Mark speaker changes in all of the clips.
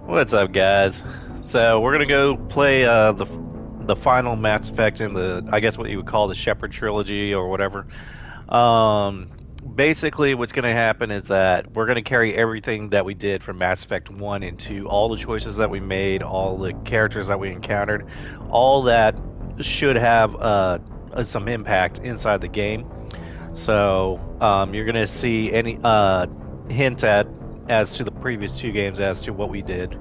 Speaker 1: What's up, guys? So we're gonna go play the final Mass Effect in the, I guess, what you would call the Shepard trilogy or whatever. Um, Basically, what's gonna happen is that we're gonna carry everything that we did from Mass Effect One into all the choices that we made, all the characters that we encountered, all that should have some impact inside the game. So you're gonna see any hint at as to the previous two games as to what we did.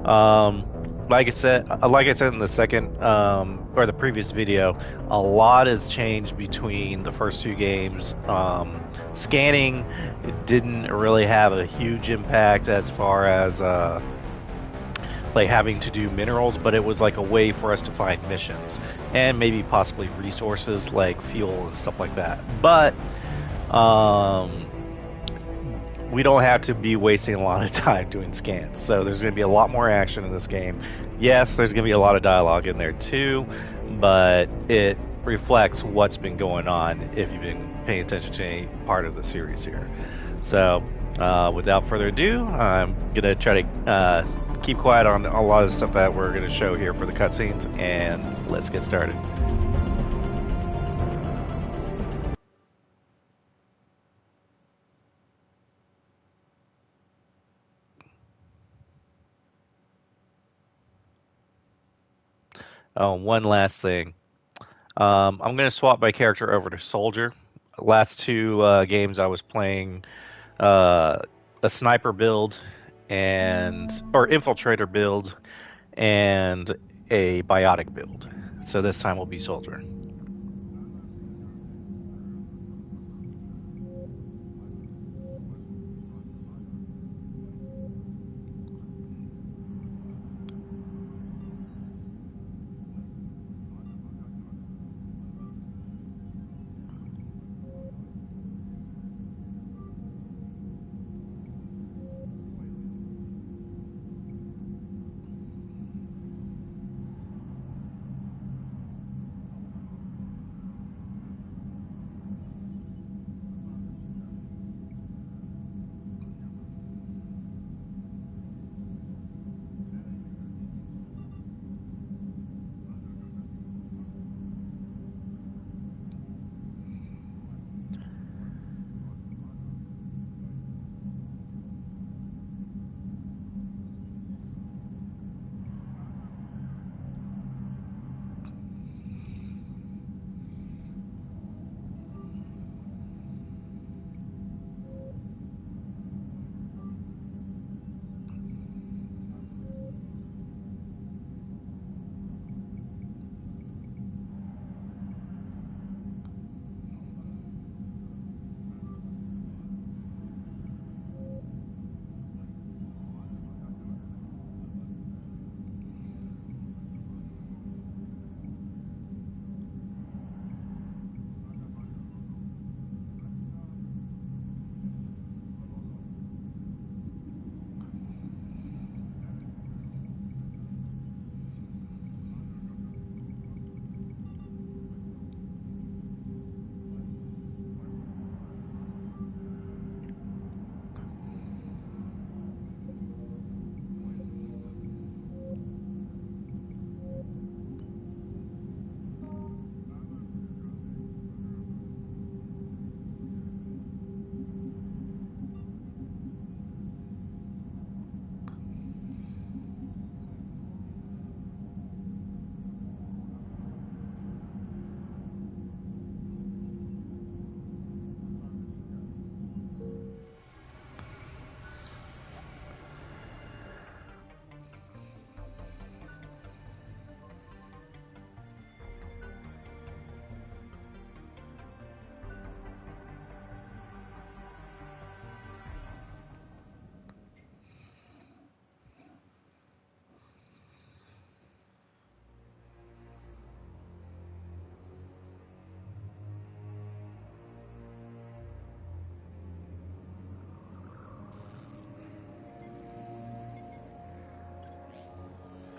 Speaker 1: Um, like I said in the second or the previous video, a lot has changed between the first two games. Scanning didn't really have a huge impact as far as like having to do minerals, but it was like a way for us to find missions and maybe possibly resources like fuel and stuff like that. But um, we don't have to be wasting a lot of time doing scans. So there's going to be a lot more action in this game. Yes, there's going to be a lot of dialogue in there too, but it reflects what's been going on if you've been paying attention to any part of the series here. So, without further ado, I'm going to try to keep quiet on a lot of stuff that we're going to show here for the cutscenes, and let's get started. One last thing. I'm going to swap my character over to Soldier. Last two games I was playing uh, a sniper build and or infiltrator build and a biotic build. So this time will be Soldier.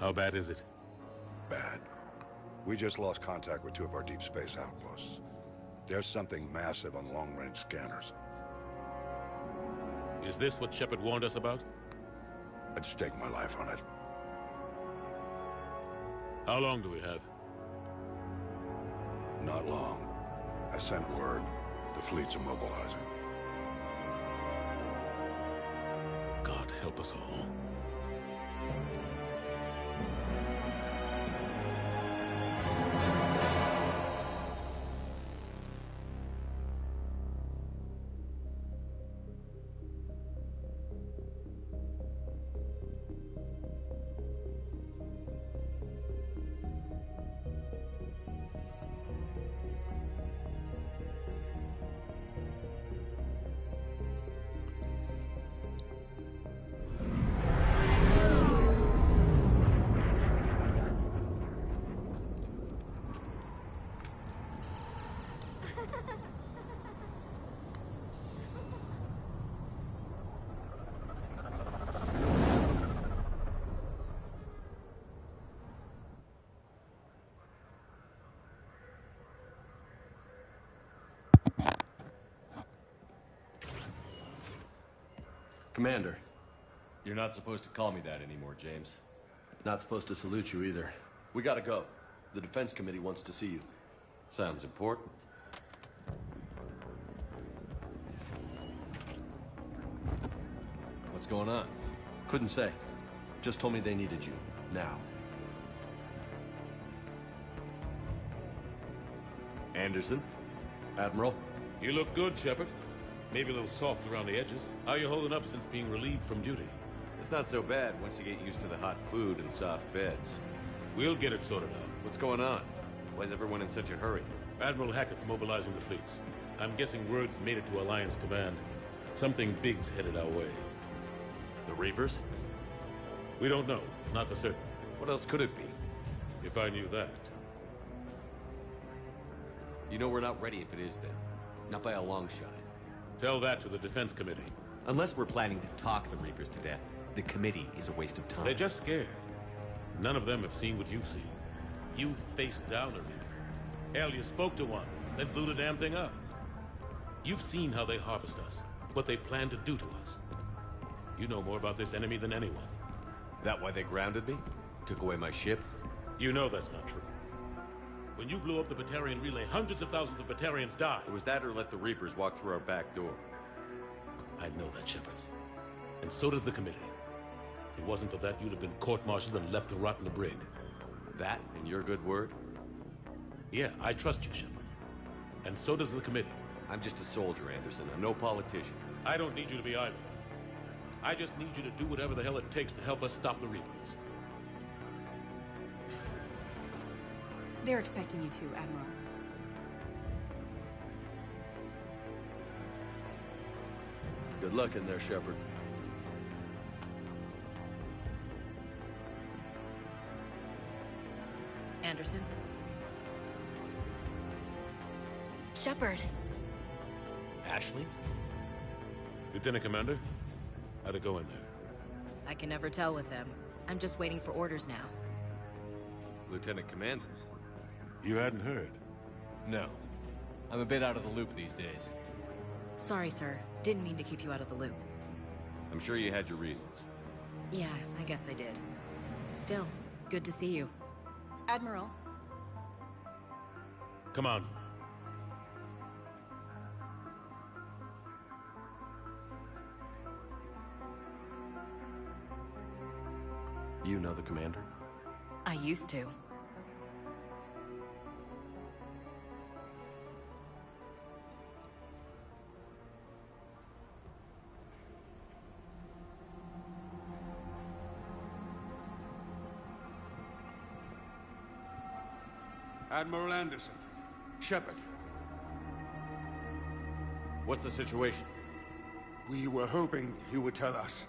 Speaker 2: How bad is it?
Speaker 3: Bad. We just lost contact with two of our deep space outposts. There's something massive on long-range scanners.
Speaker 2: Is this what Shepard warned us about?
Speaker 3: I'd stake my life on it.
Speaker 2: How long do we have?
Speaker 3: Not long. I sent word. The fleet's immobilizing.
Speaker 2: God help us all.
Speaker 4: Commander.
Speaker 5: You're not supposed to call me that anymore, James.
Speaker 4: Not supposed to salute you either. We gotta go. The Defense Committee wants to see you.
Speaker 5: Sounds important. What's going on?
Speaker 4: Couldn't say. Just told me they needed you. Now.
Speaker 5: Anderson?
Speaker 4: Admiral?
Speaker 2: You look good, Shepard. Maybe a little soft around the edges. How are you holding up since being relieved from duty?
Speaker 5: It's not so bad once you get used to the hot food and soft beds.
Speaker 2: We'll get it sorted out.
Speaker 5: What's going on? Why is everyone in such a hurry?
Speaker 2: Admiral Hackett's mobilizing the fleets. I'm guessing word's made it to Alliance Command. Something big's headed our way.
Speaker 5: The Reapers?
Speaker 2: We don't know. Not for certain.
Speaker 5: What else could it be?
Speaker 2: If I knew that.
Speaker 5: You know we're not ready if it is then. Not by a long shot.
Speaker 2: Tell that to the Defense Committee.
Speaker 5: Unless we're planning to talk the Reapers to death, the committee is a waste of time.
Speaker 2: They're just scared. None of them have seen what you've seen. You faced down a Reaper. Hell, you spoke to one, then blew the damn thing up. You've seen how they harvest us, what they plan to do to us. You know more about this enemy than anyone.
Speaker 5: That why they grounded me? Took away my ship?
Speaker 2: You know that's not true. When you blew up the Batarian relay, hundreds of thousands of Batarians died.
Speaker 5: It was that or let the Reapers walk through our back door.
Speaker 2: I know that, Shepard. And so does the committee. If it wasn't for that, you'd have been court-martialed and left to rot in the brig.
Speaker 5: That and your good word?
Speaker 2: Yeah, I trust you, Shepard. And so does the committee.
Speaker 5: I'm just a soldier, Anderson. I'm no politician.
Speaker 2: I don't need you to be either. I just need you to do whatever the hell it takes to help us stop the Reapers.
Speaker 6: They're expecting you to, Admiral.
Speaker 4: Good luck in there, Shepard.
Speaker 7: Anderson? Shepard.
Speaker 5: Ashley?
Speaker 2: Lieutenant Commander, how'd it go in there?
Speaker 7: I can never tell with them. I'm just waiting for orders now.
Speaker 5: Lieutenant Commander?
Speaker 2: You hadn't heard.
Speaker 8: No. I'm a bit out of the loop these days.
Speaker 7: Sorry, sir. Didn't mean to keep you out of the loop.
Speaker 5: I'm sure you had your reasons.
Speaker 7: Yeah, I guess I did. Still, good to see you.
Speaker 6: Admiral.
Speaker 2: Come on.
Speaker 4: You know the commander?
Speaker 7: I used to.
Speaker 9: Admiral Anderson. Shepard.
Speaker 5: What's the situation?
Speaker 9: We were hoping you would tell us.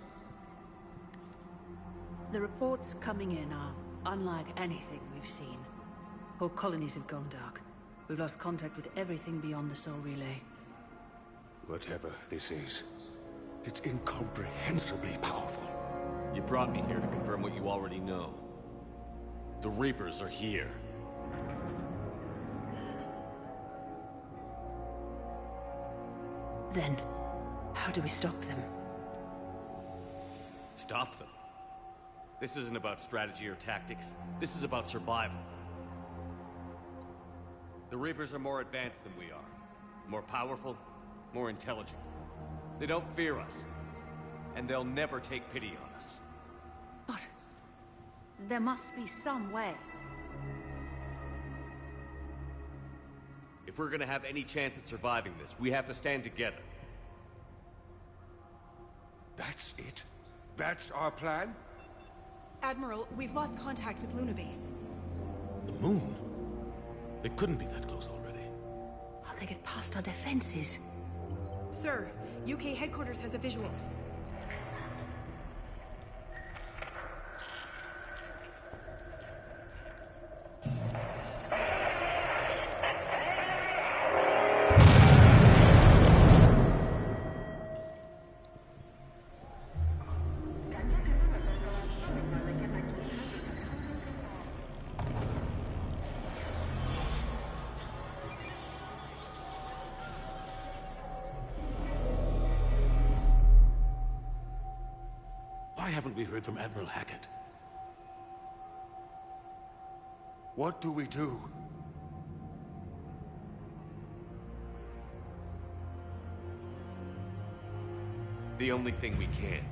Speaker 10: The reports coming in are unlike anything we've seen. Whole colonies have gone dark. We've lost contact with everything beyond the Soul Relay.
Speaker 9: Whatever this is, it's incomprehensibly powerful.
Speaker 5: You brought me here to confirm what you already know. The Reapers are here.
Speaker 10: Then, how do we stop them?
Speaker 5: Stop them? This isn't about strategy or tactics. This is about survival. The Reapers are more advanced than we are. More powerful, more intelligent. They don't fear us. And they'll never take pity on us.
Speaker 10: But there must be some way.
Speaker 5: If we're gonna have any chance at surviving this, we have to stand together.
Speaker 9: That's it? That's our plan?
Speaker 6: Admiral, we've lost contact with Luna Base.
Speaker 2: The moon? It couldn't be that close already.
Speaker 10: How'd they get past our defenses?
Speaker 6: Sir, UK headquarters has a visual.
Speaker 2: Why haven't we heard from Admiral Hackett?
Speaker 9: What do we do?
Speaker 5: The only thing we can.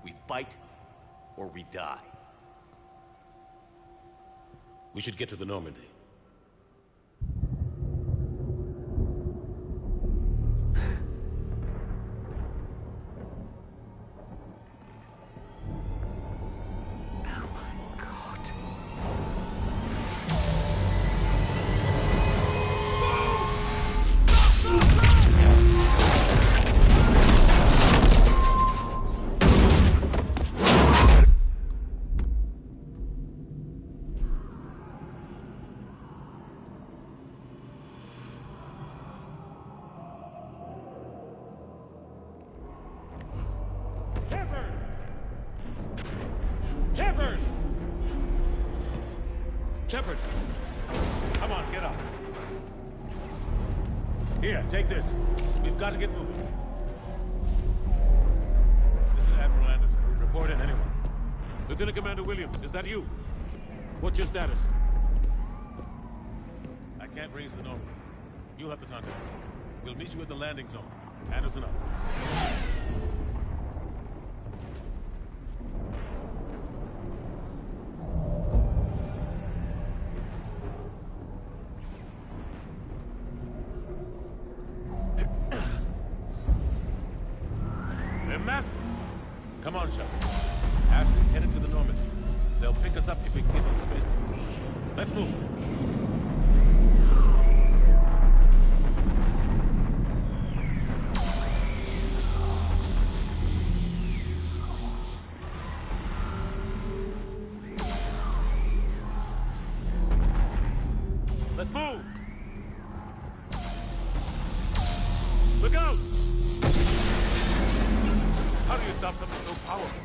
Speaker 5: We fight, or we die.
Speaker 2: We should get to the Normandy. Shepard! Shepard! Come on, get up. Here, take this. We've got to get moving. This is Admiral Anderson. Report in, anyone.
Speaker 11: Lieutenant Commander Williams, is that you? What's your status?
Speaker 2: I can't raise the Normandy. You'll have to contact me. We'll meet you at the landing zone. Anderson up. They're massive. Come on, Shepard. Ashley's headed to the Normandy. They'll pick us up if we can get to the spaceport. Let's move.
Speaker 11: Let's move! Look out! How do you stop something so powerful?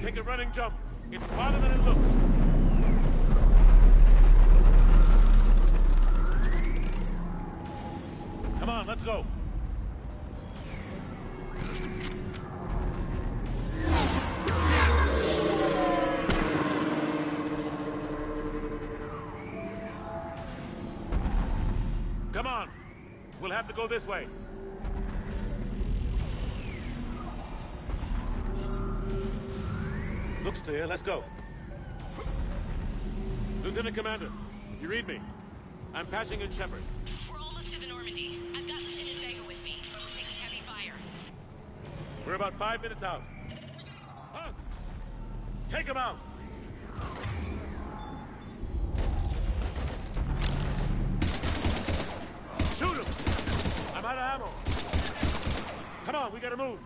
Speaker 11: Take a running jump. It's farther than it looks. Come on, let's go. Come on. We'll have to go this way.
Speaker 2: Looks clear. Let's go.
Speaker 11: Lieutenant Commander, you read me? I'm patching in Shepard.
Speaker 7: We're almost to the Normandy. I've got Lieutenant Vega with me. We're taking heavy fire.
Speaker 11: We're about 5 minutes out. Husks! Take him out! Shoot him! I'm out of ammo. Come on, we gotta move.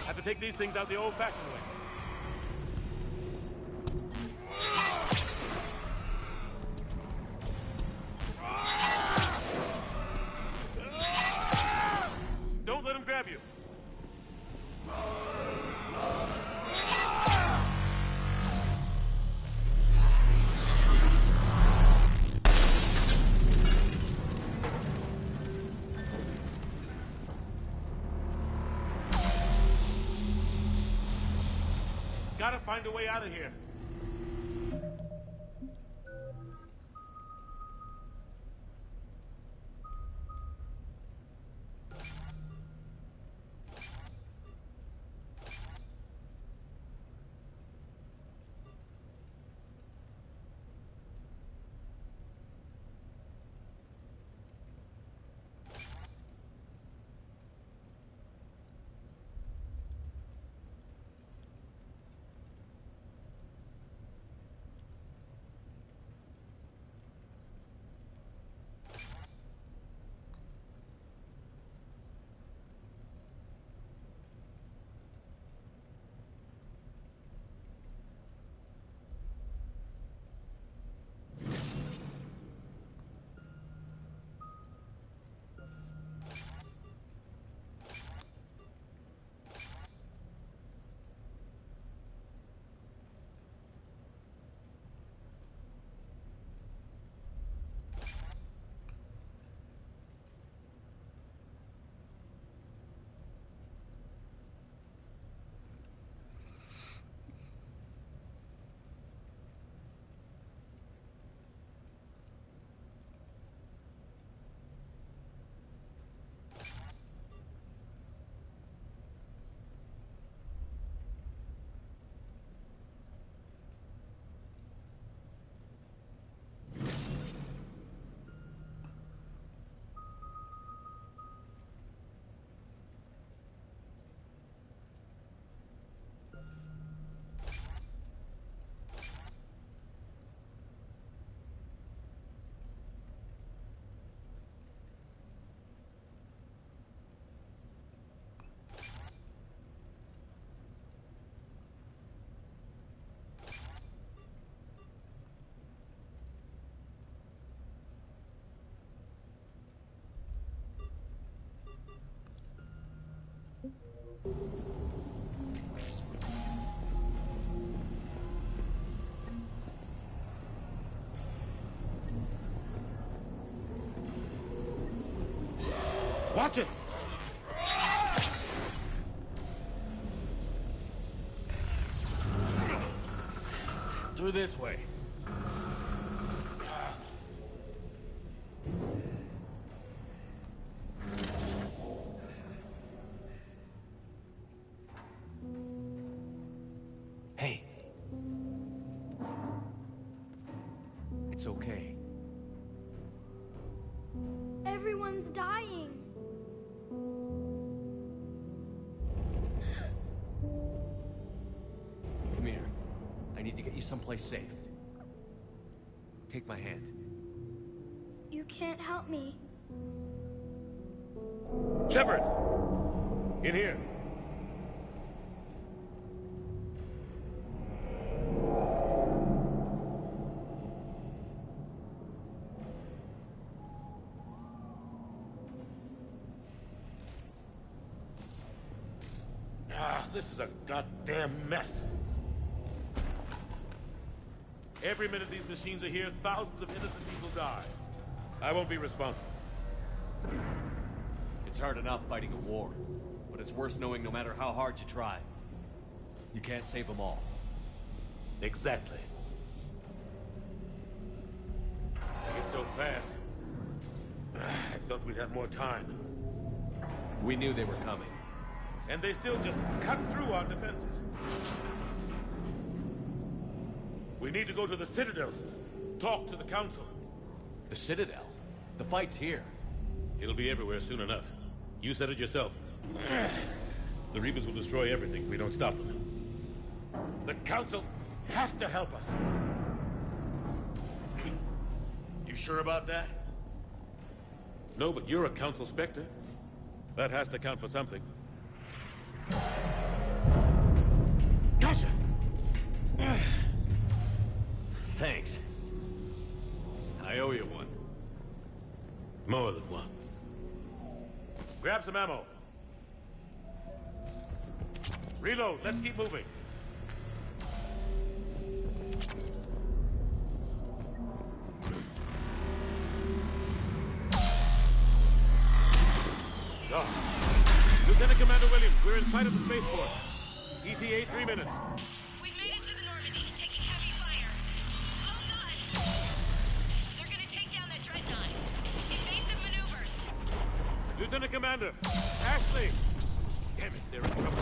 Speaker 11: Have to take these things out the old-fashioned way. Don't let him grab you. gotta find a way out of here. Watch it!
Speaker 8: Through this way. Hey. It's okay.
Speaker 12: Everyone's dying.
Speaker 8: Come here. I need to get you someplace safe. Take my hand.
Speaker 12: You can't help me.
Speaker 11: Shepard! In here. This is a goddamn mess. Every minute these machines are here, thousands of innocent people die. I won't be responsible.
Speaker 8: It's hard enough fighting a war, but it's worse knowing no matter how hard you try, you can't save them all.
Speaker 11: Exactly. It's so fast. I thought we'd have more time.
Speaker 8: We knew they were coming.
Speaker 11: And they still just cut through our defenses. We need to go to the Citadel. Talk to the Council.
Speaker 8: The Citadel? The fight's here.
Speaker 11: It'll be everywhere soon enough. You said it yourself. The Reapers will destroy everything if we don't stop them. The Council has to help us. You sure about that? No, but you're a Council Spectre. That has to count for something. Gotcha!
Speaker 8: Thanks. I owe you one.
Speaker 11: More than one. Grab some ammo. Reload. Let's keep moving. Lieutenant Commander Williams, we're in sight of the spaceport. ETA 3 minutes.
Speaker 13: We've
Speaker 2: Lieutenant Commander! Ashley! Damn it, they're in trouble.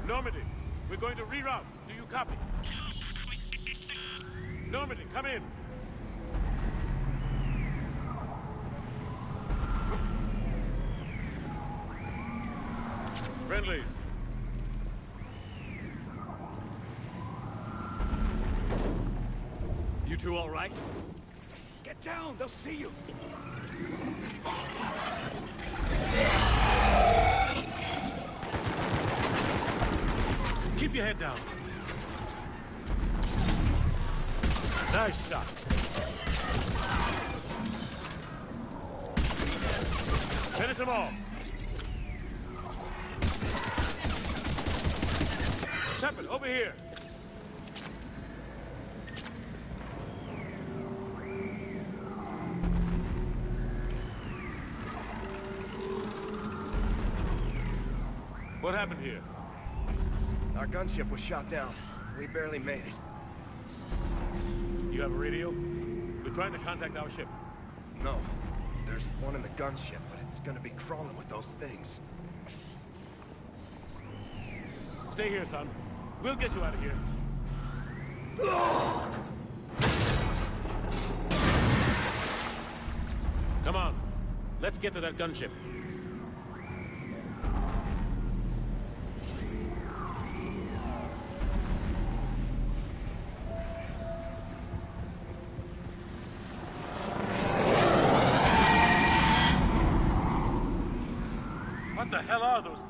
Speaker 2: Normandy, we're going to reroute. Do you copy? Normandy, come in. Friendlies.
Speaker 8: You two all right? Get down, they'll see you.
Speaker 2: Keep your head down. Nice shot. Finish them all. Shepard, over here. What happened here?
Speaker 13: Our gunship was shot down. We barely made it.
Speaker 2: You have a radio? We're trying to contact our ship.
Speaker 13: No. There's one in the gunship, but it's gonna be crawling with those things.
Speaker 2: Stay here, son. We'll get you out of here. Come on. Let's get to that gunship. What the hell are those things?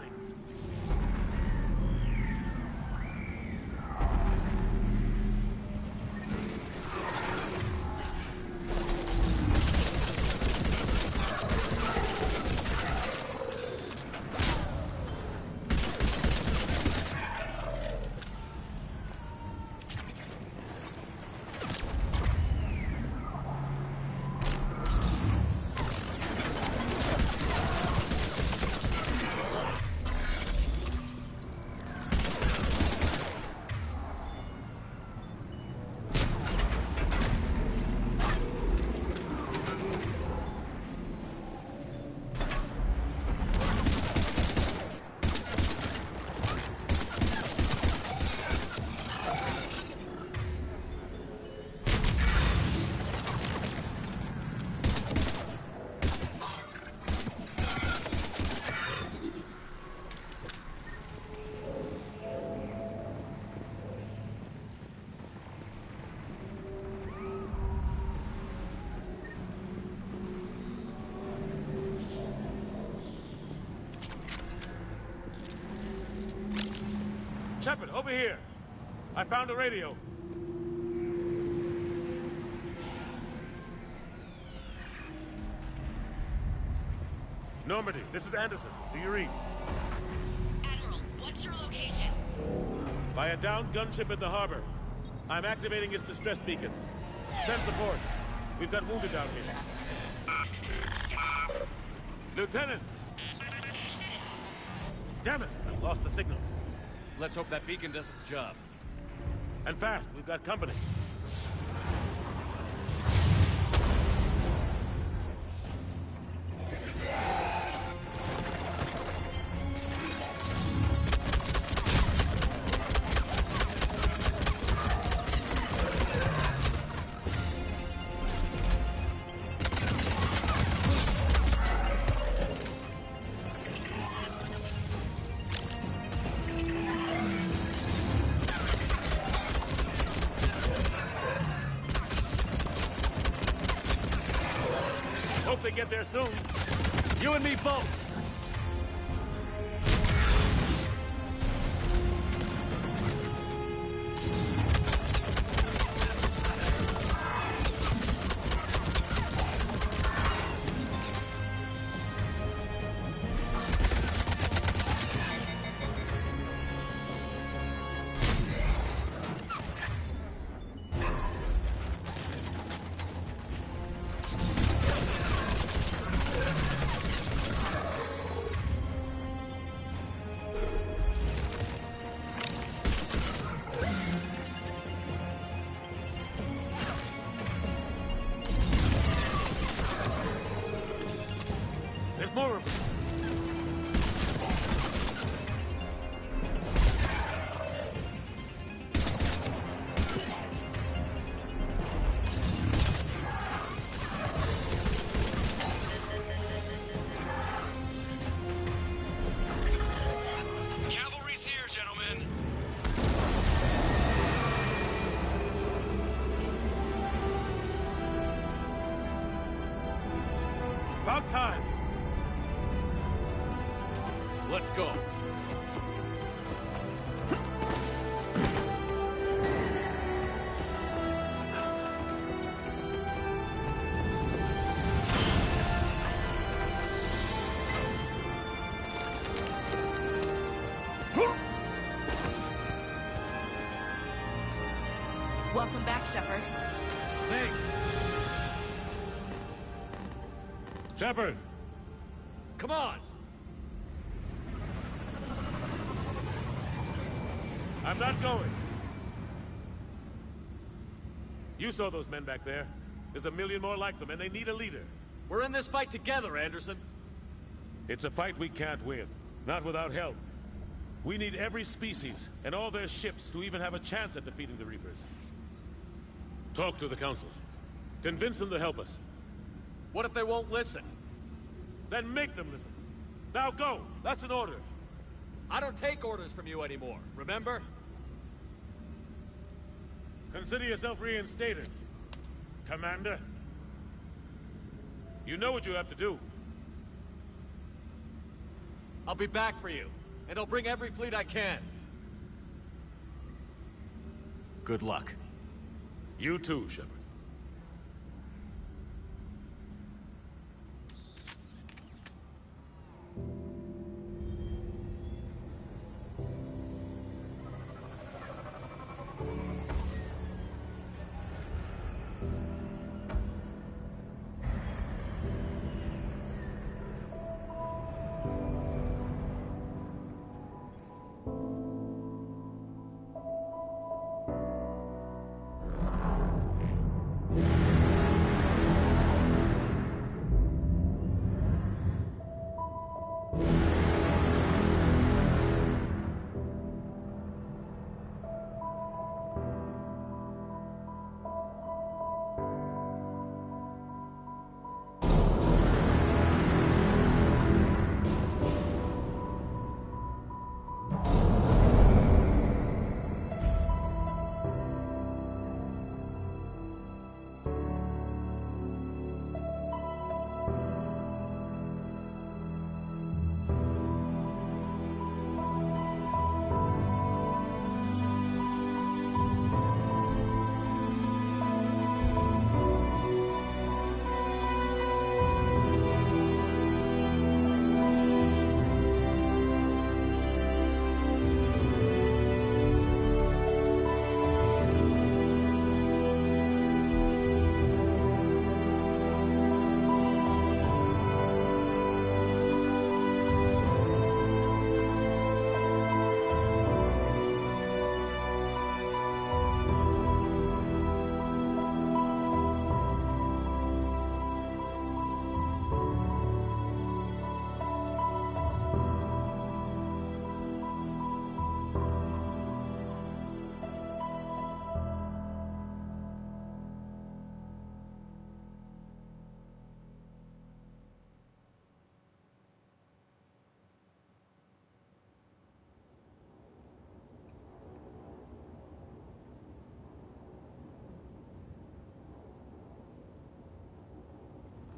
Speaker 2: Shepard, over here. I found a radio. Normandy, this is Anderson. Do you read?
Speaker 7: Admiral, what's your location?
Speaker 2: By a downed gunship in the harbor. I'm activating its distress beacon. Send support. We've got wounded down here. Lieutenant! Damn it! I've lost the signal.
Speaker 8: Let's hope that beacon does its job.
Speaker 2: And fast. We've got company. Hope they get there soon. You and me both.
Speaker 8: Let's go.
Speaker 7: Welcome back, Shepard.
Speaker 8: Thanks.
Speaker 11: Shepard!
Speaker 8: Come on!
Speaker 11: I'm not going. You saw those men back there. There's a million more like them, and they need a leader.
Speaker 8: We're in this fight together, Anderson.
Speaker 11: It's a fight we can't win. Not without help. We need every species, and all their ships, to even have a chance at defeating the Reapers. Talk to the Council. Convince them to help us.
Speaker 8: What if they won't listen?
Speaker 11: Then make them listen. Now go! That's an order.
Speaker 8: I don't take orders from you anymore, remember?
Speaker 11: Consider yourself reinstated, Commander. You know what you have to do.
Speaker 8: I'll be back for you, and I'll bring every fleet I can. Good luck.
Speaker 11: You too, Shepard.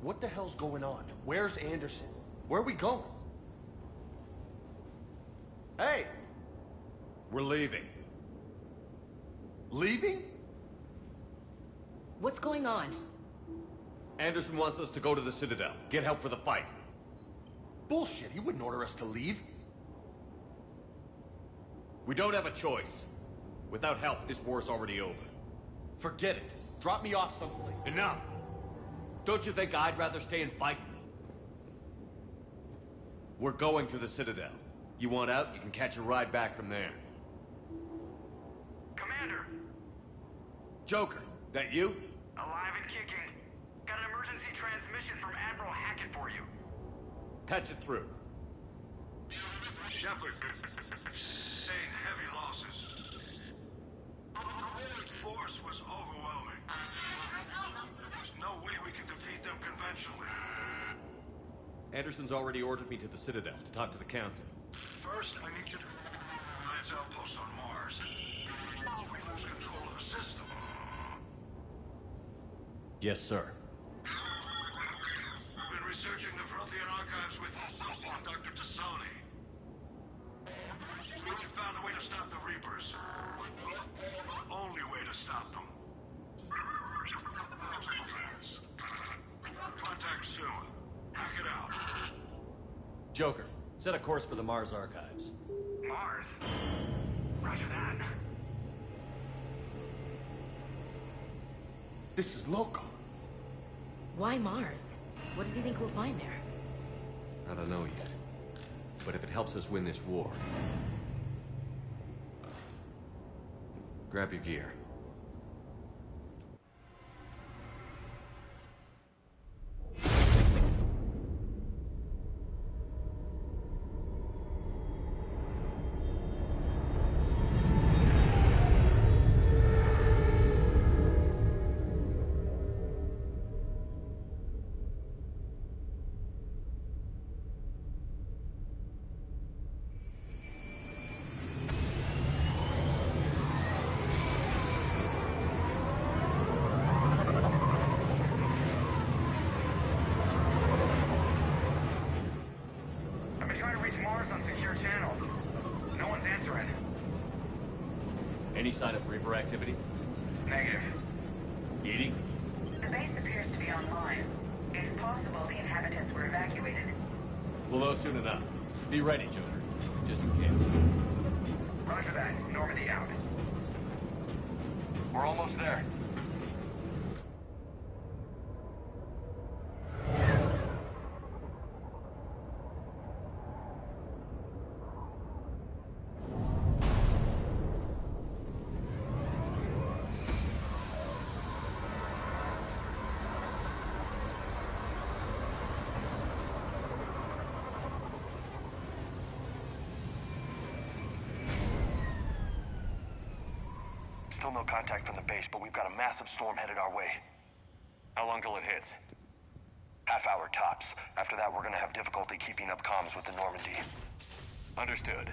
Speaker 4: What the hell's going on? Where's Anderson? Where are we going? Hey!
Speaker 8: We're leaving.
Speaker 4: Leaving?
Speaker 7: What's going on?
Speaker 8: Anderson wants us to go to the Citadel. Get help for the fight.
Speaker 4: Bullshit, he wouldn't order us to leave.
Speaker 8: We don't have a choice. Without help, this war's already over.
Speaker 4: Forget it. Drop me off someplace.
Speaker 8: Enough! Don't you think I'd rather stay and fight? We're going to the Citadel. You want out, you can catch a ride back from there.
Speaker 14: Commander!
Speaker 8: Joker, that you?
Speaker 14: Alive and kicking. Got an emergency transmission from Admiral Hackett for you.
Speaker 8: Patch it through.
Speaker 3: Shepard, saying heavy losses. The force was overwhelming. There's no way we can defeat them conventionally.
Speaker 8: Anderson's already ordered me to the Citadel to talk to the Council.
Speaker 3: First, I need you to Alliance outpost on Mars. We lose control of the system.
Speaker 8: Yes, sir.
Speaker 3: We've been researching the Prothean archives with Dr. Tassoni.
Speaker 8: Joker, set a course for the Mars Archives.
Speaker 14: Mars? Roger that.
Speaker 4: This is local.
Speaker 7: Why Mars? What does he think we'll find there?
Speaker 8: I don't know yet. But if it helps us win this war... Grab your gear.
Speaker 14: I've been trying to reach Mars on secure channels. No one's answering.
Speaker 8: Any sign of Reaper activity?
Speaker 14: Negative.
Speaker 8: EDI?
Speaker 15: The base appears to be online. It's possible the inhabitants were evacuated.
Speaker 8: We'll know soon enough. Be ready, Joker. Just in case.
Speaker 14: Roger that. Normandy out. We're almost there.
Speaker 3: Still no contact from the base, but we've got a massive storm headed our way.
Speaker 14: How long till it hits?
Speaker 3: Half hour tops. After that, we're gonna have difficulty keeping up comms with the Normandy.
Speaker 14: Understood.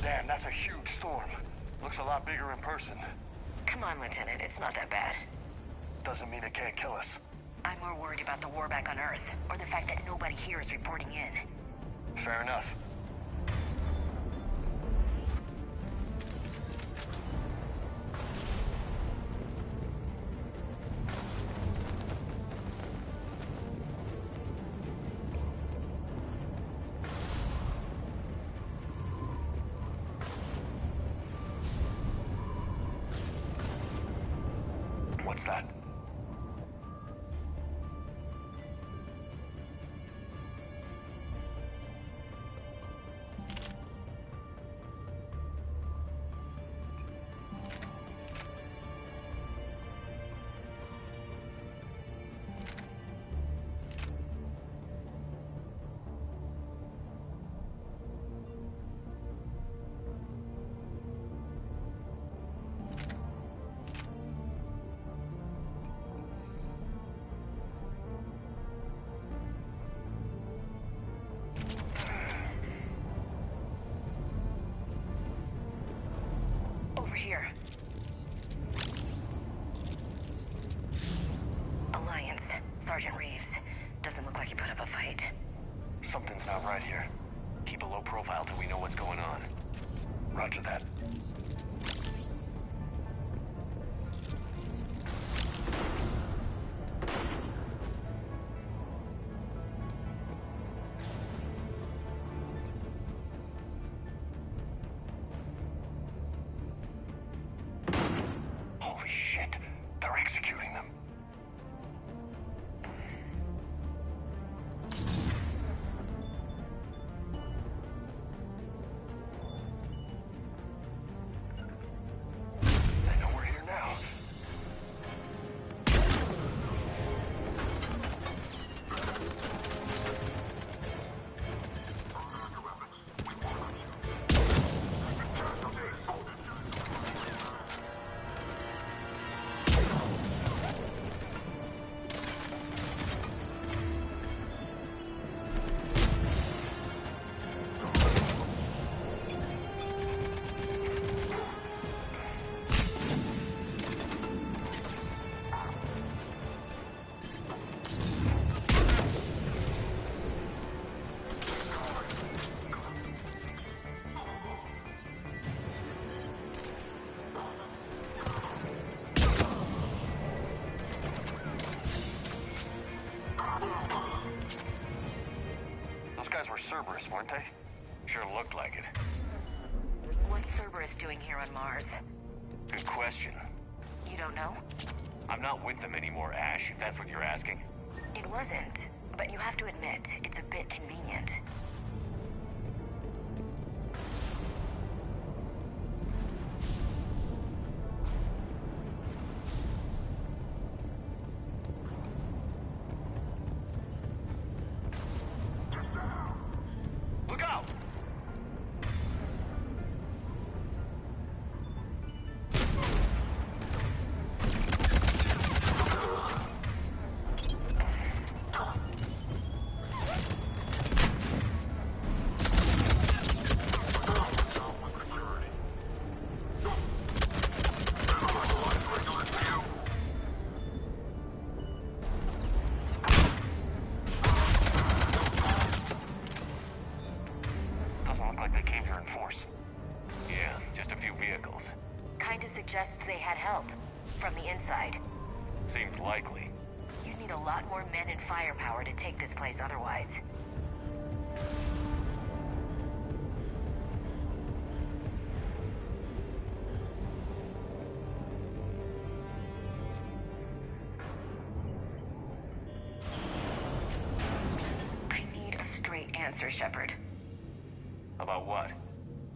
Speaker 3: Damn, that's a huge storm. Looks a lot bigger in person.
Speaker 15: Come on, Lieutenant. It's not that bad.
Speaker 3: Doesn't mean it can't kill us.
Speaker 15: I'm more worried about the war back on Earth, or the fact that nobody here is reporting in.
Speaker 3: Fair enough.
Speaker 15: you put up a fight.
Speaker 13: Something's not right here.
Speaker 5: Keep a low profile till we know what's going on.
Speaker 13: Roger that.
Speaker 3: Holy shit. They're executing them. They know we're here now. Those guys were Cerberus, weren't they?
Speaker 5: Sure looked like it.
Speaker 15: What's Cerberus doing here on Mars?
Speaker 5: Good question.
Speaker 15: You don't know?
Speaker 5: I'm not with them anymore, Ash, if that's what you're asking.
Speaker 15: It wasn't, but you have to admit, it's a bit convenient.
Speaker 5: Look out!
Speaker 3: Doesn't look like they came here in force.
Speaker 5: Yeah, just a few vehicles.
Speaker 15: Kinda suggests they had help. From the inside.
Speaker 5: Seems likely.
Speaker 15: You'd need a lot more men and firepower to take this place otherwise. I need a straight answer, Shepard.
Speaker 5: About what?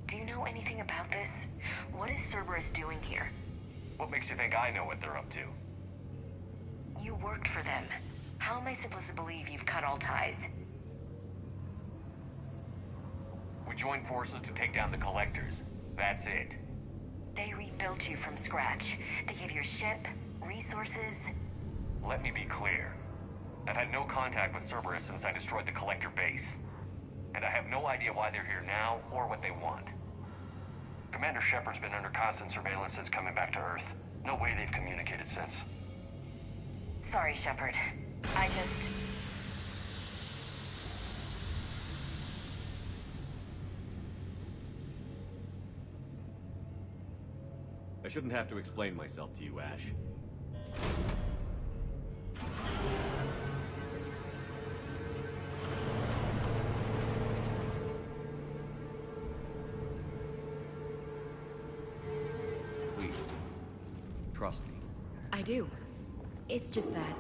Speaker 15: Do you know anything about this? What is Cerberus doing here?
Speaker 5: What makes you think I know what they're up to?
Speaker 15: You worked for them. How am I supposed to believe you've cut all ties?
Speaker 5: We joined forces to take down the Collectors. That's it.
Speaker 15: They rebuilt you from scratch. They gave your ship, resources.
Speaker 5: Let me be clear. I've had no contact with Cerberus since I destroyed the Collector base. And I have no idea why they're here now or what they want.
Speaker 3: Commander Shepard's been under constant surveillance since coming back to Earth. No way they've communicated since.
Speaker 15: Sorry, Shepard. I just...
Speaker 8: I shouldn't have to explain myself to you, Ash. Please, trust me.
Speaker 7: I do. It's just that...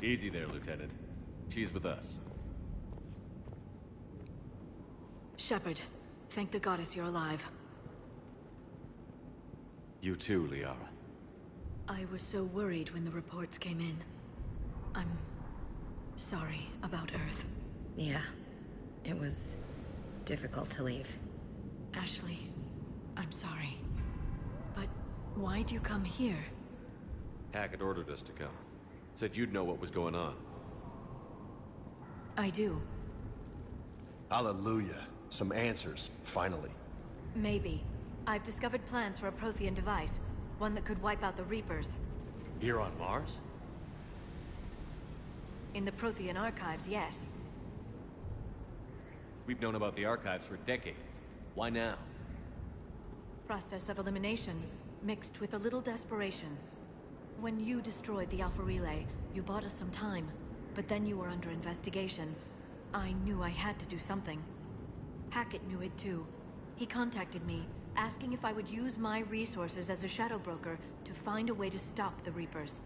Speaker 8: Easy there, Lieutenant. She's with us.
Speaker 7: Shepard, thank the goddess you're alive.
Speaker 8: You too, Liara.
Speaker 7: I was so worried when the reports came in. I'm sorry about Earth.
Speaker 16: Yeah, it was difficult to leave.
Speaker 7: Ashley, I'm sorry. But why'd you come here?
Speaker 5: Hackett ordered us to come. Said you'd know what was going on.
Speaker 7: I do.
Speaker 4: Hallelujah. Some answers, finally.
Speaker 6: Maybe. I've discovered plans for a Prothean device. One that could wipe out the Reapers.
Speaker 8: Here on Mars?
Speaker 6: In the Prothean archives, yes.
Speaker 5: We've known about the archives for decades. Why now?
Speaker 6: Process of elimination, mixed with a little desperation. When you destroyed the Alpha Relay, you bought us some time. But then you were under investigation. I knew I had to do something. Hackett knew it too. He contacted me, asking if I would use my resources as a shadow broker to find a way to stop the Reapers.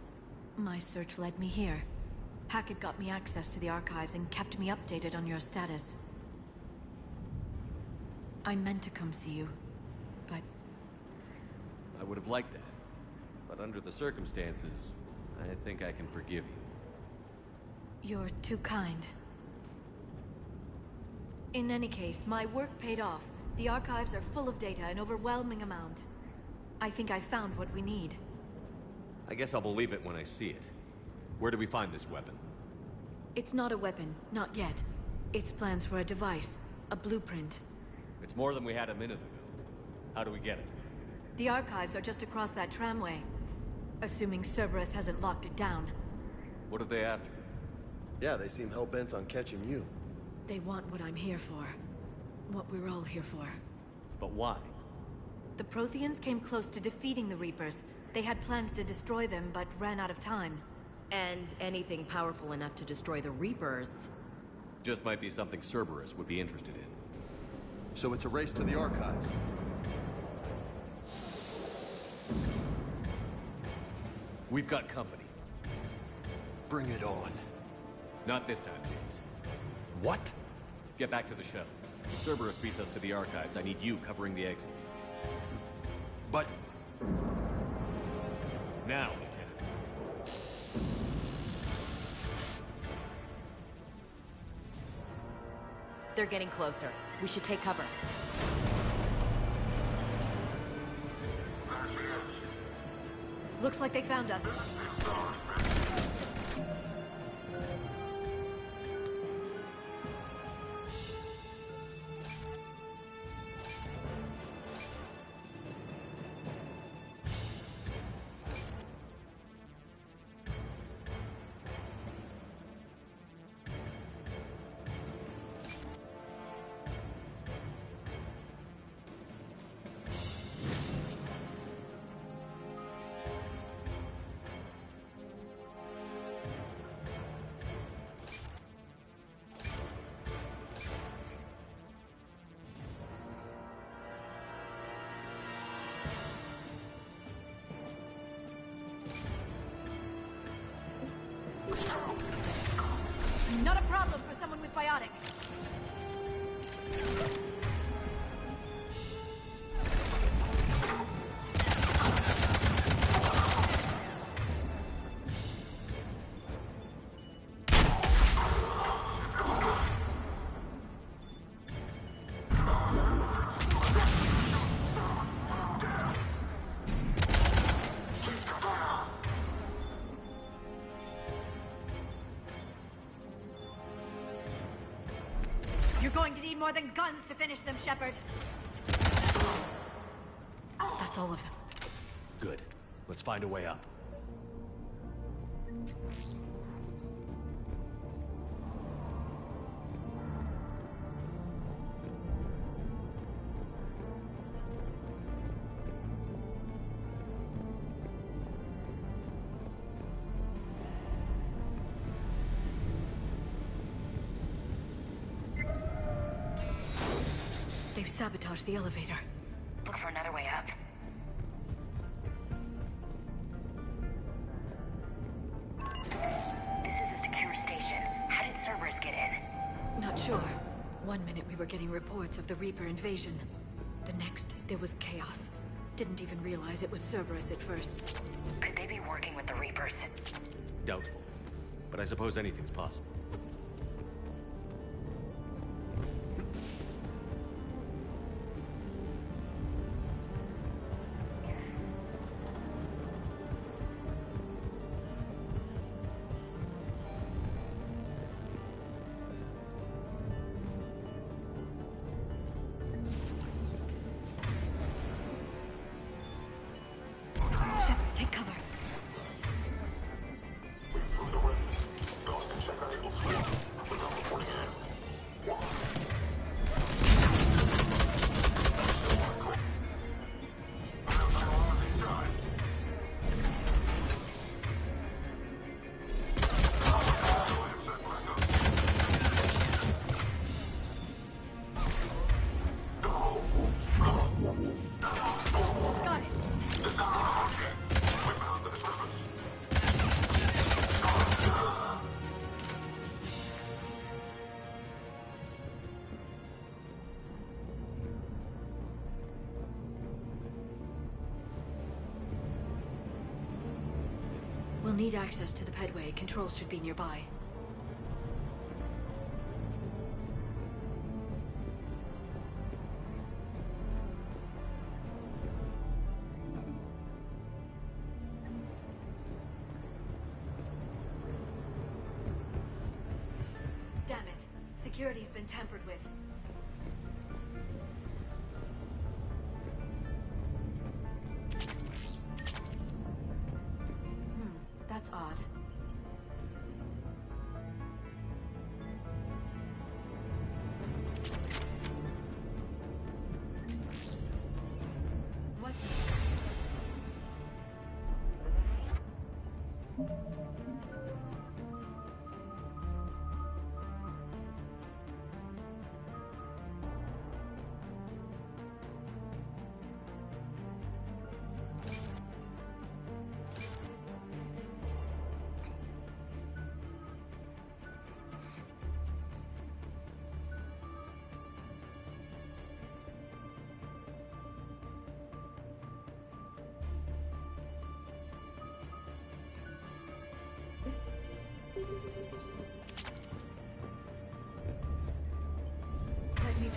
Speaker 6: My search led me here. Hackett got me access to the archives and kept me updated on your status. I meant to come see you, but...
Speaker 5: I would have liked that. But under the circumstances, I think I can forgive you.
Speaker 6: You're too kind. In any case, my work paid off. The archives are full of data, an overwhelming amount. I think I found what we need.
Speaker 5: I guess I'll believe it when I see it. Where do we find this weapon?
Speaker 6: It's not a weapon, not yet. It's plans for a device, a blueprint.
Speaker 5: It's more than we had a minute ago. How do we get it?
Speaker 6: The archives are just across that tramway. Assuming Cerberus hasn't locked it down.
Speaker 5: What are they after?
Speaker 4: Yeah, they seem hell-bent on catching you.
Speaker 6: They want what I'm here for. What we're all here for.
Speaker 5: But why?
Speaker 6: The Protheans came close to defeating the Reapers. They had plans to destroy them, but ran out of time.
Speaker 16: And anything powerful enough to destroy the Reapers...
Speaker 5: Just might be something Cerberus would be interested in.
Speaker 4: So it's a race to the archives.
Speaker 5: We've got company.
Speaker 4: Bring it on.
Speaker 5: Not this time, James.
Speaker 4: What?
Speaker 5: Get back to the shuttle. If Cerberus beats us to the archives, I need you covering the exits.
Speaker 4: But...
Speaker 5: Now, Lieutenant.
Speaker 16: They're getting closer. We should take cover.
Speaker 6: Looks like they found us. Not a problem for someone with biotics. You're going to need more than guns to finish them, Shepard. That's all of them.
Speaker 8: Good. Let's find a way up.
Speaker 6: They've sabotaged the elevator.
Speaker 15: Look for another way up. This is
Speaker 6: One minute we were getting reports of the Reaper invasion. The next, there was chaos. Didn't even realize it was Cerberus at first.
Speaker 15: Could they be working with the Reapers?
Speaker 8: Doubtful. But I suppose anything's possible.
Speaker 6: Shepard, take cover. Got it. We'll need access to the pedway. Controls should be nearby. Damn it. Security's been tampered with. That's odd. What?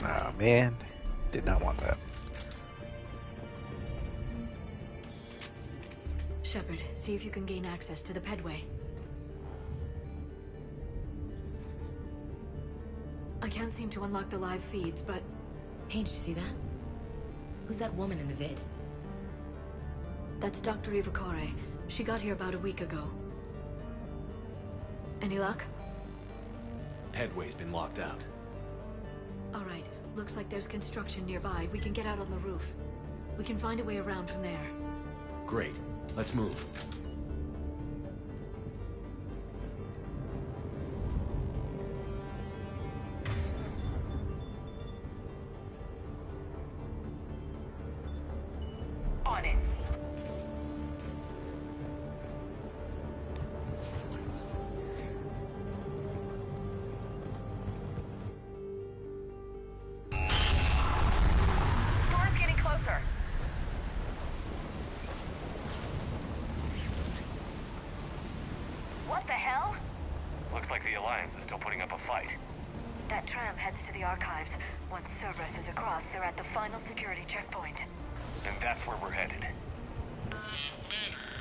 Speaker 1: Oh man, did not want that.
Speaker 6: Shepard, see if you can gain access to the pedway. I can't seem to unlock the live feeds, but...
Speaker 16: Hey, did you see that? Who's that woman in the vid?
Speaker 6: That's Dr. Ivakare. She got here about a week ago. Any luck?
Speaker 8: Pedway's been locked out.
Speaker 6: All right. Looks like there's construction nearby. We can get out on the roof. We can find a way around from there.
Speaker 8: Great. Let's move.
Speaker 15: On it. Storm's getting closer. What the hell?
Speaker 5: Looks like the Alliance is still putting up a fight.
Speaker 6: That tram heads to the archives. Once Cerberus is across, they're at the final security checkpoint.
Speaker 5: And that's where we're headed.
Speaker 3: Man,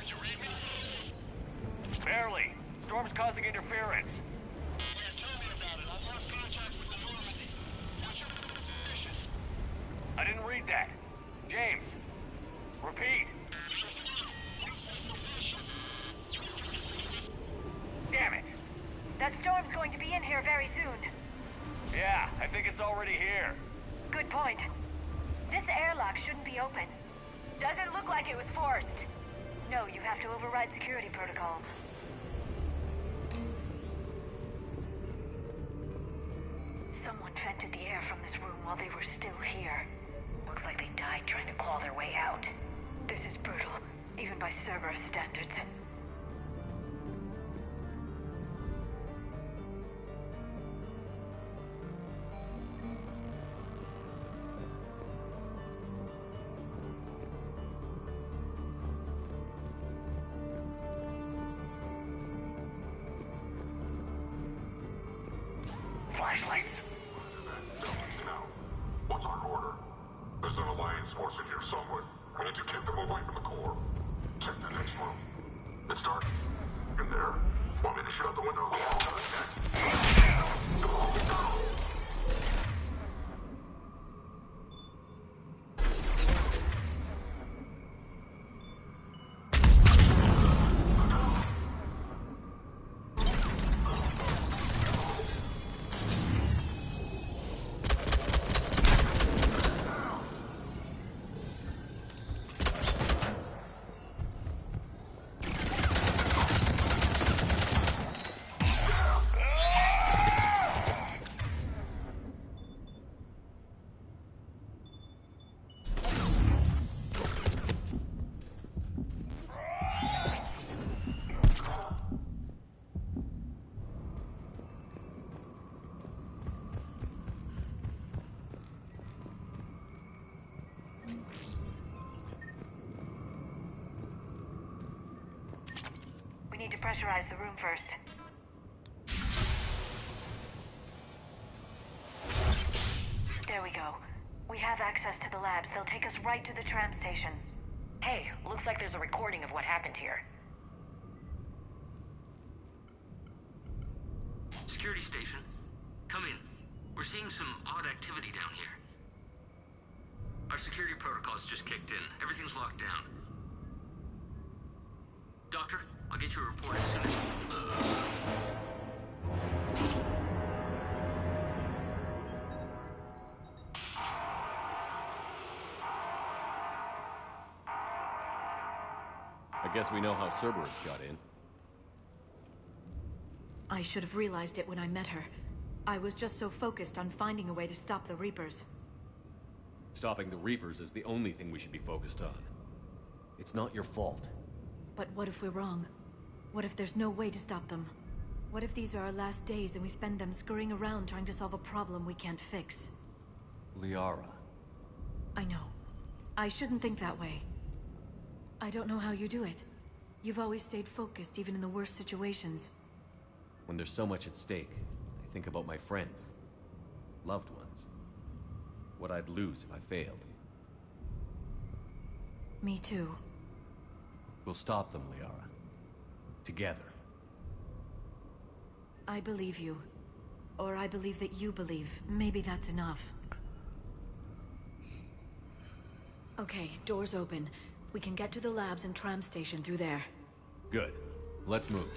Speaker 3: you read me?
Speaker 5: Barely. Storm's causing interference.
Speaker 3: Yeah, tell me about it. I've lost contact with the Normandy. What's your position?
Speaker 5: I didn't read that. James. Repeat. Damn it.
Speaker 6: That storm's going to be in here very soon.
Speaker 5: Yeah, I think it's already here.
Speaker 6: Good point. This airlock shouldn't be open. Doesn't look like it was forced. No, you have to override security protocols. Someone vented the air from this room while they were still here.
Speaker 15: Looks like they died trying to claw their way out.
Speaker 6: This is brutal, even by Cerberus standards.
Speaker 14: flashlights.
Speaker 17: Now, what's our order? There's an Alliance force in here somewhere. We need to keep them away from the core. Check the next room. It's dark. In there. Want me to shoot out the window?
Speaker 15: We need to pressurize the room first. There we go. We have access to the labs. They'll take us right to the tram station. Hey, looks like there's a recording of what happened here.
Speaker 18: Security station. Come in. We're seeing some odd activity down here. Our security protocols just kicked in. Everything's locked down. Doctor, I'll get you a report as soon as...
Speaker 5: I guess we know how Cerberus got in.
Speaker 6: I should have realized it when I met her. I was just so focused on finding a way to stop the Reapers.
Speaker 5: Stopping the Reapers is the only thing we should be focused on. It's not your fault.
Speaker 6: But what if we're wrong? What if there's no way to stop them? What if these are our last days and we spend them scurrying around trying to solve a problem we can't fix?
Speaker 5: Liara.
Speaker 6: I know. I shouldn't think that way. I don't know how you do it. You've always stayed focused even in the worst situations.
Speaker 5: When there's so much at stake, I think about my friends. Loved ones. What I'd lose if I failed.
Speaker 6: Me too.
Speaker 5: We'll stop them, Liara. Together.
Speaker 6: I believe you. Or I believe that you believe. Maybe that's enough. Okay, doors open. We can get to the labs and tram station through there.
Speaker 5: Good. Let's move.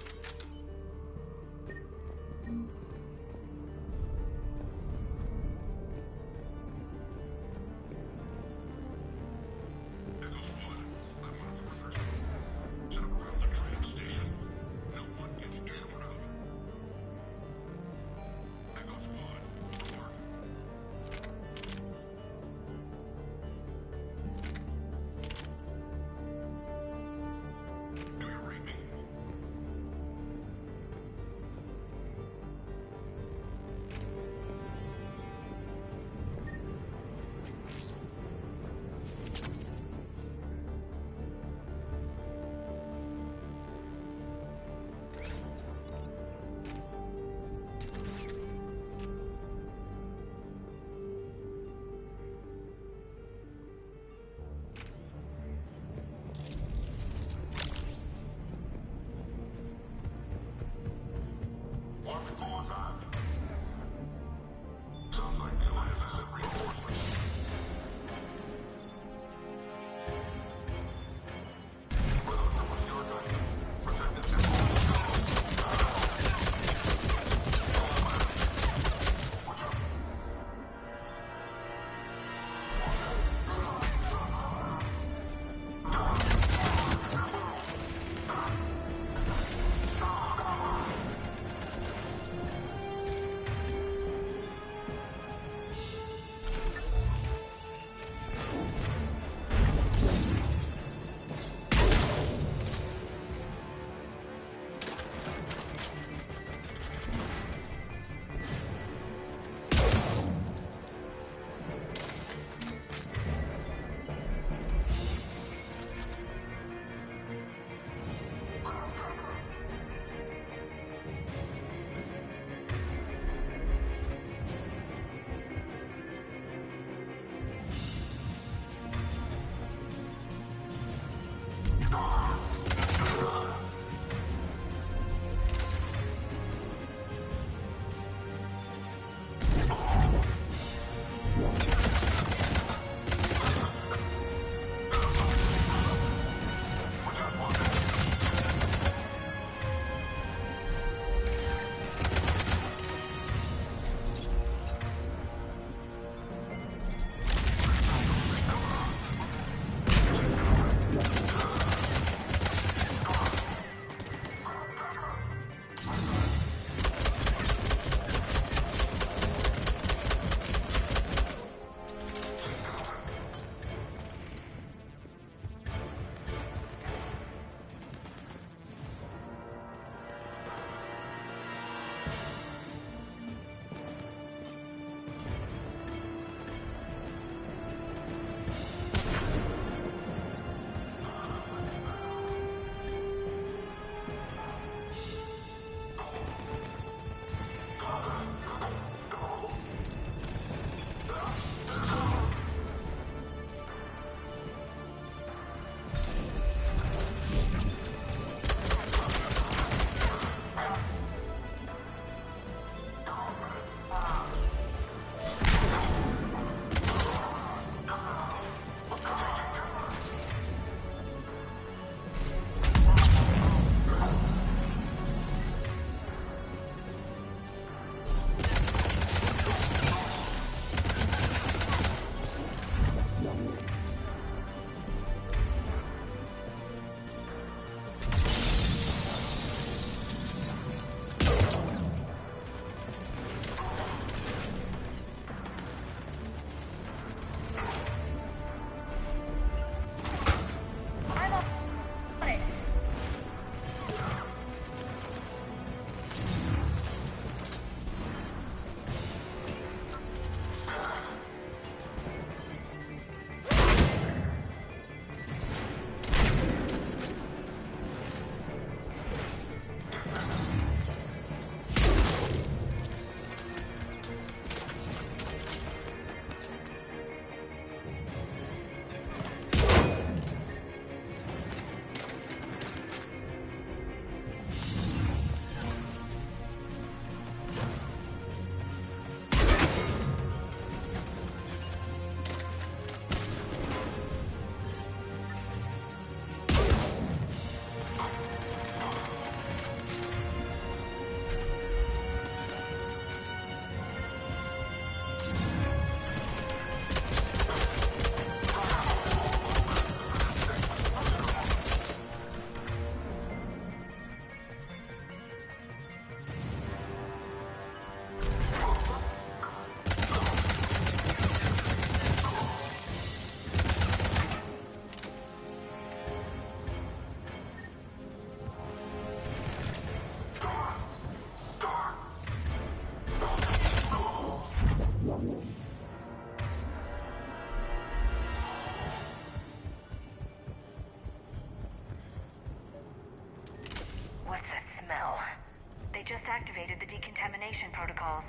Speaker 15: just activated the decontamination protocols.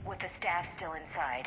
Speaker 15: With the staff still inside.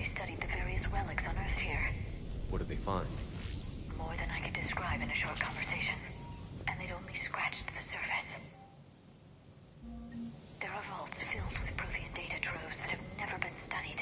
Speaker 15: Studied the various relics unearthed here.
Speaker 5: What did they find?
Speaker 15: More than I could describe in a short conversation. And they'd only scratched the surface. There are vaults filled with Prothean data troves that have never been studied.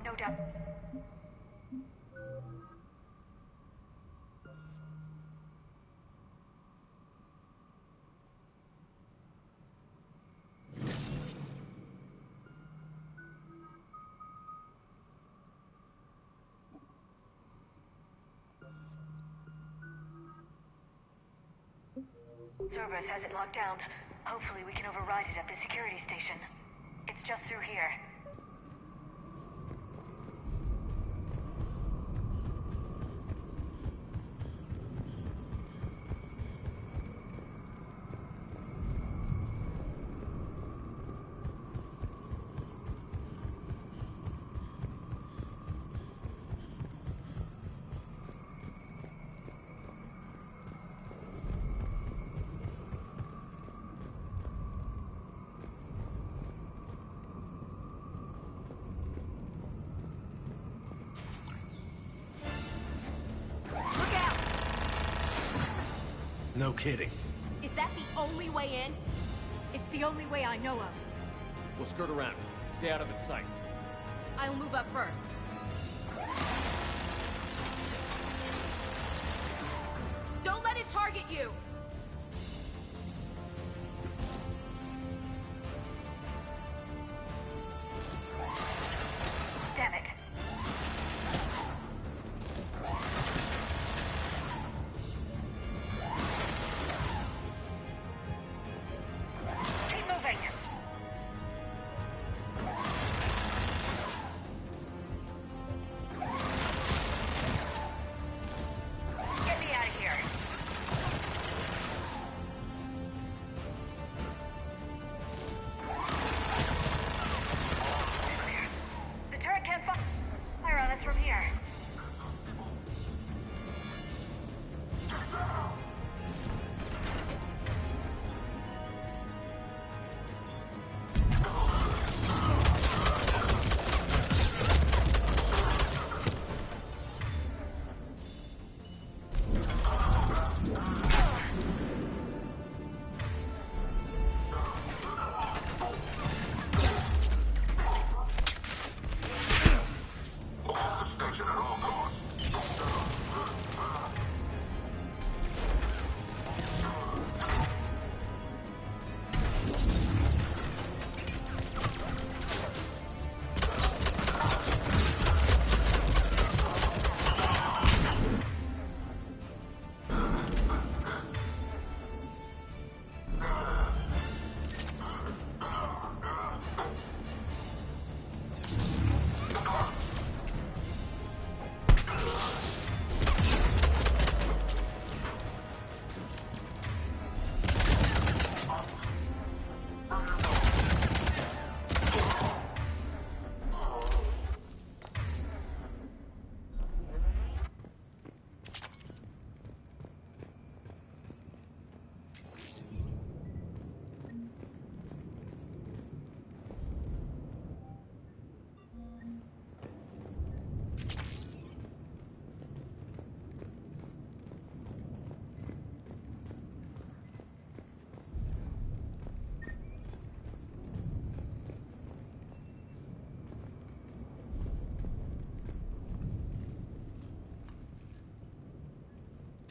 Speaker 15: No doubt. Cerberus has it locked down. Hopefully we can override it at the security station. It's just through here.
Speaker 5: No kidding.
Speaker 7: Is that the only way in? It's the only way I know of.
Speaker 5: We'll skirt around. Stay out of its sights.
Speaker 7: I'll move up first. Don't let it target you!
Speaker 15: Damn it. Keep moving. Get me out of here. The turret can't fire on us from here.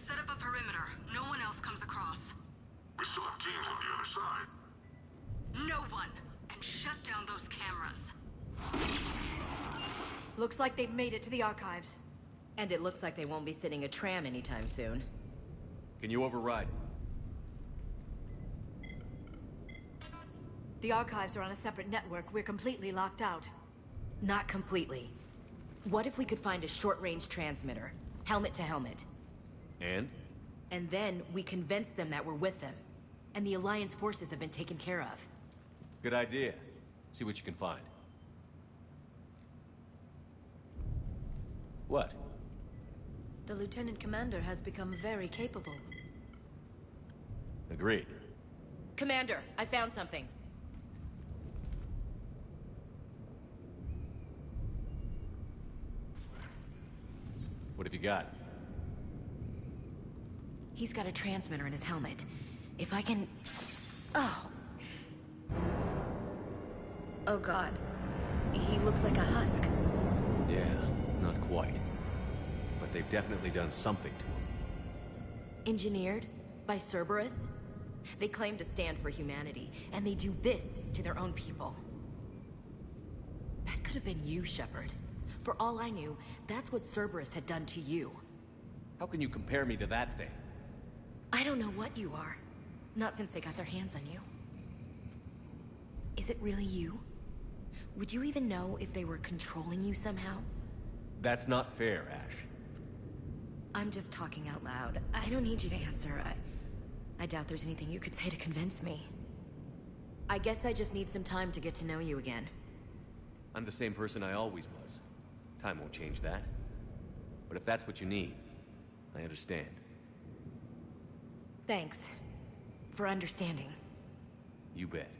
Speaker 19: Set up a perimeter. No one else comes across.
Speaker 17: We still have teams on the other side.
Speaker 19: No one can shut down those cameras.
Speaker 6: Looks like they've made it to the archives.
Speaker 16: And it looks like they won't be sitting a tram anytime soon.
Speaker 8: Can you override it?
Speaker 6: The archives are on a separate network. We're completely locked out.
Speaker 16: Not completely. What if we could find a short-range transmitter? Helmet to helmet.
Speaker 8: And?
Speaker 16: And then we convince them that we're with them. And the Alliance forces have been taken care of.
Speaker 8: Good idea. See what you can find. What?
Speaker 6: The Lieutenant Commander has become very capable.
Speaker 8: Agreed.
Speaker 16: Commander, I found something.
Speaker 8: What have you got?
Speaker 16: He's got a transmitter in his helmet. If I can... Oh. Oh God. He looks like a husk.
Speaker 8: Yeah, not quite. But they've definitely done something to him.
Speaker 16: Engineered by Cerberus? They claim to stand for humanity, and they do this to their own people. That could have been you, Shepard. For all I knew, that's what Cerberus had done to you.
Speaker 8: How can you compare me to that thing?
Speaker 16: I don't know what you are. Not since they got their hands on you. Is it really you? Would you even know if they were controlling you somehow?
Speaker 8: That's not fair, Ash.
Speaker 16: I'm just talking out loud. I don't need you to answer. I doubt there's anything you could say to convince me. I guess I just need some time to get to know you again.
Speaker 8: I'm the same person I always was. Time won't change that. But if that's what you need, I understand.
Speaker 16: Thanks. For understanding.
Speaker 8: You bet.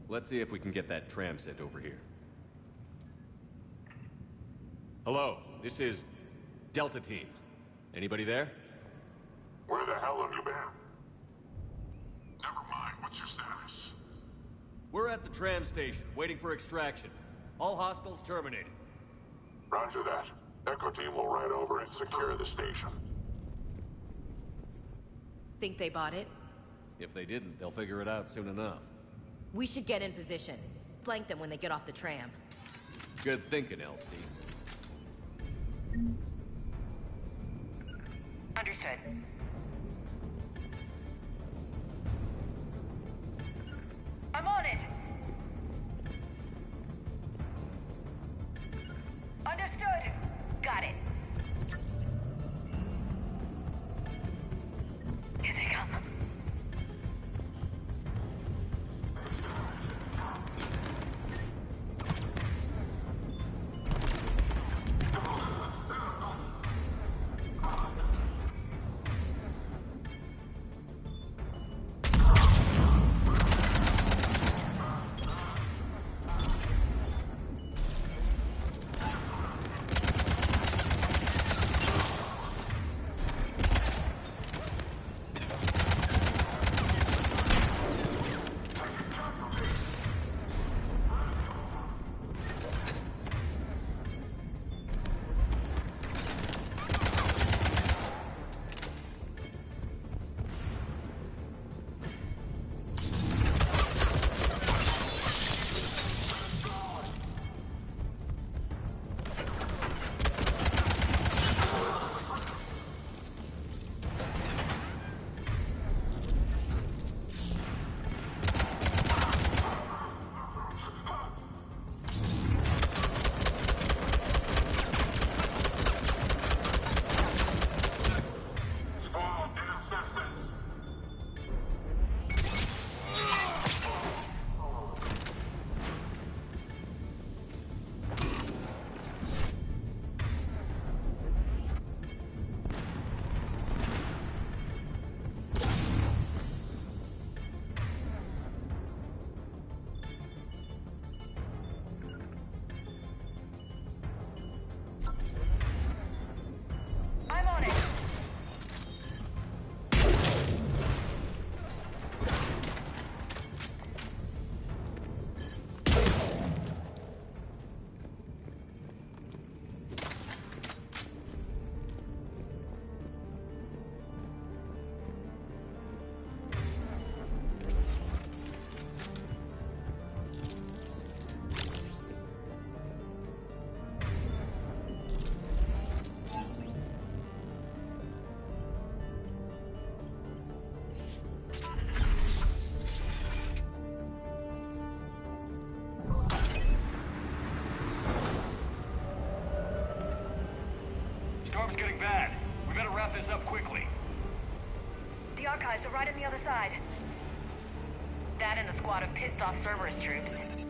Speaker 8: Let's see if we can get that tram sent over here. Hello, this is Delta Team. Anybody there?
Speaker 17: Where the hell have you been? Never mind, what's your status?
Speaker 8: We're at the tram station, waiting for extraction. All hostiles terminated.
Speaker 17: Roger that. Echo Team will ride over and secure the station.
Speaker 16: Think they bought it?
Speaker 8: If they didn't, they'll figure it out soon enough.
Speaker 16: We should get in position. Flank them when they get off the tram.
Speaker 8: Good thinking, Elsie.
Speaker 15: Understood. I'm on it! Understood! Got it. Here they come.
Speaker 14: storm's getting bad. We better wrap this up quickly.
Speaker 15: The archives are right on the other side. That and a squad of pissed-off Cerberus troops.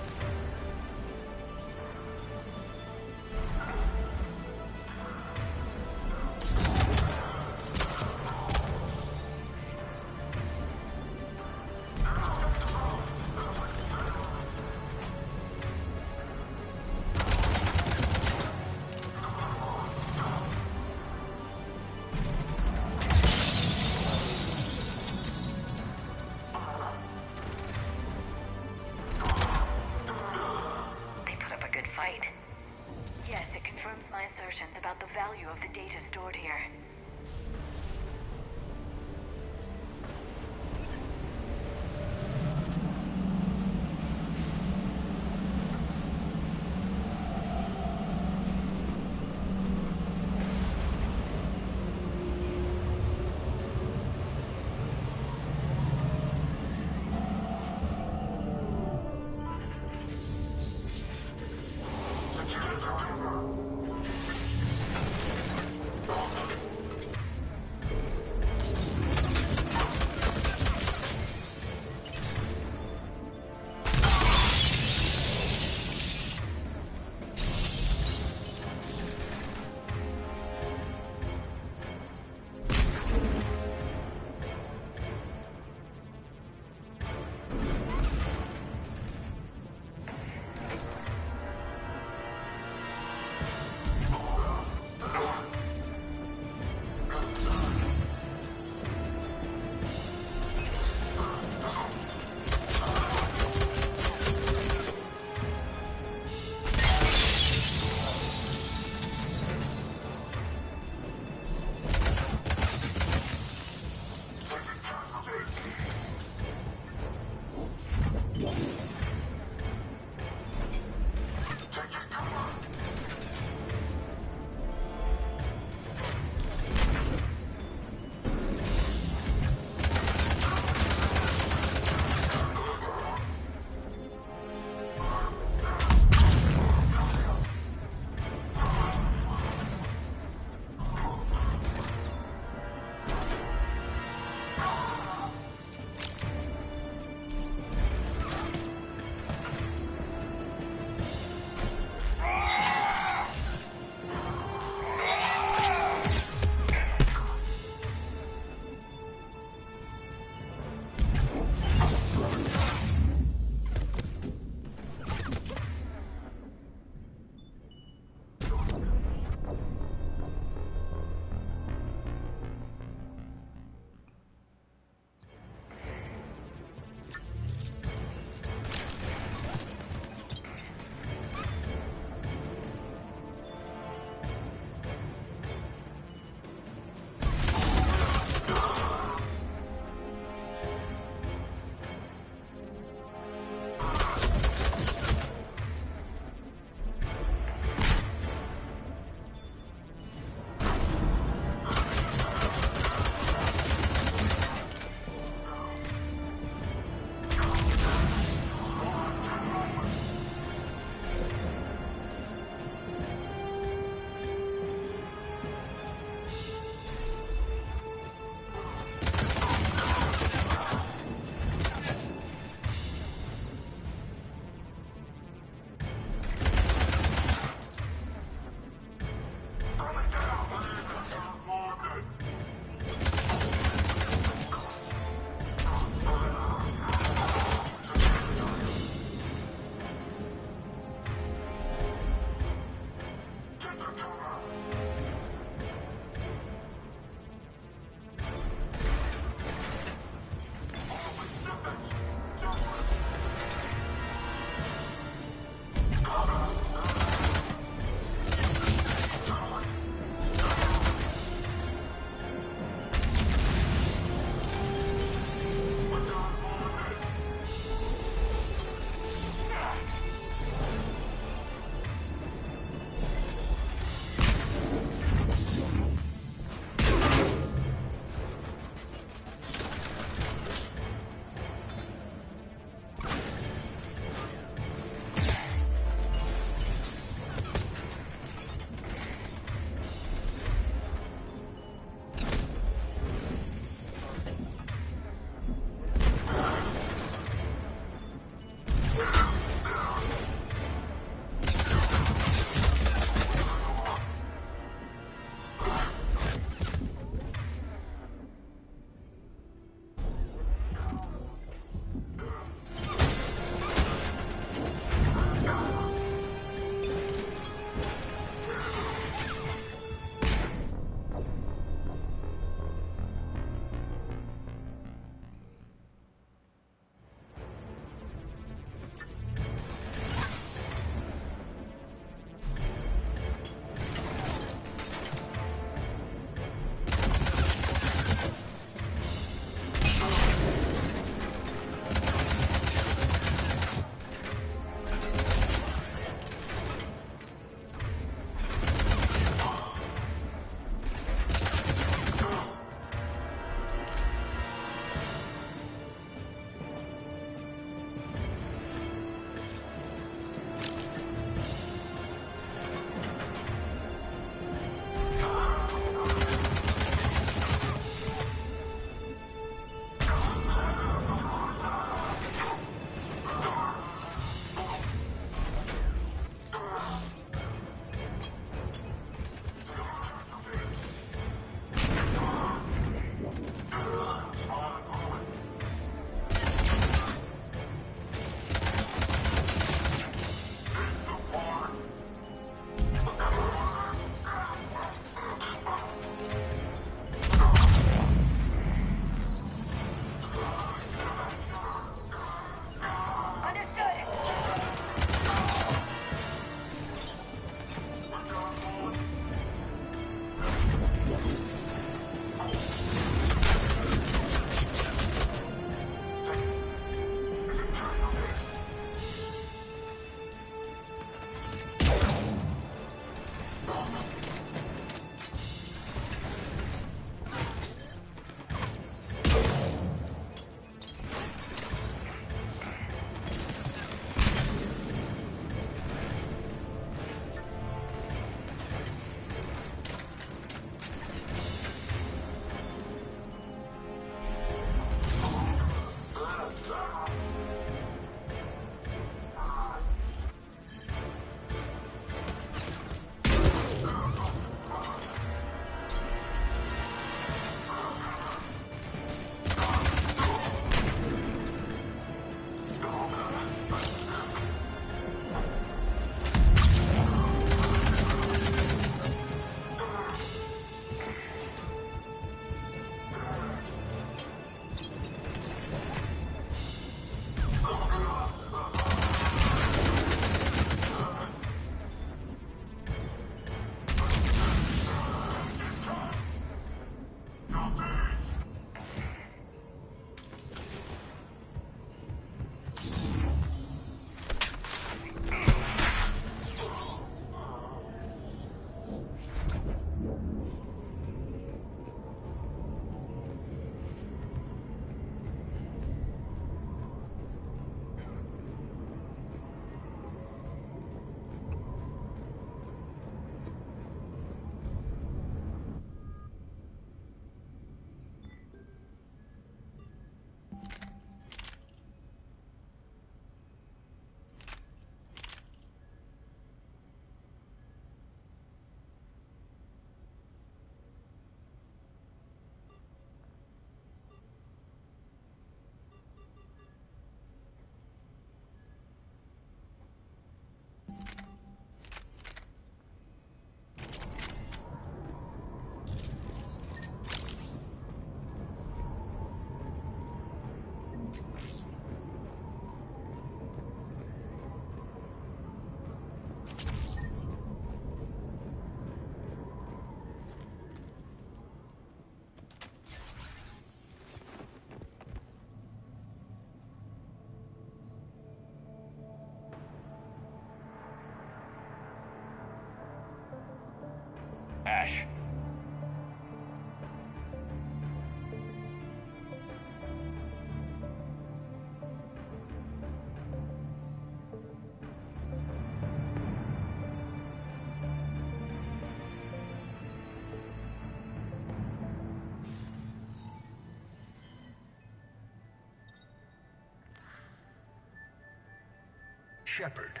Speaker 20: Shepard.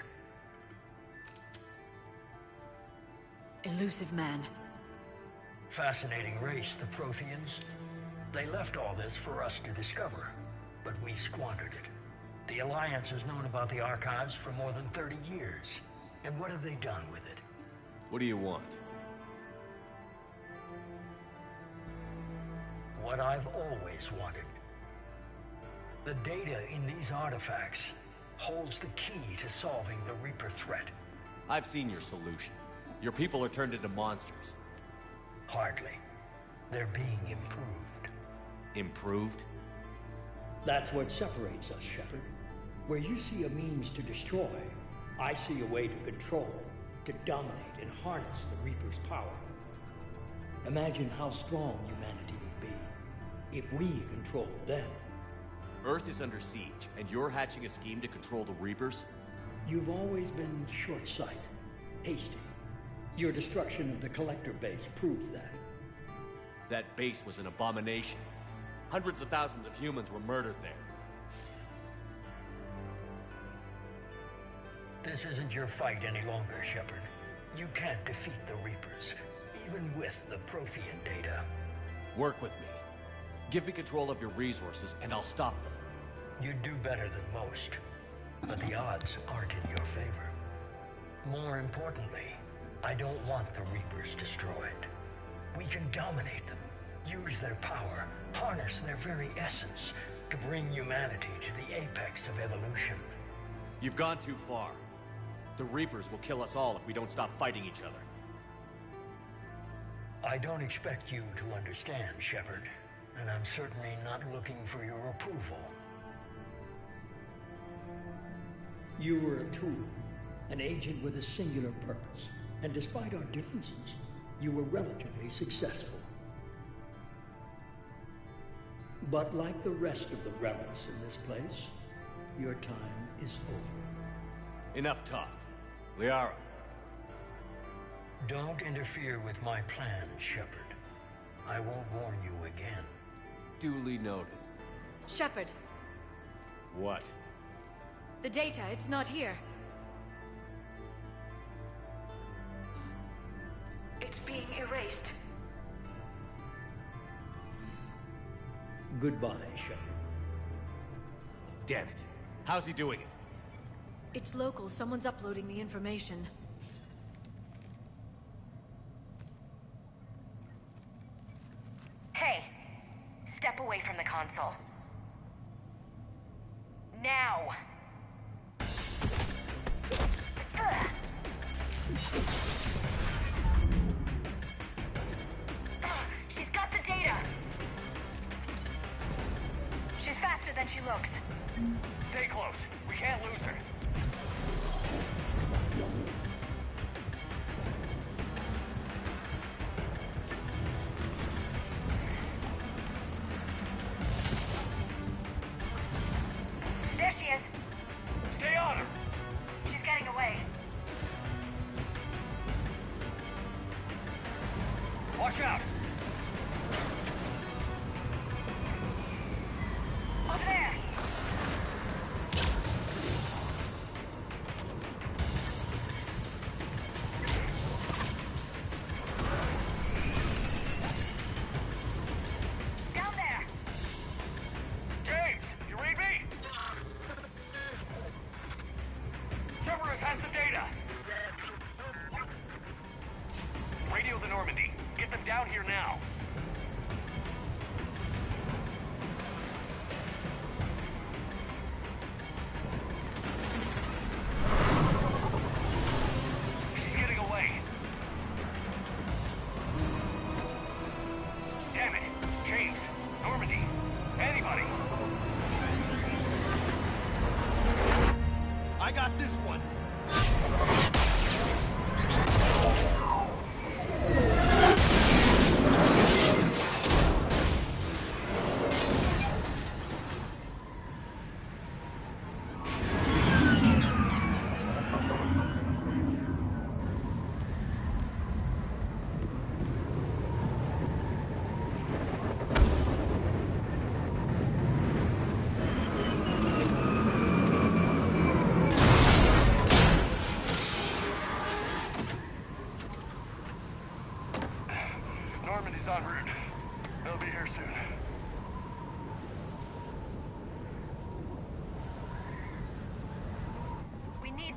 Speaker 10: Elusive man.
Speaker 20: Fascinating race, the Protheans. They left all this for us to discover, but we squandered it. The Alliance has known about the Archives for more than 30 years. And what have they done with it?
Speaker 8: What do you want?
Speaker 20: What I've always wanted. The data in these artifacts holds the key to solving the Reaper threat.
Speaker 8: I've seen your solution. Your people are turned into monsters.
Speaker 20: Hardly. They're being improved.
Speaker 8: Improved?
Speaker 21: That's what separates us, Shepard. Where you see a means to destroy, I see a way to control, to dominate and harness the Reaper's power. Imagine how strong humanity would be if we controlled them.
Speaker 8: Earth is under siege, and you're hatching a scheme to control the Reapers?
Speaker 21: You've always been short-sighted, hasty. Your destruction of the Collector base proved that.
Speaker 8: That base was an abomination. Hundreds of thousands of humans were murdered there.
Speaker 20: This isn't your fight any longer, Shepard. You can't defeat the Reapers, even with the Prothean data.
Speaker 8: Work with me. Give me control of your resources, and I'll stop them.
Speaker 20: You'd do better than most, but the odds aren't in your favor. More importantly, I don't want the Reapers destroyed. We can dominate them, use their power, harness their very essence to bring humanity to the apex of evolution.
Speaker 8: You've gone too far. The Reapers will kill us all if we don't stop fighting each other.
Speaker 20: I don't expect you to understand, Shepard, and I'm certainly not looking for your approval.
Speaker 21: You were a tool, an agent with a singular purpose, and despite our differences, you were relatively successful. But like the rest of the relics in this place, your time is over.
Speaker 8: Enough talk. Liara.
Speaker 20: Don't interfere with my plan, Shepard. I won't warn you again.
Speaker 8: Duly noted.
Speaker 6: Shepard,
Speaker 8: What?
Speaker 6: the data, it's not here. It's being erased.
Speaker 21: Goodbye, Shepard.
Speaker 8: Damn it. How's he doing it?
Speaker 6: It's local. Someone's uploading the information.
Speaker 15: Hey, step away from the console. Now! Ugh. She's got the data! She's faster than she looks.
Speaker 14: Stay close. We can't lose her.
Speaker 15: There she is.
Speaker 14: Stay on her.
Speaker 15: She's getting away.
Speaker 14: Watch out.
Speaker 15: Up there!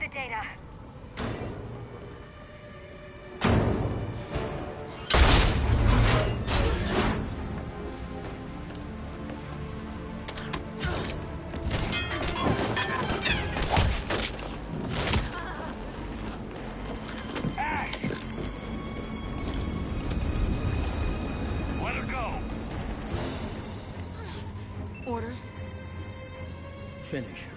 Speaker 15: the data.
Speaker 14: Let her go.
Speaker 6: Orders?
Speaker 21: Finish her.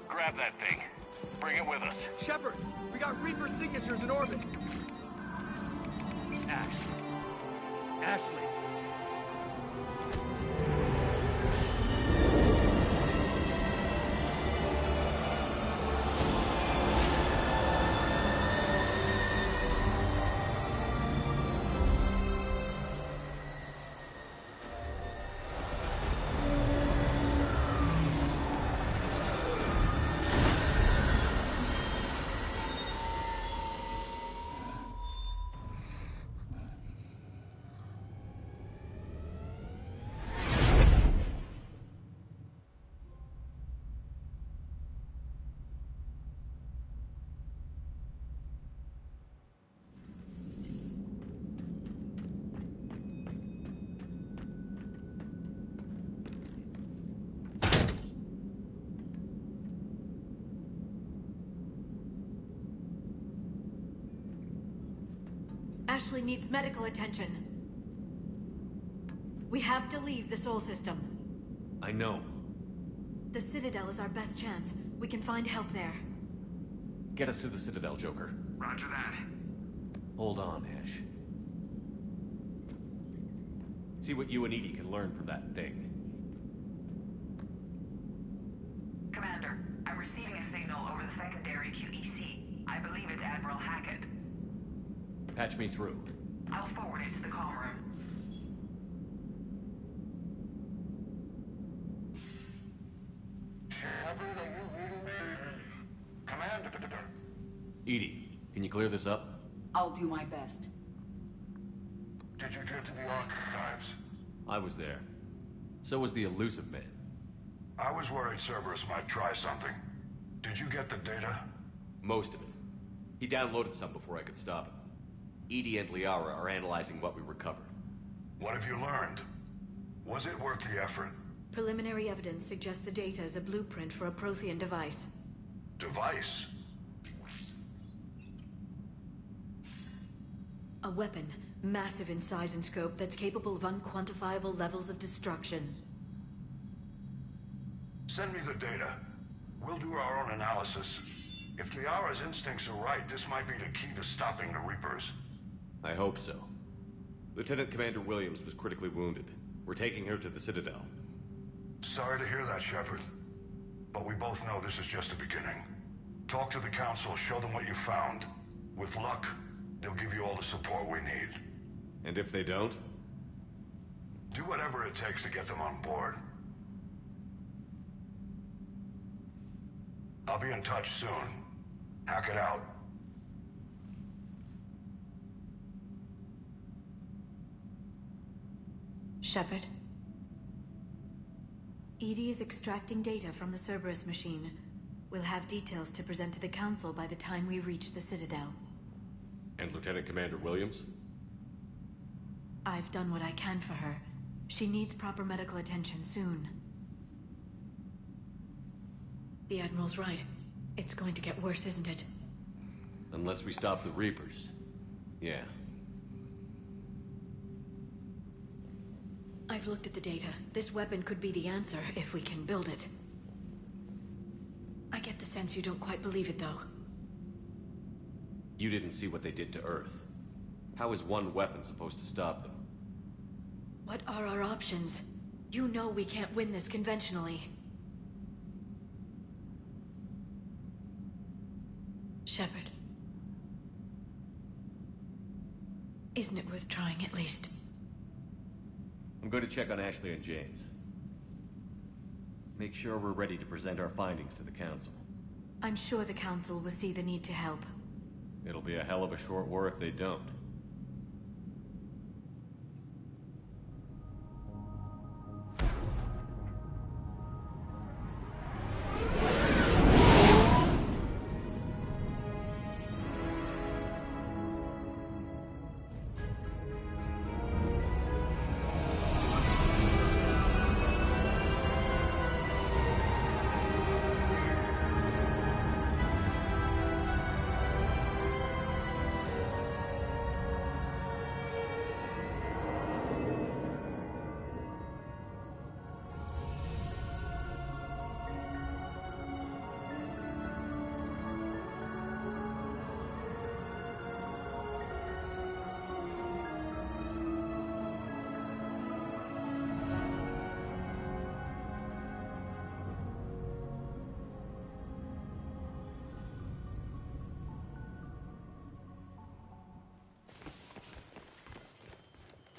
Speaker 14: Grab that thing. Bring it with us.
Speaker 5: Shepard, we got Reaper signatures in orbit. Ashley.
Speaker 6: Ashley needs medical attention. We have to leave the Sol system.
Speaker 8: I know.
Speaker 6: The Citadel is our best chance. We can find help there.
Speaker 8: Get us to the Citadel, Joker.
Speaker 14: Roger that.
Speaker 8: Hold on, Ash. See what you and Edie can learn from that thing.
Speaker 15: Commander, I'm receiving a signal over the secondary QEC. I believe it's Admiral Hackett.
Speaker 8: Patch me through.
Speaker 15: I'll forward it to the comm room.
Speaker 3: Commander.
Speaker 8: Edie, can you clear this up?
Speaker 19: I'll do my best.
Speaker 3: Did you get to the archives?
Speaker 8: I was there. So was the elusive man.
Speaker 3: I was worried Cerberus might try something. Did you get the data?
Speaker 8: Most of it. He downloaded some before I could stop him. Edie and Liara are analyzing what we recovered.
Speaker 3: What have you learned? Was it worth the effort?
Speaker 6: Preliminary evidence suggests the data is a blueprint for a Prothean device.
Speaker 3: Device?
Speaker 6: A weapon, massive in size and scope, that's capable of unquantifiable levels of destruction.
Speaker 3: Send me the data. We'll do our own analysis. If Liara's instincts are right, this might be the key to stopping the Reapers.
Speaker 8: I hope so. Lieutenant Commander Williams was critically wounded. We're taking her to the Citadel.
Speaker 3: Sorry to hear that, Shepard. But we both know this is just the beginning. Talk to the Council, show them what you found. With luck, they'll give you all the support we need.
Speaker 8: And if they don't?
Speaker 3: Do whatever it takes to get them on board. I'll be in touch soon. Hack it out.
Speaker 6: Shepard? Edie is extracting data from the Cerberus machine. We'll have details to present to the Council by the time we reach the Citadel.
Speaker 8: And Lieutenant Commander Williams?
Speaker 6: I've done what I can for her. She needs proper medical attention soon. The Admiral's right. It's going to get worse, isn't it?
Speaker 8: Unless we stop the Reapers. Yeah.
Speaker 6: I've looked at the data. This weapon could be the answer if we can build it. I get the sense you don't quite believe it, though.
Speaker 8: You didn't see what they did to Earth. How is one weapon supposed to stop them?
Speaker 6: What are our options? You know we can't win this conventionally. Shepard. Isn't it worth trying at least?
Speaker 5: I'm going to check on Ashley and James. Make sure we're ready to present our findings to the Council.
Speaker 6: I'm sure the Council will see the need to help.
Speaker 5: It'll be a hell of a short war if they don't.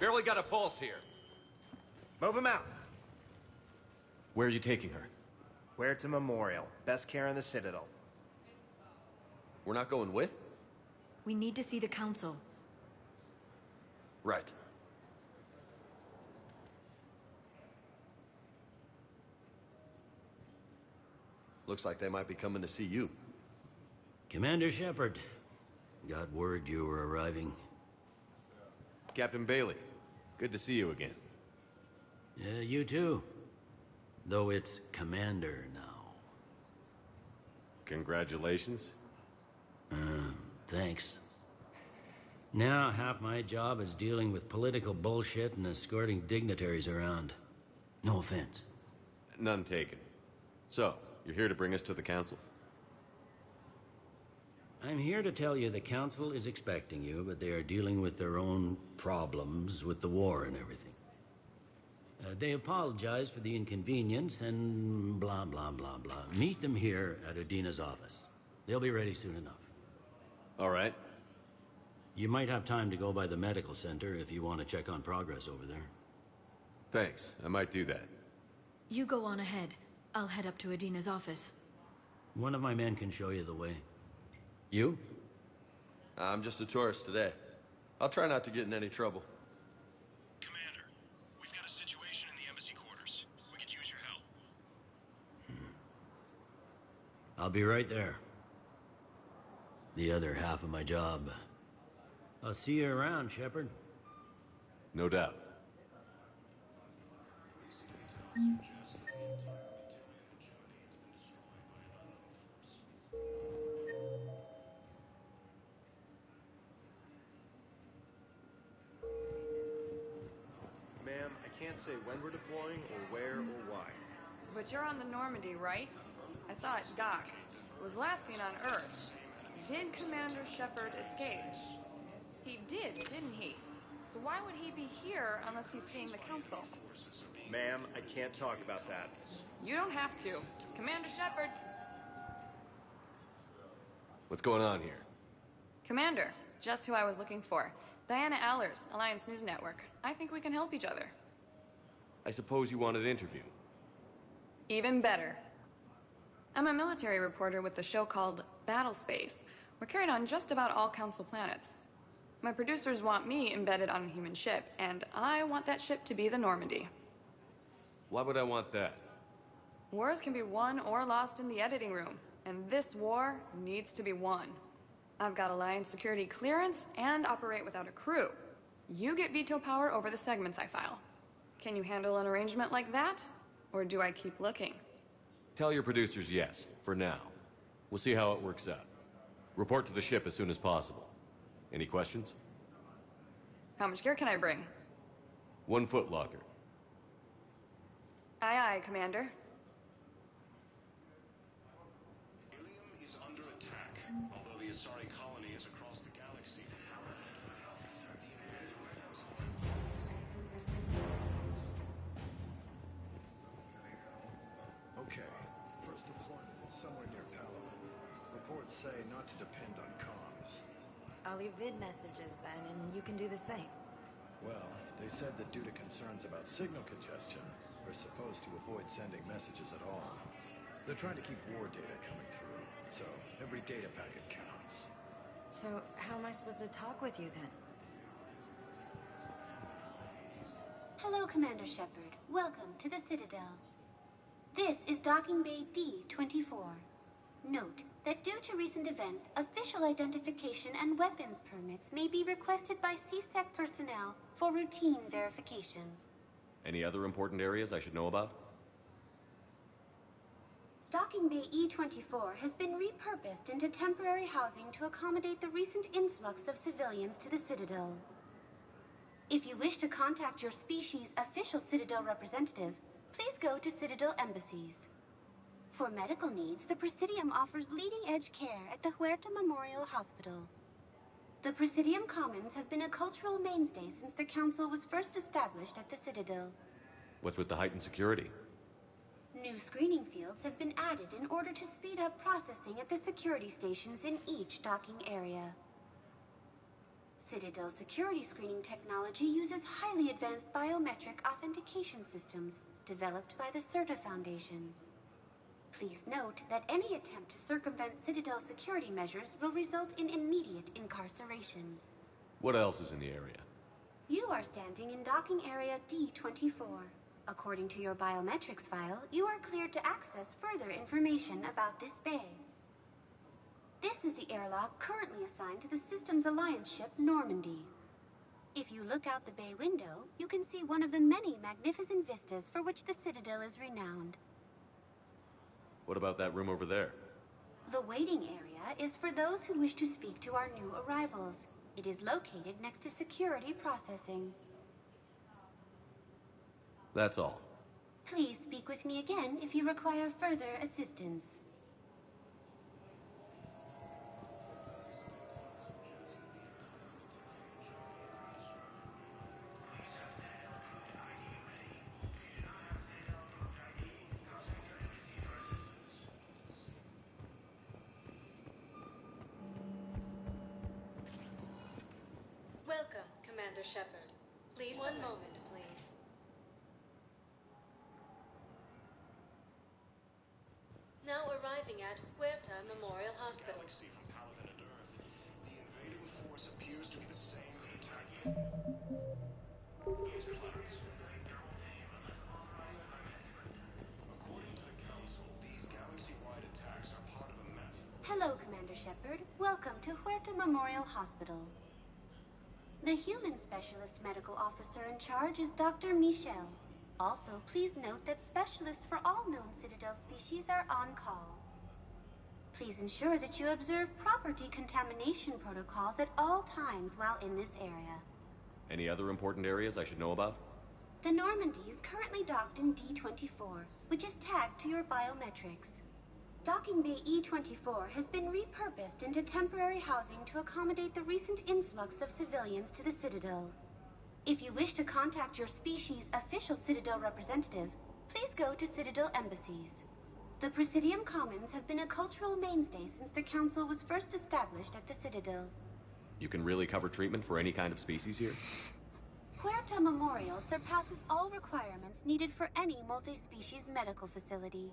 Speaker 5: Barely got a pulse here.
Speaker 13: Move him out.
Speaker 5: Where are you taking her?
Speaker 13: Where to Memorial. Best care in the Citadel.
Speaker 4: We're not going with?
Speaker 6: We need to see the Council.
Speaker 4: Right. Looks like they might be coming to see you.
Speaker 9: Commander Shepard. Got word you were arriving.
Speaker 5: Captain Bailey, good to see you again.
Speaker 9: You too. Though it's Commander now.
Speaker 5: Congratulations.
Speaker 9: Thanks. Now half my job is dealing with political bullshit and escorting dignitaries around. No offense.
Speaker 5: None taken. So, you're here to bring us to the Council?
Speaker 9: I'm here to tell you the Council is expecting you, but they are dealing with their own problems with the war and everything. They apologize for the inconvenience and blah, blah, blah, blah. Meet them here at Udina's office. They'll be ready soon enough.
Speaker 5: All right.
Speaker 9: You might have time to go by the medical center if you want to check on progress over there.
Speaker 5: Thanks. I might do that.
Speaker 6: You go on ahead. I'll head up to Udina's office.
Speaker 9: One of my men can show you the way. You?
Speaker 4: I'm just a tourist today. I'll try not to get in any trouble.
Speaker 3: Commander, we've got a situation in the embassy quarters. We could use your help.
Speaker 9: I'll be right there. The other half of my job. I'll see you around, Shepard.
Speaker 5: No doubt.
Speaker 13: Ma'am, I can't say when we're deploying or where or why.
Speaker 22: But you're on the Normandy, right? I saw it dock. It was last seen on Earth. Did Commander Shepard escape? He did, didn't he? So why would he be here unless he's seeing the Council?
Speaker 13: Ma'am, I can't talk about that.
Speaker 22: You don't have to. Commander Shepard!
Speaker 5: What's going on here?
Speaker 22: Commander, just who I was looking for. Diana Allers, Alliance News Network. I think we can help each other.
Speaker 5: I suppose you want an interview?
Speaker 22: Even better. I'm a military reporter with the show called Battle Space. We're carried on just about all Council planets. My producers want me embedded on a human ship, and I want that ship to be the Normandy.
Speaker 5: Why would I want that?
Speaker 22: Wars can be won or lost in the editing room, and this war needs to be won. I've got Alliance security clearance and operate without a crew. You get veto power over the segments I file. Can you handle an arrangement like that? Or do I keep looking?
Speaker 5: Tell your producers yes, for now. We'll see how it works out. Report to the ship as soon as possible. Any questions?
Speaker 22: How much gear can I bring?
Speaker 5: 1 foot locker.
Speaker 22: Aye, aye, Commander.
Speaker 3: Ilium is under attack, although the Asari colony is across the galaxy.
Speaker 13: Okay, first deployment is somewhere near Palo. Reports say not to depend on comms.
Speaker 16: I'll leave vid messages then, and you can do the same.
Speaker 13: Well, they said that due to concerns about signal congestion, we're supposed to avoid sending messages at all. They're trying to keep war data coming through, so every data packet counts.
Speaker 6: So, how am I supposed to talk with you then?
Speaker 2: Hello, Commander Shepard. Welcome to the Citadel. This is Docking Bay D-24. Note that due to recent events, official identification and weapons permits may be requested by CSEC personnel for routine verification.
Speaker 8: Any other important areas I should know about?
Speaker 2: Docking Bay E-24 has been repurposed into temporary housing to accommodate the recent influx of civilians to the Citadel. If you wish to contact your species' official Citadel representative, please go to Citadel embassies. For medical needs, the Presidium offers leading-edge care at the Huerta Memorial Hospital. The Presidium Commons have been a cultural mainstay since the Council was first established at the Citadel.
Speaker 8: What's with the heightened security?
Speaker 2: New screening fields have been added in order to speed up processing at the security stations in each docking area. Citadel security screening technology uses highly advanced biometric authentication systems developed by the CERTA Foundation. Please note that any attempt to circumvent Citadel security measures will result in immediate incarceration.
Speaker 8: What else is in the area?
Speaker 2: You are standing in docking area D-24. According to your biometrics file, you are cleared to access further information about this bay. This is the airlock currently assigned to the Systems Alliance ship Normandy. If you look out the bay window, you can see one of the many magnificent vistas for which the Citadel is renowned.
Speaker 8: What about that room over there?
Speaker 2: The waiting area is for those who wish to speak to our new arrivals. It is located next to security processing.
Speaker 8: That's all.
Speaker 2: Please speak with me again if you require further assistance.
Speaker 7: Welcome, Commander Shepard. Please, one moment, please. Now arriving at Huerta Memorial Hospital.
Speaker 3: Galaxy from Paladin and Earth. The invading force appears to be the same that attacked these planets. According to the Council, these galaxy-wide attacks are part of a map.
Speaker 2: Hello, Commander Shepard. Welcome to Huerta Memorial Hospital. The human specialist medical officer in charge is Dr. Michel. Also, please note that specialists for all known Citadel species are on call. Please ensure that you observe proper decontamination protocols at all times while in this area.
Speaker 8: Any other important areas I should know about?
Speaker 2: The Normandy is currently docked in D-24, which is tagged to your biometrics. Docking Bay E-24 has been repurposed into temporary housing to accommodate the recent influx of civilians to the Citadel. If you wish to contact your species' official Citadel representative, please go to Citadel embassies. The Presidium Commons have been a cultural mainstay since the Council was first established at the Citadel.
Speaker 8: You can really cover treatment for any kind of species here?
Speaker 2: Huerta Memorial surpasses all requirements needed for any multi-species medical facility.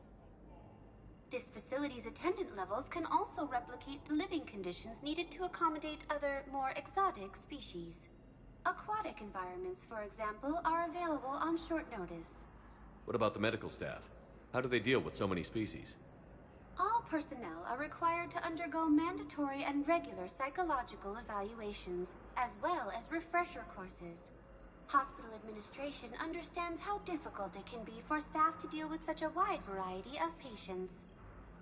Speaker 2: This facility's attendant levels can also replicate the living conditions needed to accommodate other, more exotic species. Aquatic environments, for example, are available on short notice.
Speaker 8: What about the medical staff? How do they deal with so many species?
Speaker 2: All personnel are required to undergo mandatory and regular psychological evaluations, as well as refresher courses. Hospital administration understands how difficult it can be for staff to deal with such a wide variety of patients.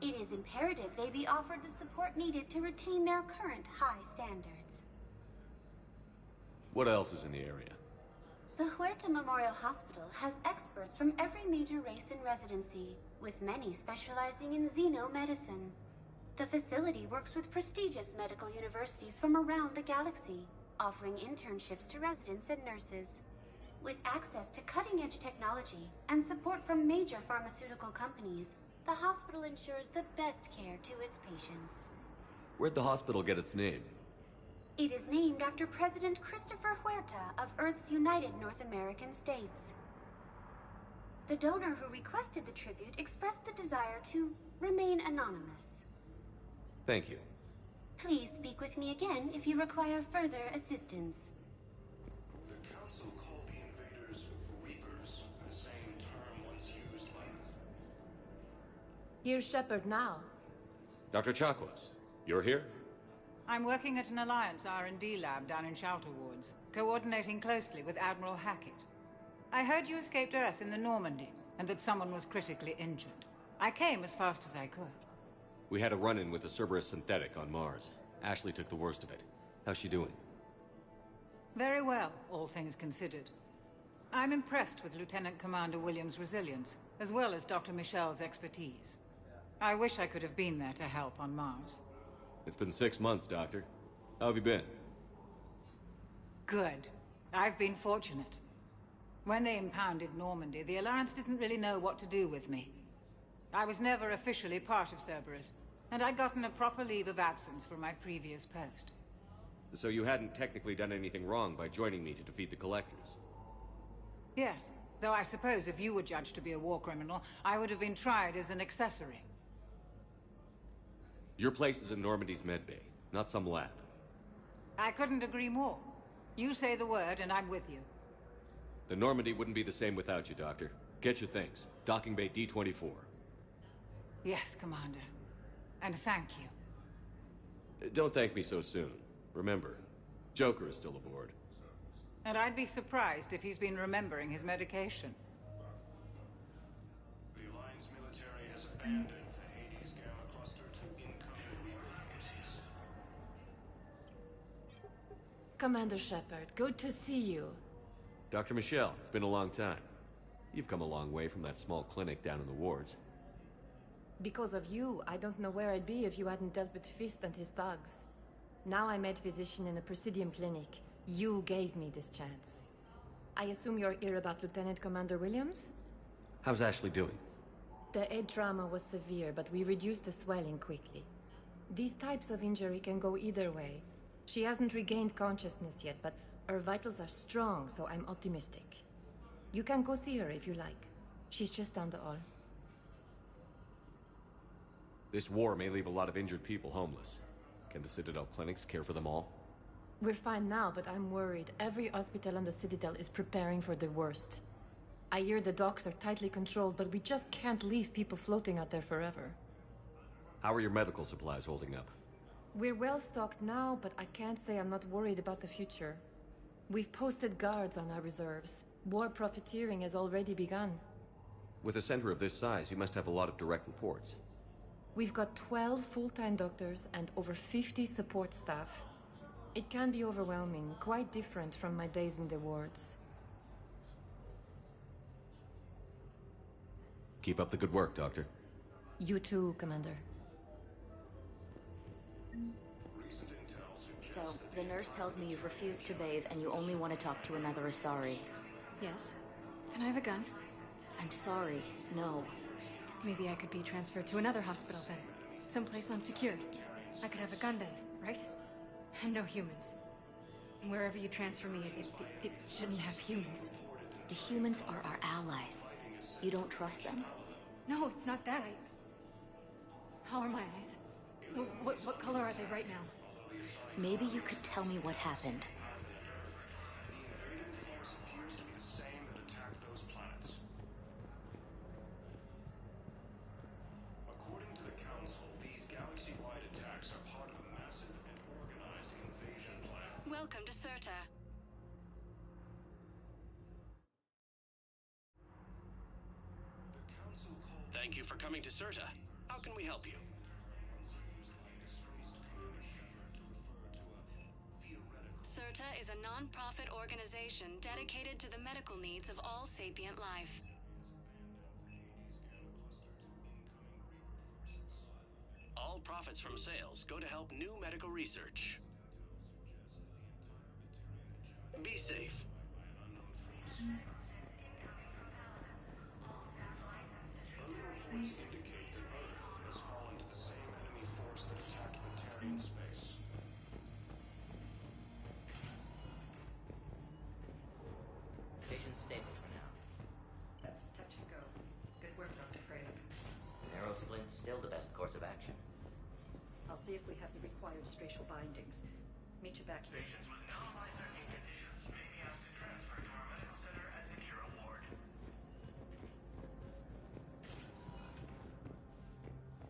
Speaker 2: It is imperative they be offered the support needed to retain their current high standards.
Speaker 8: What else is in the area?
Speaker 2: The Huerta Memorial Hospital has experts from every major race in residency, with many specializing in xenomedicine. The facility works with prestigious medical universities from around the galaxy, offering internships to residents and nurses. With access to cutting-edge technology and support from major pharmaceutical companies, the hospital ensures the best care to its patients.
Speaker 8: Where'd the hospital get its name?
Speaker 2: It is named after President Christopher Huerta of Earth's United North American States. The donor who requested the tribute expressed the desire to remain anonymous.
Speaker 5: Thank you.
Speaker 2: Please speak with me again if you require further assistance.
Speaker 3: The Council called the invaders Reapers, the same term once used by...
Speaker 11: Here's Shepard now.
Speaker 5: Dr. Chakwas, you're here?
Speaker 12: I'm working at an Alliance R&D lab down in Shelter Woods, coordinating closely with Admiral Hackett. I heard you escaped Earth in the Normandy, and that someone was critically injured. I came as fast as I could.
Speaker 5: We had a run-in with the Cerberus synthetic on Mars. Ashley took the worst of it. How's she doing?
Speaker 12: Very well, all things considered. I'm impressed with Lieutenant Commander Williams' resilience, as well as Dr. Michel's expertise. I wish I could have been there to help on Mars.
Speaker 5: It's been 6 months, Doctor. How have you been?
Speaker 12: Good. I've been fortunate. When they impounded Normandy, the Alliance didn't really know what to do with me. I was never officially part of Cerberus, and I'd gotten a proper leave of absence from my previous post.
Speaker 5: So you hadn't technically done anything wrong by joining me to defeat the Collectors?
Speaker 12: Yes, though I suppose if you were judged to be a war criminal, I would have been tried as an accessory.
Speaker 5: Your place is in Normandy's medbay, not some lab.
Speaker 12: I couldn't agree more. You say the word, and I'm with you.
Speaker 5: The Normandy wouldn't be the same without you, Doctor. Get your things. Docking Bay D-24.
Speaker 12: Yes, Commander. And thank you.
Speaker 5: Don't thank me so soon. Remember, Joker is still aboard.
Speaker 12: And I'd be surprised if he's been remembering his medication.
Speaker 3: The Alliance military has abandoned the Hades Gamma cluster to incoming Reaper forces.
Speaker 11: Commander Shepard, good to see you.
Speaker 5: Dr. Michelle, it's been a long time. You've come a long way from that small clinic down in the wards.
Speaker 11: Because of you, I don't know where I'd be if you hadn't dealt with Fist and his thugs. Now I'm head physician in a Presidium clinic. You gave me this chance. I assume you're here about Lieutenant Commander Williams?
Speaker 5: How's Ashley doing?
Speaker 11: The head trauma was severe, but we reduced the swelling quickly. These types of injury can go either way. She hasn't regained consciousness yet, but her vitals are strong, so I'm optimistic. You can go see her if you like. She's just down the hall.
Speaker 5: This war may leave a lot of injured people homeless. Can the Citadel clinics care for them all?
Speaker 11: We're fine now, but I'm worried. Every hospital on the Citadel is preparing for the worst. I hear the docks are tightly controlled, but we just can't leave people floating out there forever.
Speaker 5: How are your medical supplies holding up?
Speaker 11: We're well stocked now, but I can't say I'm not worried about the future. We've posted guards on our reserves. War profiteering has already begun.
Speaker 5: With a center of this size, you must have a lot of direct reports.
Speaker 11: We've got 12 full-time doctors and over 50 support staff. It can be overwhelming, quite different from my days in the wards.
Speaker 5: Keep up the good work, Doctor.
Speaker 11: You too, Commander.
Speaker 15: So, the nurse tells me you've refused to bathe and you only want to talk to another Asari.
Speaker 23: Yes. Can I have a gun?
Speaker 15: I'm sorry, no.
Speaker 23: Maybe I could be transferred to another hospital then. Someplace unsecured. I could have a gun then, right? And no humans. And wherever you transfer me, it shouldn't have humans.
Speaker 15: The humans are our allies. You don't trust them?
Speaker 23: No, it's not that. How are my eyes? What color are they right now?
Speaker 15: Maybe you could tell me what happened.
Speaker 3: The invading force appears to be the same that attacked those planets. According to the Council, these galaxy-wide attacks are part of a massive and organized invasion plan.
Speaker 19: Welcome to Serta.
Speaker 24: Thank you for coming to Serta. How can we help you?
Speaker 19: Serta is a non-profit organization dedicated to the medical needs of all sapient life.
Speaker 24: All profits from sales go to help new medical research. Be safe.
Speaker 3: Early reports indicate that Earth has fallen to the same enemy force that attacked Batarian space.
Speaker 1: see if we have the required spatial bindings. Meet you back here.
Speaker 14: Patients with compromised conditions may be asked to transfer to our medical center and secure a ward.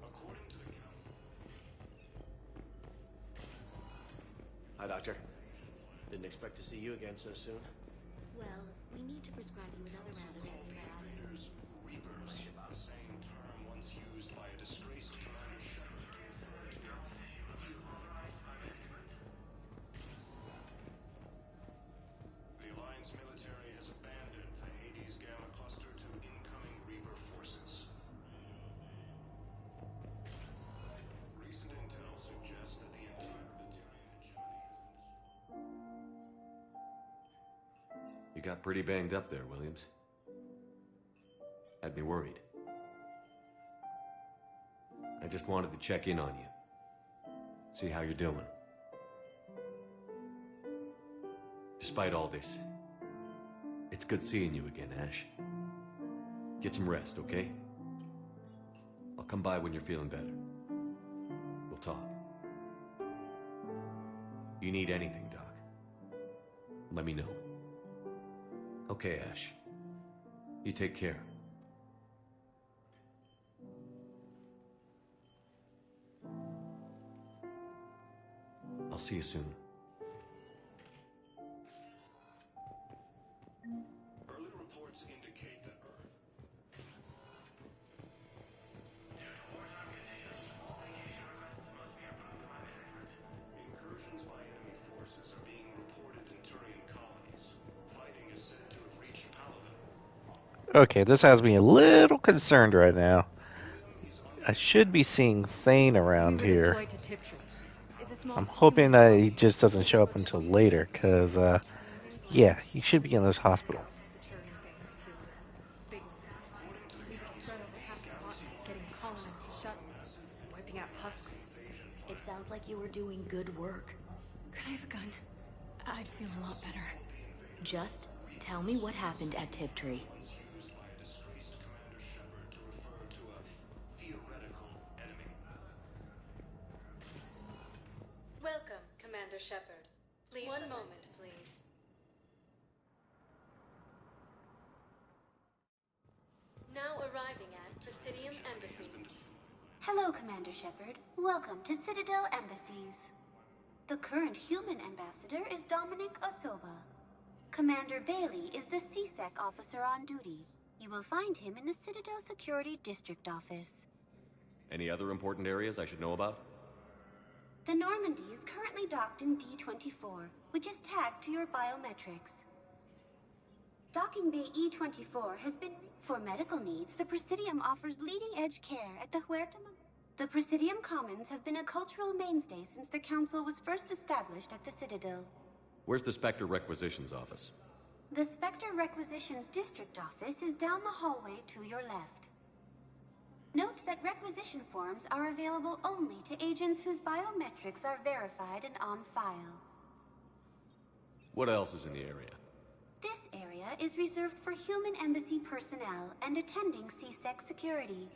Speaker 3: According to the council...
Speaker 10: Hi, Doctor. Didn't expect to see you again so soon.
Speaker 16: Well, we need to prescribe you another round of antibiotics.
Speaker 3: Reapers, the same term once used by a disgraced Commander Shepard to refer to the Alliance military has abandoned the Hades Gamma Cluster to incoming Reaper forces. Recent intel suggests that the entire Batarian hegemony has been...
Speaker 5: You got pretty banged up there, Williams. Had me worried. I just wanted to check in on you. See how you're doing. Despite all this, it's good seeing you again, Ash. Get some rest, okay? I'll come by when you're feeling better. We'll talk. You need anything, Doc, let me know. Okay, Ash. You take care. I'll see you soon.
Speaker 3: Early reports indicate that Earth... Incursions by enemy forces are being reported in Turian colonies. Fighting is said to have reached Paladin.
Speaker 17: Okay, this has me a little concerned right now. I should be seeing Thane around here. I'm hoping that he just doesn't show up until later, because, yeah, he should be in this hospital.
Speaker 16: It sounds like you were doing good work.
Speaker 7: Could I have a gun? I'd feel a lot better.
Speaker 16: Just tell me what happened at Tiptree.
Speaker 19: Welcome, Commander Shepard. Please. One moment, please. Now arriving at Presidium Embassy.
Speaker 2: Hello, Commander Shepard. Welcome to Citadel Embassies. The current human ambassador is Dominic Osoba. Commander Bailey is the CSEC officer on duty. You will find him in the Citadel Security District Office.
Speaker 5: Any other important areas I should know about?
Speaker 2: The Normandy is currently docked in D-24, which is tagged to your biometrics. Docking Bay E-24 has been... For medical needs, the Presidium offers leading-edge care at the Huerta... The Presidium Commons have been a cultural mainstay since the Council was first established at the Citadel.
Speaker 5: Where's the Spectre Requisitions office?
Speaker 2: The Spectre Requisitions District Office is down the hallway to your left. Note that requisition forms are available only to agents whose biometrics are verified and on file.
Speaker 5: What else is in the area?
Speaker 2: This area is reserved for human embassy personnel and attending CSEC security.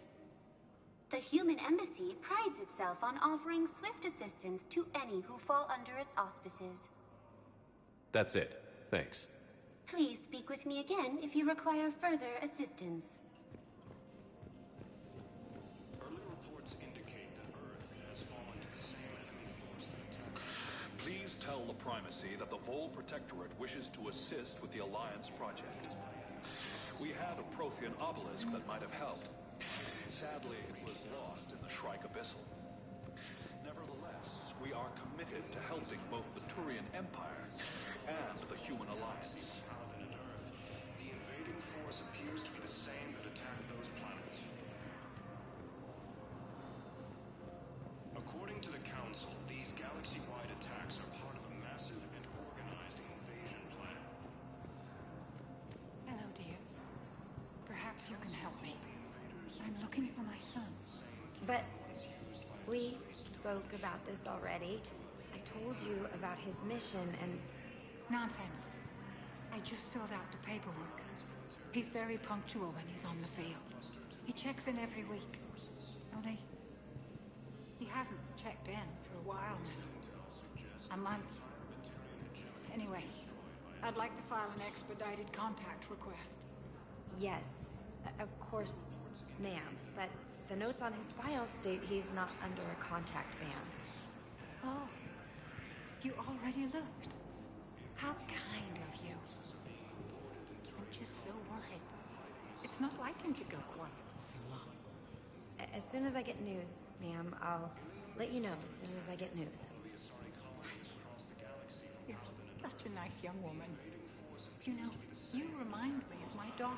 Speaker 2: The human embassy prides itself on offering swift assistance to any who fall under its auspices.
Speaker 5: That's it. Thanks.
Speaker 2: Please speak with me again if you require further assistance.
Speaker 3: Early reports indicate that Earth has fallen to the same enemy force that attacked...
Speaker 18: Please tell the Primacy that the Vol Protectorate wishes to assist with the Alliance project. We had a Prothean obelisk that might have helped. Sadly, it was lost in the Shrike Abyssal. Nevertheless, we are committed to helping both the Turian Empire and the Human Alliance.
Speaker 3: Paladin and Earth. The invading force appears to be the same that attacked those planets. According to the Council, these galaxy-wide attacks are part of a massive and organized invasion plan.
Speaker 12: Hello, dear. Perhaps you can help me. I'm looking for my son.
Speaker 25: But we spoke about this already. I told you about his mission and...
Speaker 12: Nonsense. I just filled out the paperwork. He's very punctual when he's on the field. He checks in every week. Only... He hasn't checked in for a while now. A month. Anyway, I'd like to file an expedited contact request.
Speaker 25: Yes, of course, ma'am. But the notes on his file state he's not under a contact ban.
Speaker 12: Oh, you already looked. How kind of you. I'm just so worried. It's not like him to go quiet so long.
Speaker 25: As soon as I get news, ma'am, I'll let you know as soon as I get news.
Speaker 12: You're such a nice young woman. You know, you remind me of my daughter.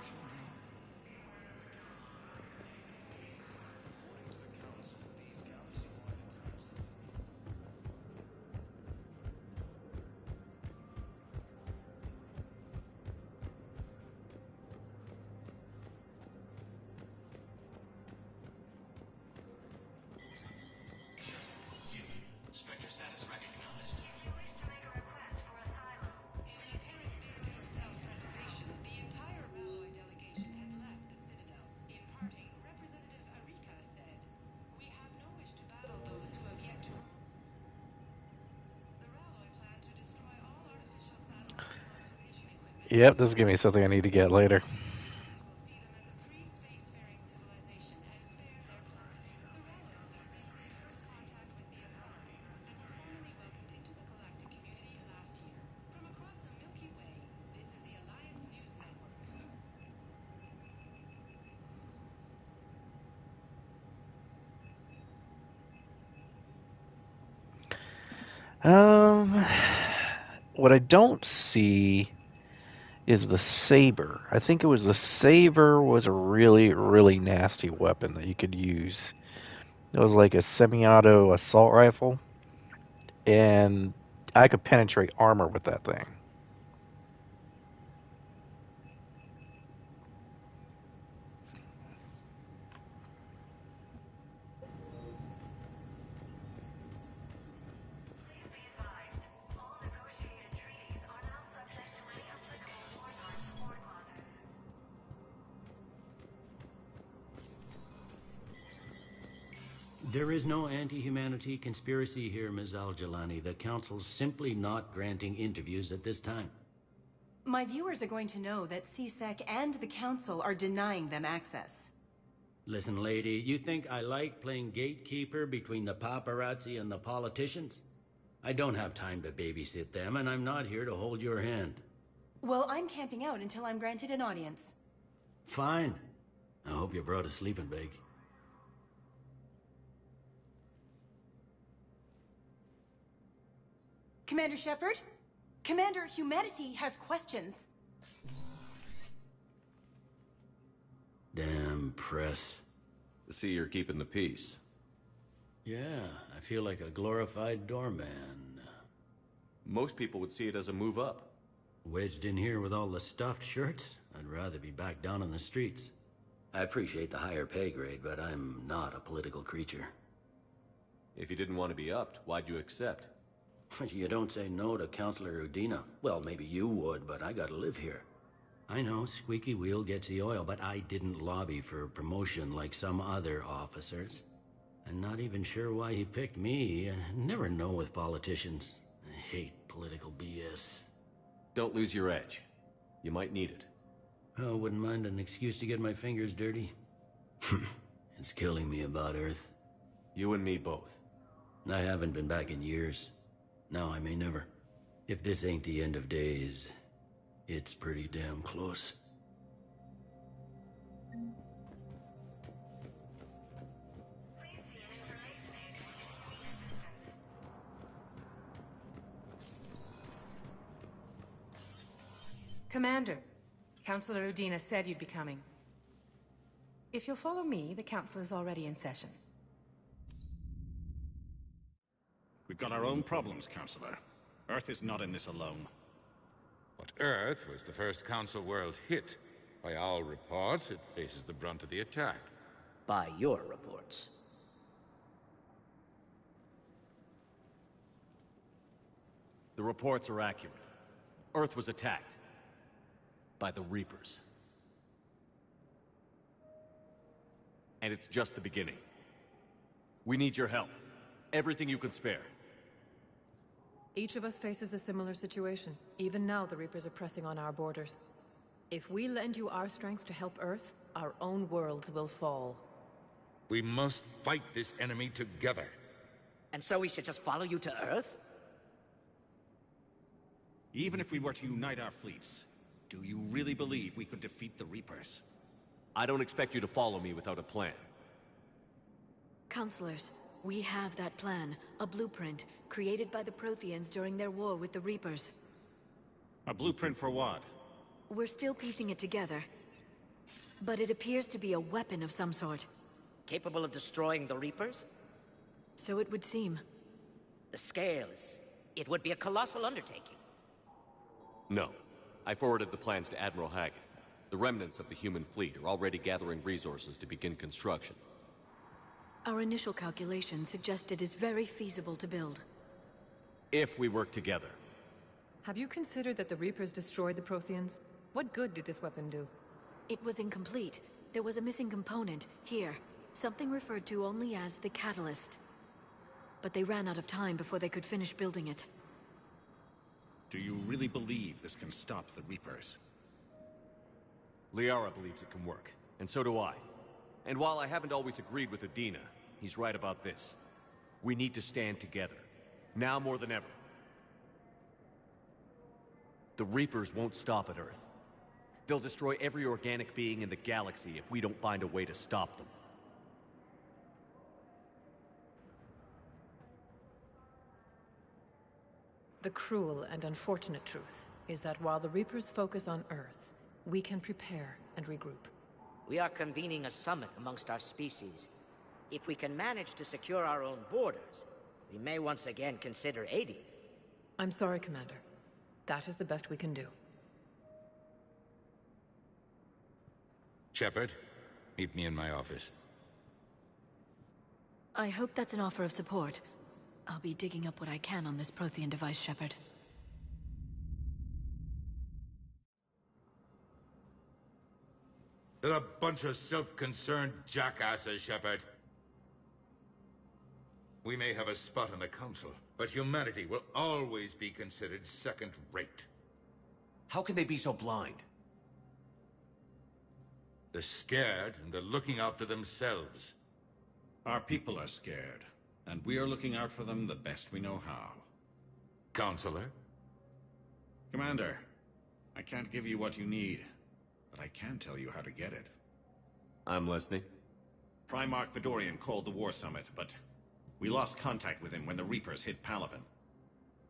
Speaker 17: Yep, this is giving me something I need to get later. What I don't see is the saber. I think it was the saber was a really, really nasty weapon that you could use. It was like a semi-auto assault rifle, and I could penetrate armor with that thing.
Speaker 4: There is no anti-humanity conspiracy here, Ms. Al-Jalani. The Council's simply not granting interviews at this time.
Speaker 9: My viewers are going to know that CSEC and the Council are denying them access.
Speaker 4: Listen, lady, you think I like playing gatekeeper between the paparazzi and the politicians? I don't have time to babysit them, and I'm not here to hold your hand.
Speaker 9: Well, I'm camping out until I'm granted an audience.
Speaker 4: Fine. I hope you brought a sleeping bag.
Speaker 9: Commander Shepard? Commander, humanity has questions.
Speaker 4: Damn press.
Speaker 8: I see you're keeping the peace.
Speaker 4: Yeah, I feel like a glorified doorman.
Speaker 8: Most people would see it as a move up.
Speaker 4: Wedged in here with all the stuffed shirts? I'd rather be back down on the streets. I appreciate the higher pay grade, but I'm not a political creature.
Speaker 8: If you didn't want to be upped, why'd you accept?
Speaker 4: You don't say no to Counselor Udina. Well, maybe you would, but I gotta live here. I know, squeaky wheel gets the oil, but I didn't lobby for promotion like some other officers. I'm not even sure why he picked me. I never know with politicians. I hate political BS.
Speaker 8: Don't lose your edge. You might need it.
Speaker 4: Oh, wouldn't mind an excuse to get my fingers dirty. It's killing me about Earth.
Speaker 8: You and me both.
Speaker 4: I haven't been back in years. Now I may never. If this ain't the end of days, it's pretty damn close.
Speaker 20: Commander, Counselor Udina said you'd be coming. If you'll follow me, the council is already in session.
Speaker 21: We've got our own problems, Counselor. Earth is not in this alone.
Speaker 22: But Earth was the first Council world hit. By our reports, it faces the brunt of the attack.
Speaker 26: By your reports.
Speaker 8: The reports are accurate. Earth was attacked. By the Reapers. And it's just the beginning. We need your help. Everything you could spare.
Speaker 6: Each of us faces a similar situation. Even now, the Reapers are pressing on our borders. If we lend you our strength to help Earth, our own worlds will fall.
Speaker 22: We must fight this enemy together.
Speaker 26: And so we should just follow you to Earth?
Speaker 21: Even if we were to unite our fleets, do you really believe we could defeat the Reapers?
Speaker 8: I don't expect you to follow me without a plan.
Speaker 7: Counselors, we have that plan. A blueprint, created by the Protheans during their war with the Reapers.
Speaker 21: A blueprint for what?
Speaker 7: We're still piecing it together. But it appears to be a weapon of some sort.
Speaker 26: Capable of destroying the Reapers?
Speaker 7: So it would seem.
Speaker 26: The scales. It would be a colossal undertaking.
Speaker 8: No. I forwarded the plans to Admiral Hagen. The remnants of the human fleet are already gathering resources to begin construction.
Speaker 7: Our initial calculations suggest it is very feasible to build.
Speaker 8: If we work together.
Speaker 6: Have you considered that the Reapers destroyed the Protheans? What good did this weapon do?
Speaker 7: It was incomplete. There was a missing component, here. Something referred to only as the catalyst. But they ran out of time before they could finish building it.
Speaker 21: Do you really believe this can stop the Reapers?
Speaker 8: Liara believes it can work, and so do I. And while I haven't always agreed with Adina, he's right about this. We need to stand together. Now more than ever. The Reapers won't stop at Earth. They'll destroy every organic being in the galaxy if we don't find a way to stop them.
Speaker 6: The cruel and unfortunate truth is that while the Reapers focus on Earth, we can prepare and regroup.
Speaker 26: We are convening a summit amongst our species. If we can manage to secure our own borders, we may once again consider aiding you.
Speaker 6: I'm sorry, Commander. That is the best we can do.
Speaker 22: Shepard, meet me in my office.
Speaker 7: I hope that's an offer of support. I'll be digging up what I can on this Prothean device, Shepard.
Speaker 22: They're a bunch of self-concerned jackasses, Shepard. We may have a spot on the Council, but humanity will always be considered second-rate.
Speaker 8: How can they be so blind?
Speaker 22: They're scared, and they're looking out for themselves.
Speaker 21: Our people are scared, and we are looking out for them the best we know how.
Speaker 22: Counselor?
Speaker 21: Commander, I can't give you what you need, but I can tell you how to get it.
Speaker 8: I'm listening.
Speaker 21: Primarch Fedorian called the War Summit, but we lost contact with him when the Reapers hit Palaven.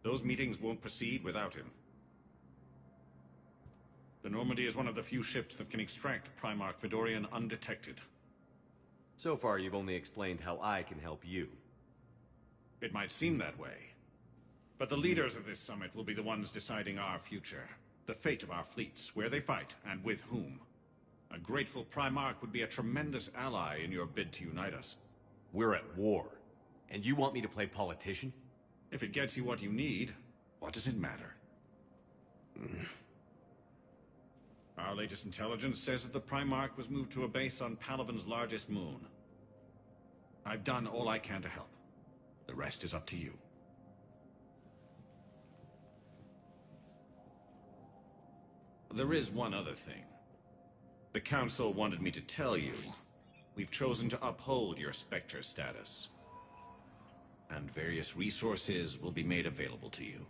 Speaker 21: Those meetings won't proceed without him. The Normandy is one of the few ships that can extract Primarch Fedorian undetected.
Speaker 8: So far, you've only explained how I can help you.
Speaker 21: It might seem that way. But the leaders of this summit will be the ones deciding our future. The fate of our fleets, where they fight, and with whom. A grateful Primarch would be a tremendous ally in your bid to unite us.
Speaker 8: We're at war. And you want me to play politician?
Speaker 21: If it gets you what you need, what does it matter? Our latest intelligence says that the Primarch was moved to a base on Palaven's largest moon. I've done all I can to help. The rest is up to you. There is one other thing. The Council wanted me to tell you, we've chosen to uphold your Spectre status. And various resources will be made available to you.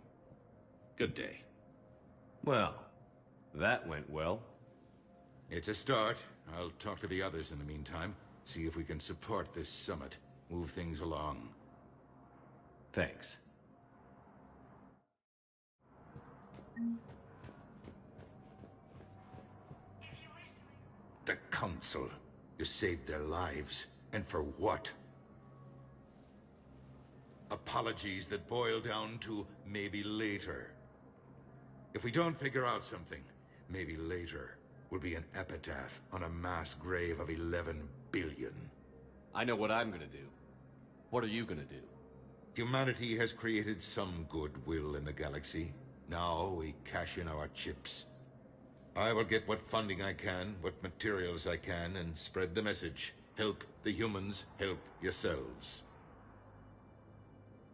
Speaker 21: Good day.
Speaker 8: Well, that went well.
Speaker 22: It's a start. I'll talk to the others in the meantime. See if we can support this summit. Move things along.
Speaker 8: Thanks.
Speaker 22: The Council. You saved their lives. And for what? Apologies that boil down to maybe later. If we don't figure out something, maybe later will be an epitaph on a mass grave of 11 billion.
Speaker 8: I know what I'm gonna do. What are you gonna do?
Speaker 22: Humanity has created some goodwill in the galaxy. Now we cash in our chips. I will get what funding I can, what materials I can, and spread the message. Help the humans, help yourselves.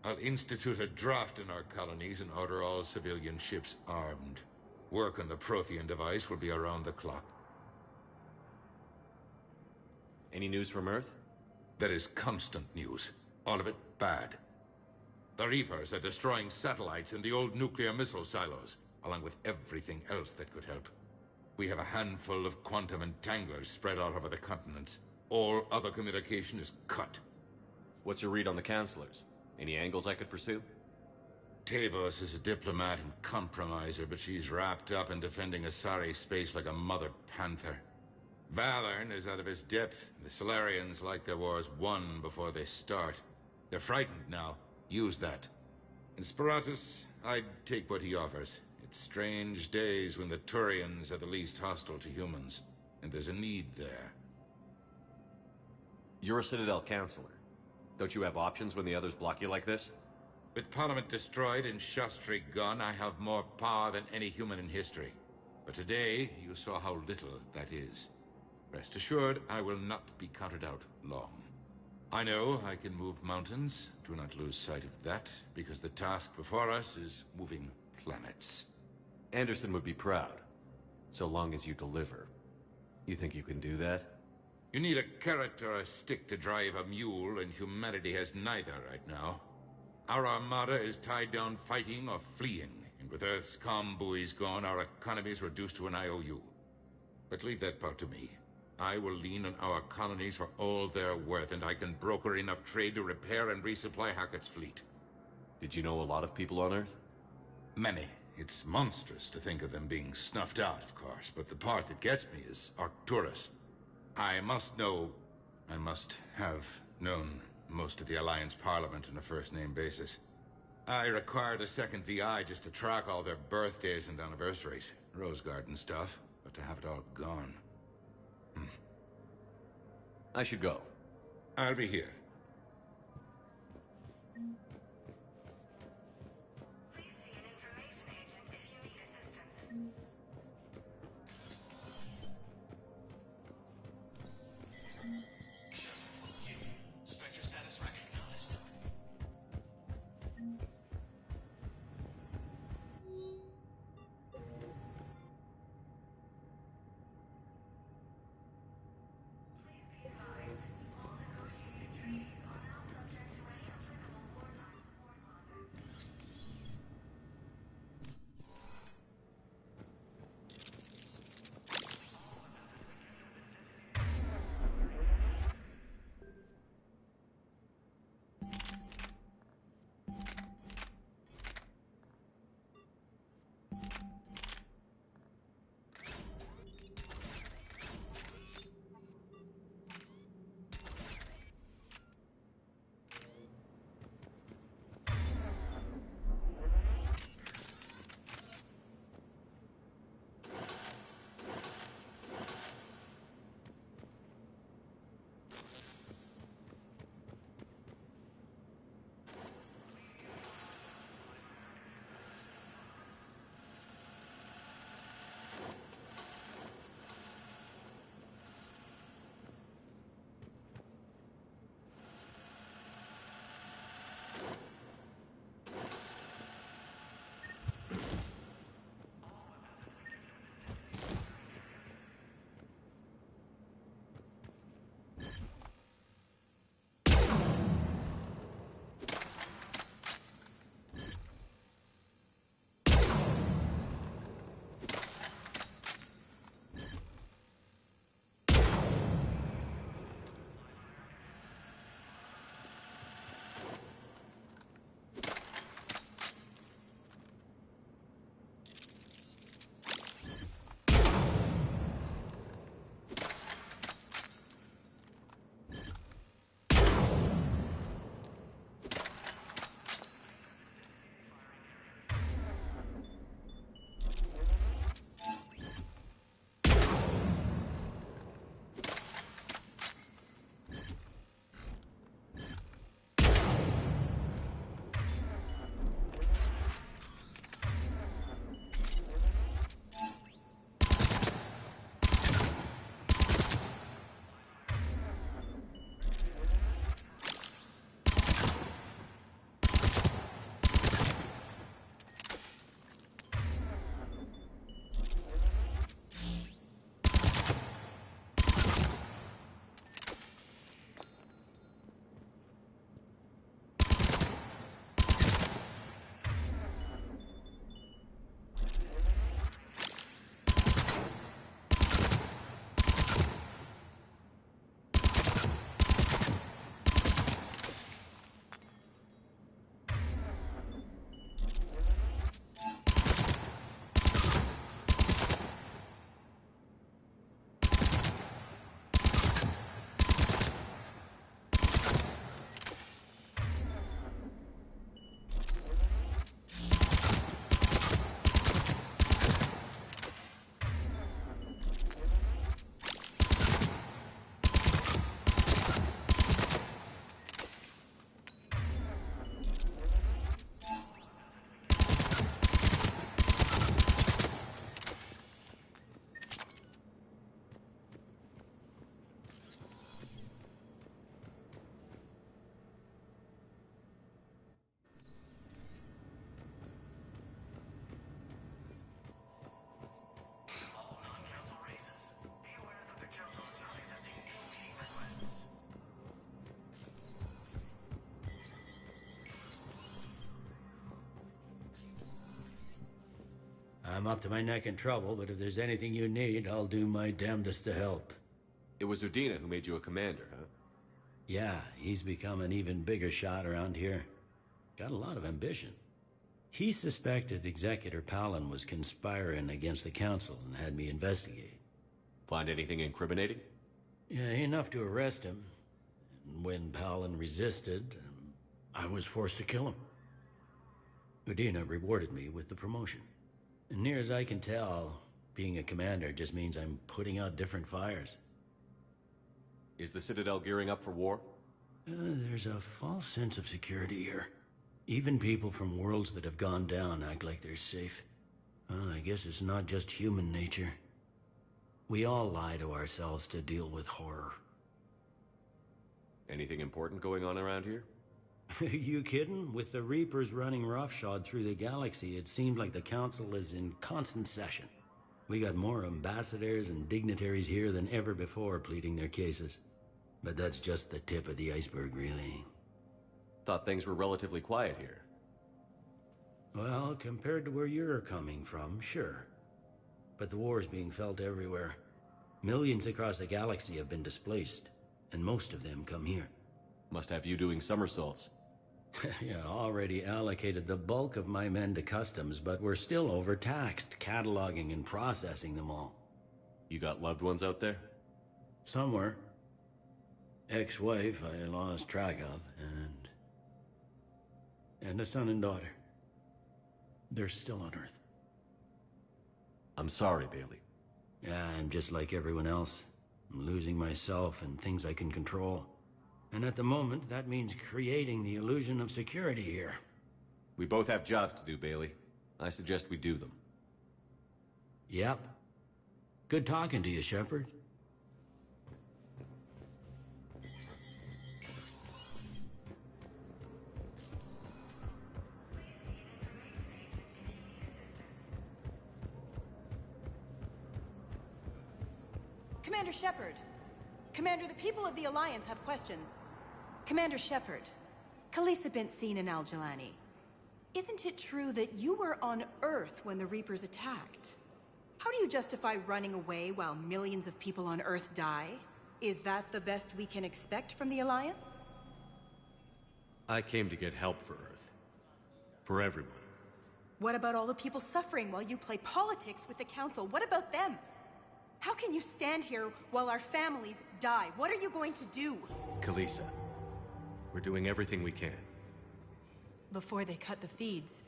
Speaker 22: I'll institute a draft in our colonies and order all civilian ships armed. Work on the Prothean device will be around the clock.
Speaker 8: Any news from Earth?
Speaker 22: There is constant news. All of it bad. The Reapers are destroying satellites in the old nuclear missile silos, along with everything else that could help. We have a handful of quantum entanglers spread out over the continents. All other communication is cut.
Speaker 8: What's your read on the counselors? Any angles I could pursue?
Speaker 22: Tavos is a diplomat and compromiser, but she's wrapped up in defending Asari space like a mother panther. Valorn is out of his depth. The Solarians like their wars won before they start. They're frightened now. Use that. In Sparatus, I'd take what he offers. It's strange days when the Turians are the least hostile to humans, and there's a need there.
Speaker 8: You're a Citadel counselor. Don't you have options when the others block you like this?
Speaker 22: With Parliament destroyed and Shastri gone, I have more power than any human in history. But today, you saw how little that is. Rest assured, I will not be counted out long. I know I can move mountains. Do not lose sight of that, because the task before us is moving planets.
Speaker 8: Anderson would be proud, so long as you deliver. You think you can do that?
Speaker 22: You need a carrot or a stick to drive a mule, and humanity has neither right now. Our armada is tied down fighting or fleeing, and with Earth's comm buoys gone, our economy is reduced to an IOU. But leave that part to me. I will lean on our colonies for all they're worth, and I can broker enough trade to repair and resupply Hackett's fleet.
Speaker 8: Did you know a lot of people on Earth?
Speaker 22: Many. It's monstrous to think of them being snuffed out, of course, but the part that gets me is Arcturus. I must have known most of the Alliance Parliament on a first-name basis. I required a second VI just to track all their birthdays and anniversaries. Rose Garden stuff, but to have it all gone.
Speaker 8: I should go.
Speaker 22: I'll be here.
Speaker 14: Spectre status recognized.
Speaker 4: I'm up to my neck in trouble, but if there's anything you need, I'll do my damnedest to help.
Speaker 8: It was Udina who made you a commander, huh?
Speaker 4: Yeah, he's become an even bigger shot around here. Got a lot of ambition. He suspected Executor Palin was conspiring against the Council and had me investigate.
Speaker 8: Find anything incriminating?
Speaker 4: Yeah, enough to arrest him. And when Palin resisted, I was forced to kill him. Udina rewarded me with the promotion. And near as I can tell, being a commander just means I'm putting out different fires.
Speaker 8: Is the Citadel gearing up for war?
Speaker 4: There's a false sense of security here. Even people from worlds that have gone down act like they're safe. Well, I guess it's not just human nature. We all lie to ourselves to deal with horror.
Speaker 8: Anything important going on around here?
Speaker 4: You kidding? With the Reapers running roughshod through the galaxy, it seemed like the Council is in constant session. We got more ambassadors and dignitaries here than ever before pleading their cases. But that's just the tip of the iceberg, really.
Speaker 8: Thought things were relatively quiet here.
Speaker 4: Well, compared to where you're coming from, sure. But the war's being felt everywhere. Millions across the galaxy have been displaced, and most of them come here.
Speaker 8: Must have you doing somersaults.
Speaker 4: Yeah, already allocated the bulk of my men to customs, but we're still overtaxed, cataloging and processing them all.
Speaker 8: You got loved ones out there?
Speaker 4: Somewhere. Ex-wife I lost track of, and a son and daughter. They're still on Earth.
Speaker 8: I'm sorry, Bailey.
Speaker 4: Yeah, I'm just like everyone else. I'm losing myself and things I can control. And at the moment, that means creating the illusion of security here.
Speaker 8: We both have jobs to do, Bailey. I suggest we do them.
Speaker 4: Yep. Good talking to you, Shepard.
Speaker 9: Commander Shepard. Commander, the people of the Alliance have questions. Commander Shepard, Khalisah bint Sin and Al-Jalani. Isn't it true that you were on Earth when the Reapers attacked? How do you justify running away while millions of people on Earth die? Is that the best we can expect from the Alliance?
Speaker 8: I came to get help for Earth. For everyone.
Speaker 9: What about all the people suffering while you play politics with the Council? What about them? How can you stand here while our families die? What are you going to do?
Speaker 8: Khalisah, we're doing everything we can.
Speaker 9: Before they cut the feeds,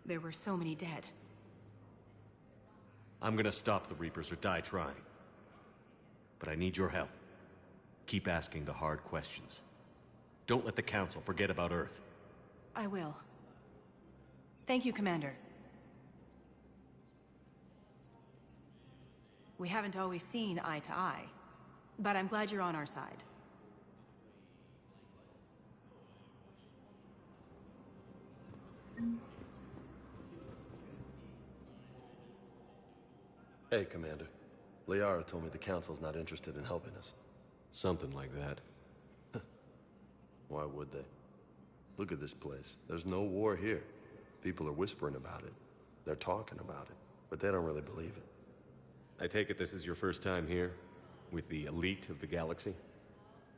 Speaker 9: there were so many dead.
Speaker 8: I'm gonna stop the Reapers or die trying. But I need your help. Keep asking the hard questions. Don't let the Council forget about Earth.
Speaker 9: I will. Thank you, Commander. We haven't always seen eye to eye, but I'm glad you're on our side.
Speaker 1: Hey, Commander. Liara told me the Council's not interested in helping us.
Speaker 8: Something like that.
Speaker 1: Why would they? Look at this place. There's no war here. People are whispering about it. They're talking about it, but they don't really believe it.
Speaker 8: I take it this is your first time here? With the elite of the galaxy?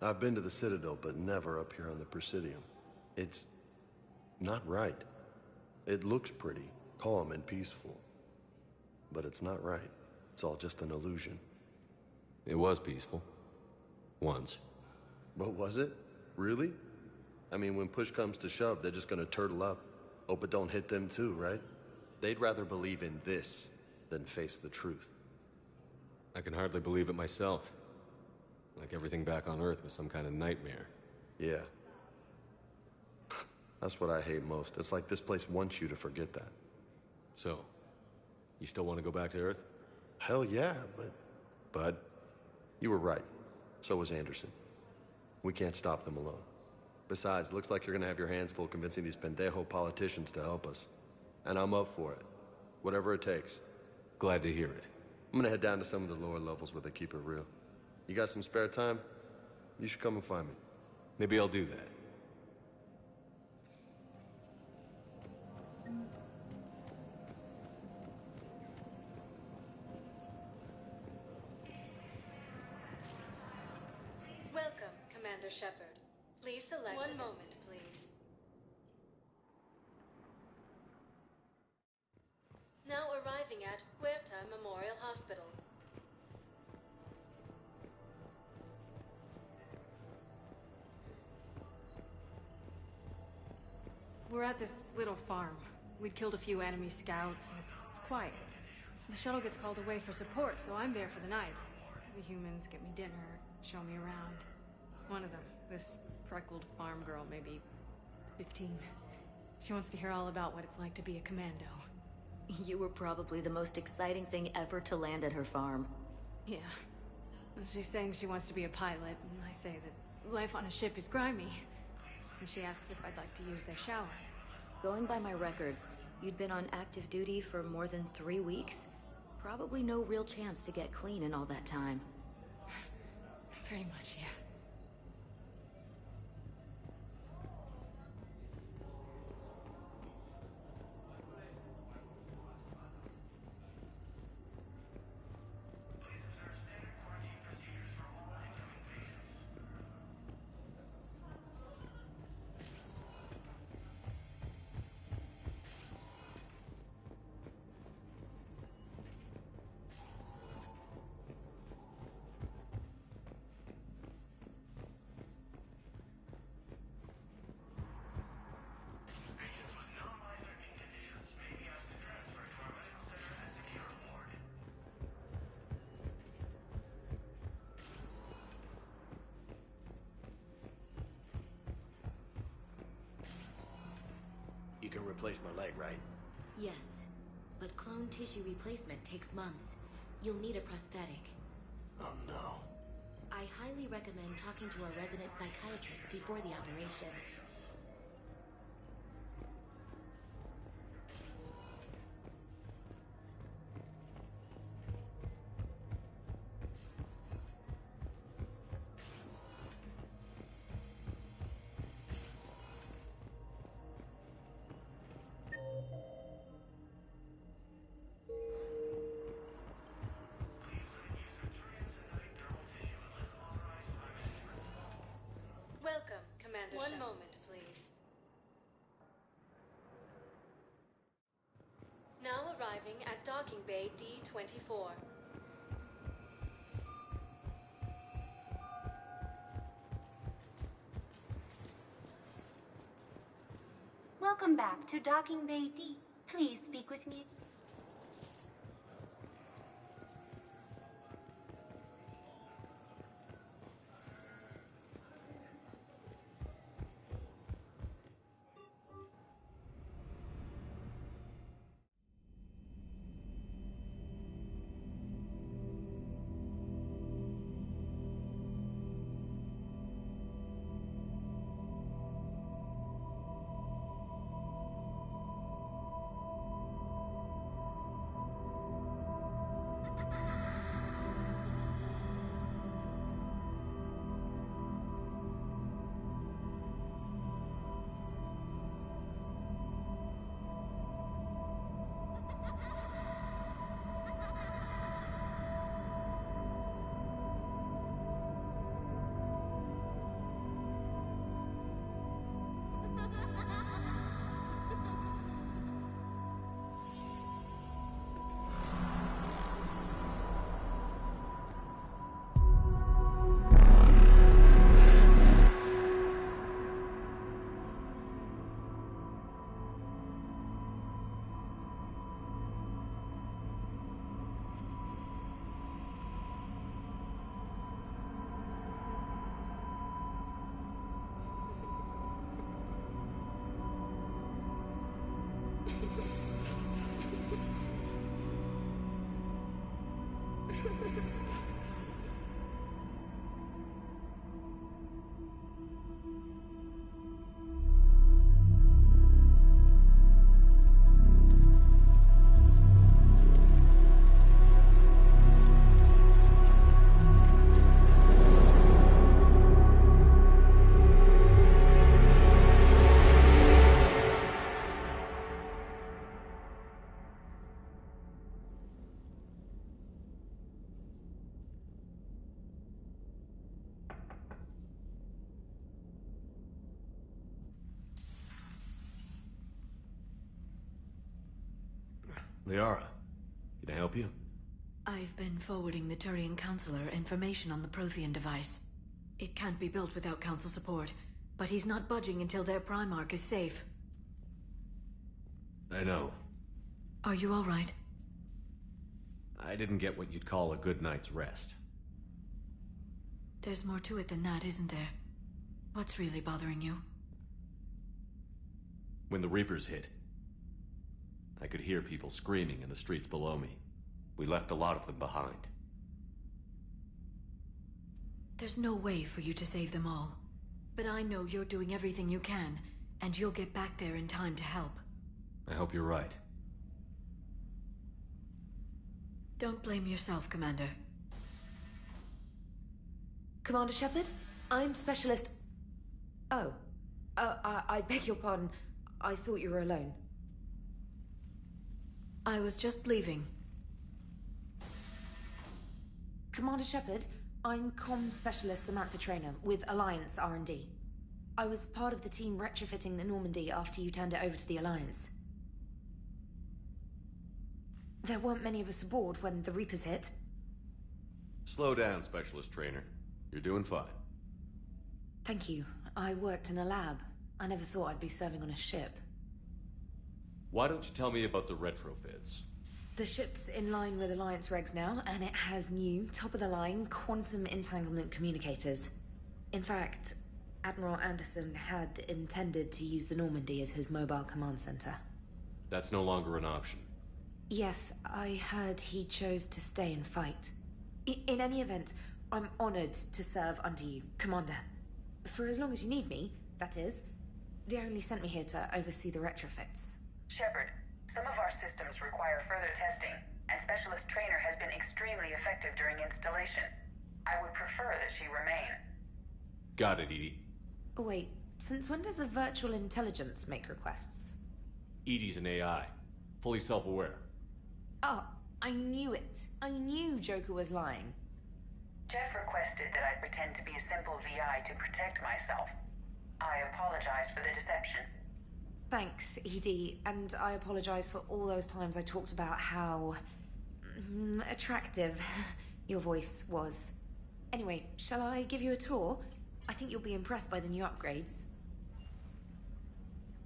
Speaker 1: I've been to the Citadel, but never up here on the Presidium. It's not right. It looks pretty, calm and peaceful. But it's not right. It's all just an illusion.
Speaker 8: It was peaceful. Once.
Speaker 1: But was it? Really? I mean, when push comes to shove, they're just gonna turtle up. Hope it don't hit them too, right? They'd rather believe in this than face the truth.
Speaker 8: I can hardly believe it myself. Like everything back on Earth was some kind of nightmare.
Speaker 1: Yeah. That's what I hate most. It's like this place wants you to forget that.
Speaker 8: So, you still want to go back to Earth?
Speaker 1: Hell yeah, but... Bud, you were right. So was Anderson. We can't stop them alone. Besides, looks like you're gonna have your hands full convincing these pendejo politicians to help us. And I'm up for it. Whatever it takes.
Speaker 8: Glad to hear it.
Speaker 1: I'm gonna head down to some of the lower levels where they keep it real. You got some spare time? You should come and find me.
Speaker 8: Maybe I'll do that.
Speaker 19: Commander Shepard. Please select... One moment, please. Now arriving at Huerta Memorial Hospital.
Speaker 10: We're at this little farm. We'd killed a few enemy scouts, and it's quiet. The shuttle gets called away for support, so I'm there for the night. The humans get me dinner, show me around. One of them, this freckled farm girl, maybe 15. She wants to hear all about what it's like to be a commando.
Speaker 16: You were probably the most exciting thing ever to land at her farm.
Speaker 10: Yeah. She's saying she wants to be a pilot, and I say that life on a ship is grimy. And she asks if I'd like to use their shower.
Speaker 16: Going by my records, you'd been on active duty for more than 3 weeks. Probably no real chance to get clean in all that time.
Speaker 10: Pretty much, yeah.
Speaker 4: You can replace my leg, right?
Speaker 16: Yes, but clone tissue replacement takes months. You'll need a prosthetic.
Speaker 4: Oh no.
Speaker 16: I highly recommend talking to a resident psychiatrist before the operation.
Speaker 19: Welcome, Commander. One moment, please. Now arriving at Docking Bay D-24.
Speaker 2: Welcome back to Docking Bay D. Please speak with me.
Speaker 8: Liara, can I help you?
Speaker 7: I've been forwarding the Turian Counselor information on the Prothean device. It can't be built without Council support, but he's not budging until their Primarch is safe.
Speaker 8: I know.
Speaker 7: Are you all right?
Speaker 8: I didn't get what you'd call a good night's rest.
Speaker 7: There's more to it than that, isn't there? What's really bothering you?
Speaker 8: When the Reapers hit, I could hear people screaming in the streets below me. We left a lot of them behind.
Speaker 7: There's no way for you to save them all. But I know you're doing everything you can, and you'll get back there in time to help.
Speaker 8: I hope you're right.
Speaker 7: Don't blame yourself, Commander.
Speaker 16: Commander Shepard? I'm Specialist... Oh. I beg your pardon. I thought you were alone.
Speaker 7: I was just leaving.
Speaker 16: Commander Shepard, I'm Comm Specialist Samantha Traynor with Alliance R&D. I was part of the team retrofitting the Normandy after you turned it over to the Alliance. There weren't many of us aboard when the Reapers hit.
Speaker 8: Slow down, Specialist Trainer. You're doing fine.
Speaker 16: Thank you. I worked in a lab. I never thought I'd be serving on a ship.
Speaker 8: Why don't you tell me about the retrofits?
Speaker 16: The ship's in line with Alliance regs now, and it has new, top-of-the-line, quantum entanglement communicators. In fact, Admiral Anderson had intended to use the Normandy as his mobile command center.
Speaker 8: That's no longer an option.
Speaker 16: Yes, I heard he chose to stay and fight. In any event, I'm honored to serve under you, Commander. For as long as you need me, that is. They only sent me here to oversee the retrofits.
Speaker 5: Shepard, some of our systems require further testing, and Specialist Trainer has been extremely effective during installation. I would prefer that she remain.
Speaker 8: Got it, Edie.
Speaker 16: Wait, since when does a virtual intelligence make requests?
Speaker 8: Edie's an AI. Fully self-aware.
Speaker 16: Oh, I knew it. I knew Joker was lying.
Speaker 5: Jeff requested that I pretend to be a simple VI to protect myself. I apologize for the deception.
Speaker 16: Thanks, Edie, and I apologize for all those times I talked about how... attractive your voice was. Anyway, shall I give you a tour? I think you'll be impressed by the new upgrades.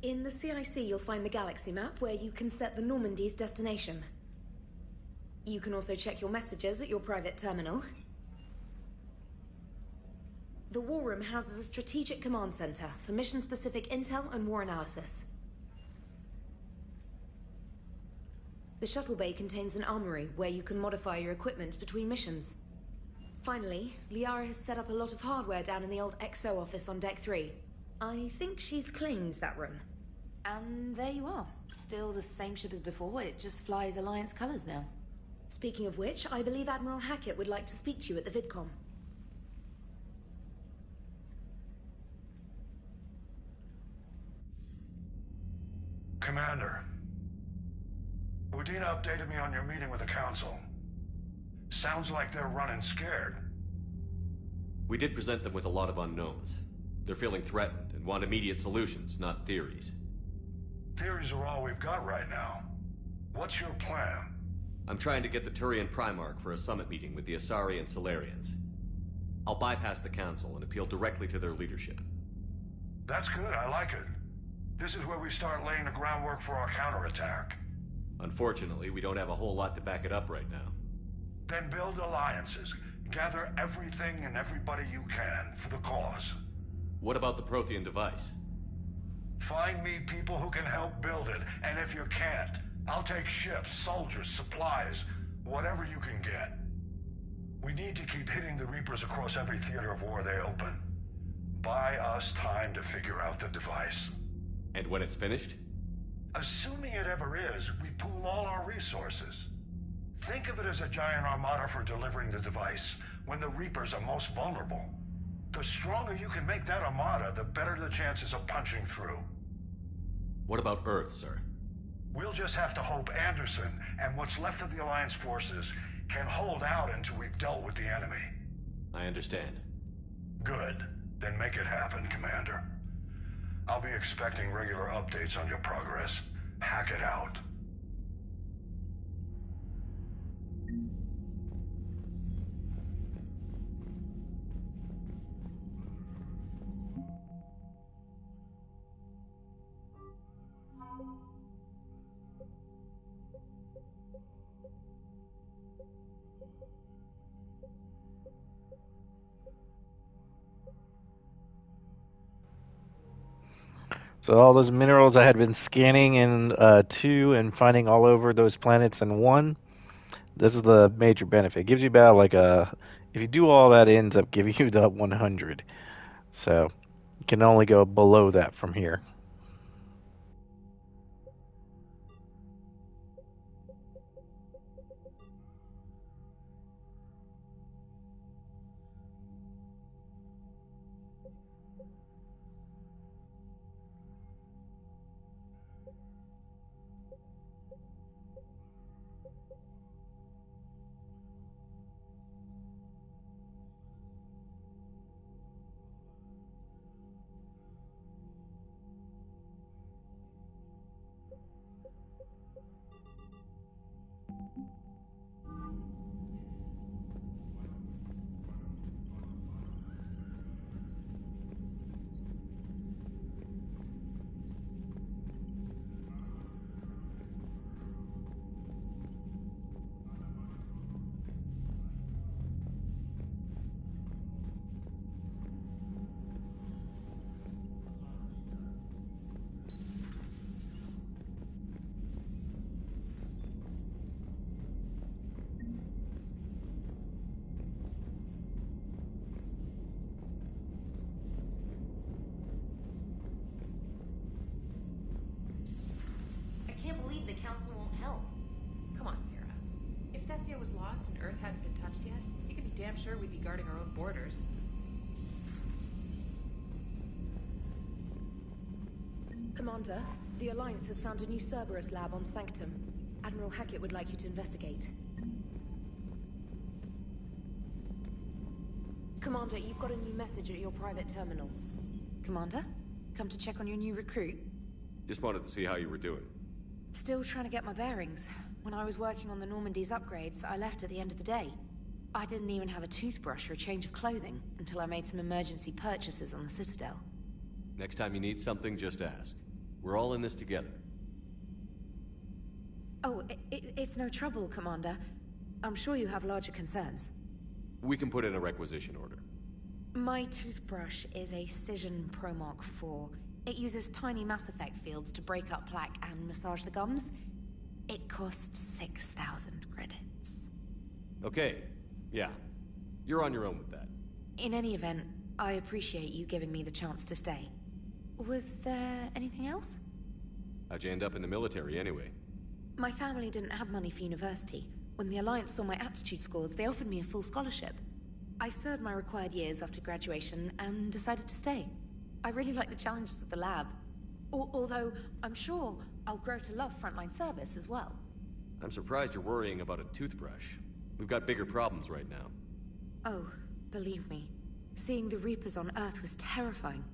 Speaker 16: In the CIC, you'll find the galaxy map where you can set the Normandy's destination. You can also check your messages at your private terminal. The War Room houses a strategic command center for mission-specific intel and war analysis. The shuttle bay contains an armory where you can modify your equipment between missions. Finally, Liara has set up a lot of hardware down in the old XO office on Deck 3. I think she's claimed that room. And there you are. Still the same ship as before, it just flies Alliance colors now. Speaking of which, I believe Admiral Hackett would like to speak to you at the VidCom.
Speaker 3: Commander, Udina updated me on your meeting with the Council. Sounds like they're running scared.
Speaker 8: We did present them with a lot of unknowns. They're feeling threatened and want immediate solutions, not theories.
Speaker 3: Theories are all we've got right now. What's your plan?
Speaker 8: I'm trying to get the Turian Primarch for a summit meeting with the Asari and Solarians. I'll bypass the Council and appeal directly to their leadership.
Speaker 3: That's good, I like it. This is where we start laying the groundwork for our counterattack.
Speaker 8: Unfortunately, we don't have a whole lot to back it up right now.
Speaker 3: Then build alliances. Gather everything and everybody you can for the cause.
Speaker 8: What about the Prothean device?
Speaker 3: Find me people who can help build it, and if you can't, I'll take ships, soldiers, supplies, whatever you can get. We need to keep hitting the Reapers across every theater of war they open. Buy us time to figure out the device.
Speaker 8: And when it's finished?
Speaker 3: Assuming it ever is, we pool all our resources. Think of it as a giant armada for delivering the device when the Reapers are most vulnerable. The stronger you can make that armada, the better the chances of punching through.
Speaker 8: What about Earth, sir?
Speaker 3: We'll just have to hope Anderson and what's left of the Alliance forces can hold out until we've dealt with the enemy.
Speaker 8: I understand.
Speaker 3: Good. Then make it happen, Commander. I'll be expecting regular updates on your progress. Hack it out.
Speaker 17: So all those minerals I had been scanning in 2 and finding all over those planets in 1, this is the major benefit. It gives you about like if you do all that, it ends up giving you the 100. So you can only go below that from here.
Speaker 16: I can't believe the council won't help.
Speaker 6: Come on, Sarah. If Thessia was lost and Earth hadn't been touched yet, you can be damn sure we'd be guarding our own borders.
Speaker 16: Commander, the Alliance has found a new Cerberus lab on Sanctum. Admiral Hackett would like you to investigate. Commander, you've got a new message at your private terminal. Commander? Come to check on your new recruit?
Speaker 8: Just wanted to see how you were doing.
Speaker 16: Still trying to get my bearings. When I was working on the Normandy's upgrades, I left at the end of the day. I didn't even have a toothbrush or a change of clothing until I made some emergency purchases on the Citadel.
Speaker 8: Next time you need something, just ask. We're all in this together.
Speaker 16: Oh, it's no trouble, Commander. I'm sure you have larger concerns.
Speaker 8: We can put in a requisition order.
Speaker 16: My toothbrush is a Cision Pro Mark IV. It uses tiny Mass Effect fields to break up plaque and massage the gums. It costs 6,000 credits.
Speaker 8: Okay, yeah. You're on your own with that.
Speaker 16: In any event, I appreciate you giving me the chance to stay. Was there anything else?
Speaker 8: How'd you end up in the military anyway?
Speaker 16: My family didn't have money for university. When the Alliance saw my aptitude scores, they offered me a full scholarship. I served my required years after graduation and decided to stay. I really like the challenges of the lab. Although, I'm sure I'll grow to love frontline service as well.
Speaker 8: I'm surprised you're worrying about a toothbrush. We've got bigger problems right now.
Speaker 16: Oh, believe me. Seeing the Reapers on Earth was terrifying.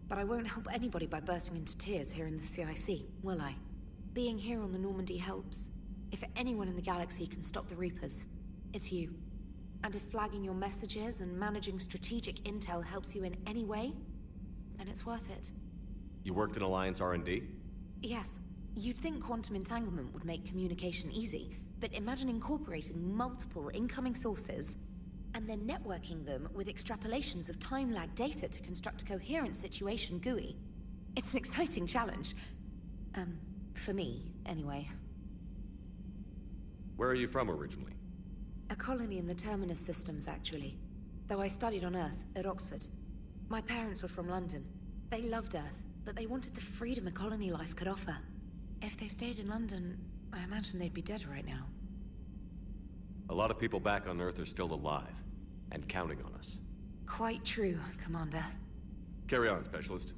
Speaker 16: But I won't help anybody by bursting into tears here in the CIC, will I? Being here on the Normandy helps. If anyone in the galaxy can stop the Reapers, it's you. And if flagging your messages and managing strategic intel helps you in any way, then it's worth it.
Speaker 8: You worked in Alliance R&D?
Speaker 16: Yes. You'd think quantum entanglement would make communication easy, but imagine incorporating multiple incoming sources and then networking them with extrapolations of time-lag data to construct a coherent situation GUI. It's an exciting challenge. For me, anyway.
Speaker 8: Where are you from originally?
Speaker 16: A colony in the Terminus systems, actually. Though I studied on Earth, at Oxford. My parents were from London. They loved Earth, but they wanted the freedom a colony life could offer. If they stayed in London, I imagine they'd be dead right now.
Speaker 8: A lot of people back on Earth are still alive, and counting on us.
Speaker 16: Quite true, Commander.
Speaker 8: Carry on, Specialist.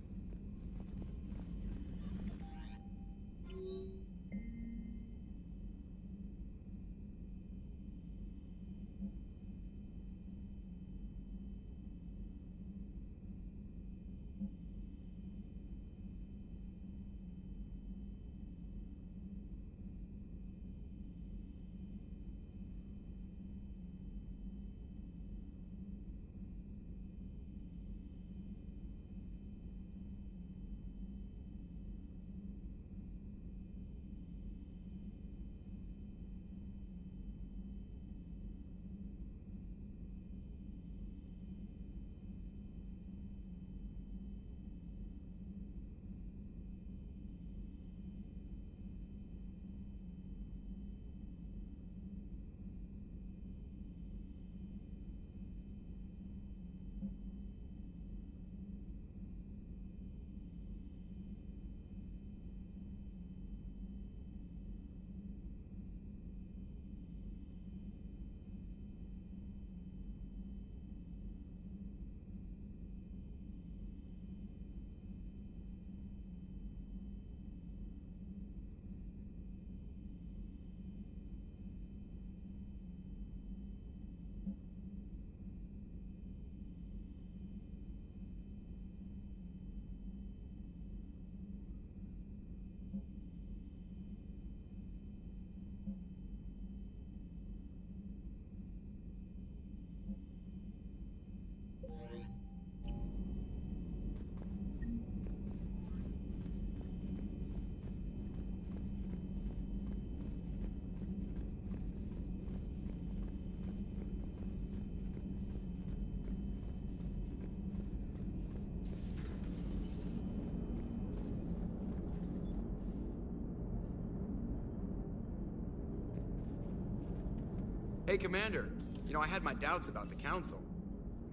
Speaker 11: Hey, Commander. You know, I had my doubts about the Council.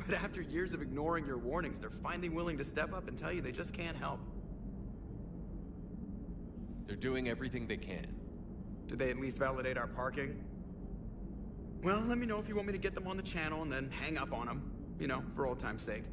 Speaker 11: But after years of ignoring your warnings, they're finally willing to step up and tell you they just can't help.
Speaker 8: They're doing everything they can.
Speaker 11: Did they at least validate our parking? Well, let me know if you want me to get them on the channel and then hang up on them. You know, for old time's sake.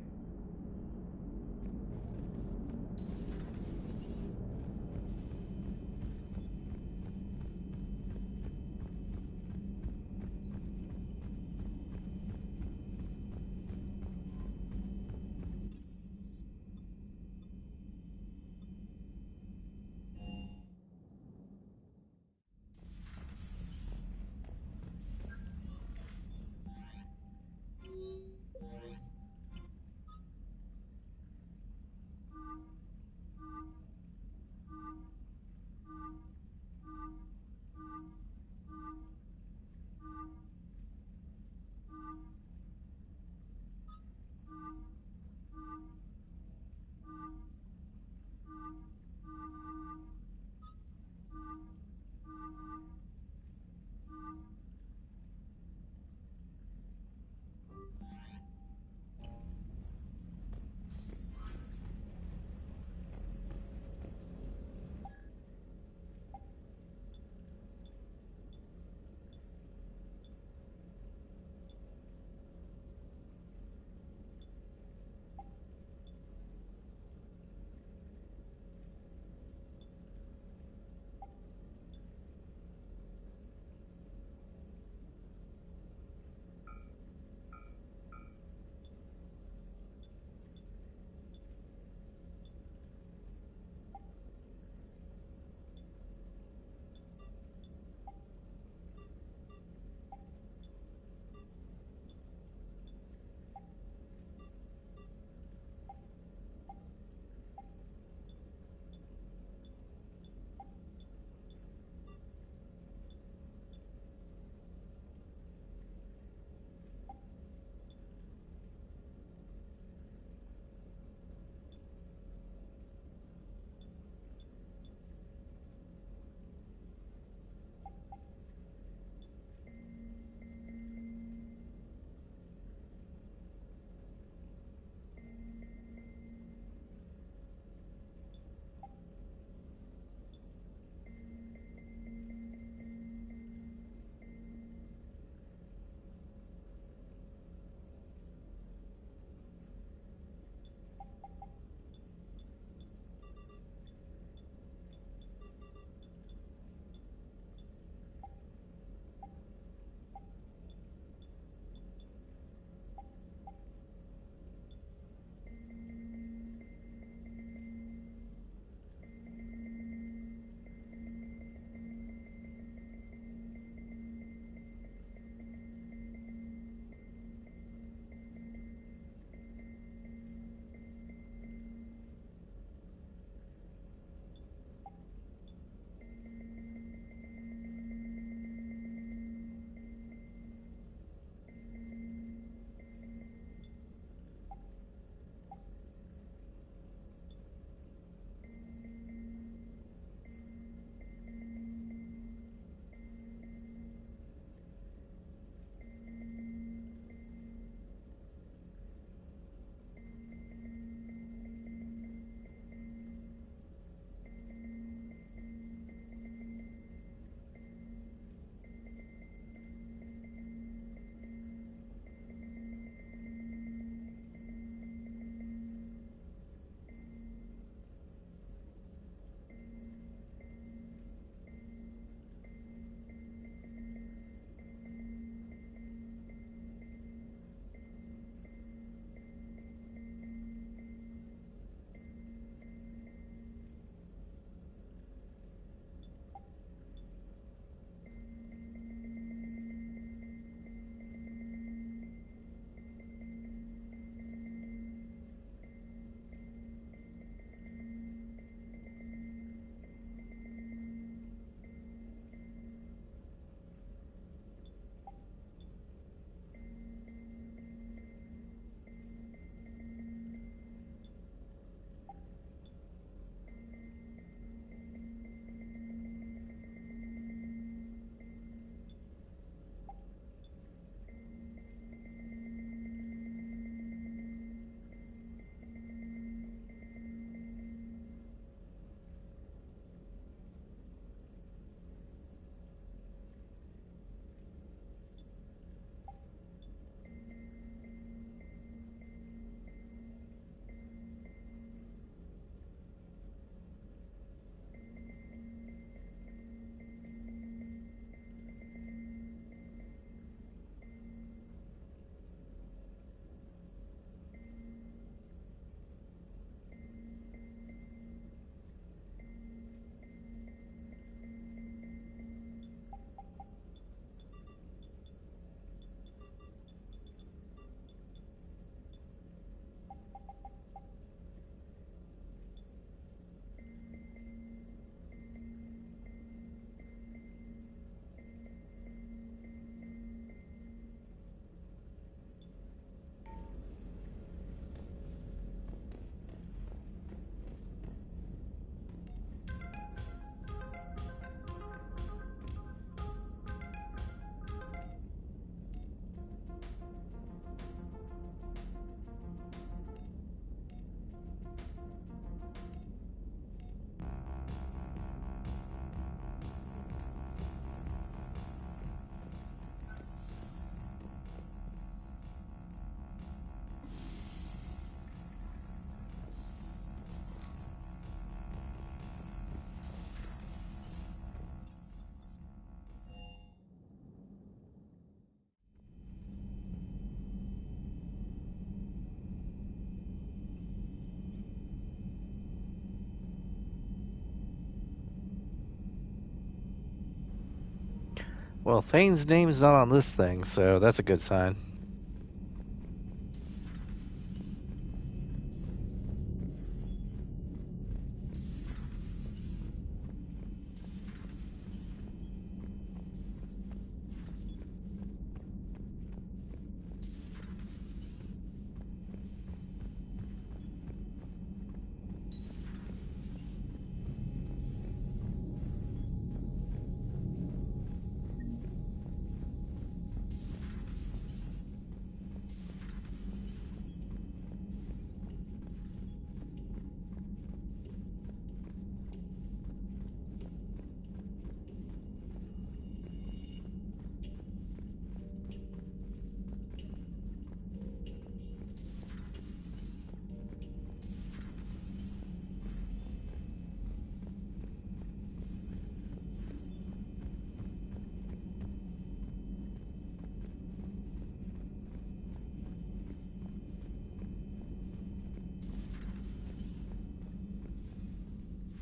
Speaker 17: Well, Thane's name's not on this thing, so that's a good sign.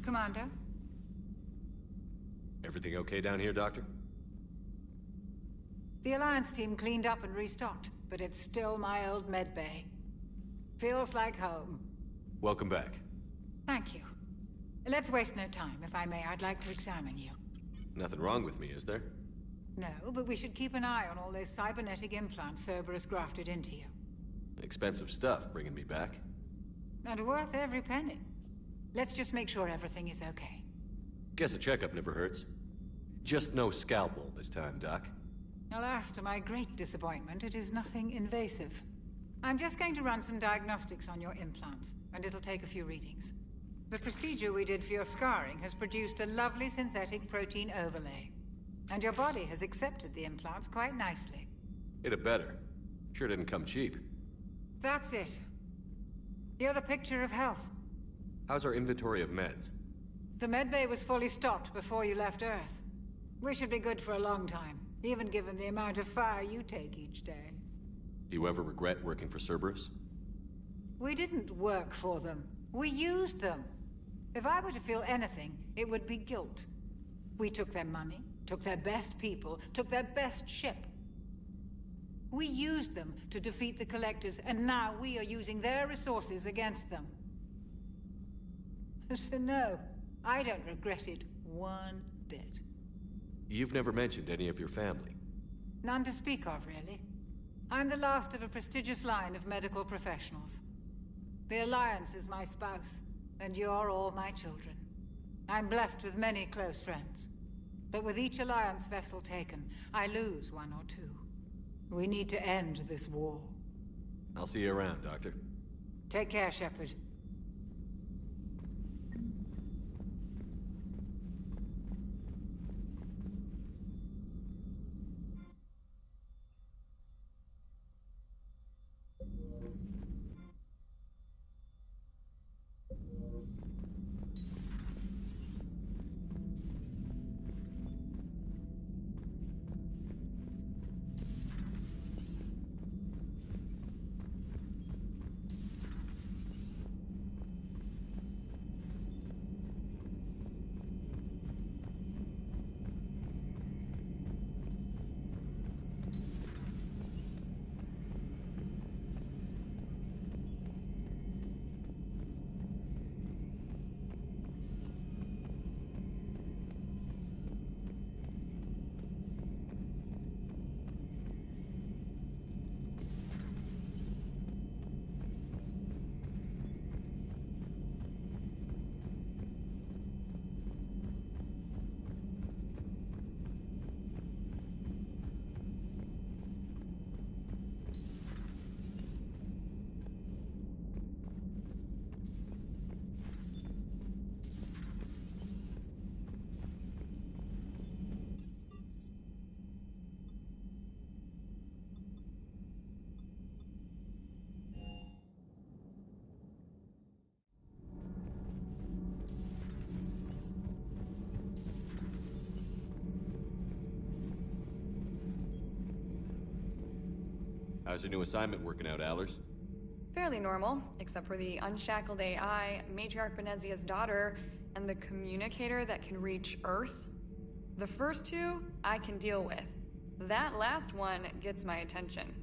Speaker 12: Commander?
Speaker 8: Everything okay down here, Doctor?
Speaker 12: The Alliance team cleaned up and restocked, but it's still my old medbay. Feels like home.
Speaker 8: Welcome back.
Speaker 12: Thank you. Let's waste no time. If I may, I'd like to examine you.
Speaker 8: Nothing wrong with me, is there?
Speaker 12: No, but we should keep an eye on all those cybernetic implants Cerberus grafted into you.
Speaker 8: Expensive stuff bringing me back.
Speaker 12: And worth every penny. Let's just make sure everything is okay.
Speaker 8: Guess a checkup never hurts. Just no scalpel this time, Doc.
Speaker 12: Alas, to my great disappointment, it is nothing invasive. I'm just going to run some diagnostics on your implants, and it'll take a few readings. The procedure we did for your scarring has produced a lovely synthetic protein overlay. And your body has accepted the implants quite nicely.
Speaker 8: It had better. Sure didn't come cheap.
Speaker 12: That's it. You're the picture of health.
Speaker 8: How's our inventory of meds?
Speaker 12: The medbay was fully stocked before you left Earth. We should be good for a long time, even given the amount of fire you take each day.
Speaker 8: Do you ever regret working for Cerberus?
Speaker 12: We didn't work for them. We used them. If I were to feel anything, it would be guilt. We took their money, took their best people, took their best ship. We used them to defeat the Collectors, and now we are using their resources against them. So no, I don't regret it one bit.
Speaker 8: You've never mentioned any of your family.
Speaker 12: None to speak of, really. I'm the last of a prestigious line of medical professionals. The Alliance is my spouse, and you're all my children. I'm blessed with many close friends. But with each Alliance vessel taken, I lose one or two. We need to end this war.
Speaker 8: I'll see you around, Doctor.
Speaker 12: Take care, Shepard.
Speaker 8: How's your new assignment working out, Allers?
Speaker 13: Fairly normal, except for the unshackled AI, Matriarch Benezia's daughter, and the communicator that can reach Earth. The first two, I can deal with. That last one gets my attention.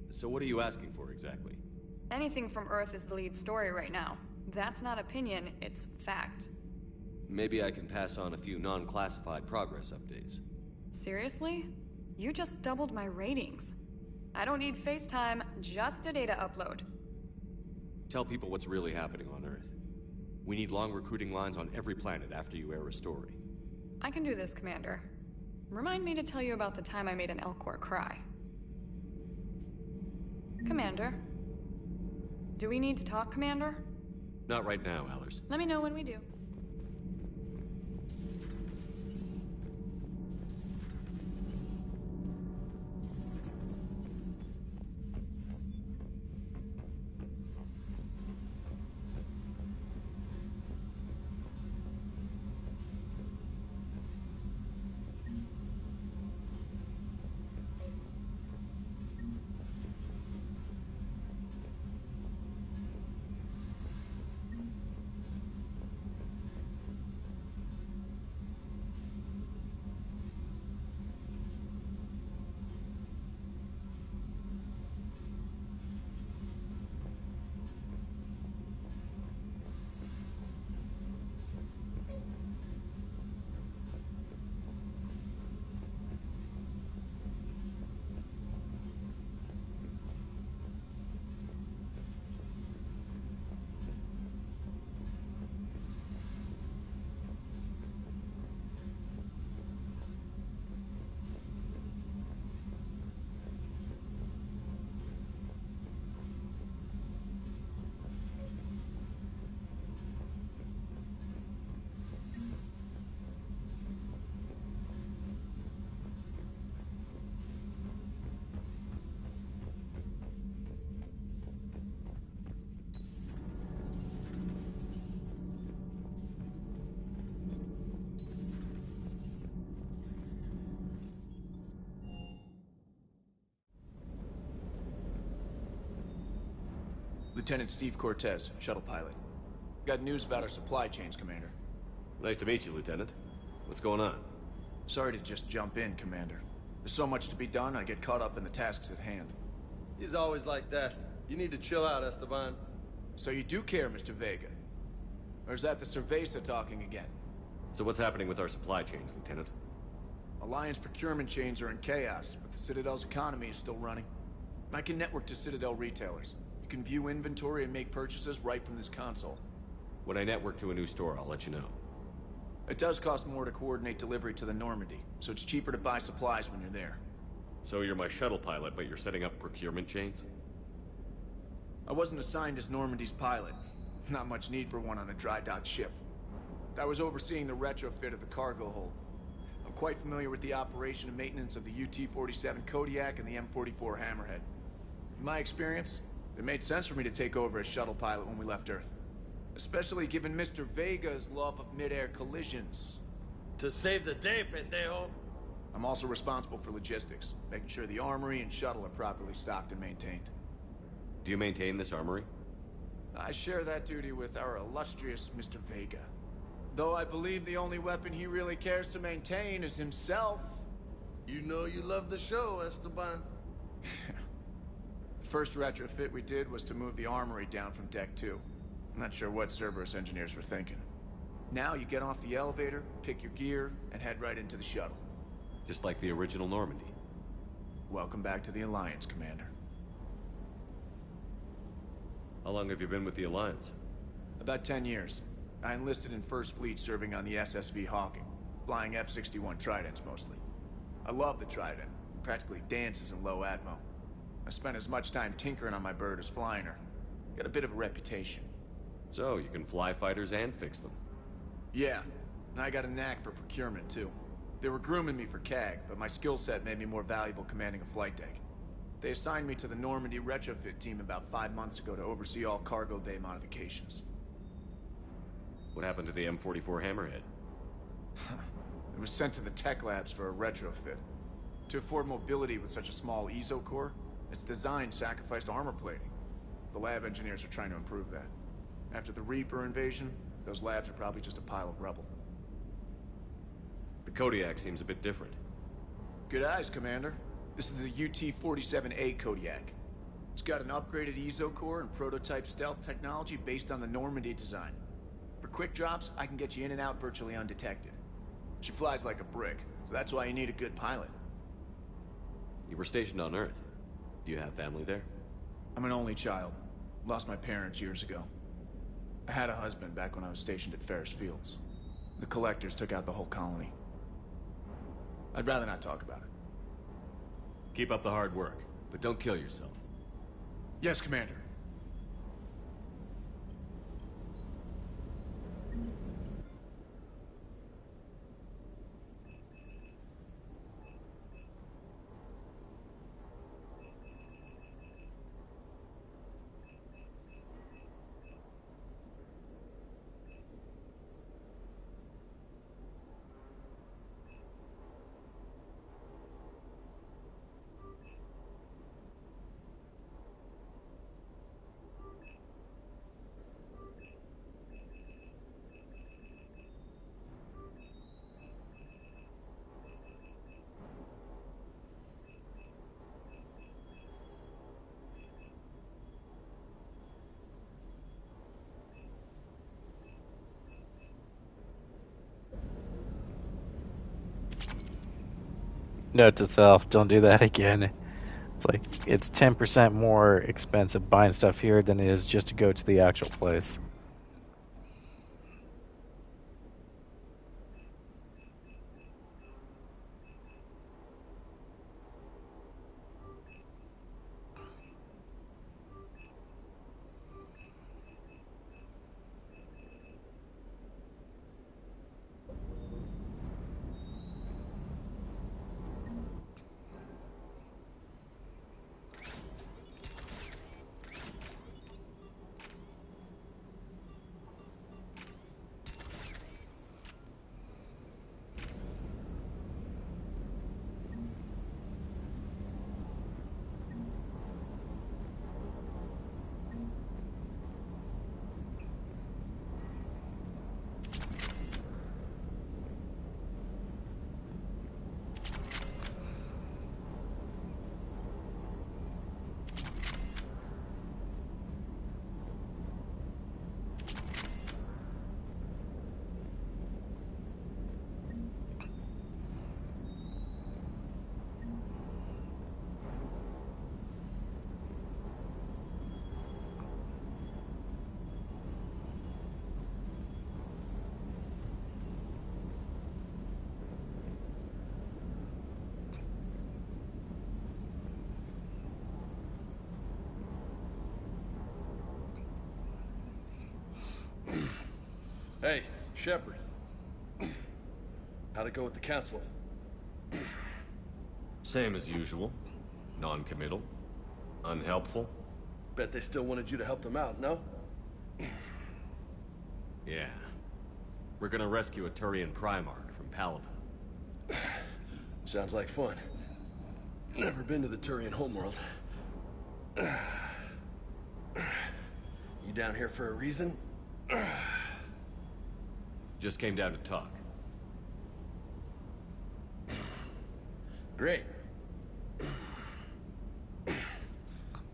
Speaker 8: So what are you asking for exactly?
Speaker 13: Anything from Earth is the lead story right now. That's not opinion, it's fact.
Speaker 8: Maybe I can pass on a few non-classified progress updates.
Speaker 13: Seriously? You just doubled my ratings. I don't need FaceTime, just a data upload.
Speaker 8: Tell people what's really happening on Earth. We need long recruiting lines on every planet after you air a story.
Speaker 13: I can do this, Commander. Remind me to tell you about the time I made an Elcor cry. Commander? Do we need to talk, Commander?
Speaker 8: Not right now, Allers.
Speaker 13: Let me know when we do.
Speaker 15: Lieutenant Steve Cortez, shuttle pilot. Got news about our supply chains, Commander.
Speaker 8: Nice to meet you, Lieutenant. What's going on?
Speaker 15: Sorry to just jump in, Commander. There's so much to be done, I get caught up in the tasks at hand.
Speaker 1: He's always like that. You need to chill out, Esteban.
Speaker 15: So you do care, Mr. Vega? Or is that the Cerveza talking again?
Speaker 8: So what's happening with our supply chains, Lieutenant?
Speaker 15: Alliance procurement chains are in chaos, but the Citadel's economy is still running. I can network to Citadel retailers. You can view inventory and make purchases right from this console.
Speaker 8: When I network to a new store, I'll let you know.
Speaker 15: It does cost more to coordinate delivery to the Normandy, so it's cheaper to buy supplies when you're there.
Speaker 8: So you're my shuttle pilot, but you're setting up procurement chains?
Speaker 15: I wasn't assigned as Normandy's pilot. Not much need for one on a dry dock ship. I was overseeing the retrofit of the cargo hold. I'm quite familiar with the operation and maintenance of the UT-47 Kodiak and the M44 Hammerhead. In my experience, it made sense for me to take over as shuttle pilot when we left Earth. Especially given Mr. Vega's love of mid-air collisions.
Speaker 1: To save the day, pendejo.
Speaker 15: I'm also responsible for logistics, making sure the armory and shuttle are properly stocked and maintained.
Speaker 8: Do you maintain this armory?
Speaker 15: I share that duty with our illustrious Mr. Vega. Though I believe the only weapon he really cares to maintain is himself.
Speaker 1: You know you love the show, Esteban.
Speaker 15: The first retrofit we did was to move the armory down from Deck 2. I'm not sure what Cerberus engineers were thinking. Now you get off the elevator, pick your gear, and head right into the shuttle.
Speaker 8: Just like the original Normandy.
Speaker 15: Welcome back to the Alliance, Commander.
Speaker 8: How long have you been with the Alliance?
Speaker 15: About 10 years. I enlisted in First Fleet serving on the SSV Hawking, flying F-61 Tridents mostly. I love the Trident. It practically dances in low atmo. I spent as much time tinkering on my bird as flying her. Got a bit of a reputation.
Speaker 8: So, you can fly fighters and fix them?
Speaker 15: Yeah, and I got a knack for procurement too. They were grooming me for CAG, but my skill set made me more valuable commanding a flight deck. They assigned me to the Normandy retrofit team about 5 months ago to oversee all cargo bay modifications.
Speaker 8: What happened to the M44 Hammerhead?
Speaker 15: It was sent to the tech labs for a retrofit. To afford mobility with such a small ESO core, its design sacrificed armor plating. The lab engineers are trying to improve that. After the Reaper invasion, those labs are probably just a pile of rubble.
Speaker 8: The Kodiak seems a bit different.
Speaker 15: Good eyes, Commander. This is the UT-47A Kodiak. It's got an upgraded EZO core and prototype stealth technology based on the Normandy design. For quick drops, I can get you in and out virtually undetected. She flies like a brick, so that's why you need a good pilot.
Speaker 8: You were stationed on Earth. Do you have family there?
Speaker 15: I'm an only child. Lost my parents years ago. I had a husband back when I was stationed at Ferris Fields. The Collectors took out the whole colony. I'd rather not talk about it.
Speaker 8: Keep up the hard work, but don't kill yourself.
Speaker 15: Yes, Commander.
Speaker 17: Note to self, don't do that again. It's like, it's 10% more expensive buying stuff here than it is just to go to the actual place.
Speaker 1: Hey, Shepard. How'd it go with the council?
Speaker 8: Same as usual. Non-committal. Unhelpful.
Speaker 1: Bet they still wanted you to help them out, no?
Speaker 8: Yeah. We're gonna rescue a Turian Primarch from Palaven.
Speaker 1: Sounds like fun. Never been to the Turian homeworld. You down here for a reason?
Speaker 8: Just came down to talk.
Speaker 1: Great.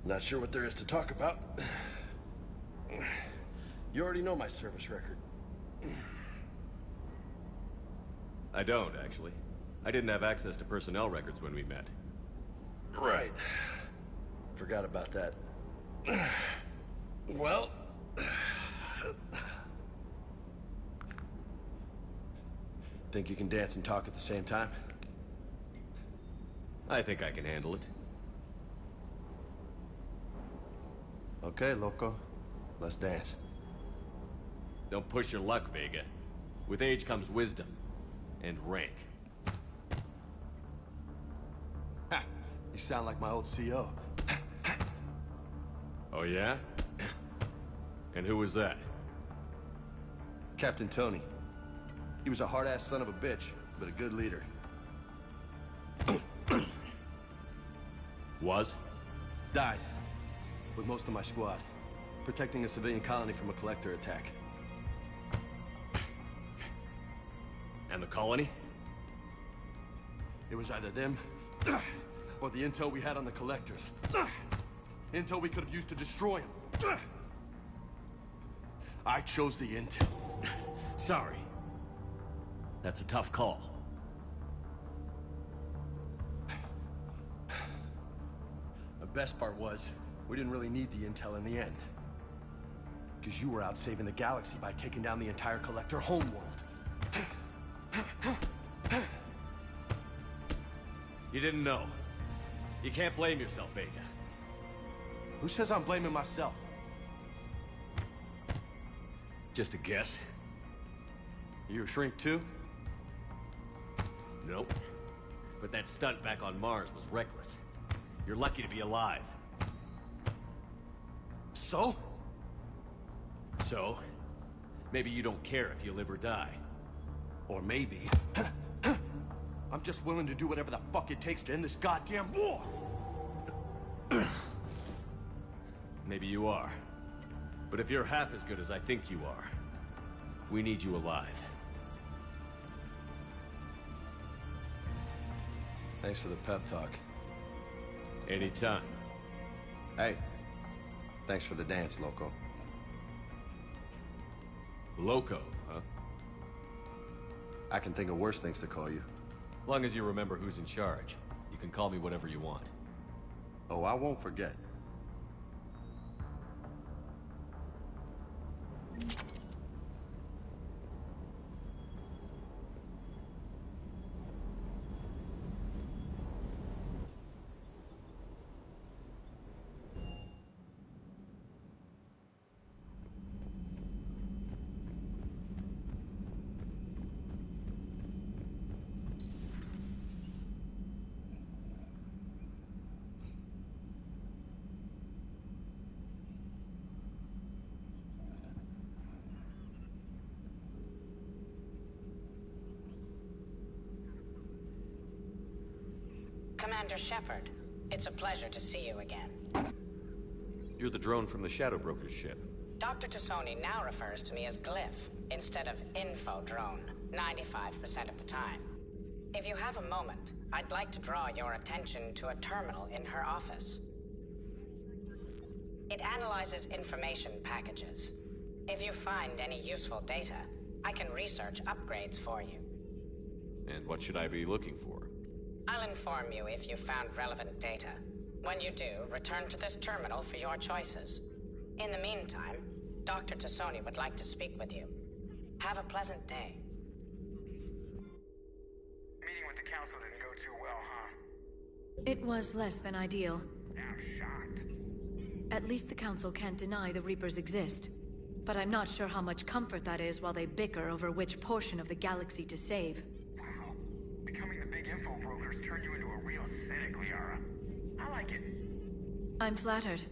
Speaker 1: Not sure what there is to talk about. You already know my service record.
Speaker 8: I don't, actually. I didn't have access to personnel records when we met.
Speaker 1: Right. Forgot about that. Well... Think you can dance and talk at the same time?
Speaker 8: I think I can handle it.
Speaker 1: Okay, loco. Let's dance.
Speaker 8: Don't push your luck, Vega. With age comes wisdom. And rank.
Speaker 1: Ha! You sound like my old CO.
Speaker 8: Oh yeah? And who was that?
Speaker 1: Captain Tony. He was a hard-ass son of a bitch, but a good leader.
Speaker 8: Was?
Speaker 1: Died. With most of my squad. Protecting a civilian colony from a collector attack.
Speaker 8: And the colony?
Speaker 1: It was either them, or the intel we had on the collectors. Intel we could have used to destroy them. I chose the intel.
Speaker 8: Sorry. That's a tough call.
Speaker 1: The best part was, we didn't really need the intel in the end. Because you were out saving the galaxy by taking down the entire collector homeworld.
Speaker 8: You didn't know. You can't blame yourself, Vega.
Speaker 1: Who says I'm blaming myself?
Speaker 8: Just a guess.
Speaker 1: You a shrink too?
Speaker 8: Nope. But that stunt back on Mars was reckless. You're lucky to be alive.
Speaker 1: So?
Speaker 8: So? Maybe you don't care if you live or die.
Speaker 1: Or maybe... I'm just willing to do whatever the fuck it takes to end this goddamn war!
Speaker 8: Maybe you are. But if you're half as good as I think you are, we need you alive.
Speaker 1: Thanks for the pep talk.
Speaker 8: Anytime.
Speaker 1: Hey, thanks for the dance, Loco.
Speaker 8: Loco, huh?
Speaker 1: I can think of worse things to call you.
Speaker 8: Long as you remember who's in charge, you can call me whatever you want.
Speaker 1: Oh, I won't forget.
Speaker 18: Commander Shepard, it's a pleasure to see you again.
Speaker 8: You're the drone from the Shadow Broker's ship.
Speaker 18: Dr. Tassoni now refers to me as Glyph instead of Info Drone, 95% of the time. If you have a moment, I'd like to draw your attention to a terminal in her office. It analyzes information packages. If you find any useful data, I can research upgrades for you.
Speaker 8: And what should I be looking for?
Speaker 18: I'll inform you if you found relevant data. When you do, return to this terminal for your choices. In the meantime, Dr. Tassoni would like to speak with you. Have a pleasant day.
Speaker 14: Meeting with the council didn't go too well, huh?
Speaker 7: It was less than ideal.
Speaker 14: I'm shocked.
Speaker 7: At least the council can't deny the Reapers exist. But I'm not sure how much comfort that is while they bicker over which portion of the galaxy to save.
Speaker 14: Wow. Becoming the big info brokers turned you into a real cynic, Liara. I like it.
Speaker 7: I'm flattered,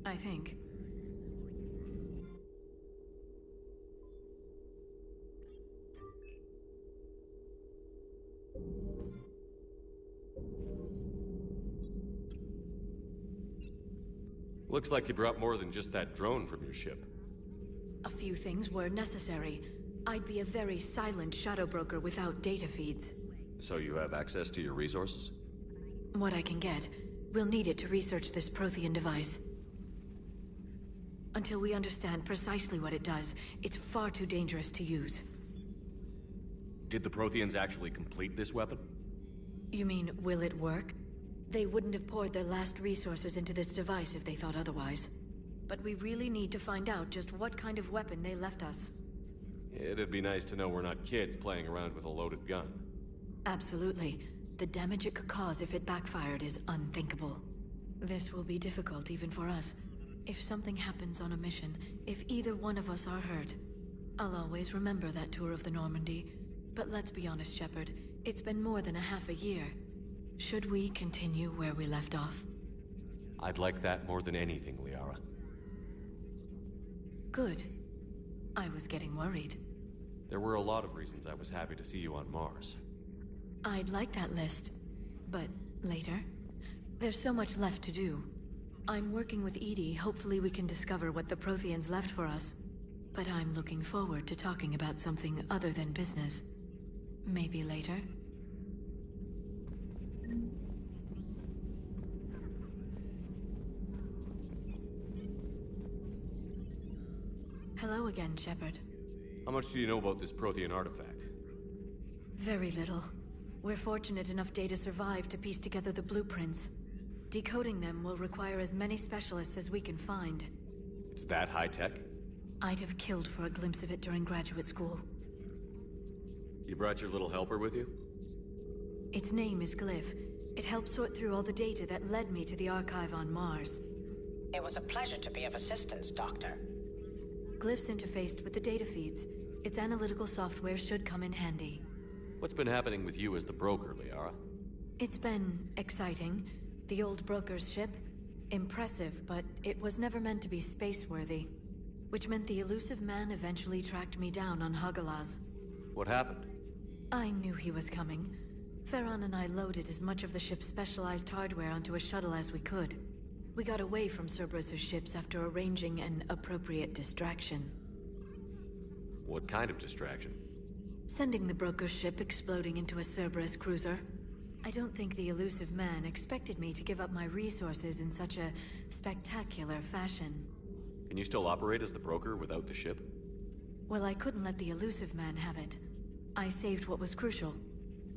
Speaker 7: I think.
Speaker 8: Looks like you brought more than just that drone from your ship.
Speaker 7: A few things were necessary. I'd be a very silent shadow broker without data feeds.
Speaker 8: So you have access to your resources?
Speaker 7: What I can get. We'll need it to research this Prothean device. Until we understand precisely what it does, it's far too dangerous to use.
Speaker 8: Did the Protheans actually complete this weapon?
Speaker 7: You mean, will it work? They wouldn't have poured their last resources into this device if they thought otherwise. But we really need to find out just what kind of weapon they left us.
Speaker 8: It'd be nice to know we're not kids playing around with a loaded gun.
Speaker 7: Absolutely. The damage it could cause if it backfired is unthinkable. This will be difficult even for us. If something happens on a mission, if either one of us are hurt, I'll always remember that tour of the Normandy. But let's be honest, Shepard. It's been more than a half a year. Should we continue where we left off?
Speaker 8: I'd like that more than anything, Liara.
Speaker 7: Good. I was getting worried.
Speaker 8: There were a lot of reasons I was happy to see you on Mars.
Speaker 7: I'd like that list. But later? There's so much left to do. I'm working with EDI. Hopefully we can discover what the Protheans left for us. But I'm looking forward to talking about something other than business. Maybe later? Hello again, Shepard.
Speaker 8: How much do you know about this Prothean artifact?
Speaker 7: Very little. We're fortunate enough Data survived to piece together the blueprints. Decoding them will require as many specialists as we can find.
Speaker 8: It's that high-tech?
Speaker 7: I'd have killed for a glimpse of it during graduate school.
Speaker 8: You brought your little helper with you?
Speaker 7: Its name is Glyph. It helped sort through all the data that led me to the archive on Mars.
Speaker 18: It was a pleasure to be of assistance, Doctor.
Speaker 7: Glyph's interfaced with the data feeds. Its analytical software should come in handy.
Speaker 8: What's been happening with you as the broker, Liara?
Speaker 7: It's been exciting. The old broker's ship? Impressive, but it was never meant to be space-worthy. Which meant the elusive man eventually tracked me down on Hagalaz.
Speaker 8: What happened?
Speaker 7: I knew he was coming. Farron and I loaded as much of the ship's specialized hardware onto a shuttle as we could. We got away from Cerberus' ships after arranging an appropriate distraction.
Speaker 8: What kind of distraction?
Speaker 7: Sending the broker's ship exploding into a Cerberus cruiser. I don't think the elusive man expected me to give up my resources in such a spectacular fashion.
Speaker 8: Can you still operate as the broker without the ship?
Speaker 7: Well, I couldn't let the elusive man have it. I saved what was crucial.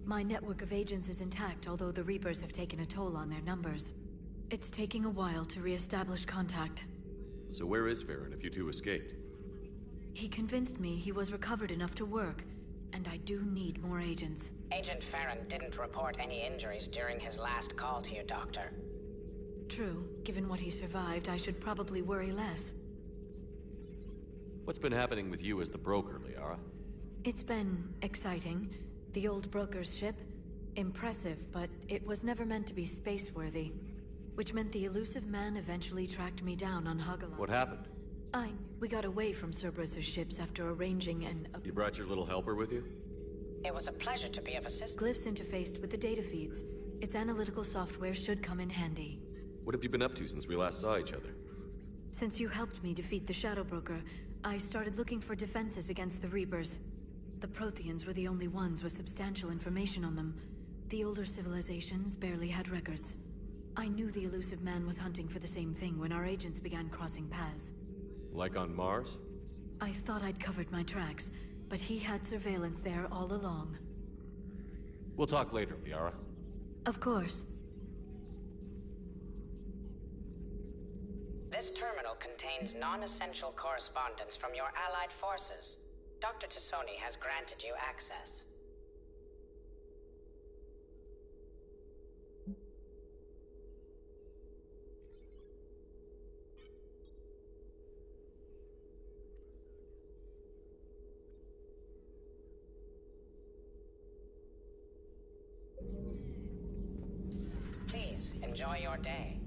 Speaker 7: My network of agents is intact, although the Reapers have taken a toll on their numbers. It's taking a while to re-establish contact.
Speaker 8: So where is Farron if you two escaped?
Speaker 7: He convinced me he was recovered enough to work, and I do need more agents.
Speaker 18: Agent Farron didn't report any injuries during his last call to you, Doctor.
Speaker 7: True. Given what he survived, I should probably worry less.
Speaker 8: What's been happening with you as the broker, Liara?
Speaker 7: It's been exciting. The old broker's ship? Impressive, but it was never meant to be space-worthy. Which meant the elusive man eventually tracked me down on Hagalaz.
Speaker 8: What happened?
Speaker 7: We got away from Cerberus' ships after arranging an...
Speaker 8: You brought your little helper with you?
Speaker 18: It was a pleasure to be of assistance.
Speaker 7: Glyph's interfaced with the data feeds. Its analytical software should come in handy.
Speaker 8: What have you been up to since we last saw each other?
Speaker 7: Since you helped me defeat the Shadow Broker, I started looking for defenses against the Reapers. The Protheans were the only ones with substantial information on them. The older civilizations barely had records. I knew the elusive man was hunting for the same thing when our agents began crossing paths.
Speaker 8: Like on Mars?
Speaker 7: I thought I'd covered my tracks, but he had surveillance there all along.
Speaker 8: We'll talk later, Liara.
Speaker 7: Of course.
Speaker 18: This terminal contains non-essential correspondence from your allied forces. Dr. Tassoni has granted you access. Please, enjoy your day.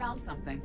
Speaker 20: found something.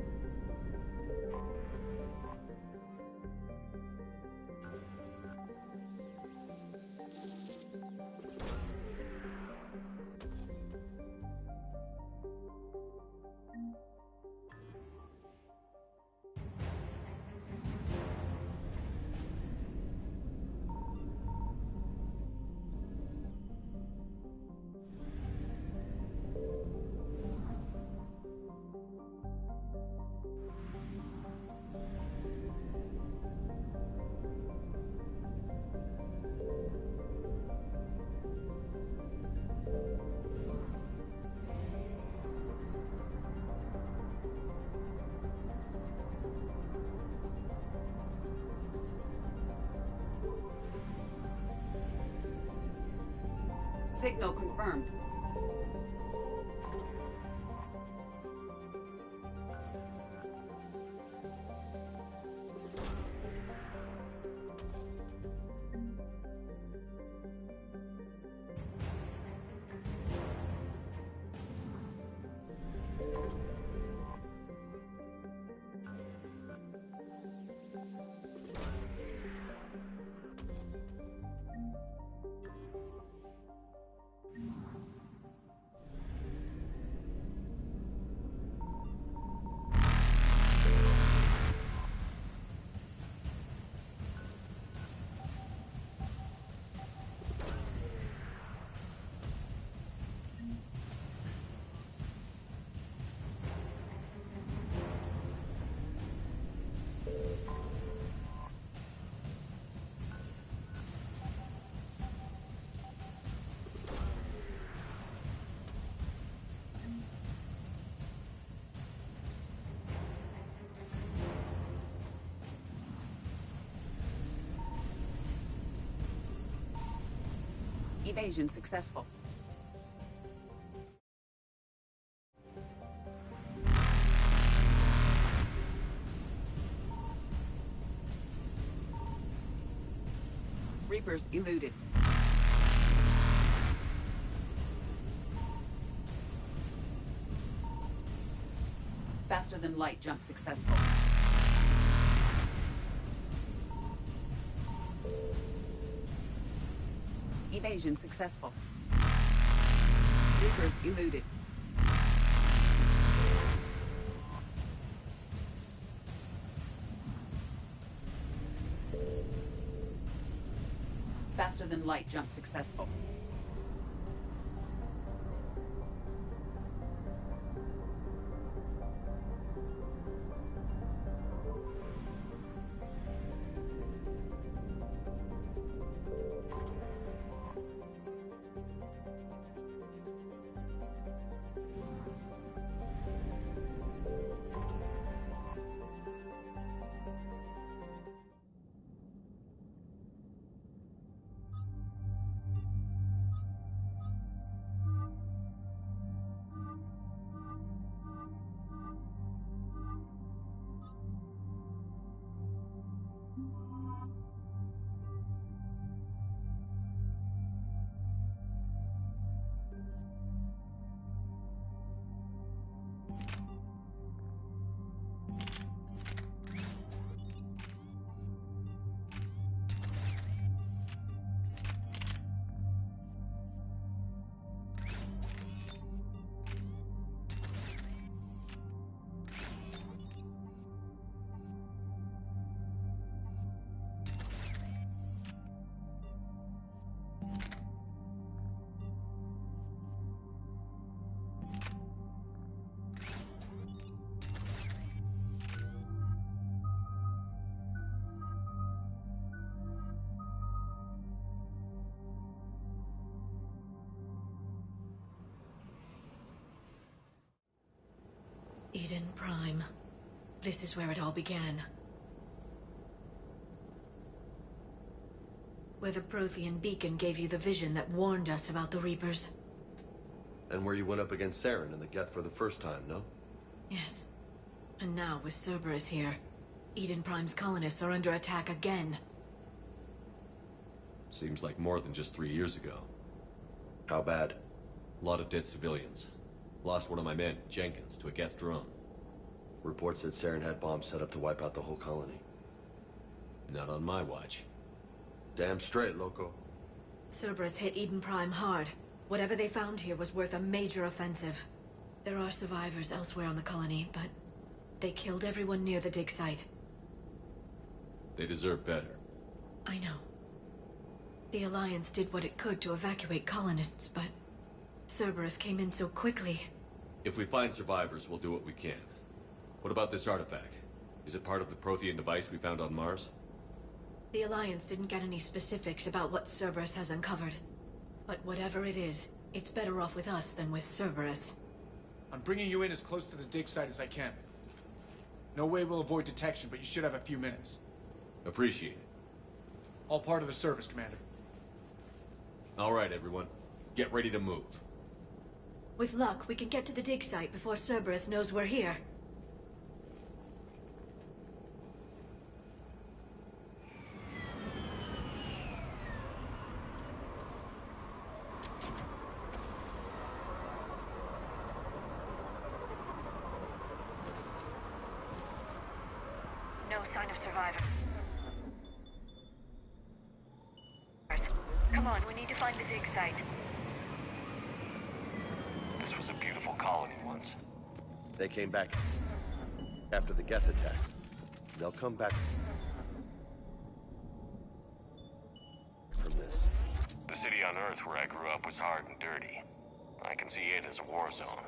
Speaker 20: Signal confirmed. Evasion successful. Reapers eluded. Faster than light jump successful. Evasion successful. Reapers eluded. Faster than light jump successful.
Speaker 7: Eden Prime. This is where it all began. Where the Prothean beacon gave you the vision that warned us about the Reapers.
Speaker 1: And where you went up against Saren and the Geth for the first time, no?
Speaker 7: Yes. And now, with Cerberus here, Eden Prime's colonists are under attack again.
Speaker 8: Seems like more than just 3 years ago.
Speaker 1: How bad?
Speaker 8: A lot of dead civilians. Lost one of my men, Jenkins, to a Geth drone.
Speaker 1: Reports said Saren had bombs set up to wipe out the whole colony.
Speaker 8: Not on my watch.
Speaker 1: Damn straight, loco.
Speaker 7: Cerberus hit Eden Prime hard. Whatever they found here was worth a major offensive. There are survivors elsewhere on the colony, but they killed everyone near the dig site.
Speaker 8: They deserve better.
Speaker 7: I know. The Alliance did what it could to evacuate colonists, but Cerberus came in so quickly.
Speaker 8: If we find survivors, we'll do what we can. What about this artifact? Is it part of the Prothean device we found on Mars?
Speaker 7: The Alliance didn't get any specifics about what Cerberus has uncovered. But whatever it is, it's better off with us than with Cerberus.
Speaker 15: I'm bringing you in as close to the dig site as I can. No way we'll avoid detection, but you should have a few minutes.
Speaker 8: Appreciate it.
Speaker 15: All part of the service, Commander.
Speaker 8: All right, everyone. Get ready to move.
Speaker 7: With luck, we can get to the dig site before Cerberus knows we're here.
Speaker 21: No sign of survivors. Come on, we need to find the dig site.
Speaker 3: This was a beautiful colony once.
Speaker 1: They came back after the Geth attack. They'll come back from this.
Speaker 3: The city on Earth where I grew up was hard and dirty. I can see it as a war zone.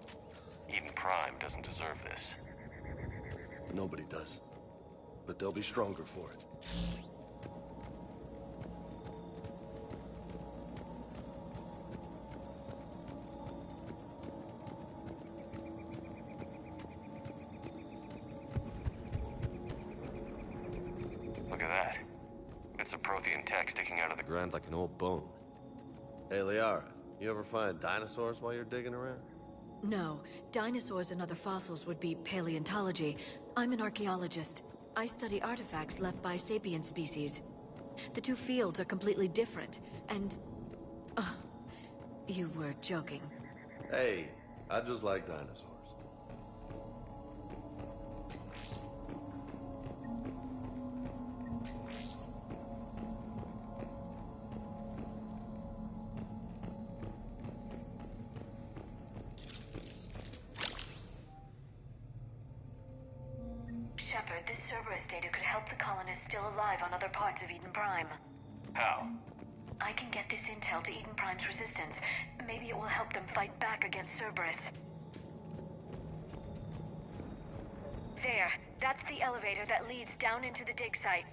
Speaker 3: Eden Prime doesn't deserve this.
Speaker 1: Nobody does. But they'll be stronger for it.
Speaker 3: Look at that. Bits of Prothean tech sticking out of the ground
Speaker 1: Like an old bone. Hey, Liara, you ever find dinosaurs while you're digging around?
Speaker 7: No, dinosaurs and other fossils would be paleontology. I'm an archaeologist. I study artifacts left by sapient species. The two fields are completely different, and... you were joking.
Speaker 1: Hey, I just like dinosaurs.
Speaker 21: Shepard, this Cerberus data could help the colonists still alive on other parts of Eden Prime.
Speaker 3: How?
Speaker 21: I can get this intel to Eden Prime's resistance. Maybe it will help them fight back against Cerberus. There. That's the elevator that leads down into the dig site.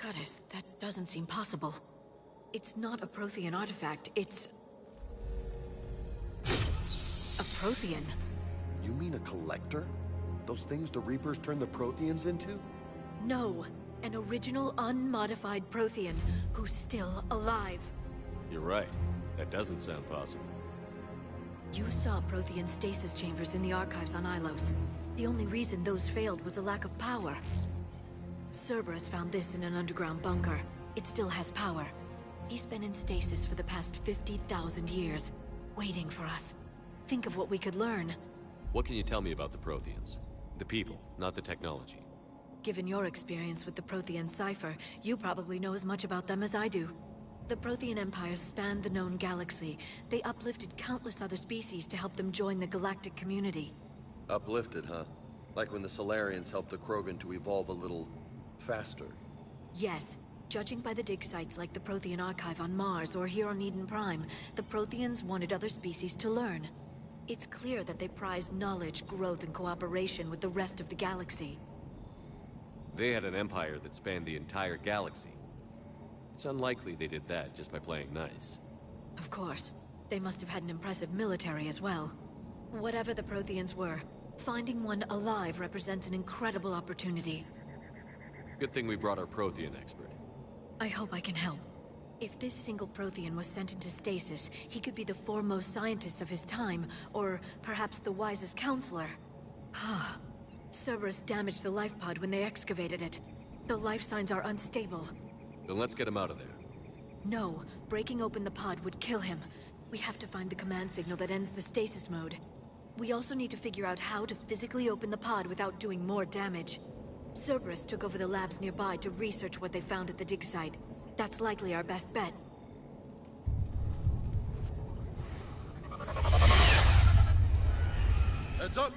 Speaker 7: Goddess, that doesn't seem possible. It's not a Prothean artifact, it's... a Prothean.
Speaker 1: You mean a collector? Those things the Reapers turn the Protheans into?
Speaker 7: No, an original unmodified Prothean who's still alive.
Speaker 8: You're right. That doesn't sound possible.
Speaker 7: You saw Prothean stasis chambers in the archives on Ilos. The only reason those failed was a lack of power. Cerberus found this in an underground bunker. It still has power. He's been in stasis for the past 50,000 years, waiting for us. Think of what we could learn.
Speaker 8: What can you tell me about the Protheans? The people, not the technology.
Speaker 7: Given your experience with the Prothean cipher, you probably know as much about them as I do. The Prothean empires spanned the known galaxy. They uplifted countless other species to help them join the galactic community.
Speaker 1: Uplifted, huh? Like when the Solarians helped the Krogan to evolve a little... faster.
Speaker 7: Yes. Judging by the dig sites like the Prothean Archive on Mars or here on Eden Prime, the Protheans wanted other species to learn. It's clear that they prized knowledge, growth, and cooperation with the rest of the galaxy.
Speaker 8: They had an empire that spanned the entire galaxy. It's unlikely they did that just by playing nice.
Speaker 7: Of course. They must have had an impressive military as well. Whatever the Protheans were, finding one alive represents an incredible opportunity.
Speaker 8: Good thing we brought our Prothean expert.
Speaker 7: I hope I can help. If this single Prothean was sent into stasis, he could be the foremost scientist of his time, or perhaps the wisest counselor. Cerberus damaged the life pod when they excavated it. The life signs are unstable.
Speaker 8: Then let's get him out of there.
Speaker 7: No, breaking open the pod would kill him. We have to find the command signal that ends the stasis mode. We also need to figure out how to physically open the pod without doing more damage. Cerberus took over the labs nearby to research what they found at the dig site. That's likely our best bet.
Speaker 1: Heads up!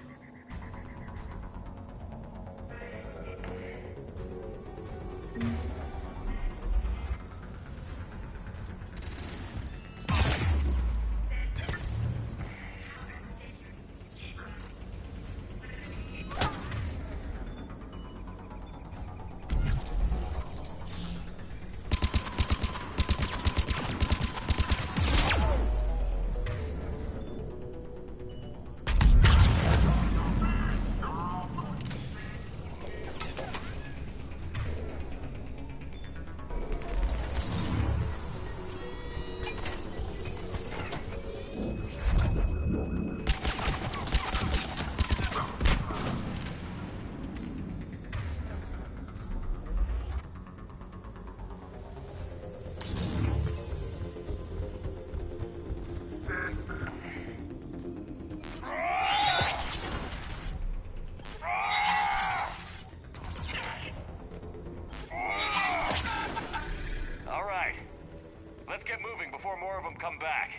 Speaker 9: Come back.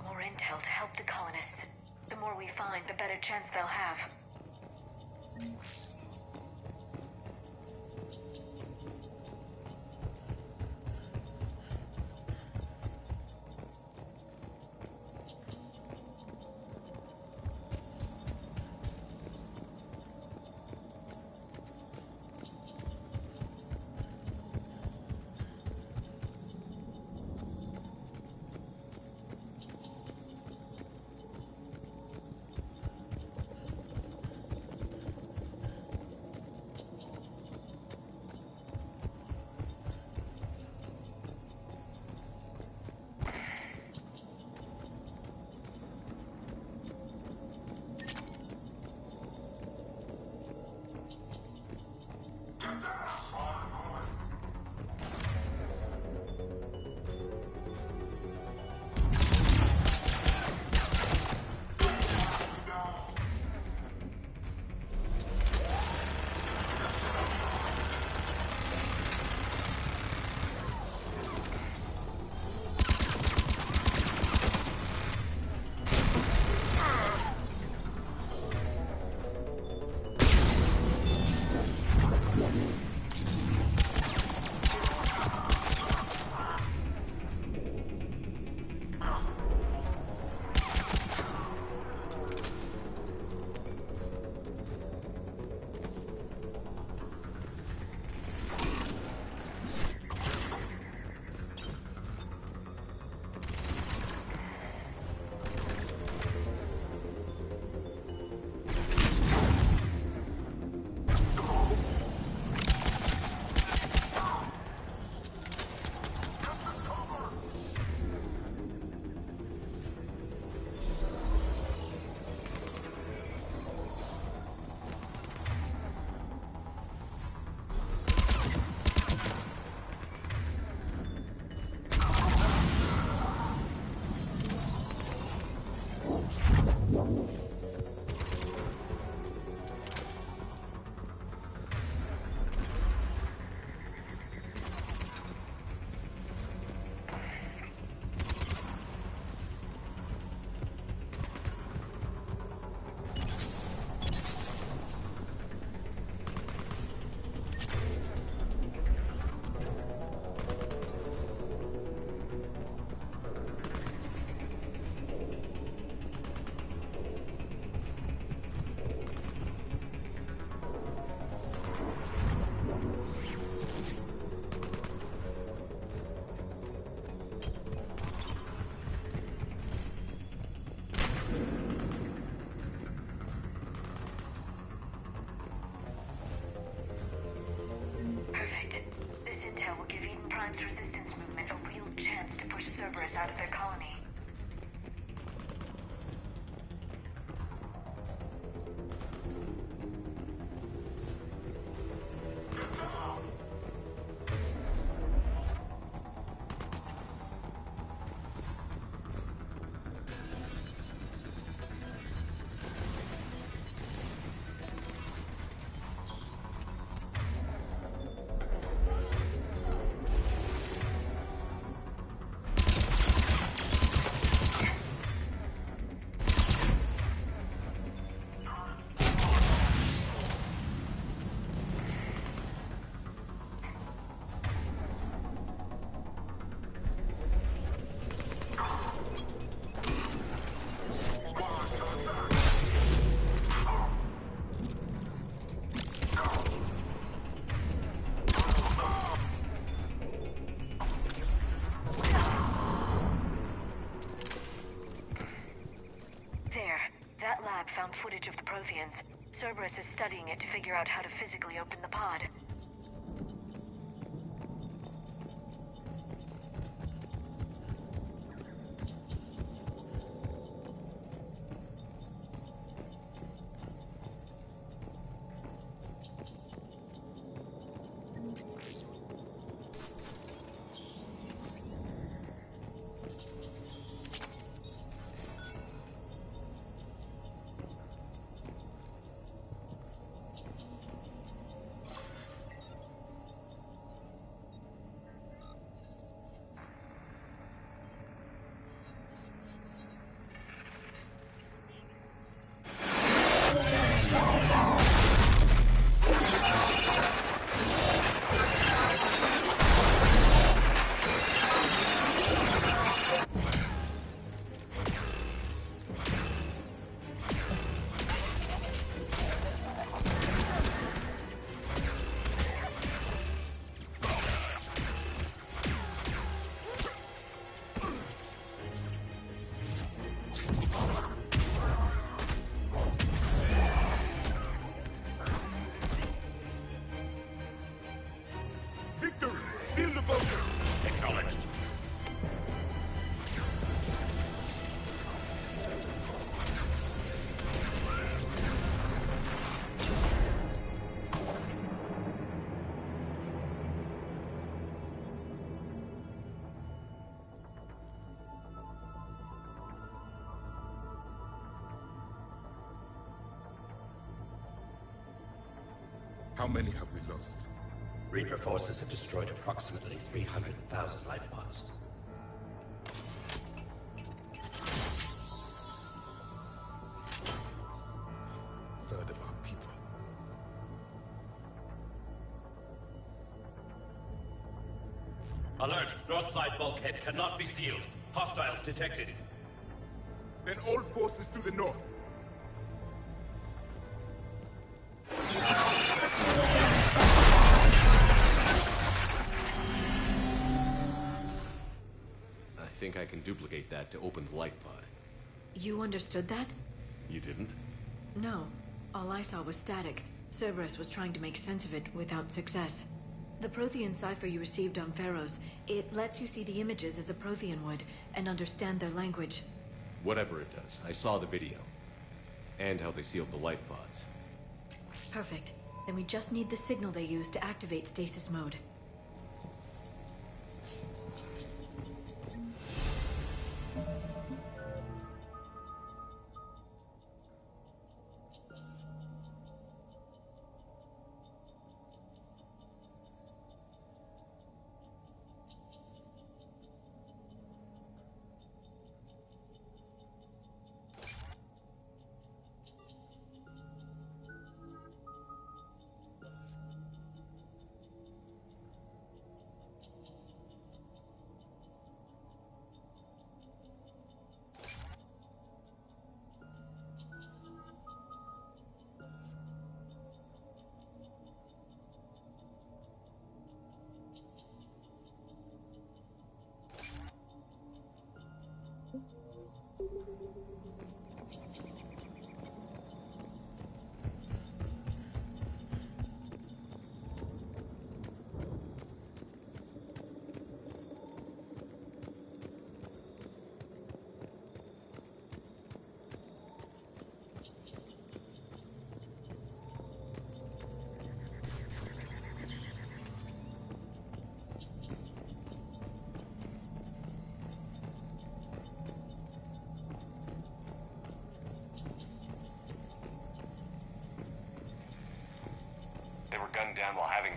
Speaker 21: More intel to help the colonists. The more we find, the better chance they'll have. push Cerberus out of their colony. That lab found footage of the Protheans. Cerberus is studying it to figure out how to physically open the pod.
Speaker 9: How many have we lost?
Speaker 22: Reaper forces have destroyed approximately 300,000 life pods.
Speaker 9: Third of our people.
Speaker 22: Alert! North side bulkhead cannot be sealed. Hostiles detected.
Speaker 9: Then all forces to the north.
Speaker 8: I think I can duplicate that to open the life pod.
Speaker 7: You understood that?
Speaker 8: You didn't?
Speaker 7: No. All I saw was static. Cerberus was trying to make sense of it without success. The Prothean cipher you received on Pharaohs, it lets you see the images as a Prothean would, and understand their language.
Speaker 8: Whatever it does, I saw the video. And how they sealed the life pods.
Speaker 7: Perfect. Then we just need the signal they use to activate stasis mode.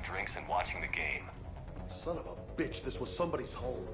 Speaker 8: drinks and watching the game.
Speaker 1: Son of a bitch, this was somebody's home.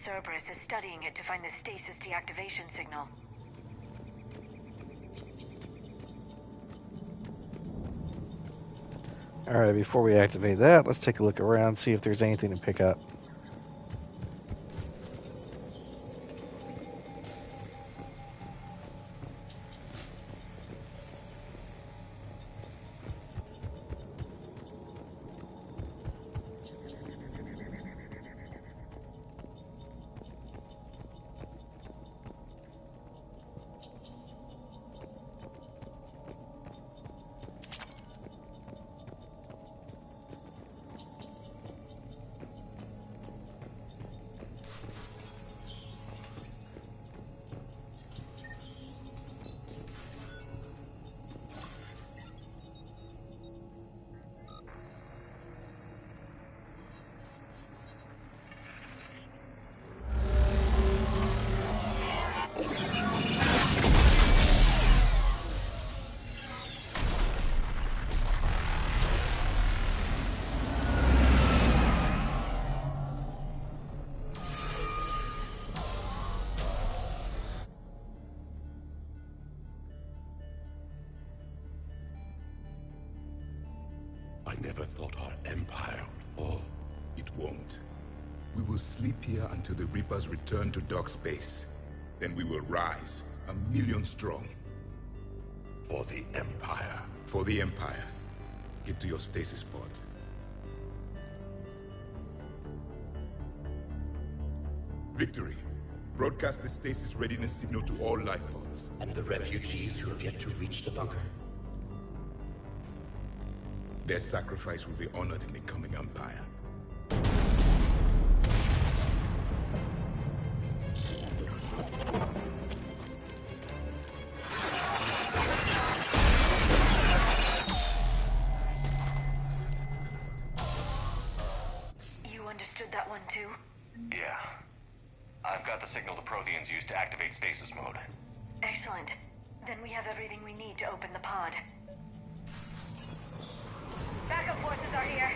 Speaker 21: Cerberus is studying it to find the stasis deactivation signal.
Speaker 17: Alright, before we activate that, let's take a look around, see if there's anything to pick up.
Speaker 9: I never thought our empire would fall. It won't. We will sleep here until the Reapers return to Dock Space. Then we will rise, 1,000,000 strong. For the Empire. For the Empire. Get to your stasis pod. Victory. Broadcast the stasis readiness signal to all life pods.
Speaker 22: And the refugees who have yet to reach the bunker.
Speaker 9: Their sacrifice will be honored in the coming Empire.
Speaker 21: You understood that one too?
Speaker 8: Yeah. I've got the signal the Protheans use to activate stasis mode.
Speaker 21: Excellent. Then we have everything we need to open the pod. Backup forces are here.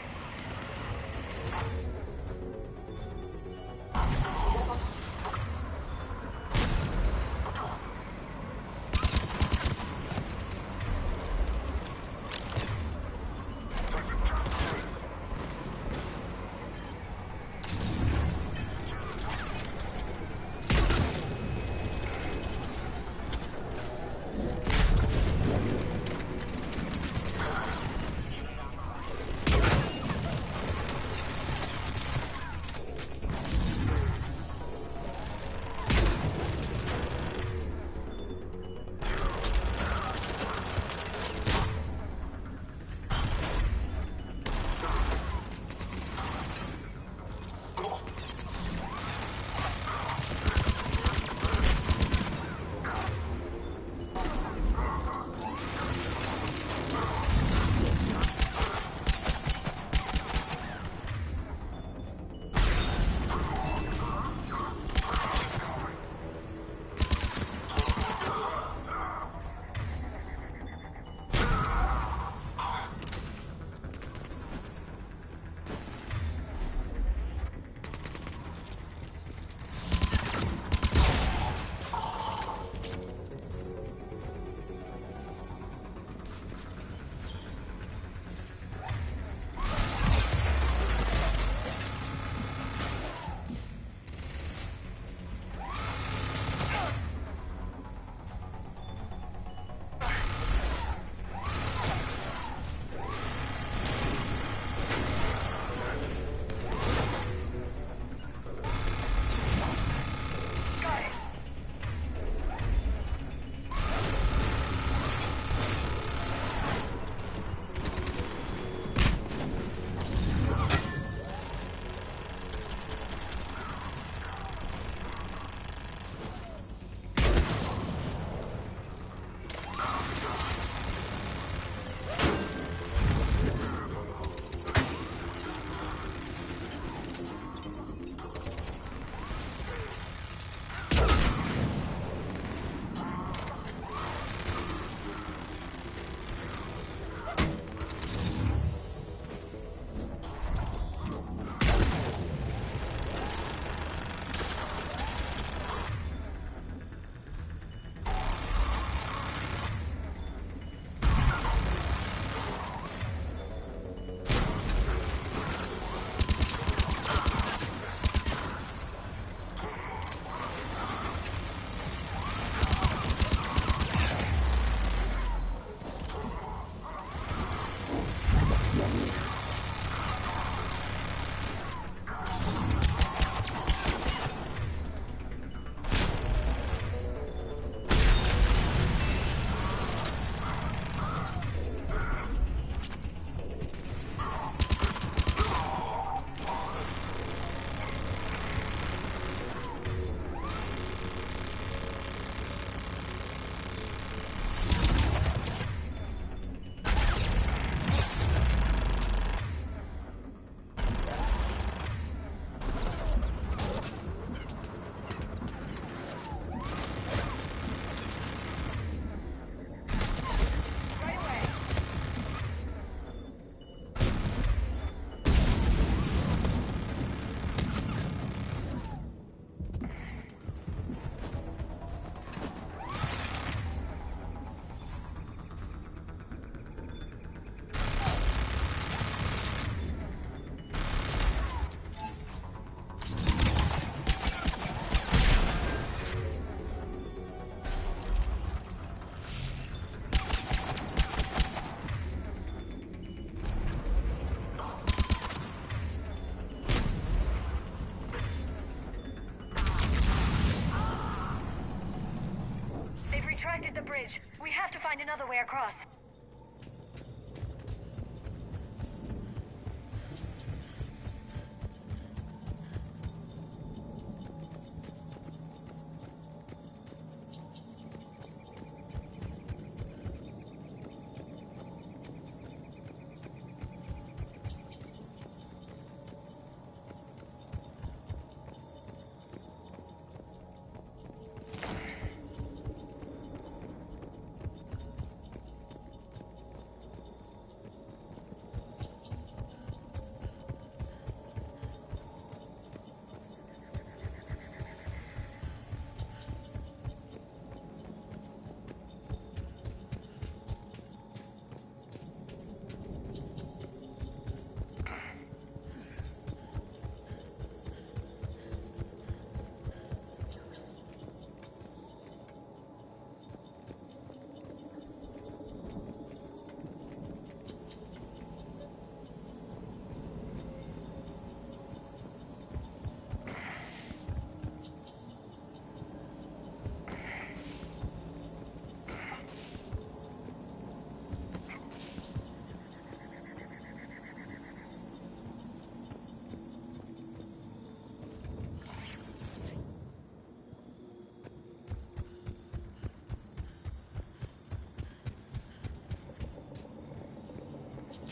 Speaker 21: way across.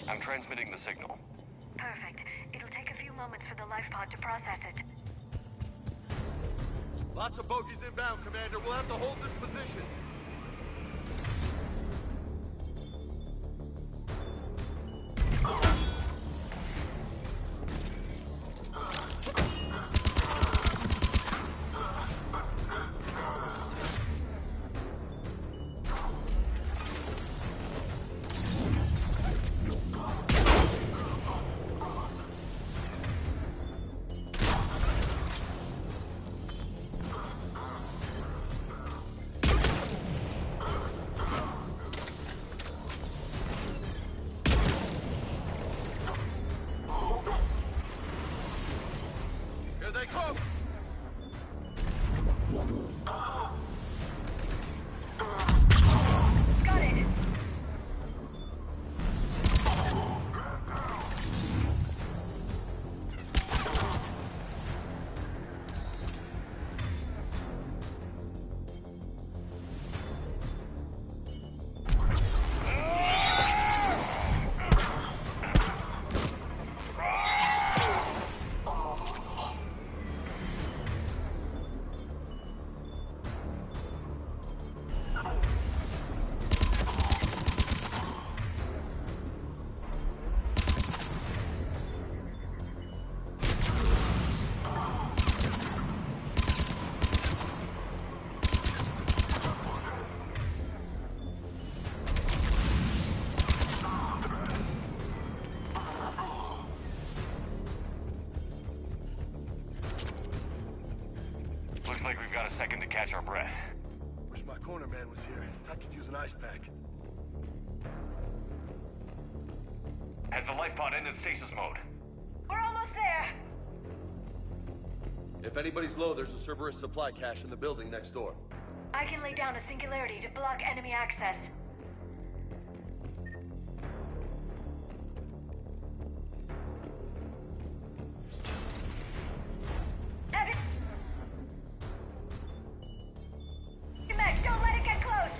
Speaker 8: I'm transmitting the signal.
Speaker 21: Perfect. It'll take a few moments for the life pod to process it.
Speaker 1: Lots of bogies inbound, Commander. We'll have to hold this position.
Speaker 8: Looks like we've got a second to catch our breath.
Speaker 1: Wish my corner man was here. I could use an ice pack.
Speaker 8: Has the life pod ended stasis mode?
Speaker 21: We're almost there!
Speaker 1: If anybody's low, there's a Cerberus supply cache in the building next door.
Speaker 21: I can lay down a singularity to block enemy access. Mech, don't let it get close!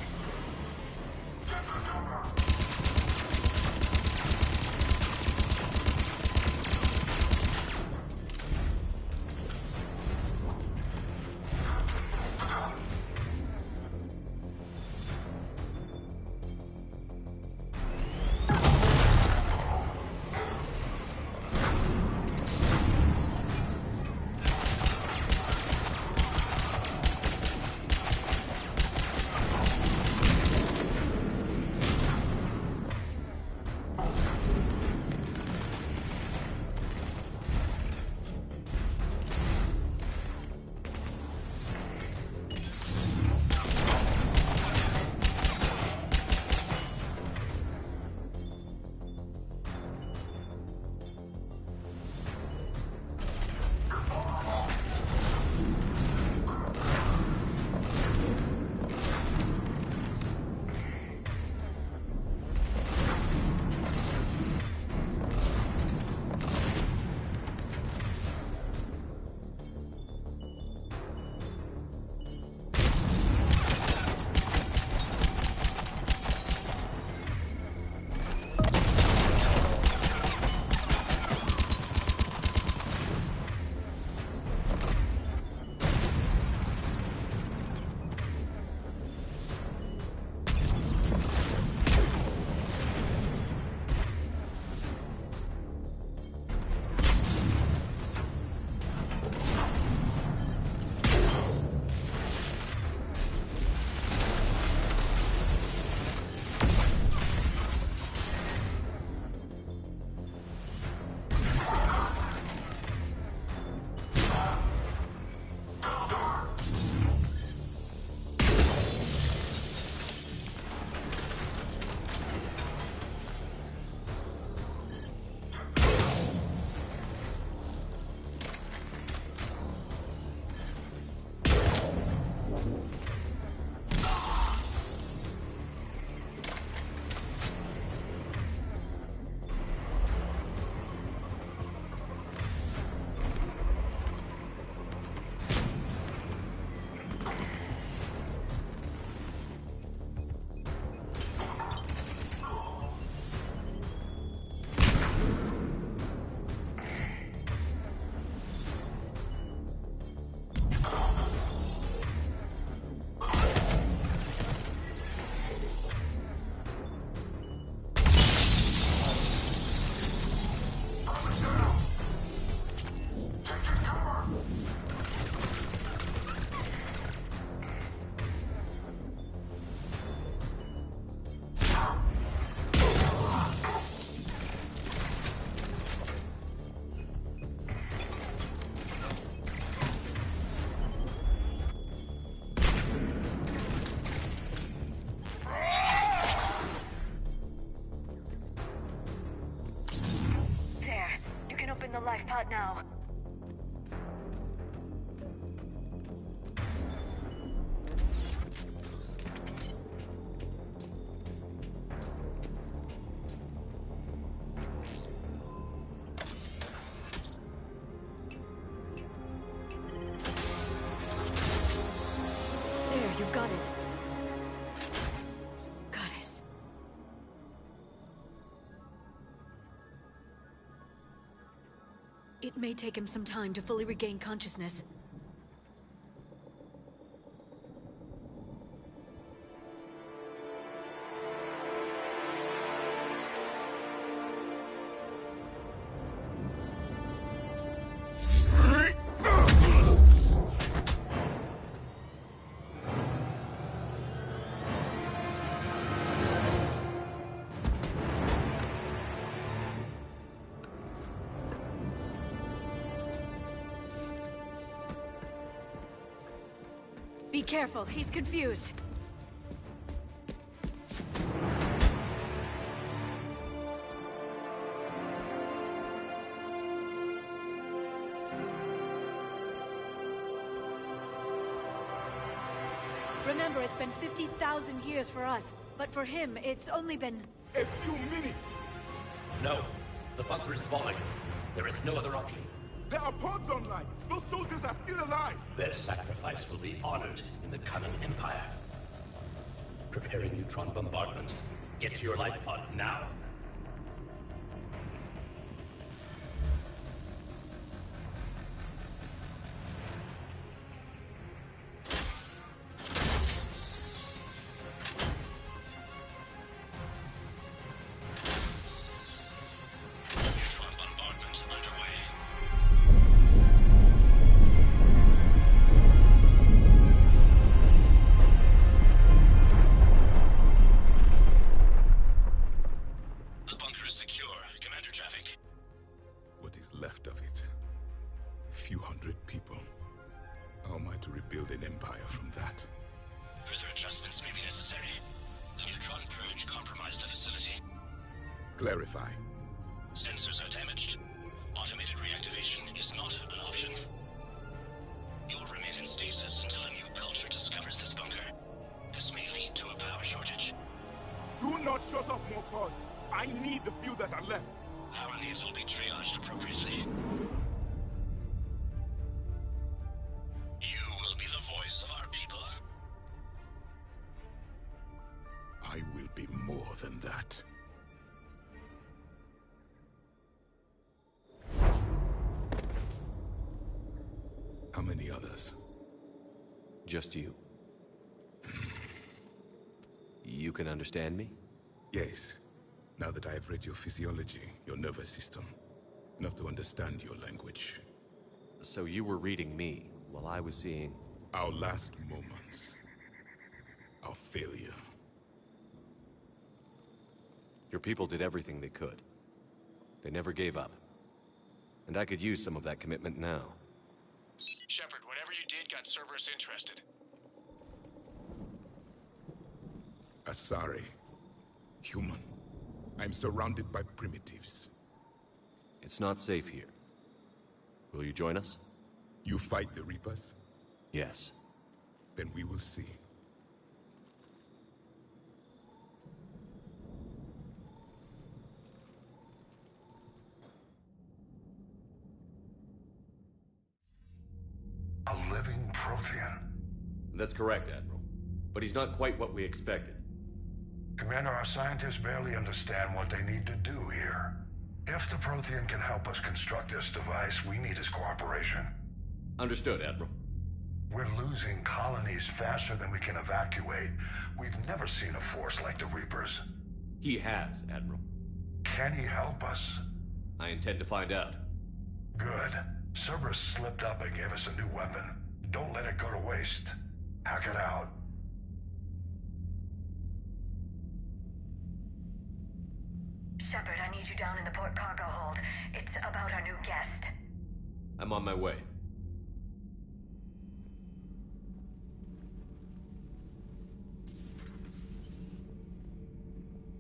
Speaker 21: life pod now.
Speaker 7: There, you've got it. Goddess. It may take him some time to fully regain consciousness. Be careful, he's confused. Remember, it's been 50,000 years for us, but for him, it's only been...
Speaker 9: A few minutes!
Speaker 22: No. The bunker is falling. There is no other option.
Speaker 9: There are pods online! Those soldiers are still alive!
Speaker 22: Their sacrifice will be honored in the coming Empire. Preparing neutron bombardment. Get to your life pod now.
Speaker 3: Neutron bombardment underway. The bunker is secure. Commander traffic.
Speaker 9: What is left of it? A few hundred people. How am I to rebuild an empire from that?
Speaker 3: Further adjustments may be necessary. The neutron purge compromised the facility.
Speaker 9: Clarify.
Speaker 3: Sensors are damaged. Automated reactivation is not an option. You will remain in stasis until a new culture discovers this bunker. This may lead to a power shortage.
Speaker 9: Do not shut off more pods! I need the few that are left!
Speaker 3: Power needs will be triaged appropriately. You will be the voice of our people.
Speaker 9: I will be more than that. How many others?
Speaker 1: Just you. You can understand me?
Speaker 9: Yes. Now that I have read your physiology, your nervous system, enough to understand your language.
Speaker 1: So you were reading me while I was seeing...
Speaker 9: Our last moments. Our failure.
Speaker 1: Your people did everything they could. They never gave up. And I could use some of that commitment now.
Speaker 3: Shepard, whatever you did got Cerberus interested.
Speaker 9: Asari. Human. I'm surrounded by primitives.
Speaker 1: It's not safe here. Will you join us?
Speaker 9: You fight the Reapers?
Speaker 1: Yes.
Speaker 9: Then we will see.
Speaker 3: A living Prothean.
Speaker 1: That's correct, Admiral. But he's not quite what we expected.
Speaker 3: Commander, our scientists barely understand what they need to do here. If the Prothean can help us construct this device, we need his cooperation.
Speaker 1: Understood, Admiral.
Speaker 3: We're losing colonies faster than we can evacuate. We've never seen a force like the Reapers.
Speaker 1: He has, Admiral.
Speaker 3: Can he help us?
Speaker 1: I intend to find out.
Speaker 3: Good. Cerberus slipped up and gave us a new weapon. Don't let it go to waste. Hack it out.
Speaker 21: Shepard, I need you down in the port cargo hold. It's about our new guest.
Speaker 1: I'm on my way.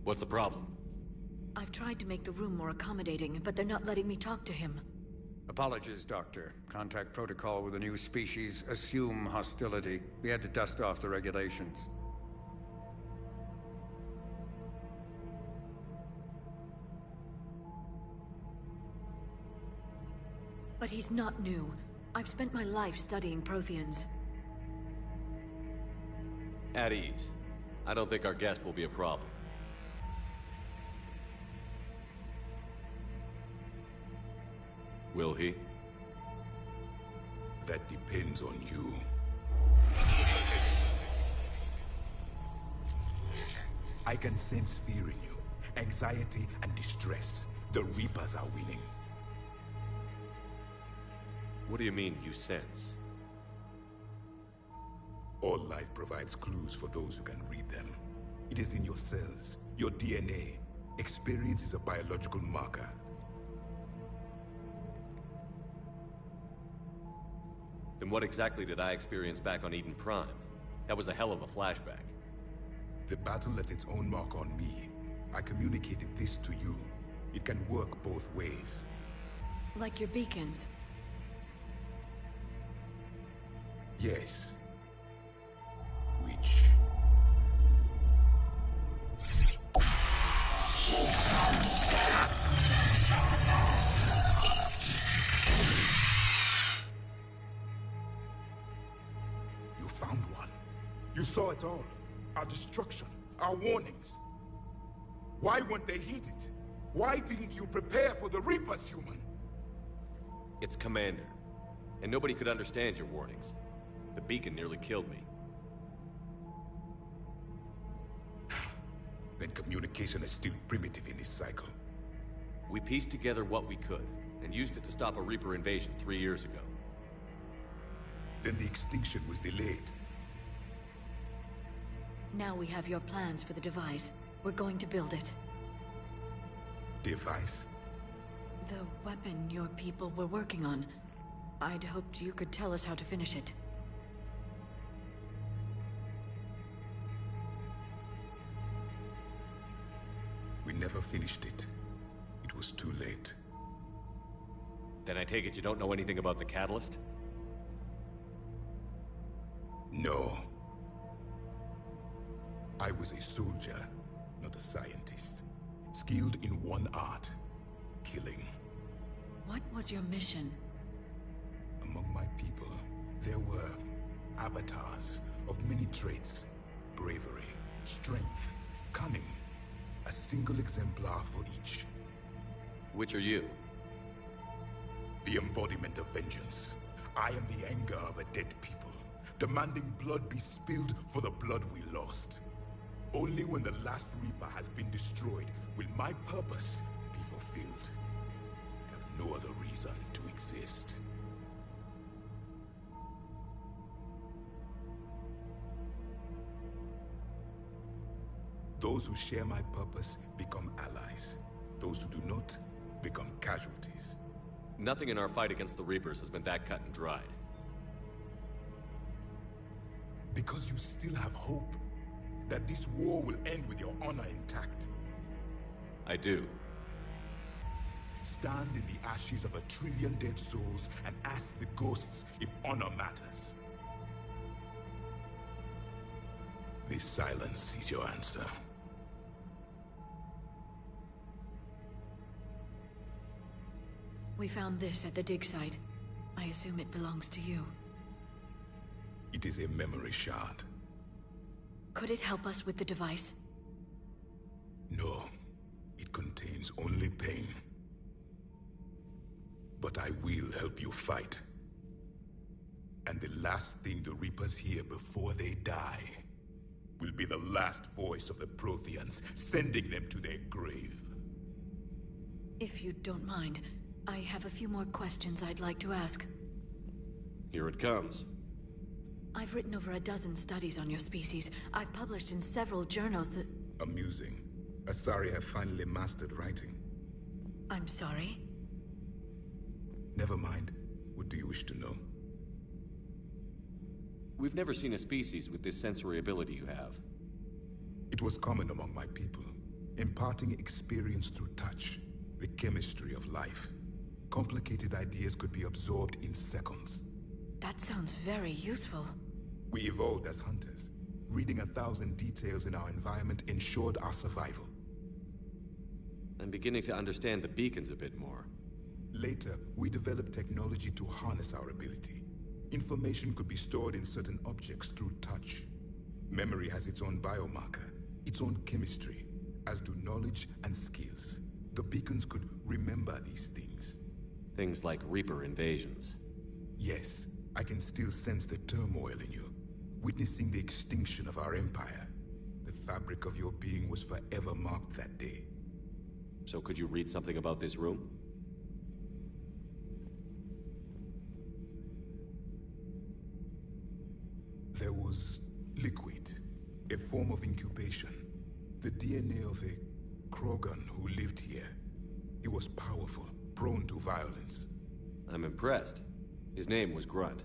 Speaker 1: What's the problem?
Speaker 7: I've tried to make the room more accommodating, but they're not letting me talk to him.
Speaker 4: Apologies, Doctor. Contact protocol with a new species. Assume hostility. We had to dust off the regulations.
Speaker 7: But he's not new. I've spent my life studying Protheans.
Speaker 8: At ease. I don't think our guest will be a problem. Will he?
Speaker 9: That depends on you. I can sense fear in you, anxiety and distress. The Reapers are winning.
Speaker 8: What do you mean, you sense?
Speaker 9: All life provides clues for those who can read them. It is in your cells, your DNA. Experience is a biological marker.
Speaker 8: Then what exactly did I experience back on Eden Prime? That was a hell of a flashback.
Speaker 9: The battle left its own mark on me. I communicated this to you. It can work both ways.
Speaker 7: Like your beacons.
Speaker 9: Yes. Which... You found one. You saw it all. Our destruction, our warnings. Why weren't they heeded? Why didn't you prepare for the Reapers, human?
Speaker 8: It's Commander. And nobody could understand your warnings. The beacon nearly killed me.
Speaker 9: Then communication is still primitive in this cycle.
Speaker 8: We pieced together what we could, and used it to stop a Reaper invasion 3 years ago.
Speaker 9: Then the extinction was delayed.
Speaker 7: Now we have your plans for the device. We're going to build it.
Speaker 9: Device?
Speaker 7: The weapon your people were working on. I'd hoped you could tell us how to finish it.
Speaker 9: We never finished it. It was too late.
Speaker 8: Then I take it you don't know anything about the catalyst?
Speaker 9: No. I was a soldier, not a scientist. Skilled in one art, killing.
Speaker 7: What was your mission?
Speaker 9: Among my people, there were avatars of many traits. Bravery, strength, cunning. A single exemplar for each.
Speaker 8: Which are you?
Speaker 9: The embodiment of vengeance. I am the anger of a dead people, demanding blood be spilled for the blood we lost. Only when the last Reaper has been destroyed will my purpose be fulfilled. I have no other reason to exist. Those who share my purpose become allies. Those who do not become casualties.
Speaker 8: Nothing in our fight against the Reapers has been that cut and dried.
Speaker 9: Because you still have hope that this war will end with your honor intact.
Speaker 8: I do.
Speaker 9: Stand in the ashes of 1 trillion dead souls and ask the ghosts if honor matters. This silence is your answer.
Speaker 7: We found this at the dig site. I assume it belongs to you.
Speaker 9: It is a memory shard.
Speaker 7: Could it help us with the device?
Speaker 9: No. It contains only pain. But I will help you fight. And the last thing the Reapers hear before they die will be the last voice of the Protheans, sending them to their grave.
Speaker 7: If you don't mind, I have a few more questions I'd like to ask.
Speaker 8: Here it comes.
Speaker 7: I've written over a dozen studies on your species. I've published in several journals that...
Speaker 9: Amusing. Asari have finally mastered writing.
Speaker 7: I'm sorry?
Speaker 9: Never mind. What do you wish to know?
Speaker 8: We've never seen a species with this sensory ability you have.
Speaker 9: It was common among my people, imparting experience through touch, the chemistry of life. Complicated ideas could be absorbed in seconds.
Speaker 7: That sounds very useful.
Speaker 9: We evolved as hunters. Reading 1,000 details in our environment ensured our survival.
Speaker 8: I'm beginning to understand the beacons a bit more.
Speaker 9: Later, we developed technology to harness our ability. Information could be stored in certain objects through touch. Memory has its own biomarker, its own chemistry, as do knowledge and skills. The beacons could remember these things.
Speaker 8: Things like Reaper invasions.
Speaker 9: Yes, I can still sense the turmoil in you, witnessing the extinction of our empire. The fabric of your being was forever marked that day.
Speaker 8: So could you read something about this room?
Speaker 9: There was liquid, a form of incubation. The DNA of a Krogan who lived here. He was powerful, prone to violence.
Speaker 8: I'm impressed. His name was Grunt.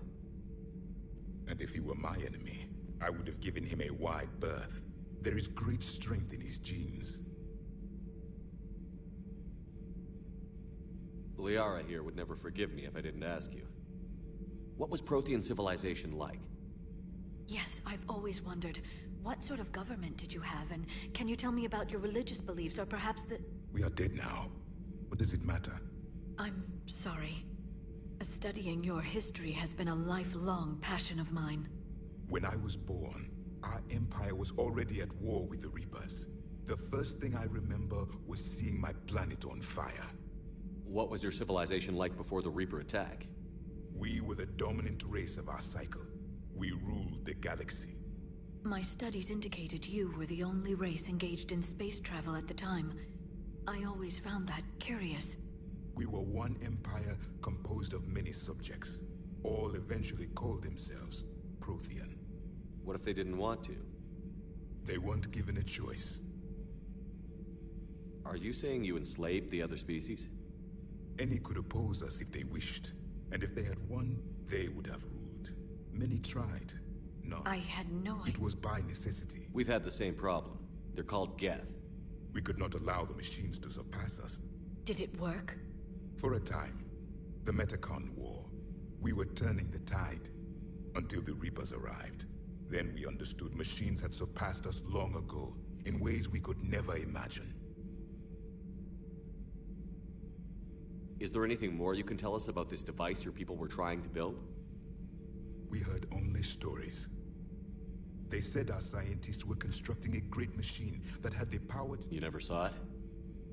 Speaker 9: And if he were my enemy, I would have given him a wide berth. There is great strength in his genes.
Speaker 8: Liara here would never forgive me if I didn't ask you. What was Prothean civilization like?
Speaker 7: Yes, I've always wondered, what sort of government did you have, and can you tell me about your religious beliefs, or perhaps the...
Speaker 9: We are dead now. What does it matter?
Speaker 7: I'm sorry. Studying your history has been a lifelong passion of mine.
Speaker 9: When I was born, our empire was already at war with the Reapers. The first thing I remember was seeing my planet on fire.
Speaker 8: What was your civilization like before the Reaper attack?
Speaker 9: We were the dominant race of our cycle. We ruled the galaxy.
Speaker 7: My studies indicated you were the only race engaged in space travel at the time. I always found that curious.
Speaker 9: We were one empire composed of many subjects. All eventually called themselves Prothean.
Speaker 8: What if they didn't want to?
Speaker 9: They weren't given a choice.
Speaker 8: Are you saying you enslaved the other species?
Speaker 9: Any could oppose us if they wished. And if they had won, they would have ruled. Many tried. None.
Speaker 7: I had no idea.
Speaker 9: It was by necessity.
Speaker 8: We've had the same problem. They're called Geth.
Speaker 9: We could not allow the machines to surpass us.
Speaker 7: Did it work?
Speaker 9: For a time. The Metacon War. We were turning the tide. Until the Reapers arrived. Then we understood machines had surpassed us long ago, in ways we could never imagine.
Speaker 8: Is there anything more you can tell us about this device your people were trying to build?
Speaker 9: We heard only stories. They said our scientists were constructing a great machine that had the power to...
Speaker 8: You never saw it?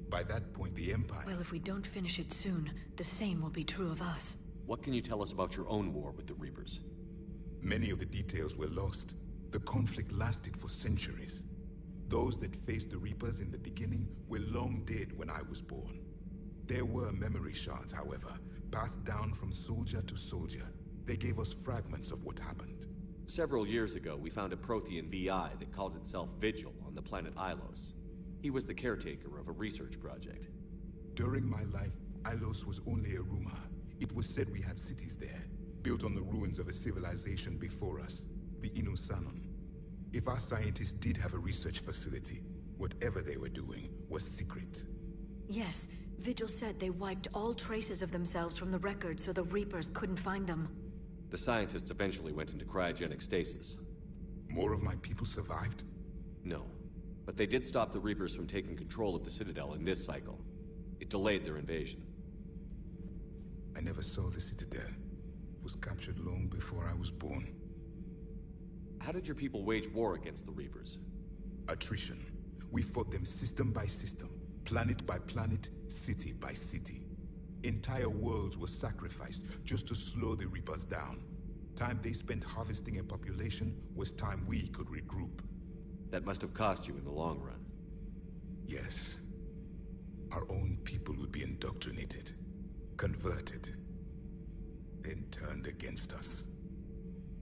Speaker 9: By that point, the Empire...
Speaker 7: Well, if we don't finish it soon, the same will be true of us.
Speaker 8: What can you tell us about your own war with the Reapers?
Speaker 9: Many of the details were lost. The conflict lasted for centuries. Those that faced the Reapers in the beginning were long dead when I was born. There were memory shards, however, passed down from soldier to soldier. They gave us fragments of what happened.
Speaker 8: Several years ago, we found a Prothean VI that called itself Vigil on the planet Ilos. He was the caretaker of a research project.
Speaker 9: During my life, Ilos was only a rumor. It was said we had cities there, built on the ruins of a civilization before us, the Inusanon. If our scientists did have a research facility, whatever they were doing was secret.
Speaker 7: Yes, Vigil said they wiped all traces of themselves from the records so the Reapers couldn't find them.
Speaker 8: The scientists eventually went into cryogenic stasis.
Speaker 9: More of my people survived?
Speaker 8: No, but they did stop the Reapers from taking control of the Citadel in this cycle. It delayed their invasion.
Speaker 9: I never saw the Citadel. It was captured long before I was born.
Speaker 8: How did your people wage war against the Reapers?
Speaker 9: Attrition. We fought them system by system, planet by planet, city by city. Entire worlds were sacrificed just to slow the Reapers down. Time they spent harvesting a population was time we could regroup.
Speaker 8: That must have cost you in the long run.
Speaker 9: Yes. Our own people would be indoctrinated, converted, then turned against us.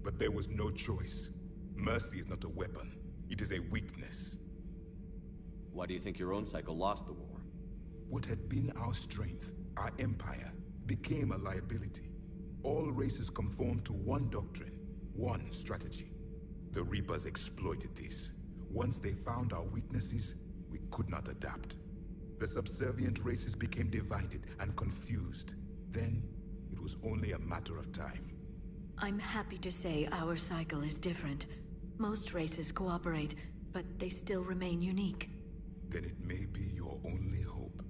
Speaker 9: But there was no choice. Mercy is not a weapon. It is a weakness.
Speaker 8: Why do you think your own cycle lost the war?
Speaker 9: What had been our strength, our empire, became a liability. All races conformed to one doctrine, one strategy. The Reapers exploited this. Once they found our weaknesses, we could not adapt. The subservient races became divided and confused. Then, it was only a matter of time.
Speaker 7: I'm happy to say our cycle is different. Most races cooperate, but they still remain unique.
Speaker 9: Then it may be your only hope.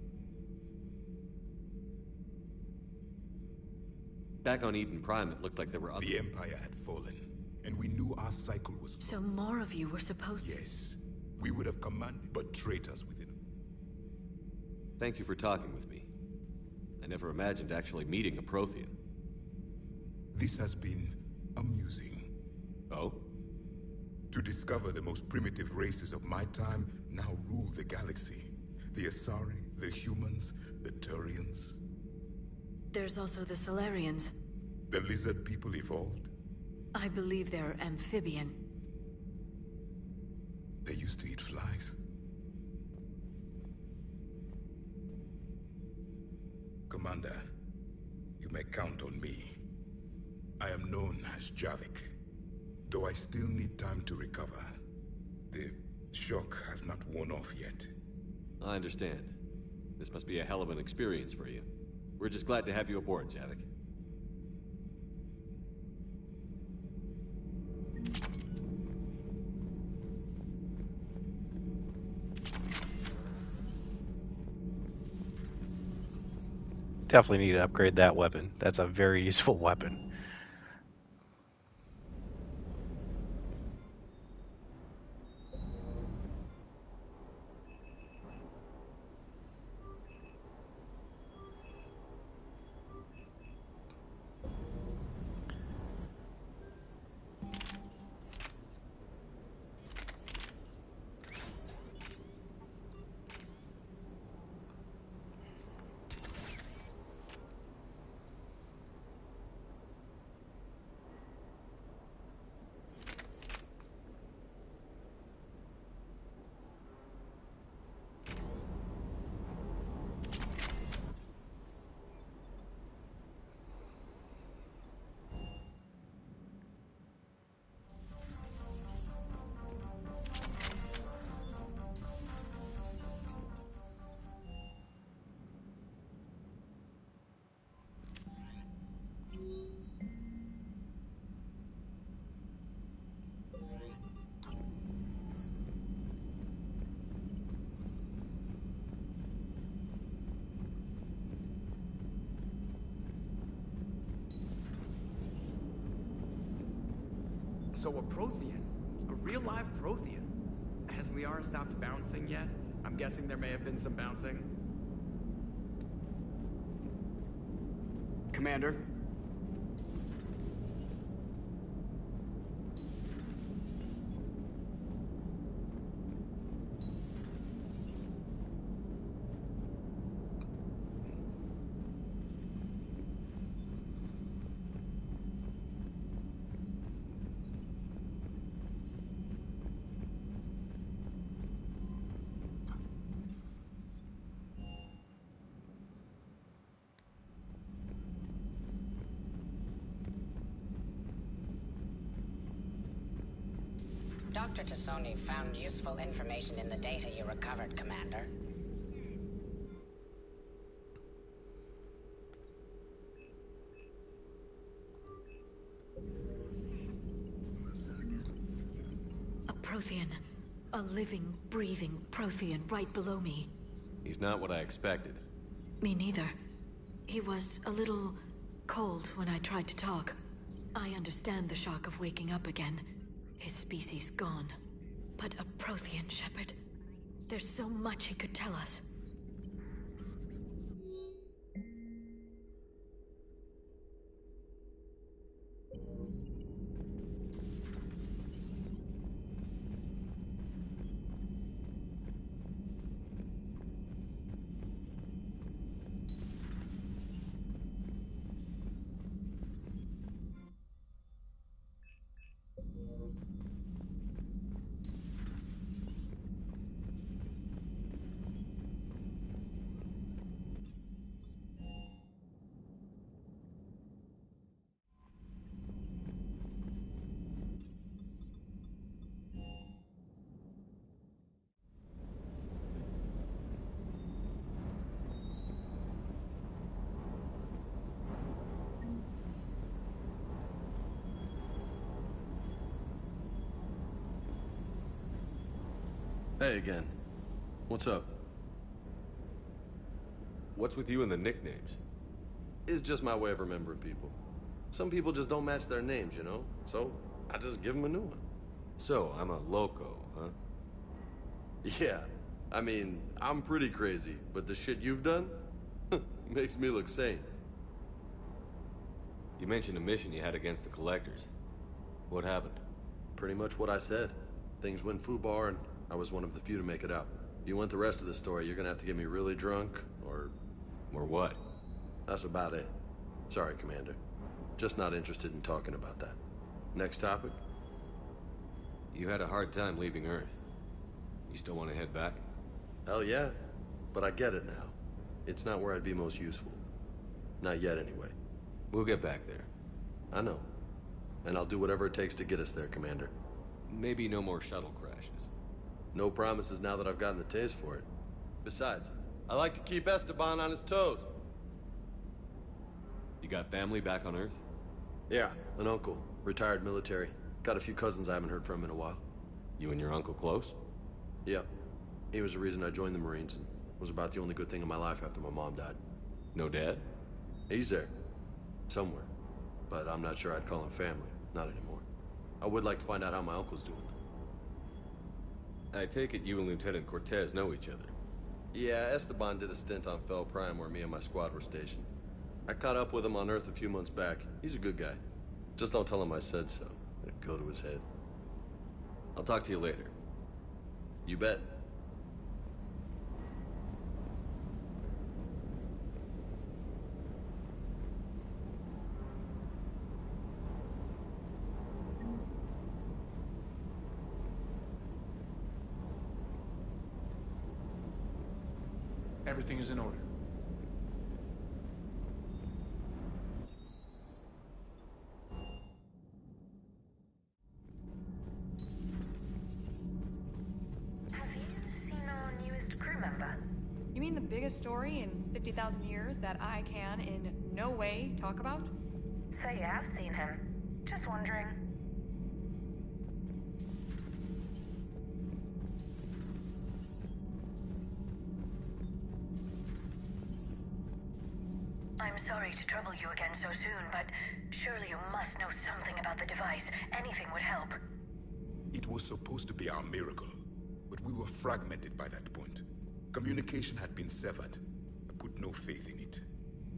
Speaker 8: Back on Eden Prime, it looked like there were other...
Speaker 9: The Empire had fallen, and we knew our cycle was...
Speaker 7: So more of you were supposed to...
Speaker 9: Yes. We would have commanded, but traitors within...
Speaker 8: Thank you for talking with me. I never imagined actually meeting a Prothean.
Speaker 9: This has been amusing.
Speaker 8: Oh?
Speaker 9: To discover the most primitive races of my time now rule the galaxy. The Asari, the humans, the Turians.
Speaker 7: There's also the Solarians.
Speaker 9: The lizard people evolved?
Speaker 7: I believe they're amphibian.
Speaker 9: They used to eat flies? Commander, you may count on me. I am known as Javik, though I still need time to recover. The shock has not worn off yet.
Speaker 8: I understand. This must be a hell of an experience for you. We're just glad to have you aboard, Javik.
Speaker 17: Definitely need to upgrade that weapon. That's a very useful weapon.
Speaker 11: So a Prothean? A real live Prothean? Has Liara stopped bouncing yet? I'm guessing there may have been some bouncing. Commander?
Speaker 18: Dr. Tassoni found useful information in the data you recovered, Commander.
Speaker 7: A Prothean. A living, breathing Prothean right below me.
Speaker 8: He's not what I expected.
Speaker 7: Me neither. He was a little cold when I tried to talk. I understand the shock of waking up again. His species gone. But a Prothean Shepherd. There's so much he could tell us.
Speaker 1: Hey again. What's up?
Speaker 8: What's with you and the nicknames?
Speaker 1: It's just my way of remembering people. Some people just don't match their names, you know? So, I just give them a new one.
Speaker 8: So, I'm a loco, huh?
Speaker 1: Yeah. I mean, I'm pretty crazy, but the shit you've done makes me look sane.
Speaker 8: You mentioned a mission you had against the Collectors. What happened?
Speaker 1: Pretty much what I said. Things went foobar, and I was one of the few to make it out. You want the rest of the story, you're gonna have to get me really drunk, or...
Speaker 8: Or what?
Speaker 1: That's about it. Sorry, Commander. Just not interested in talking about that. Next topic?
Speaker 8: You had a hard time leaving Earth. You still want to head back?
Speaker 1: Hell yeah. But I get it now. It's not where I'd be most useful. Not yet, anyway.
Speaker 8: We'll get back there.
Speaker 1: I know. And I'll do whatever it takes to get us there, Commander.
Speaker 8: Maybe no more shuttle crashes.
Speaker 1: No promises now that I've gotten the taste for it. Besides, I like to keep Esteban on his toes.
Speaker 8: You got family back on Earth?
Speaker 1: Yeah, an uncle. Retired military. Got a few cousins I haven't heard from in a while.
Speaker 8: You and your uncle close?
Speaker 1: Yep. He was the reason I joined the Marines and was about the only good thing in my life after my mom died.
Speaker 8: No dad?
Speaker 1: He's there. Somewhere. But I'm not sure I'd call him family. Not anymore. I would like to find out how my uncle's doing, though.
Speaker 8: I take it you and Lieutenant Cortez know each other.
Speaker 1: Yeah, Esteban did a stint on Fel Prime where me and my squad were stationed. I caught up with him on Earth a few months back. He's a good guy. Just don't tell him I said so. It'd go to his head.
Speaker 8: I'll talk to you later.
Speaker 1: You bet.
Speaker 15: Everything is in order.
Speaker 21: Have you seen our newest crew member?
Speaker 13: You mean the biggest story in 50,000 years that I can in no way talk about?
Speaker 21: So you have seen him. Just wondering. I'm sorry to trouble you again so soon, but surely you must know something about the device. Anything would help.
Speaker 9: It was supposed to be our miracle, but we were fragmented by that point. Communication had been severed. I put no faith in it.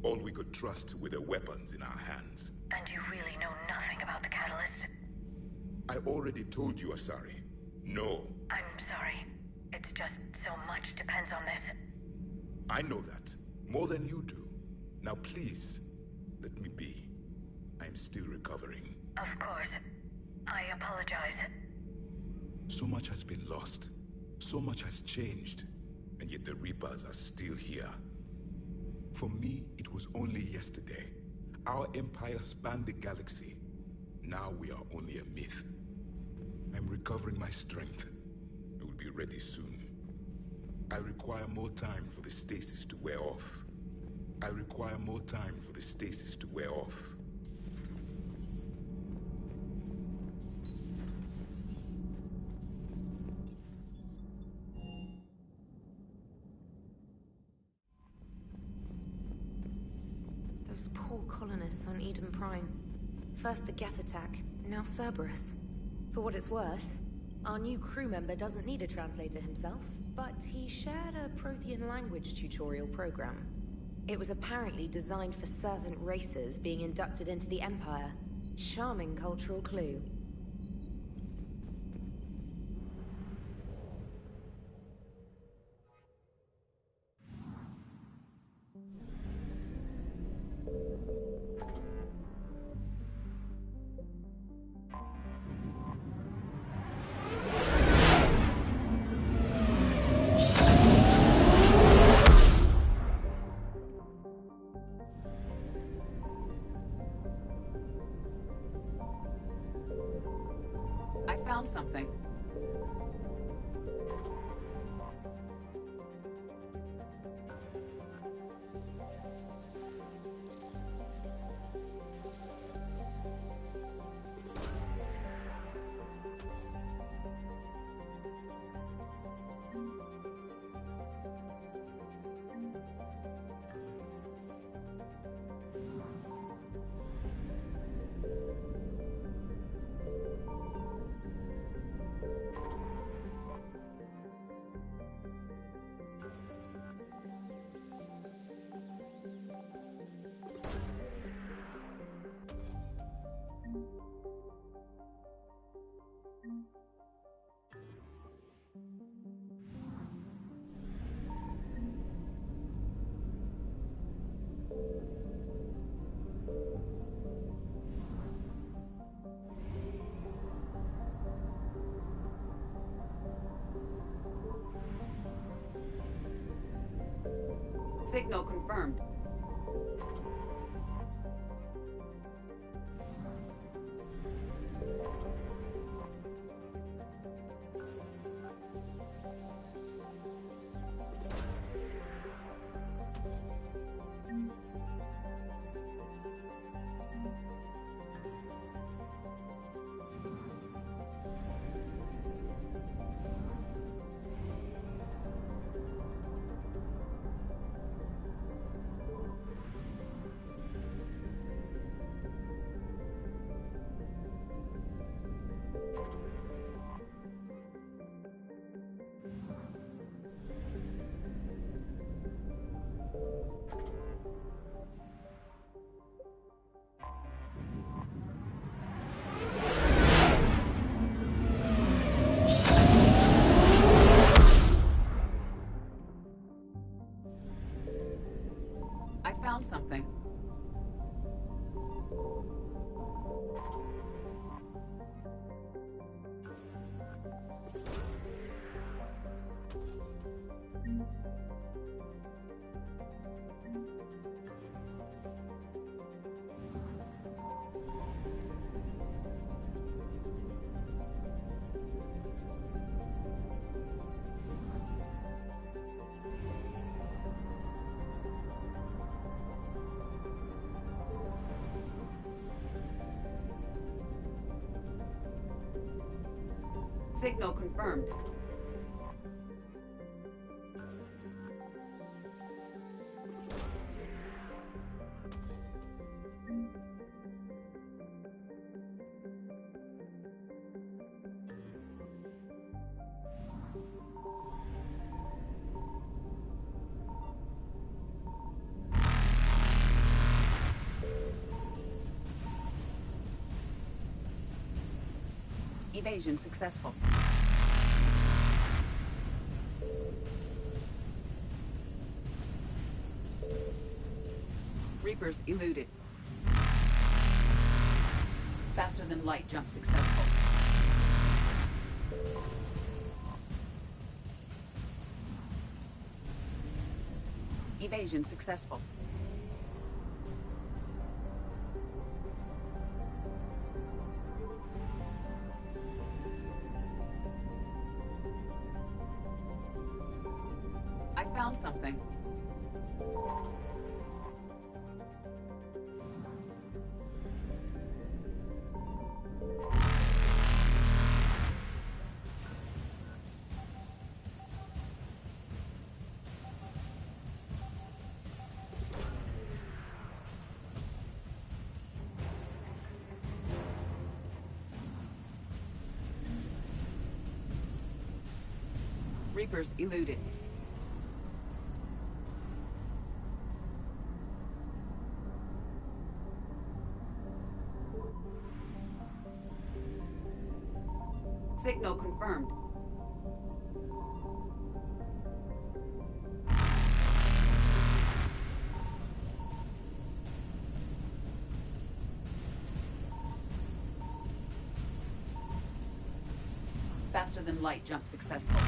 Speaker 9: All we could trust were the weapons in our hands.
Speaker 21: And you really know nothing about the catalyst?
Speaker 9: I already told you, Asari. No.
Speaker 21: I'm sorry. It's just so much depends on this.
Speaker 9: I know that. More than you do. Now please, let me be. I'm still recovering.
Speaker 21: Of course. I apologize.
Speaker 9: So much has been lost. So much has changed. And yet the Reapers are still here. For me, it was only yesterday. Our empire spanned the galaxy. Now we are only a myth. I'm recovering my strength. I will be ready soon. I require more time for the stasis to wear off. I require more time for the stasis to wear off.
Speaker 16: Those poor colonists on Eden Prime. First the Geth attack, now Cerberus. For what it's worth, our new crew member doesn't need a translator himself, but he shared a Prothean language tutorial program. It was apparently designed for servant races being inducted into the Empire. Charming cultural clue.
Speaker 20: Signal confirmed. I found something. Signal confirmed. Evasion successful. Reapers eluded. Faster than light jump successful. Evasion successful. I found something. Reapers eluded. Signal confirmed. Faster than light jump successful.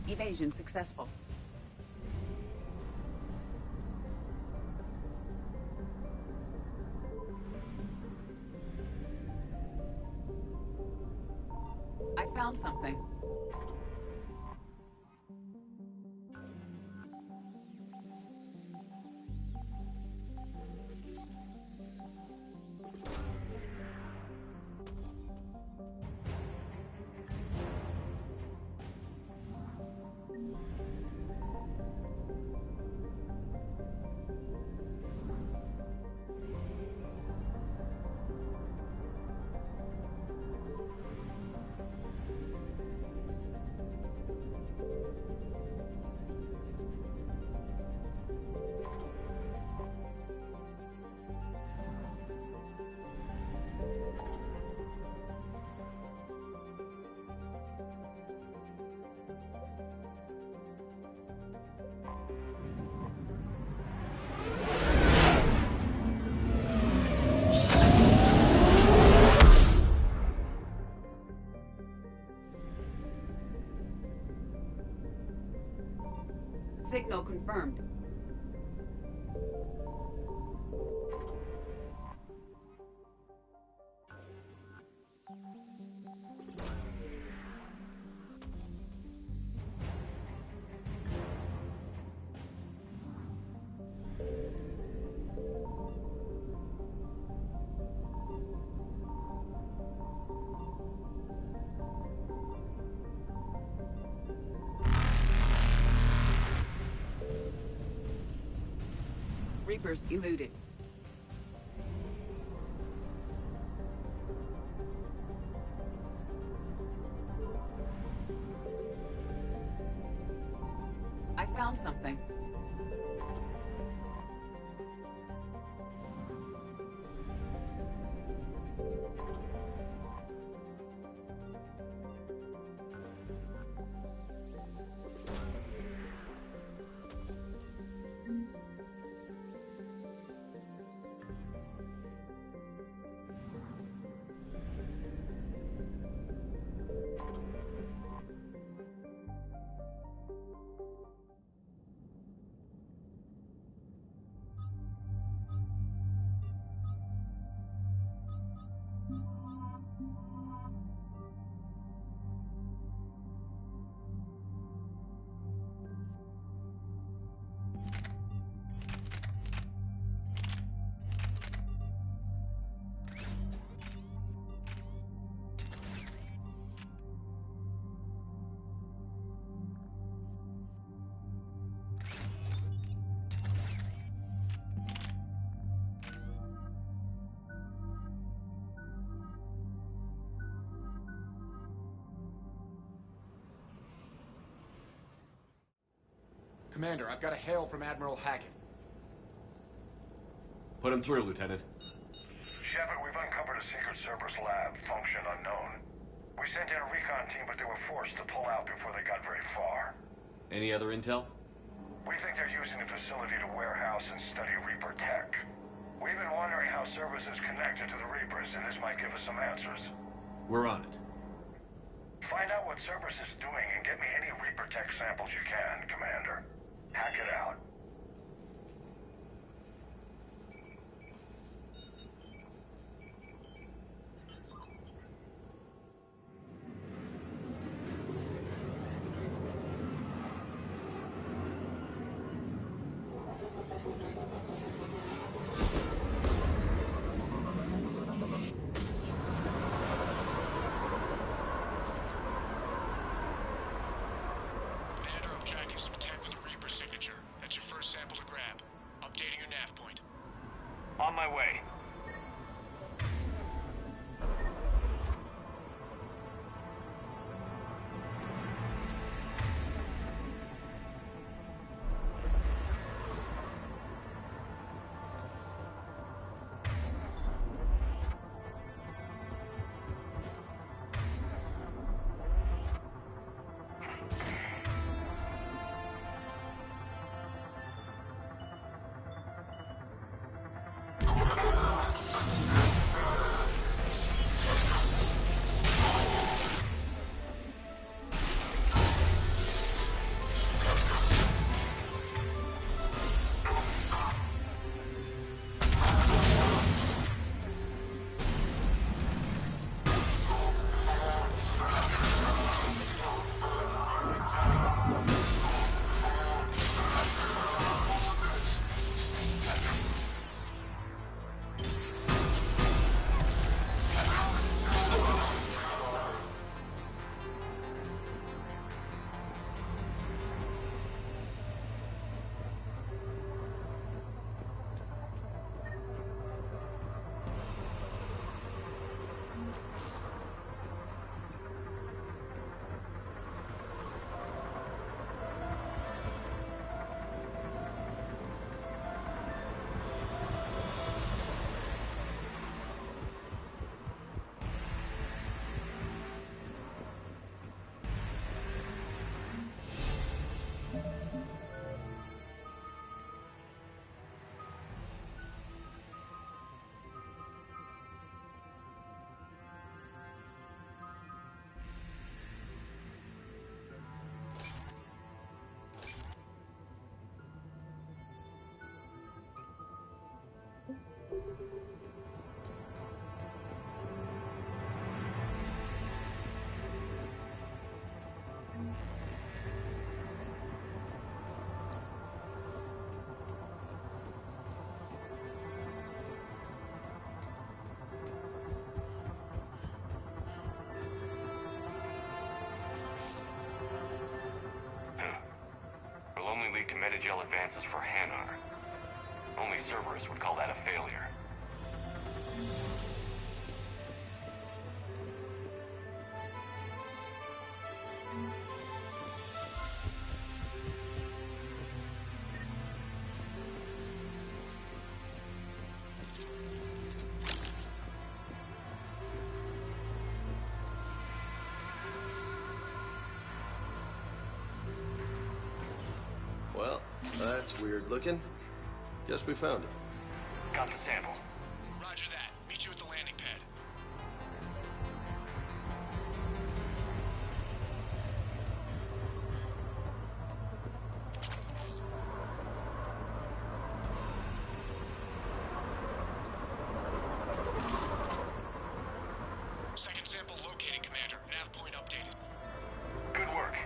Speaker 20: Evasion successful. I found something. confirmed. Reapers eluded. I found something.
Speaker 15: Commander, I've got a hail from Admiral Hackett.
Speaker 8: Put him through, Lieutenant.
Speaker 3: Shepard, we've uncovered a secret Cerberus lab, function unknown. We sent in a recon team, but they were forced to pull out before they got very far.
Speaker 8: Any other intel?
Speaker 3: We think they're using the facility to warehouse and study Reaper tech. We've been wondering how Cerberus is connected to the Reapers, and this might give us some answers.
Speaker 8: We're on it.
Speaker 3: Find out what Cerberus is doing and get me any Reaper tech samples you can, Commander. Hack it out.
Speaker 10: Commander objectives detect the Reaper signature. That's your
Speaker 8: Antigel advances for Hanar. Only Cerberus would call that a failure.
Speaker 1: Well, that's weird looking. Guess we found it.
Speaker 8: Got the sample.
Speaker 3: Roger that. Meet you at the landing pad. Second sample located, Commander. Nav point updated.
Speaker 8: Good work.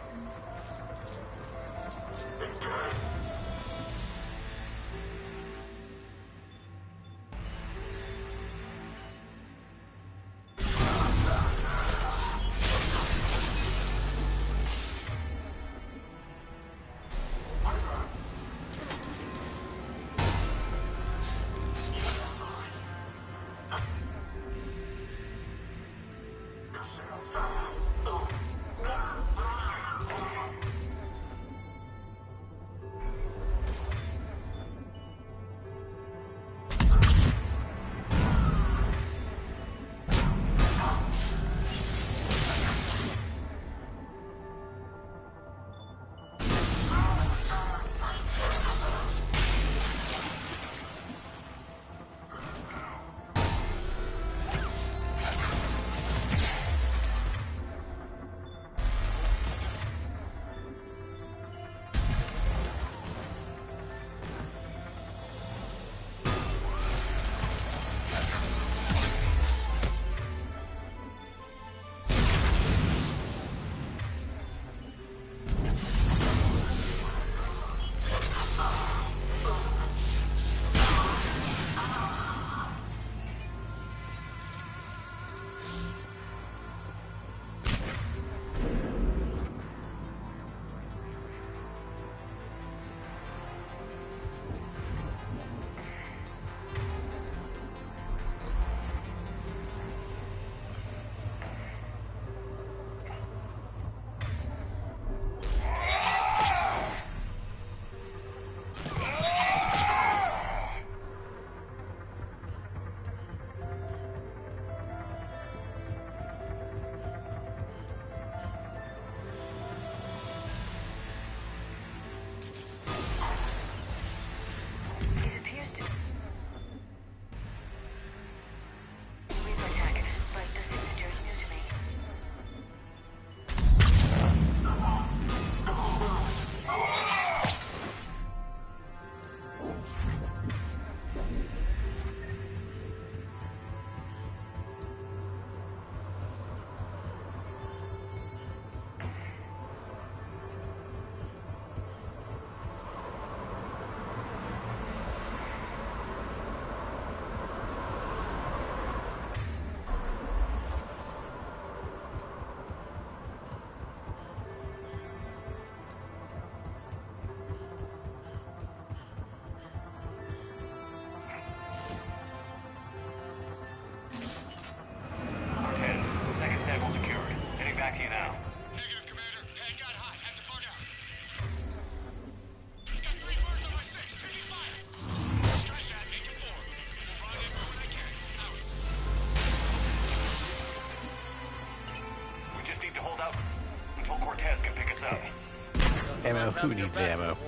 Speaker 17: Ammo? Who needs ammo?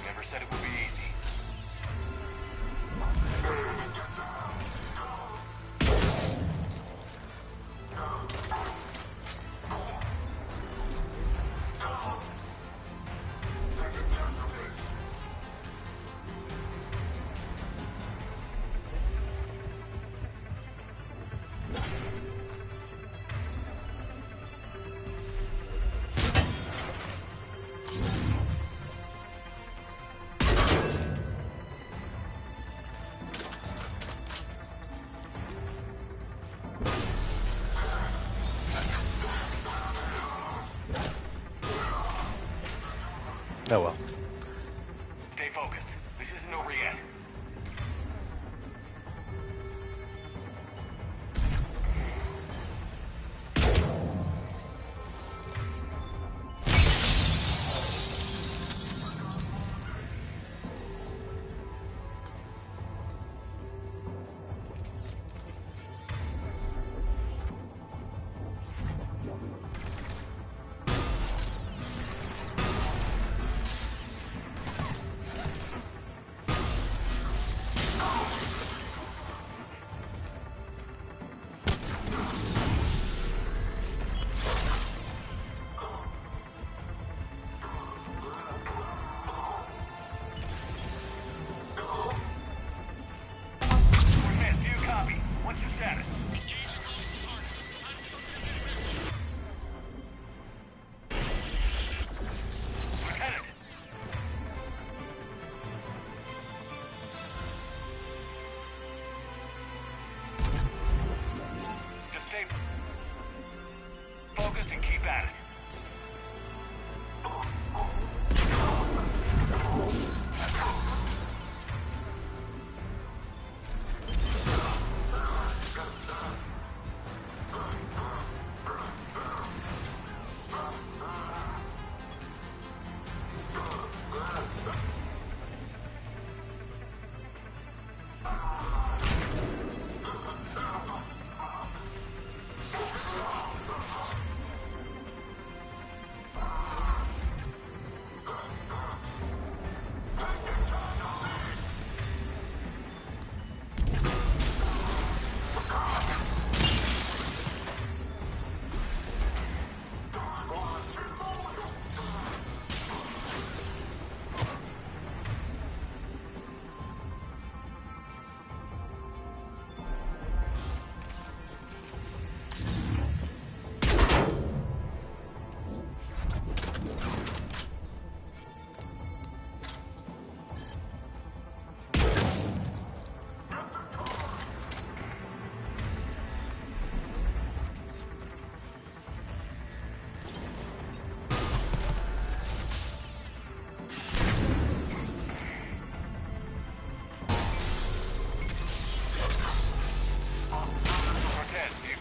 Speaker 8: Never said it would be easy.
Speaker 17: Oh well.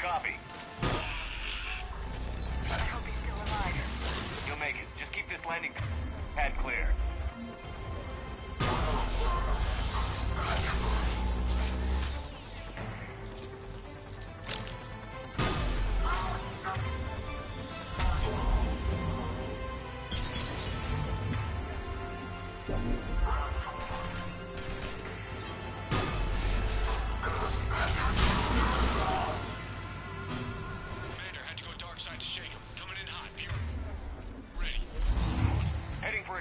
Speaker 10: Copy.
Speaker 21: I hope he's still alive.
Speaker 10: You'll make it. Just keep this landing pad clear.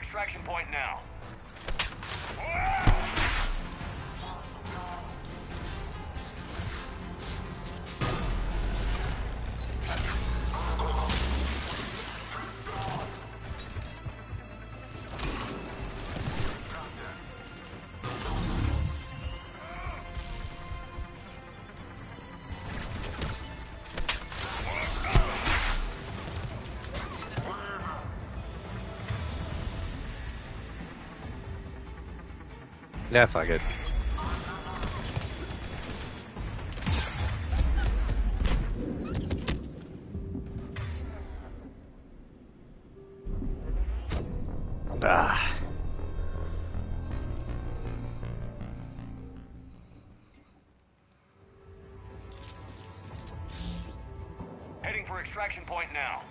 Speaker 10: Extraction point now.
Speaker 17: That's not good. Ah.
Speaker 10: Heading for extraction point now.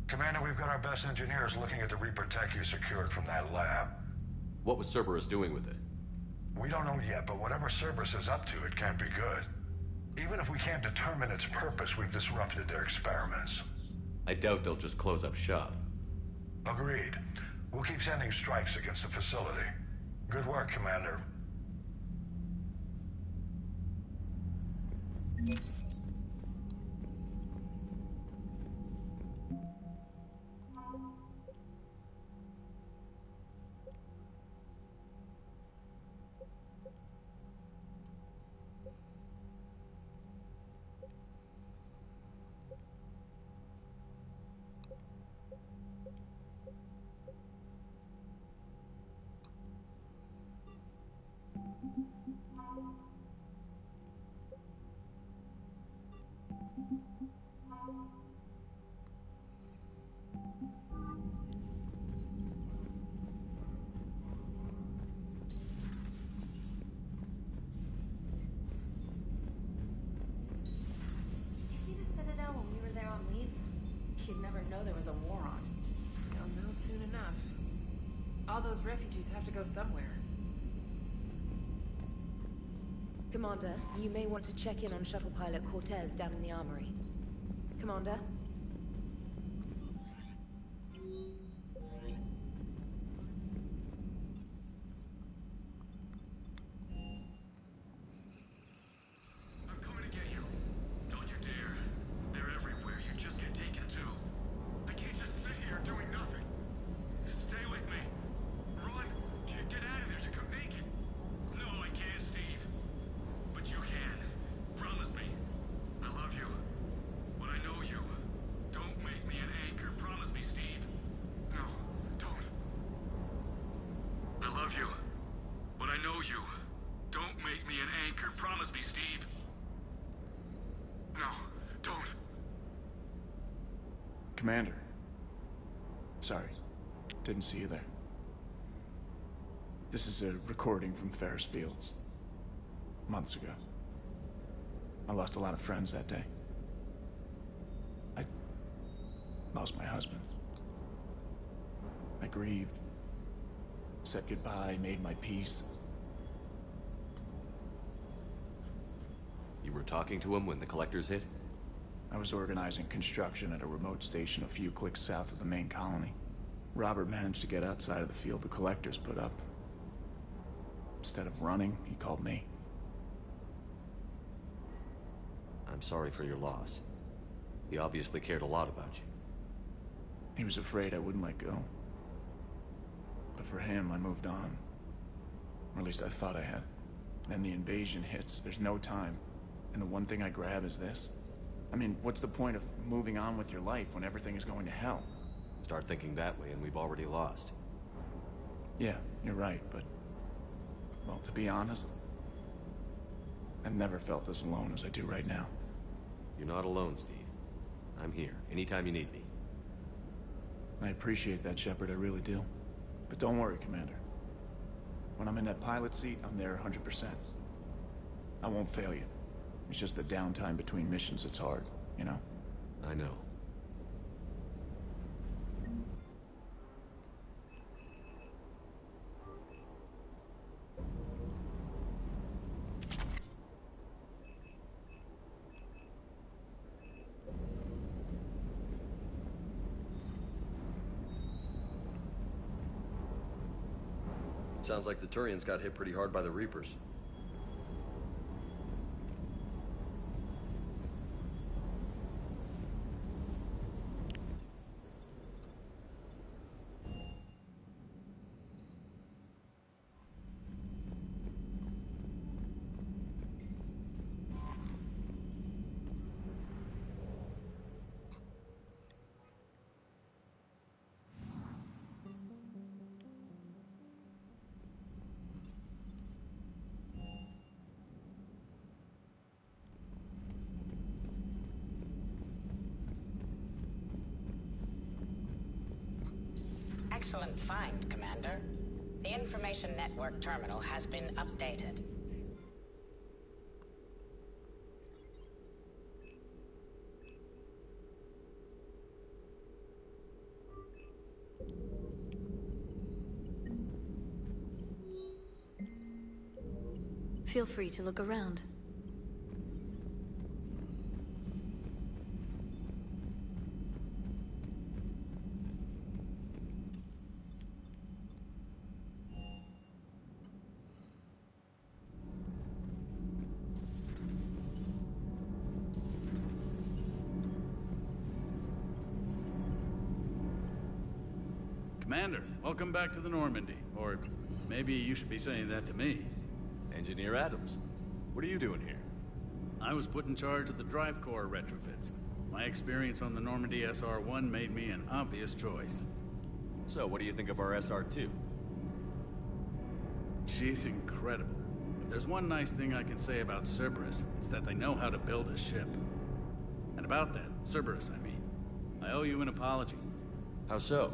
Speaker 3: Commander, we've got our best engineers looking at the Reaper tech you secured from that lab.
Speaker 8: What was Cerberus doing with it?
Speaker 3: We don't know yet, but whatever Cerberus is up to, it can't be good. Even if we can't determine its purpose, we've disrupted their experiments.
Speaker 8: I doubt they'll just close up shop.
Speaker 3: Agreed. We'll keep sending strikes against the facility. Good work, Commander.
Speaker 2: You'd never know there was a war on.
Speaker 6: You'll know soon enough. All those refugees have to go somewhere.
Speaker 16: Commander, you may want to check in on shuttle pilot Cortez down in the armory. Commander?
Speaker 15: Commander. Sorry, didn't see you there. This is a recording from Ferris Fields. Months ago. I lost a lot of friends that day. I lost my husband. I grieved. Said goodbye, made my peace.
Speaker 8: You were talking to him when the collectors hit?
Speaker 15: I was organizing construction at a remote station a few clicks south of the main colony. Robert managed to get outside of the field the collectors put up. Instead of running, he called me.
Speaker 8: I'm sorry for your loss. He obviously cared a lot about you.
Speaker 15: He was afraid I wouldn't let go. But for him, I moved on. Or at least I thought I had. Then the invasion hits, there's no time. And the one thing I grab is this. I mean, what's the point of moving on with your life when everything is going to hell?
Speaker 8: Start thinking that way and we've already lost.
Speaker 15: Yeah, you're right, but... well, to be honest, I've never felt as alone as I do right now.
Speaker 8: You're not alone, Steve. I'm here, anytime you need me.
Speaker 15: I appreciate that, Shepard, I really do. But don't worry, Commander. When I'm in that pilot seat, I'm there 100%. I won't fail you. It's just the downtime between missions that's hard, you know?
Speaker 8: I know.
Speaker 1: Sounds like the Turians got hit pretty hard by the Reapers.
Speaker 18: Excellent find, Commander. The information network terminal has been updated.
Speaker 7: Feel free to look around.
Speaker 5: Commander, welcome back to the Normandy. Or maybe you should be saying that to me.
Speaker 8: Engineer Adams, what are you doing here?
Speaker 5: I was put in charge of the drive core retrofits. My experience on the Normandy SR-1 made me an obvious choice.
Speaker 8: So, what do you think of our SR-2?
Speaker 5: She's incredible. If there's one nice thing I can say about Cerberus, it's that they know how to build a ship. And about that, Cerberus, I mean, I owe you an apology.
Speaker 8: How so?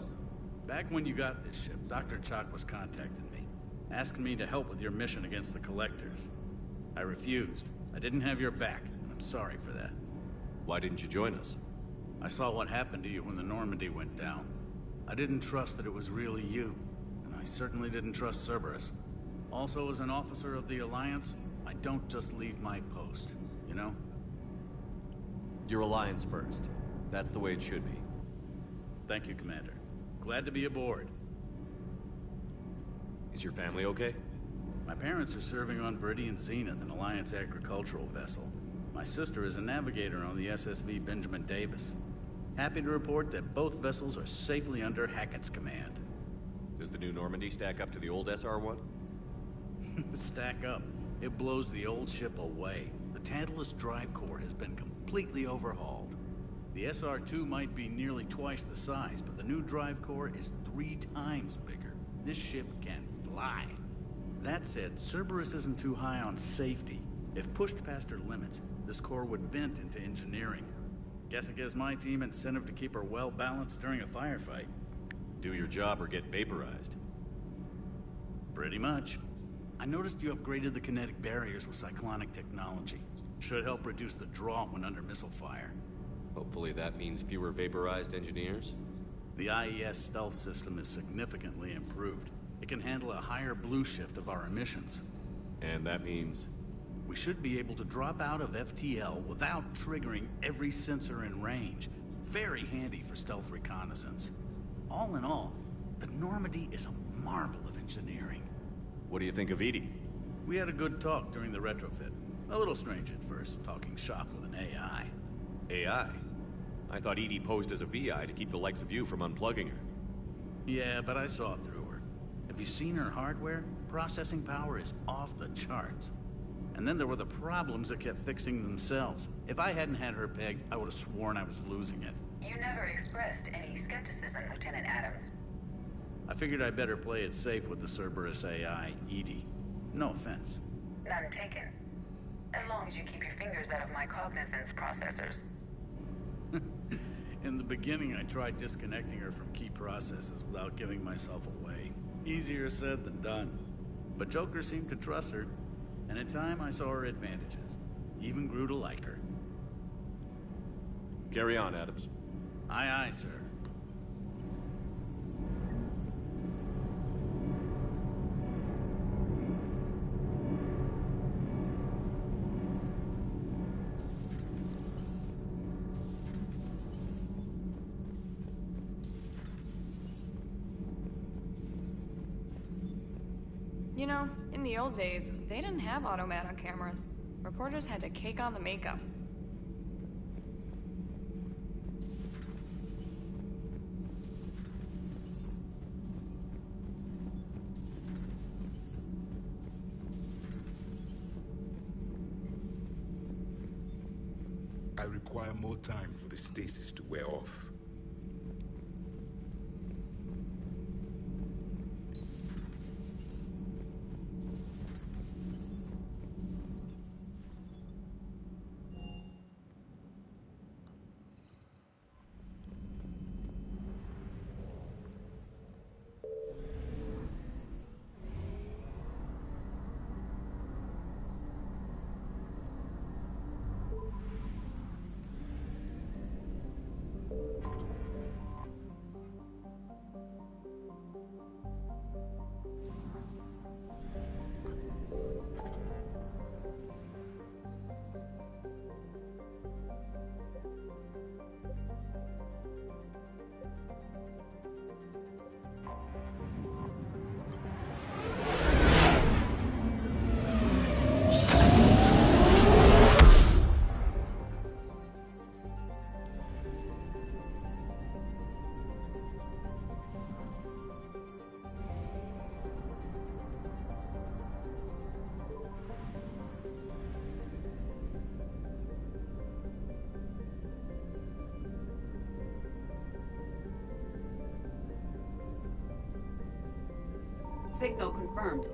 Speaker 5: Back when you got this ship, Dr. Chalk was contacting me, asking me to help with your mission against the Collectors. I refused. I didn't have your back, and I'm sorry for that.
Speaker 8: Why didn't you join us?
Speaker 5: I saw what happened to you when the Normandy went down. I didn't trust that it was really you, and I certainly didn't trust Cerberus. Also, as an officer of the Alliance, I don't just leave my post, you know?
Speaker 8: Your Alliance first. That's the way it should be.
Speaker 5: Thank you, Commander. Glad to be aboard.
Speaker 8: Is your family okay?
Speaker 5: My parents are serving on Viridian Zenith, an Alliance agricultural vessel. My sister is a navigator on the SSV Benjamin Davis. Happy to report that both vessels are safely under Hackett's command.
Speaker 8: Does the new Normandy stack up to the old SR-1?
Speaker 5: Stack up. It blows the old ship away. The Tantalus drive core has been completely overhauled. The SR-2 might be nearly twice the size, but the new drive core is 3 times bigger. This ship can fly. That said, Cerberus isn't too high on safety. If pushed past her limits, this core would vent into engineering. Guess it gives my team incentive to keep her well-balanced during a firefight.
Speaker 8: Do your job or get vaporized.
Speaker 5: Pretty much. I noticed you upgraded the kinetic barriers with cyclonic technology. Should help reduce the draw when under missile fire.
Speaker 8: Hopefully that means fewer vaporized engineers?
Speaker 5: The IES stealth system is significantly improved. It can handle a higher blue shift of our emissions.
Speaker 8: And that means?
Speaker 5: We should be able to drop out of FTL without triggering every sensor in range. Very handy for stealth reconnaissance. All in all, the Normandy is a marvel of engineering.
Speaker 8: What do you think of Edie?
Speaker 5: We had a good talk during the retrofit. A little strange at first, talking shop with an AI.
Speaker 8: AI? I thought Edie posed as a VI to keep the likes of you from unplugging her.
Speaker 5: Yeah, but I saw through her. Have you seen her hardware? Processing power is off the charts. And then there were the problems that kept fixing themselves. If I hadn't had her pegged, I would have sworn I was losing it.
Speaker 21: You never expressed any skepticism, Lieutenant Adams.
Speaker 5: I figured I'd better play it safe with the Cerberus AI, Edie. No offense.
Speaker 21: None taken. As long as you keep your fingers out of my cognizance processors.
Speaker 5: In the beginning, I tried disconnecting her from key processes without giving myself away. Easier said than done. But Joker seemed to trust her, and in time I saw her advantages. Even grew to like her.
Speaker 8: Carry on, Adams.
Speaker 5: Aye, aye, sir.
Speaker 13: You know, in the old days, they didn't have automat on cameras. Reporters had to cake on the makeup.
Speaker 9: I require more time for the stasis to wear off.
Speaker 20: Signal confirmed.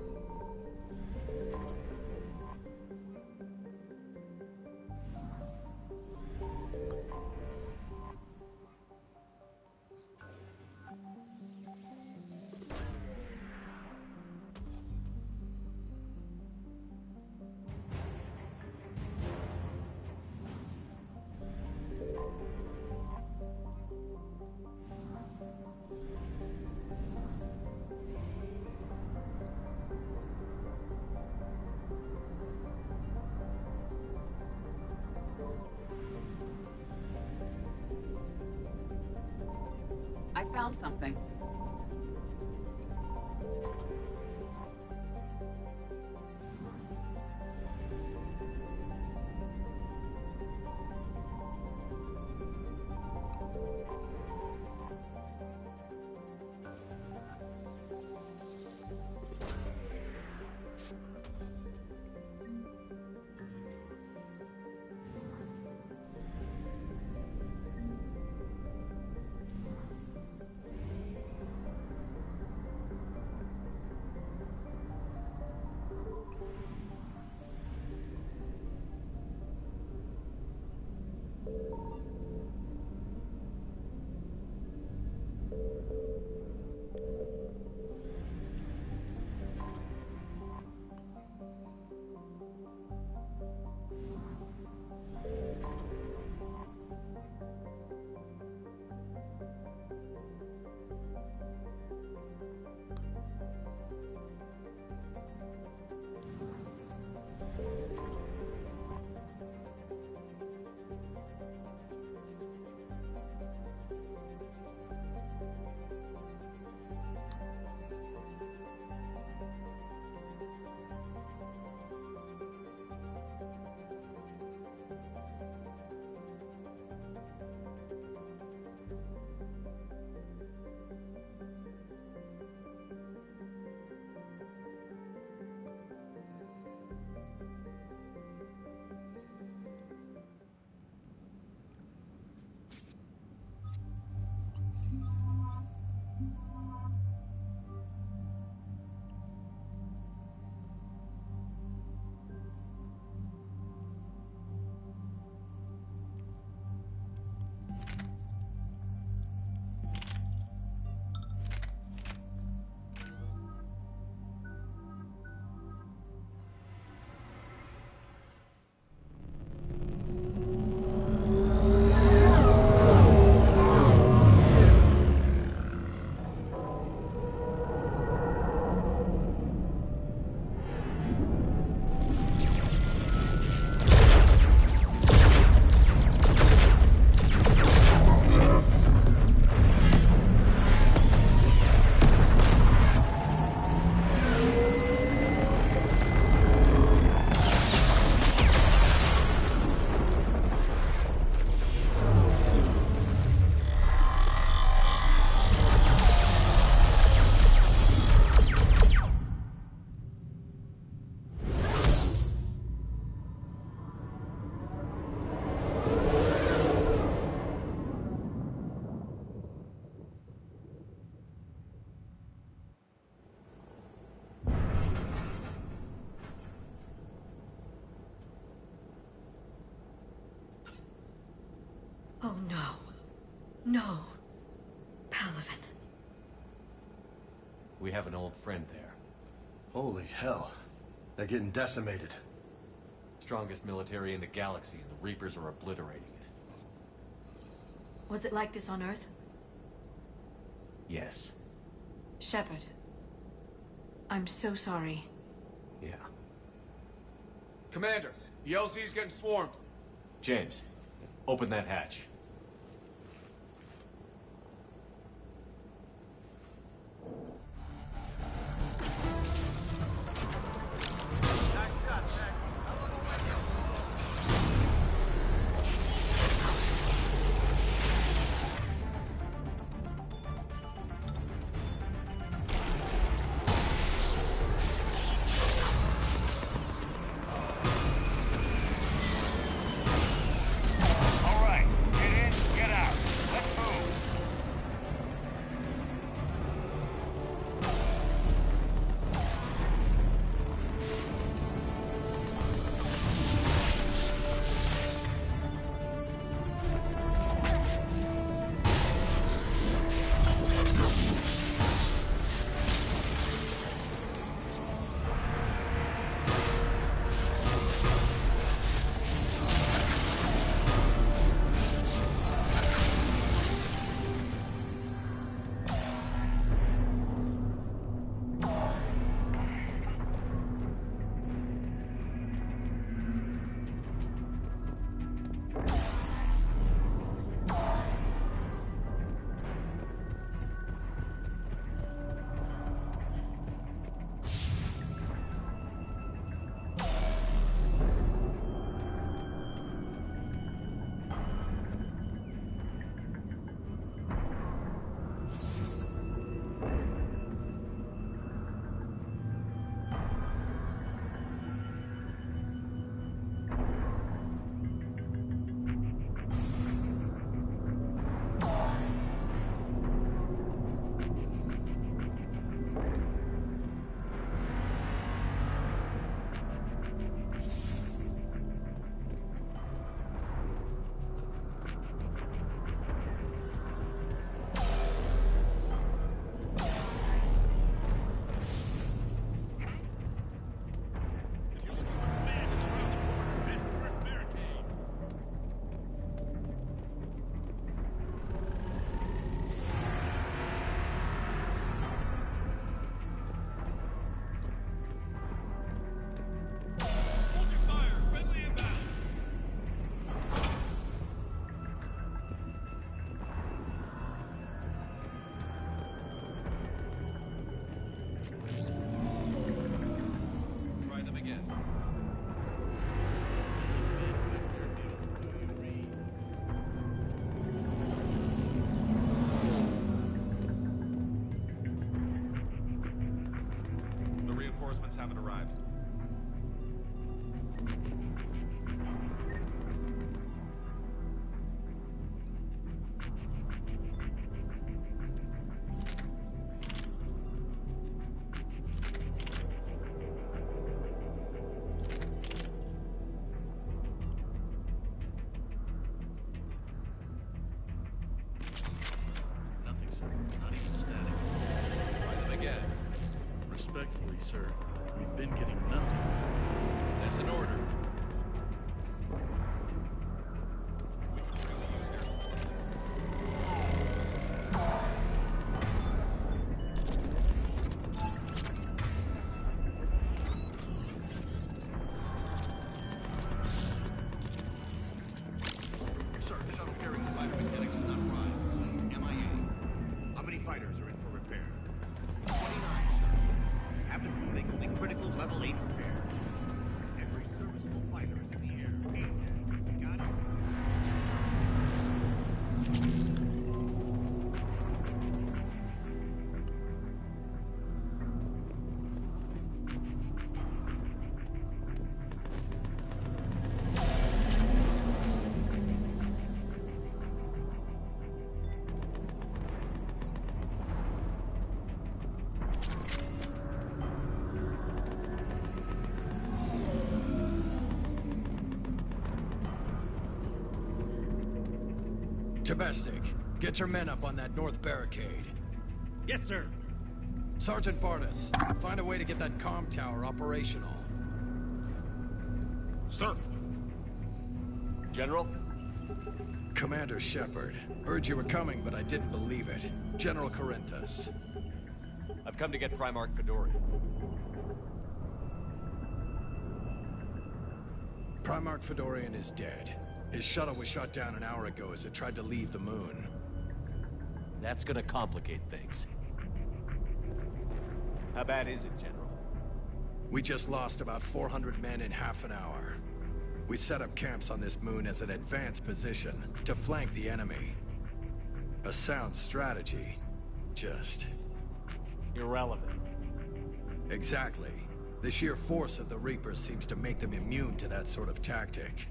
Speaker 20: I found something.
Speaker 7: Oh no. No. Palaven.
Speaker 8: We have an old friend there.
Speaker 1: Holy hell. They're getting decimated.
Speaker 8: Strongest military in the galaxy, and the Reapers are obliterating it.
Speaker 7: Was it like this on Earth?
Speaker 8: Yes.
Speaker 7: Shepard. I'm so sorry.
Speaker 8: Yeah.
Speaker 15: Commander, the LZ's getting swarmed.
Speaker 8: James, open that hatch.
Speaker 10: All right, get
Speaker 12: haven't arrived.
Speaker 5: Nothing, sir. Not even static.
Speaker 12: Try them again.
Speaker 5: Respectfully, sir, we've been getting nothing.
Speaker 12: That's an order.
Speaker 19: Sir, the shuttle carrying the fighter mechanics has not arrived. MIA. How many fighters are in for repair? 29, sir. Captain will make only critical level 8 repair. Every serviceable fighter is in the air. Easy. Got it?
Speaker 23: Domestic, get your men up on that north barricade.
Speaker 12: Yes, sir.
Speaker 23: Sergeant Barnes, find a way to get that comm tower operational.
Speaker 8: Sir. General?
Speaker 23: Commander Shepard, heard you were coming, but I didn't believe it. General Corinthus.
Speaker 8: I've come to get Primarch Fedorian.
Speaker 23: Primarch Fedorian is dead. His shuttle was shot down an hour ago as it tried to leave the moon.
Speaker 8: That's gonna complicate things. How bad is it, General?
Speaker 23: We just lost about 400 men in half an hour. We set up camps on this moon as an advanced position to flank the enemy. A sound strategy. Just...
Speaker 8: irrelevant.
Speaker 23: Exactly. The sheer force of the Reapers seems to make them immune to that sort of tactic.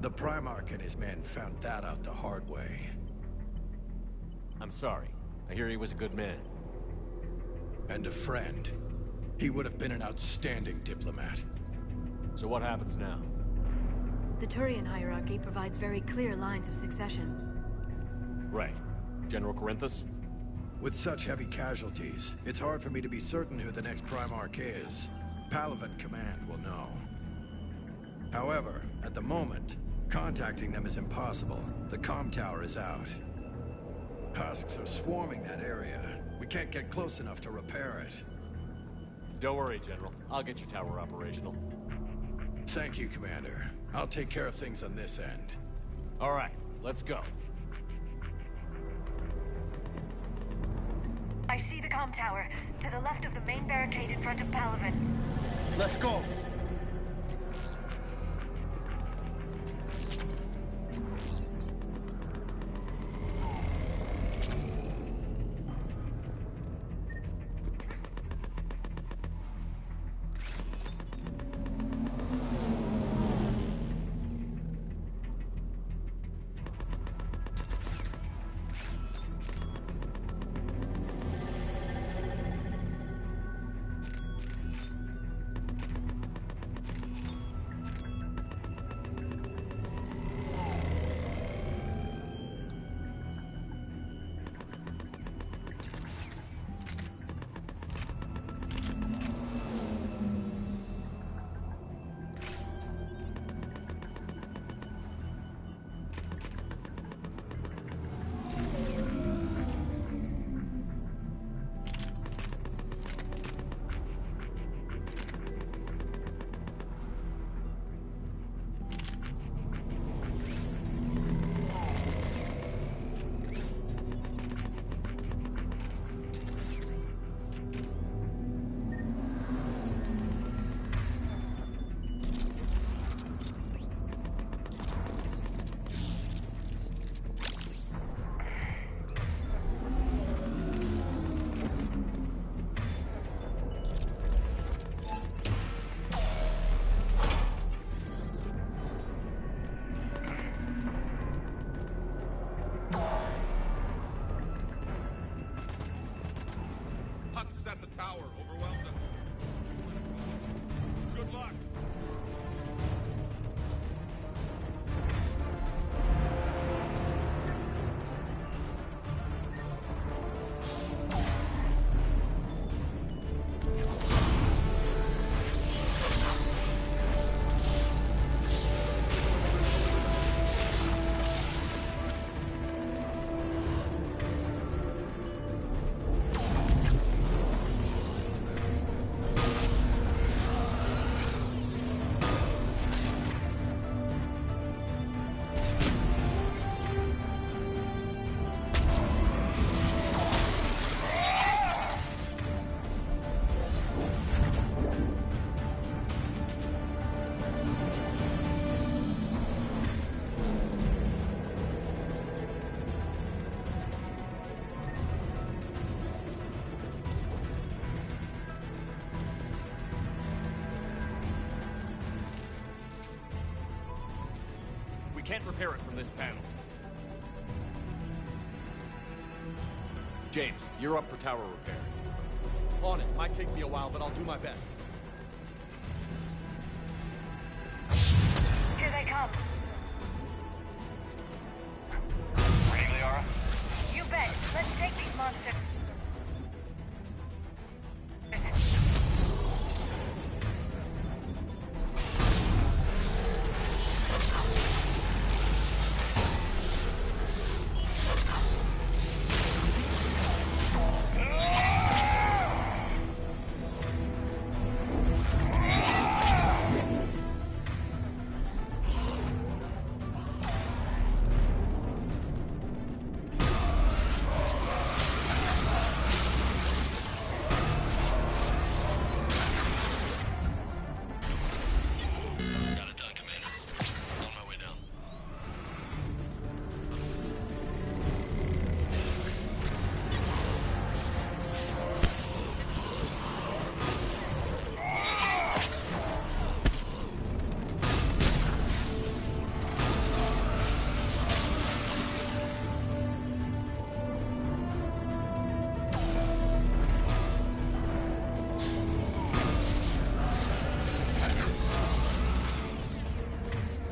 Speaker 23: The Primarch and his men found that out the hard way.
Speaker 8: I'm sorry. I hear he was a good man.
Speaker 23: And a friend. He would have been an outstanding diplomat.
Speaker 8: So what happens now?
Speaker 7: The Turian hierarchy provides very clear lines of succession.
Speaker 8: Right. General Corinthus?
Speaker 23: With such heavy casualties, it's hard for me to be certain who the next Primarch is. Palaven Command will know. However, at the moment, contacting them is impossible. The comm tower is out. Husks are swarming that area. We can't get close enough to repair it.
Speaker 8: Don't worry, General. I'll get your tower operational.
Speaker 23: Thank you, Commander. I'll take care of things on this end.
Speaker 8: All right, let's go.
Speaker 21: I see the comm tower, to the left of the main barricade in front of Palaven.
Speaker 19: Let's go!
Speaker 8: We can't repair it from this panel. James, you're up for tower repair.
Speaker 1: On it. Might take me a while, but I'll do my best.
Speaker 21: Here they come.
Speaker 10: Ready, Liara?
Speaker 21: You bet. Let's take these monsters.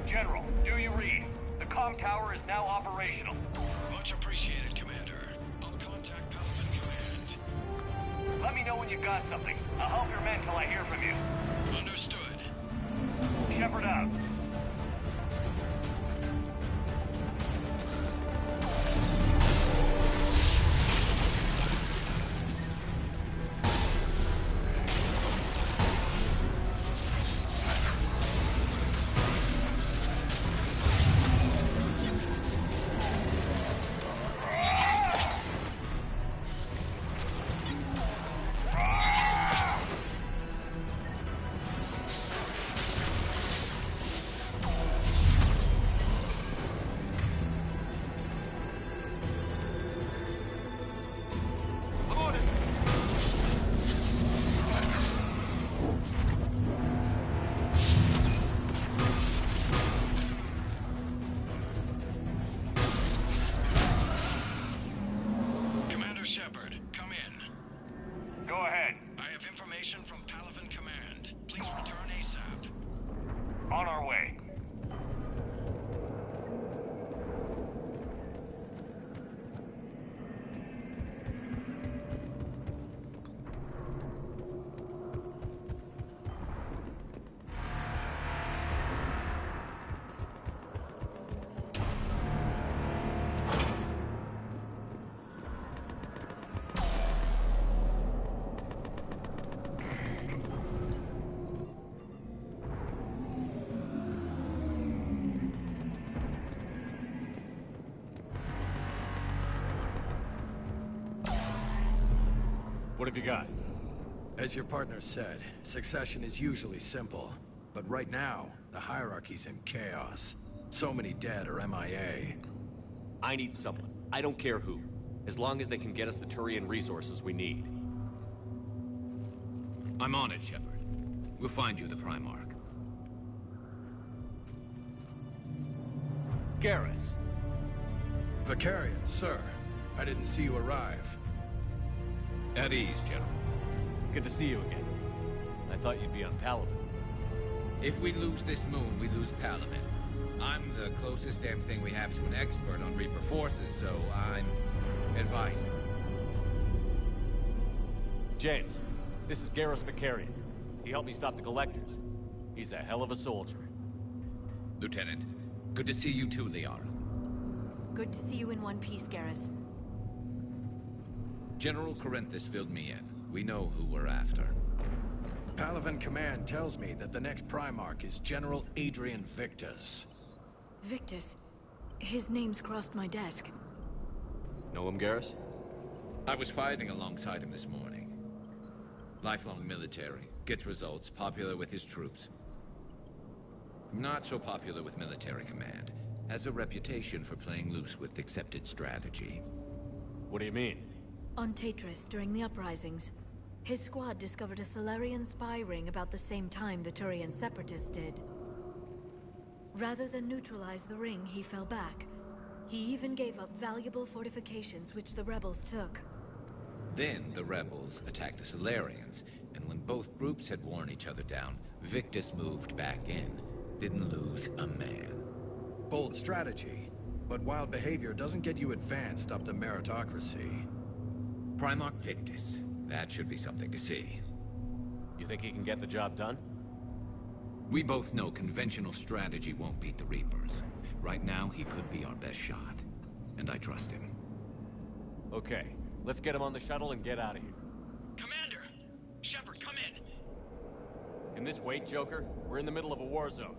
Speaker 10: General, do you read? The comm tower is now operational.
Speaker 23: Much appreciated, Commander. I'll contact Palaven Command.
Speaker 10: Let me know when you got something. I'll help your men till I hear from you.
Speaker 23: Understood.
Speaker 10: Shepard out.
Speaker 23: Shepard, come in.
Speaker 10: Go ahead.
Speaker 23: I have information from Palaven Command. Please return ASAP.
Speaker 10: On our way.
Speaker 8: What have you got?
Speaker 23: As your partner said, succession is usually simple. But right now, the hierarchy's in chaos. So many dead or MIA.
Speaker 8: I need someone. I don't care who. As long as they can get us the Turian resources we need.
Speaker 19: I'm on it, Shepard. We'll find you the Primarch.
Speaker 8: Garrus.
Speaker 23: Vicarian, sir. I didn't see you arrive.
Speaker 19: At ease, General.
Speaker 8: Good to see you again. I thought you'd be on Palaven.
Speaker 19: If we lose this moon, we lose Palaven. I'm the closest damn thing we have to an expert on Reaper forces, so I'm advising.
Speaker 8: James, this is Garrus Vicarian. He helped me stop the Collectors. He's a hell of a soldier.
Speaker 19: Lieutenant, good to see you too, Liara.
Speaker 7: Good to see you in one piece, Garrus.
Speaker 19: General Corinthus filled me in. We know who we're after.
Speaker 23: Palaven Command tells me that the next Primarch is General Adrian Victus.
Speaker 7: Victus? His name's crossed my desk.
Speaker 8: Know him, Garrus?
Speaker 19: I was fighting alongside him this morning. Lifelong military, gets results, popular with his troops. Not so popular with military command. Has a reputation for playing loose with accepted strategy.
Speaker 8: What do you mean?
Speaker 7: On Tatris, during the uprisings, his squad discovered a Solarian spy ring about the same time the Turian Separatists did. Rather than neutralize the ring, he fell back. He even gave up valuable fortifications which the rebels took.
Speaker 4: Then the rebels attacked the Solarians, and when both groups had worn each other down, Victus moved back in. Didn't lose a man.
Speaker 23: Bold strategy, but wild behavior doesn't get you advanced up to meritocracy.
Speaker 4: Primarch Victus. That should be something to see.
Speaker 8: You think he can get the job done?
Speaker 4: We both know conventional strategy won't beat the Reapers. Right now, he could be our best shot. And I trust him.
Speaker 8: Okay, let's get him on the shuttle and get out of here.
Speaker 11: Commander! Shepard, come in!
Speaker 8: Can this wait, Joker? We're in the middle of a war zone.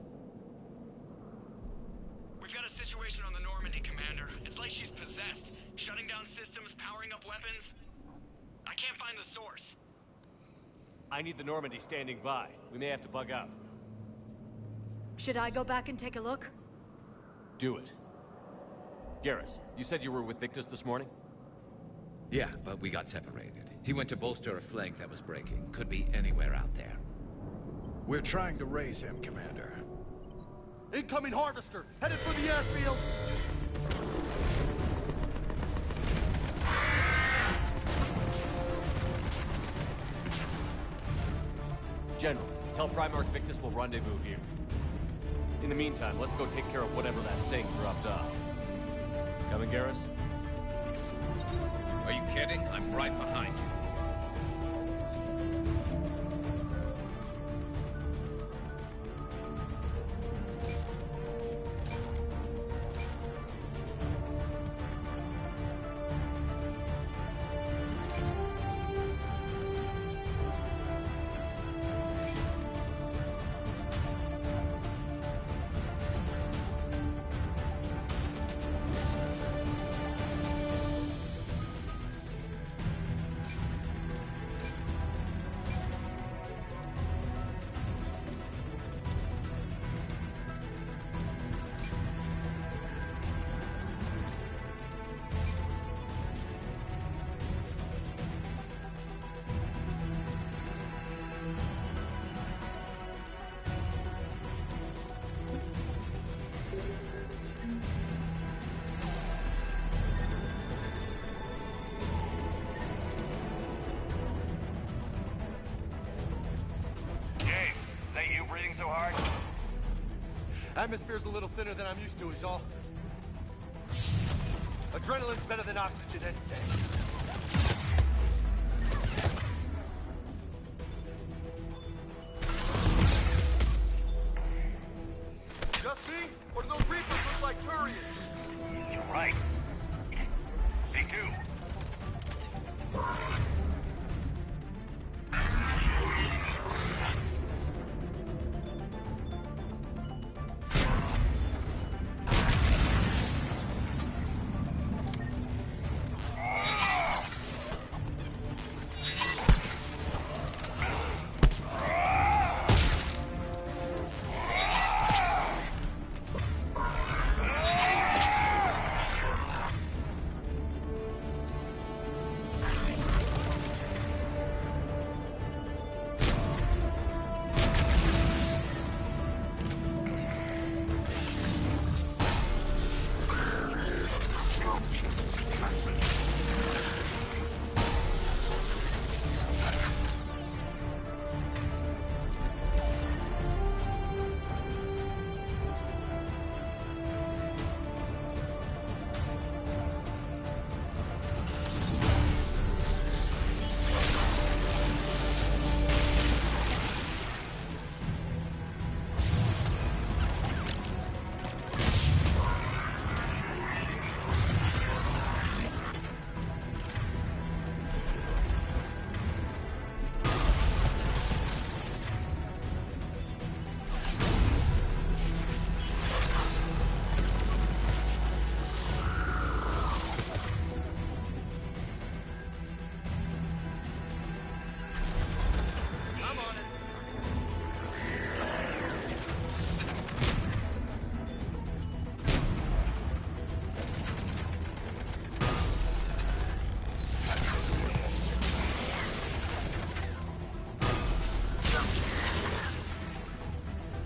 Speaker 11: We've got a situation on the Normandy, Commander. It's like she's possessed. Shutting down systems, powering up weapons. I can't find the source.
Speaker 8: I need the Normandy standing by. We may have to bug out.
Speaker 7: Should I go back and take a look?
Speaker 8: Do it. Garrus, you said you were with Victus this morning?
Speaker 4: Yeah, but we got separated. He went to bolster a flank that was breaking. Could be anywhere out there.
Speaker 23: We're trying to raise him, Commander.
Speaker 1: Incoming Harvester! Headed for the airfield!
Speaker 8: General, tell Primarch Victus we'll rendezvous here. In the meantime, let's go take care of whatever that thing dropped off. Coming, Garrus?
Speaker 4: Are you kidding? I'm right behind you.
Speaker 10: So hard?
Speaker 1: Atmosphere's a little thinner than I'm used to, is all. Adrenaline's better than oxygen any day. Just me? Or do those Reapers look like Turians?
Speaker 10: You're right. They do.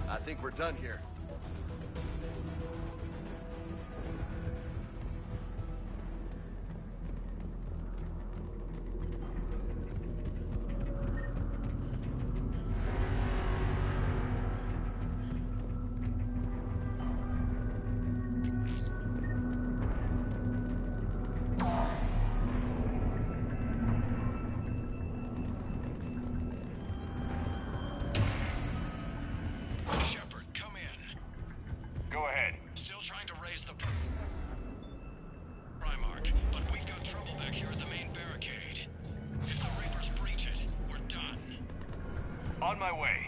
Speaker 1: I think we're done here.
Speaker 10: On my way.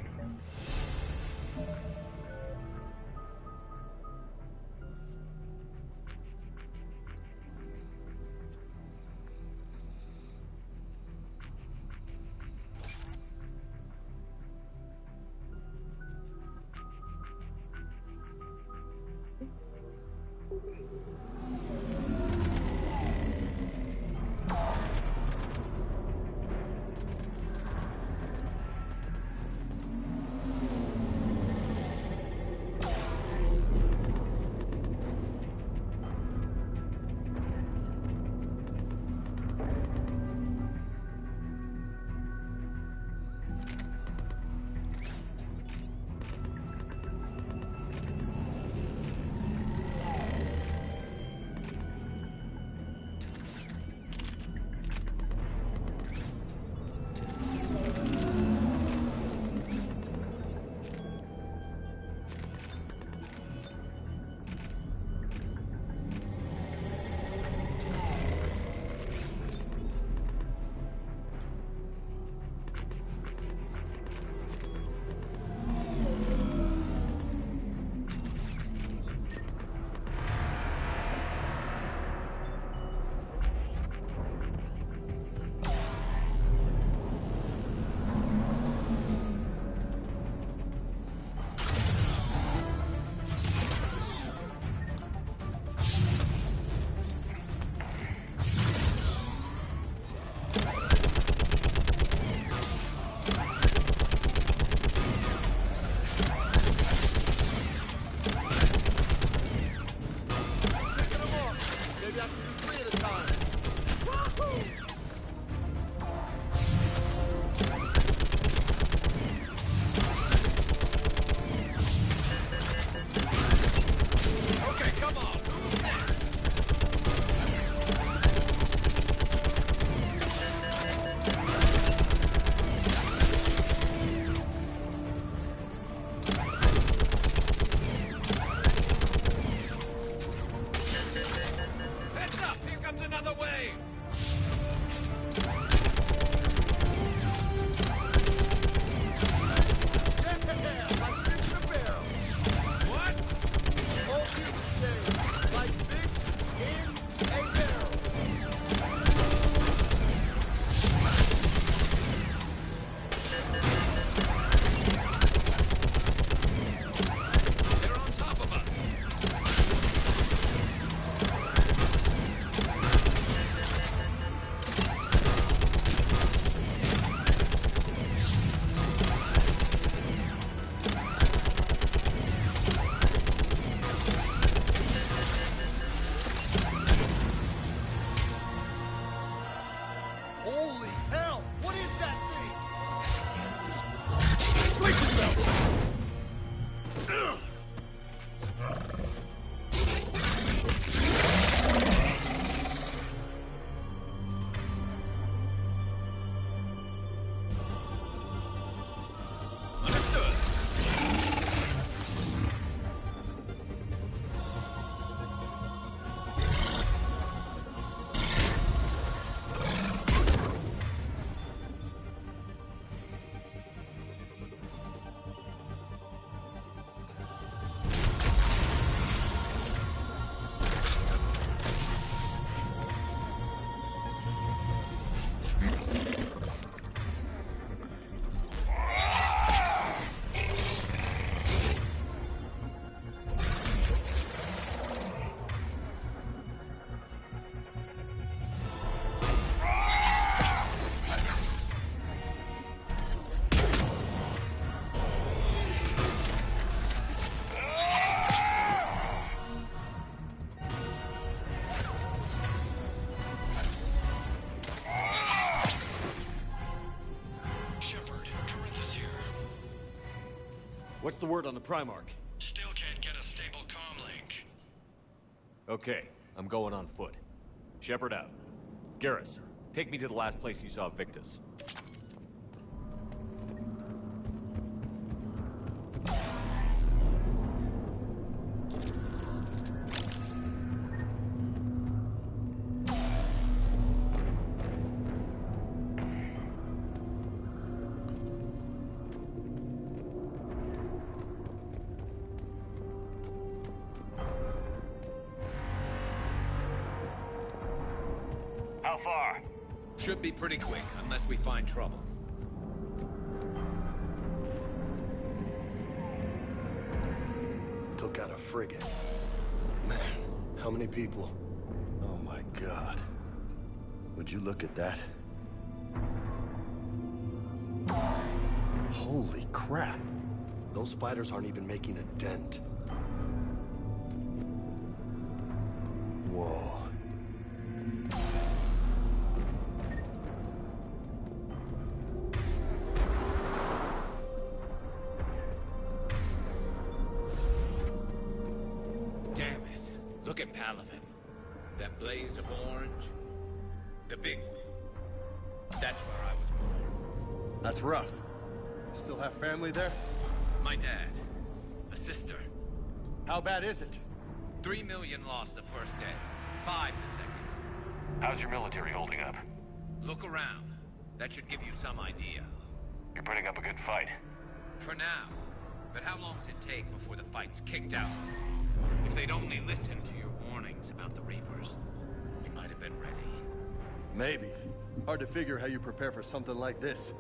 Speaker 8: What's the word on the Primarch?
Speaker 23: Still can't get a stable comm link.
Speaker 8: Okay, I'm going on foot. Shepard out. Garrus, take me to the last place you saw Victus.
Speaker 10: How far?
Speaker 4: Should be pretty quick, unless we find trouble.
Speaker 1: Took out a frigate. Man, how many people? Oh my God. Would you look at that? Holy crap. Those fighters aren't even making a dent. Whoa.
Speaker 4: Damn it. Look at Palaven. That blaze of orange. The big one. That's where I was born.
Speaker 1: That's rough. Still have family there?
Speaker 10: My dad. A sister.
Speaker 1: How bad is it?
Speaker 10: 3 million lost the first day. 5 the second. How's your military holding up? Look around. That should give you some idea. You're putting up a good fight. For now. But how long does it take before the fight's kicked out? If they'd only listened to your warnings about the Reapers, we might have been ready.
Speaker 1: Maybe. Hard to figure how you prepare for something like this.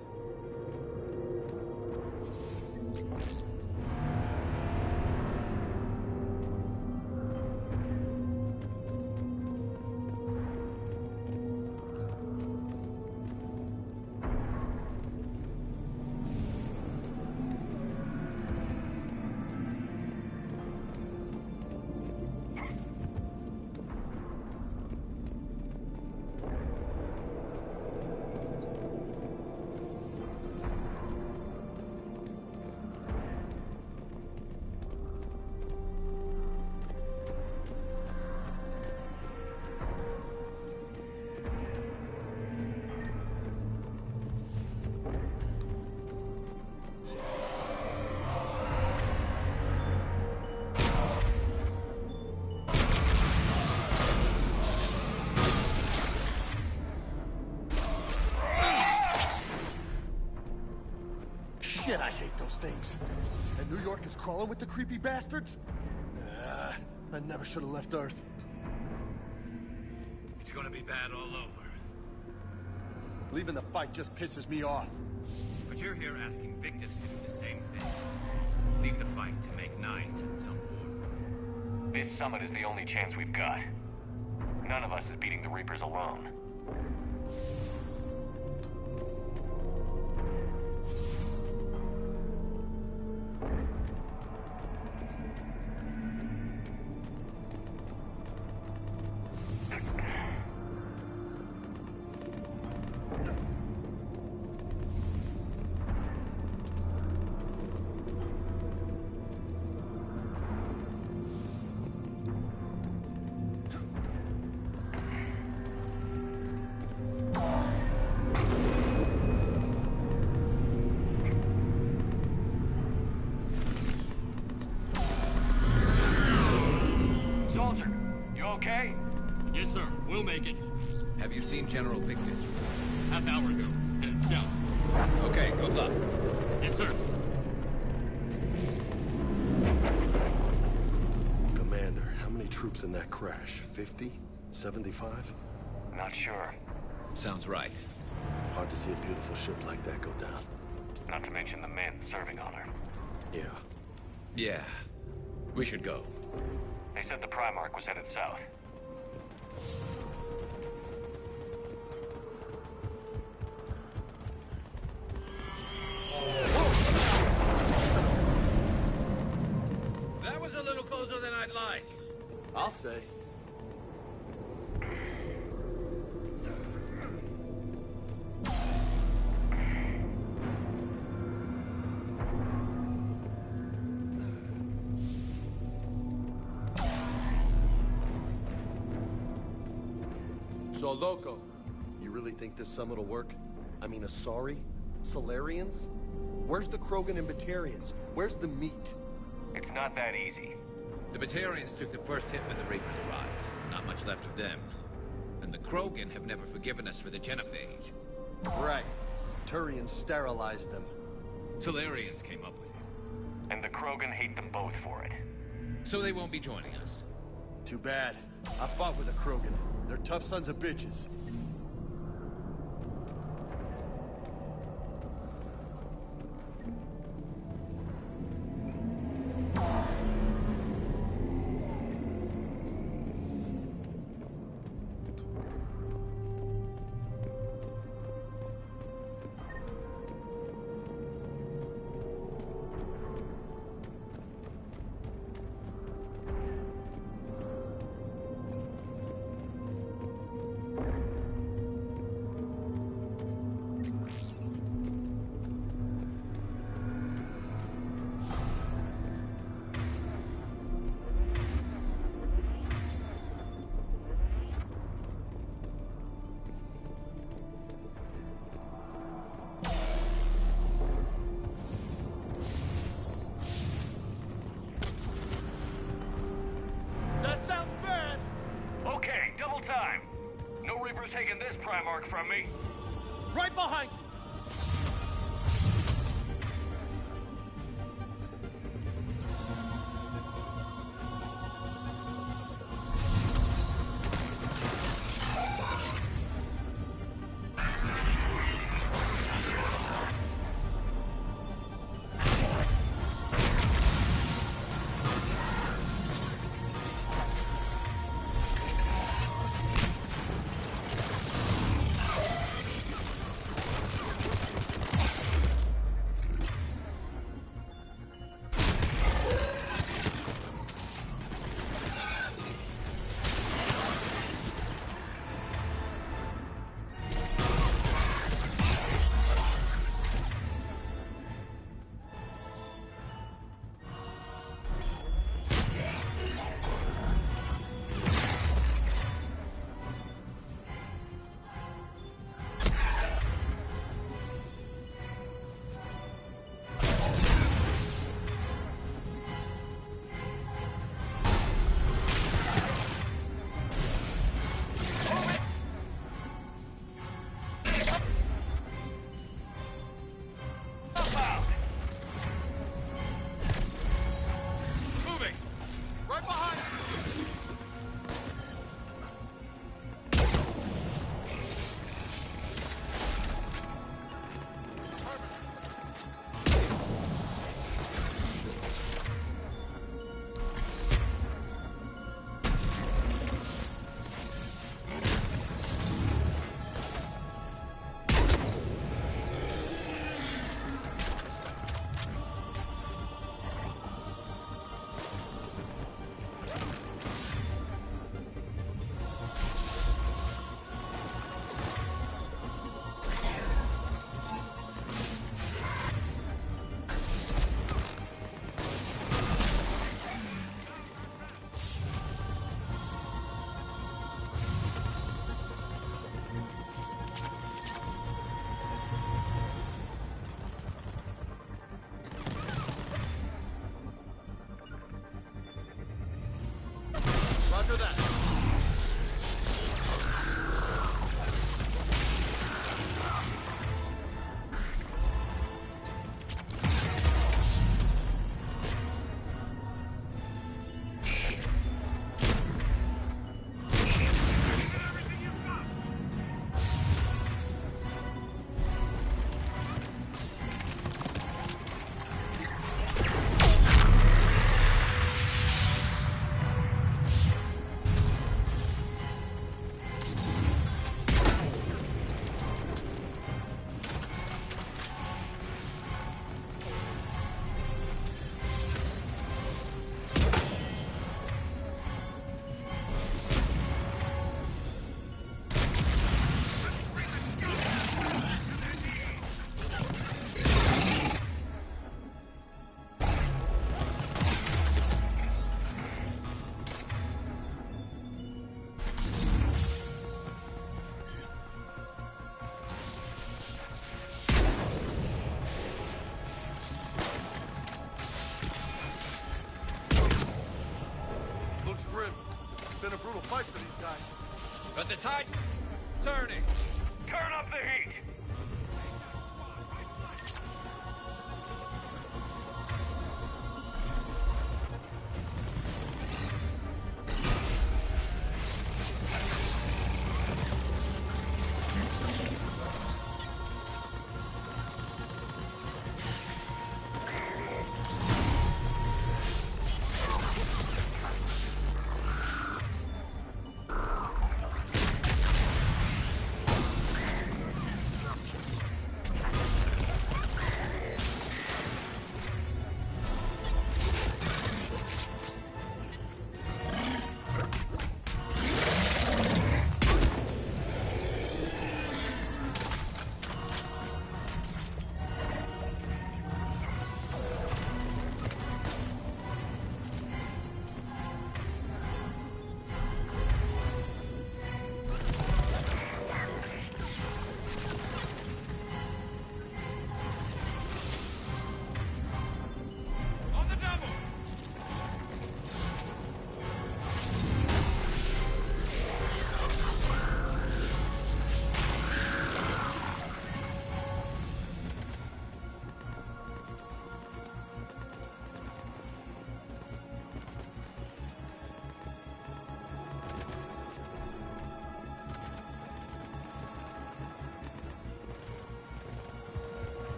Speaker 1: Shit, I hate those things. And New York is crawling with the creepy bastards? I never should have left Earth.
Speaker 10: It's gonna be bad all over.
Speaker 1: Leaving the fight just pisses me off.
Speaker 10: But you're here asking Victus to do the same thing. Leave the fight to make nice at some point. This summit is the only chance we've got. None of us is beating the Reapers alone. Soldier, you okay?
Speaker 12: Yes, sir. We'll make it.
Speaker 4: Have you seen General Victus?
Speaker 12: Half hour ago. Headed south.
Speaker 4: Okay, good luck.
Speaker 12: Yes, sir.
Speaker 1: Commander, how many troops in that crash? 50? 75?
Speaker 10: Not sure.
Speaker 4: Sounds right.
Speaker 1: Hard to see a beautiful ship like that go down.
Speaker 10: Not to mention the men serving on her.
Speaker 1: Yeah.
Speaker 4: Yeah. We should go.
Speaker 10: They said the Primarch was headed south.
Speaker 4: That was a little closer than I'd like.
Speaker 1: I'll say. So, Loco, you really think this summit will work? I mean, Asari? Solarians? Where's the Krogan and Batarians? Where's the meat?
Speaker 10: It's not that easy.
Speaker 4: The Batarians took the first hit when the Reapers arrived. Not much left of them. And the Krogan have never forgiven us for the genophage.
Speaker 1: Right. Turians sterilized them.
Speaker 4: Solarians came up with it.
Speaker 10: And the Krogan hate them both for it.
Speaker 4: So they won't be joining us.
Speaker 1: Too bad. I fought with a Krogan. They're tough sons of bitches.
Speaker 10: double time. No Reaper's taking this Primarch from me.
Speaker 12: Right behind you! Roger that. Been a brutal fight for these guys.
Speaker 10: But the tide's turning. Turn up the heat.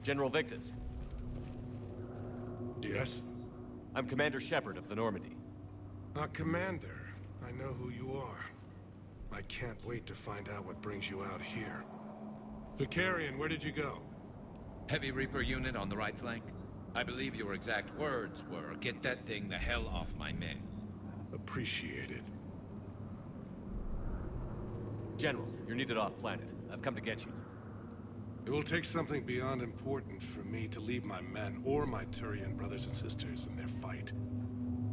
Speaker 8: General Victus.
Speaker 14: Yes?
Speaker 8: I'm Commander Shepard of the Normandy.
Speaker 14: Commander. I know who you are. I can't wait to find out what brings you out here. Vicarian, where did you go?
Speaker 10: Heavy Reaper unit on the right flank. I believe your exact words were, "Get that thing the hell off my men."
Speaker 14: Appreciated.
Speaker 8: General, you're needed off-planet. I've come to get you.
Speaker 14: It will take something beyond important for me to leave my men or my Turian brothers and sisters in their fight.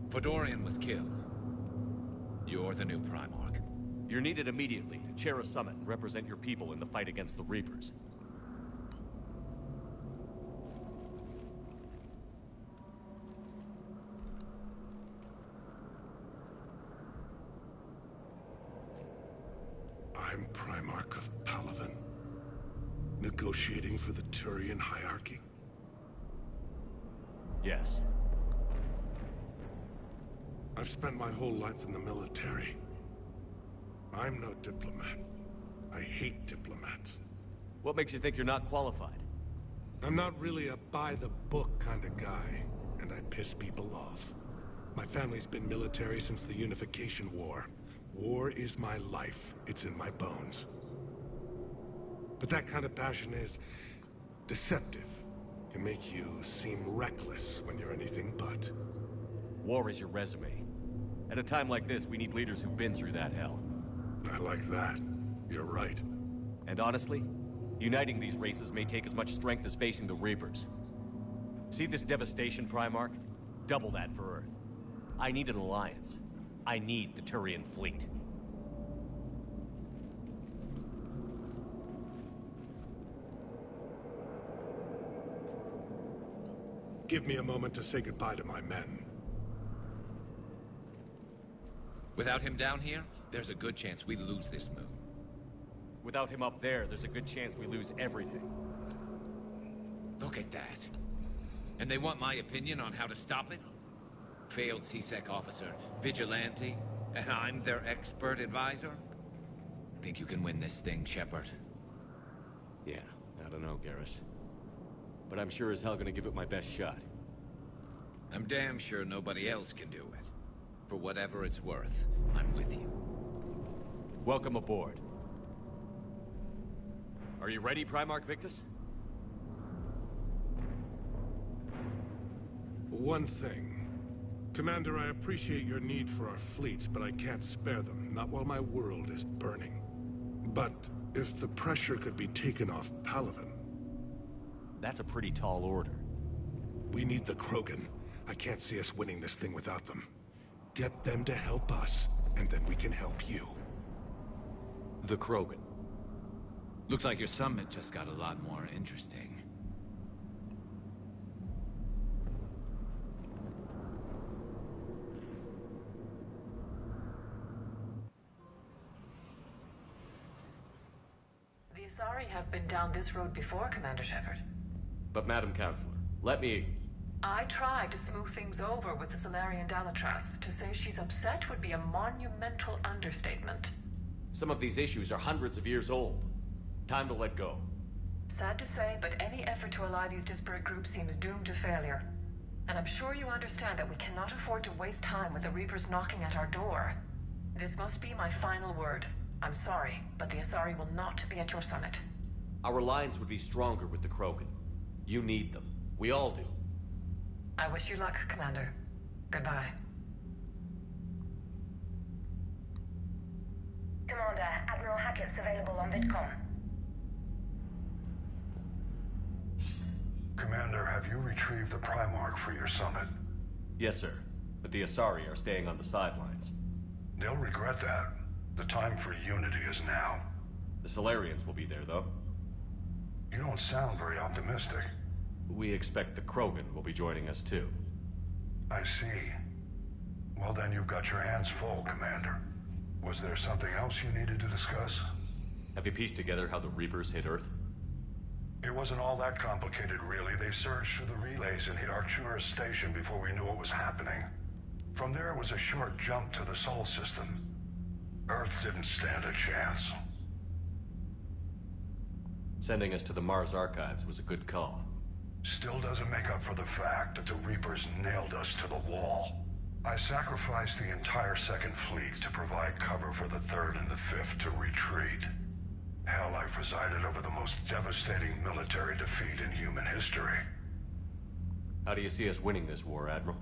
Speaker 10: Fedorian was killed. You're the new Primarch.
Speaker 8: You're needed immediately to chair a summit and represent your people in the fight against the Reapers.
Speaker 14: I'm Primarch of Palaven, negotiating for the Turian hierarchy.
Speaker 8: Yes.
Speaker 14: I've spent my whole life in the military. I'm no diplomat. I hate diplomats.
Speaker 8: What makes you think you're not qualified?
Speaker 14: I'm not really a by-the-book kind of guy, and I piss people off. My family's been military since the Unification War. War is my life. It's in my bones. But that kind of passion is deceptive. Can make you seem reckless when you're anything but.
Speaker 8: War is your resume. At a time like this, we need leaders who've been through that hell.
Speaker 14: I like that. You're right.
Speaker 8: And honestly, uniting these races may take as much strength as facing the Reapers. See this devastation, Primarch? Double that for Earth. I need an alliance. I need the Turian fleet.
Speaker 14: Give me a moment to say goodbye to my men.
Speaker 10: Without him down here, there's a good chance we lose this moon.
Speaker 8: Without him up there, there's a good chance we lose everything.
Speaker 10: Look at that. And they want my opinion on how to stop it? Failed C-Sec officer, vigilante, and I'm their expert advisor? Think you can win this thing, Shepard?
Speaker 8: Yeah, I don't know, Garrus. But I'm sure as hell gonna give it my best shot.
Speaker 10: I'm damn sure nobody else can do it. For whatever it's worth, I'm with you.
Speaker 8: Welcome aboard. Are you ready, Primarch Victus?
Speaker 14: One thing. Commander, I appreciate your need for our fleets, but I can't spare them, not while my world is burning. But if the pressure could be taken off Palaven...
Speaker 8: That's a pretty tall order.
Speaker 14: We need the Krogan. I can't see us winning this thing without them. Get them to help us, and then we can help you.
Speaker 8: The Krogan.
Speaker 10: Looks like your summit just got a lot more interesting.
Speaker 6: The Asari have been down this road before, Commander Shepard.
Speaker 8: But Madam Counselor, let me...
Speaker 6: I tried to smooth things over with the Solarian Dalatras. To say she's upset would be a monumental understatement.
Speaker 8: Some of these issues are hundreds of years old. Time to let go.
Speaker 6: Sad to say, but any effort to ally these disparate groups seems doomed to failure. And I'm sure you understand that we cannot afford to waste time with the Reapers knocking at our door. This must be my final word. I'm sorry, but the Asari will not be at your summit.
Speaker 8: Our alliance would be stronger with the Krogan. You need them. We all do.
Speaker 6: I wish you luck, Commander. Goodbye.
Speaker 21: Commander, Admiral Hackett's available on VidCom.
Speaker 3: Commander, have you retrieved the Primarch for your summit?
Speaker 8: Yes, sir. But the Asari are staying on the sidelines.
Speaker 3: They'll regret that. The time for unity is now.
Speaker 8: The Solarians will be there, though.
Speaker 3: You don't sound very optimistic.
Speaker 8: We expect the Krogan will be joining us, too.
Speaker 3: I see. Well, then you've got your hands full, Commander. Was there something else you needed to discuss?
Speaker 8: Have you pieced together how the Reapers hit Earth?
Speaker 3: It wasn't all that complicated, really. They surged through the relays and hit Arcturus Station before we knew what was happening. From there was a short jump to the Sol system. Earth didn't stand a chance.
Speaker 8: Sending us to the Mars Archives was a good call.
Speaker 3: Still doesn't make up for the fact that the Reapers nailed us to the wall. I sacrificed the entire Second Fleet to provide cover for the Third and the Fifth to retreat. Hell, I presided over the most devastating military defeat in human history.
Speaker 8: How do you see us winning this war, Admiral?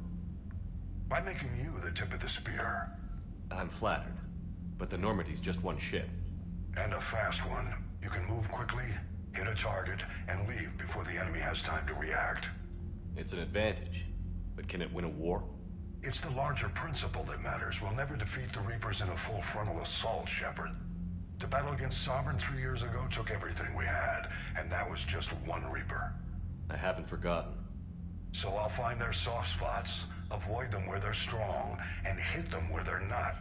Speaker 3: By making you the tip of the spear.
Speaker 8: I'm flattered, but the Normandy's just one ship.
Speaker 3: And a fast one. You can move quickly, hit a target, and leave before the enemy has time to react.
Speaker 8: It's an advantage, but can it win a war?
Speaker 3: It's the larger principle that matters. We'll never defeat the Reapers in a full frontal assault, Shepard. The battle against Sovereign 3 years ago took everything we had, and that was just one Reaper.
Speaker 8: I haven't forgotten.
Speaker 3: So I'll find their soft spots, avoid them where they're strong, and hit them where they're not.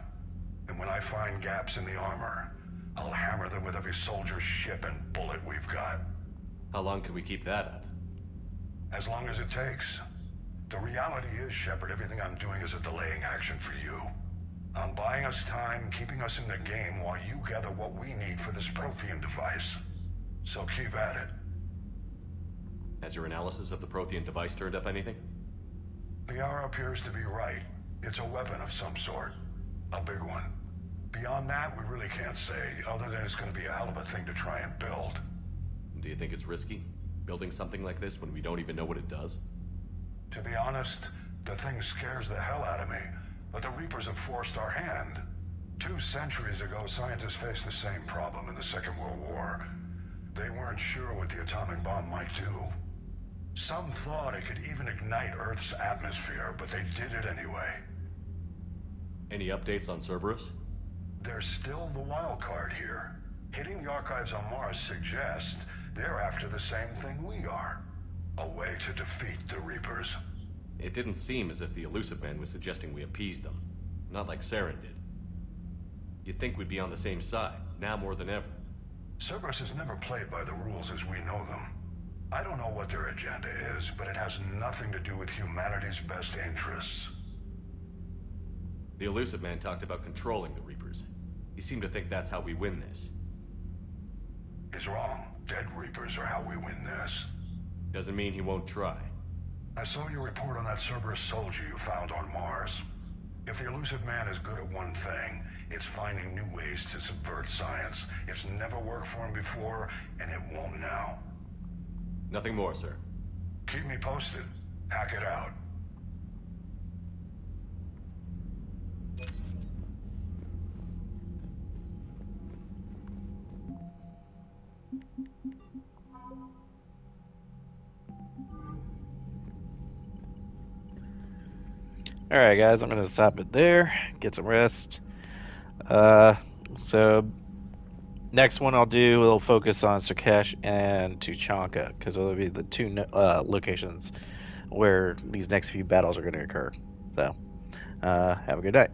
Speaker 3: And when I find gaps in the armor, I'll hammer them with every soldier, ship, and bullet we've got.
Speaker 8: How long can we keep that up?
Speaker 3: As long as it takes. The reality is, Shepard, everything I'm doing is a delaying action for you. I'm buying us time, keeping us in the game while you gather what we need for this Prothean device. So keep at it.
Speaker 8: Has your analysis of the Prothean device turned up anything?
Speaker 3: Liara appears to be right. It's a weapon of some sort. A big one. Beyond that, we really can't say, other than it's going to be a hell of a thing to try and build.
Speaker 8: Do you think it's risky, building something like this when we don't even know what it does?
Speaker 3: To be honest, the thing scares the hell out of me, but the Reapers have forced our hand. 2 centuries ago, scientists faced the same problem in the Second World War. They weren't sure what the atomic bomb might do. Some thought it could even ignite Earth's atmosphere, but they did it anyway.
Speaker 8: Any updates on Cerberus?
Speaker 3: They're still the wild card here. Hitting the archives on Mars suggests they're after the same thing we are. A way to defeat the Reapers.
Speaker 8: It didn't seem as if the Elusive Man was suggesting we appease them. Not like Saren did. You'd think we'd be on the same side, now more than ever.
Speaker 3: Cerberus has never played by the rules as we know them. I don't know what their agenda is, but it has nothing to do with humanity's best interests.
Speaker 8: The Elusive Man talked about controlling the Reapers. He seemed to think that's how we win this.
Speaker 3: He's wrong. Dead Reapers are how we win this.
Speaker 8: Doesn't mean he won't try.
Speaker 3: I saw your report on that Cerberus soldier you found on Mars. If the Elusive Man is good at one thing, it's finding new ways to subvert science. It's never worked for him before, and it won't now.
Speaker 8: Nothing more, sir.
Speaker 3: Keep me posted. Hack it out.
Speaker 2: Alright guys, I'm going to stop it there, get some rest. So, next one I'll do, we'll focus on Surkesh and Tuchanka, because those will be the 2 locations where these next few battles are going to occur. So, have a good night.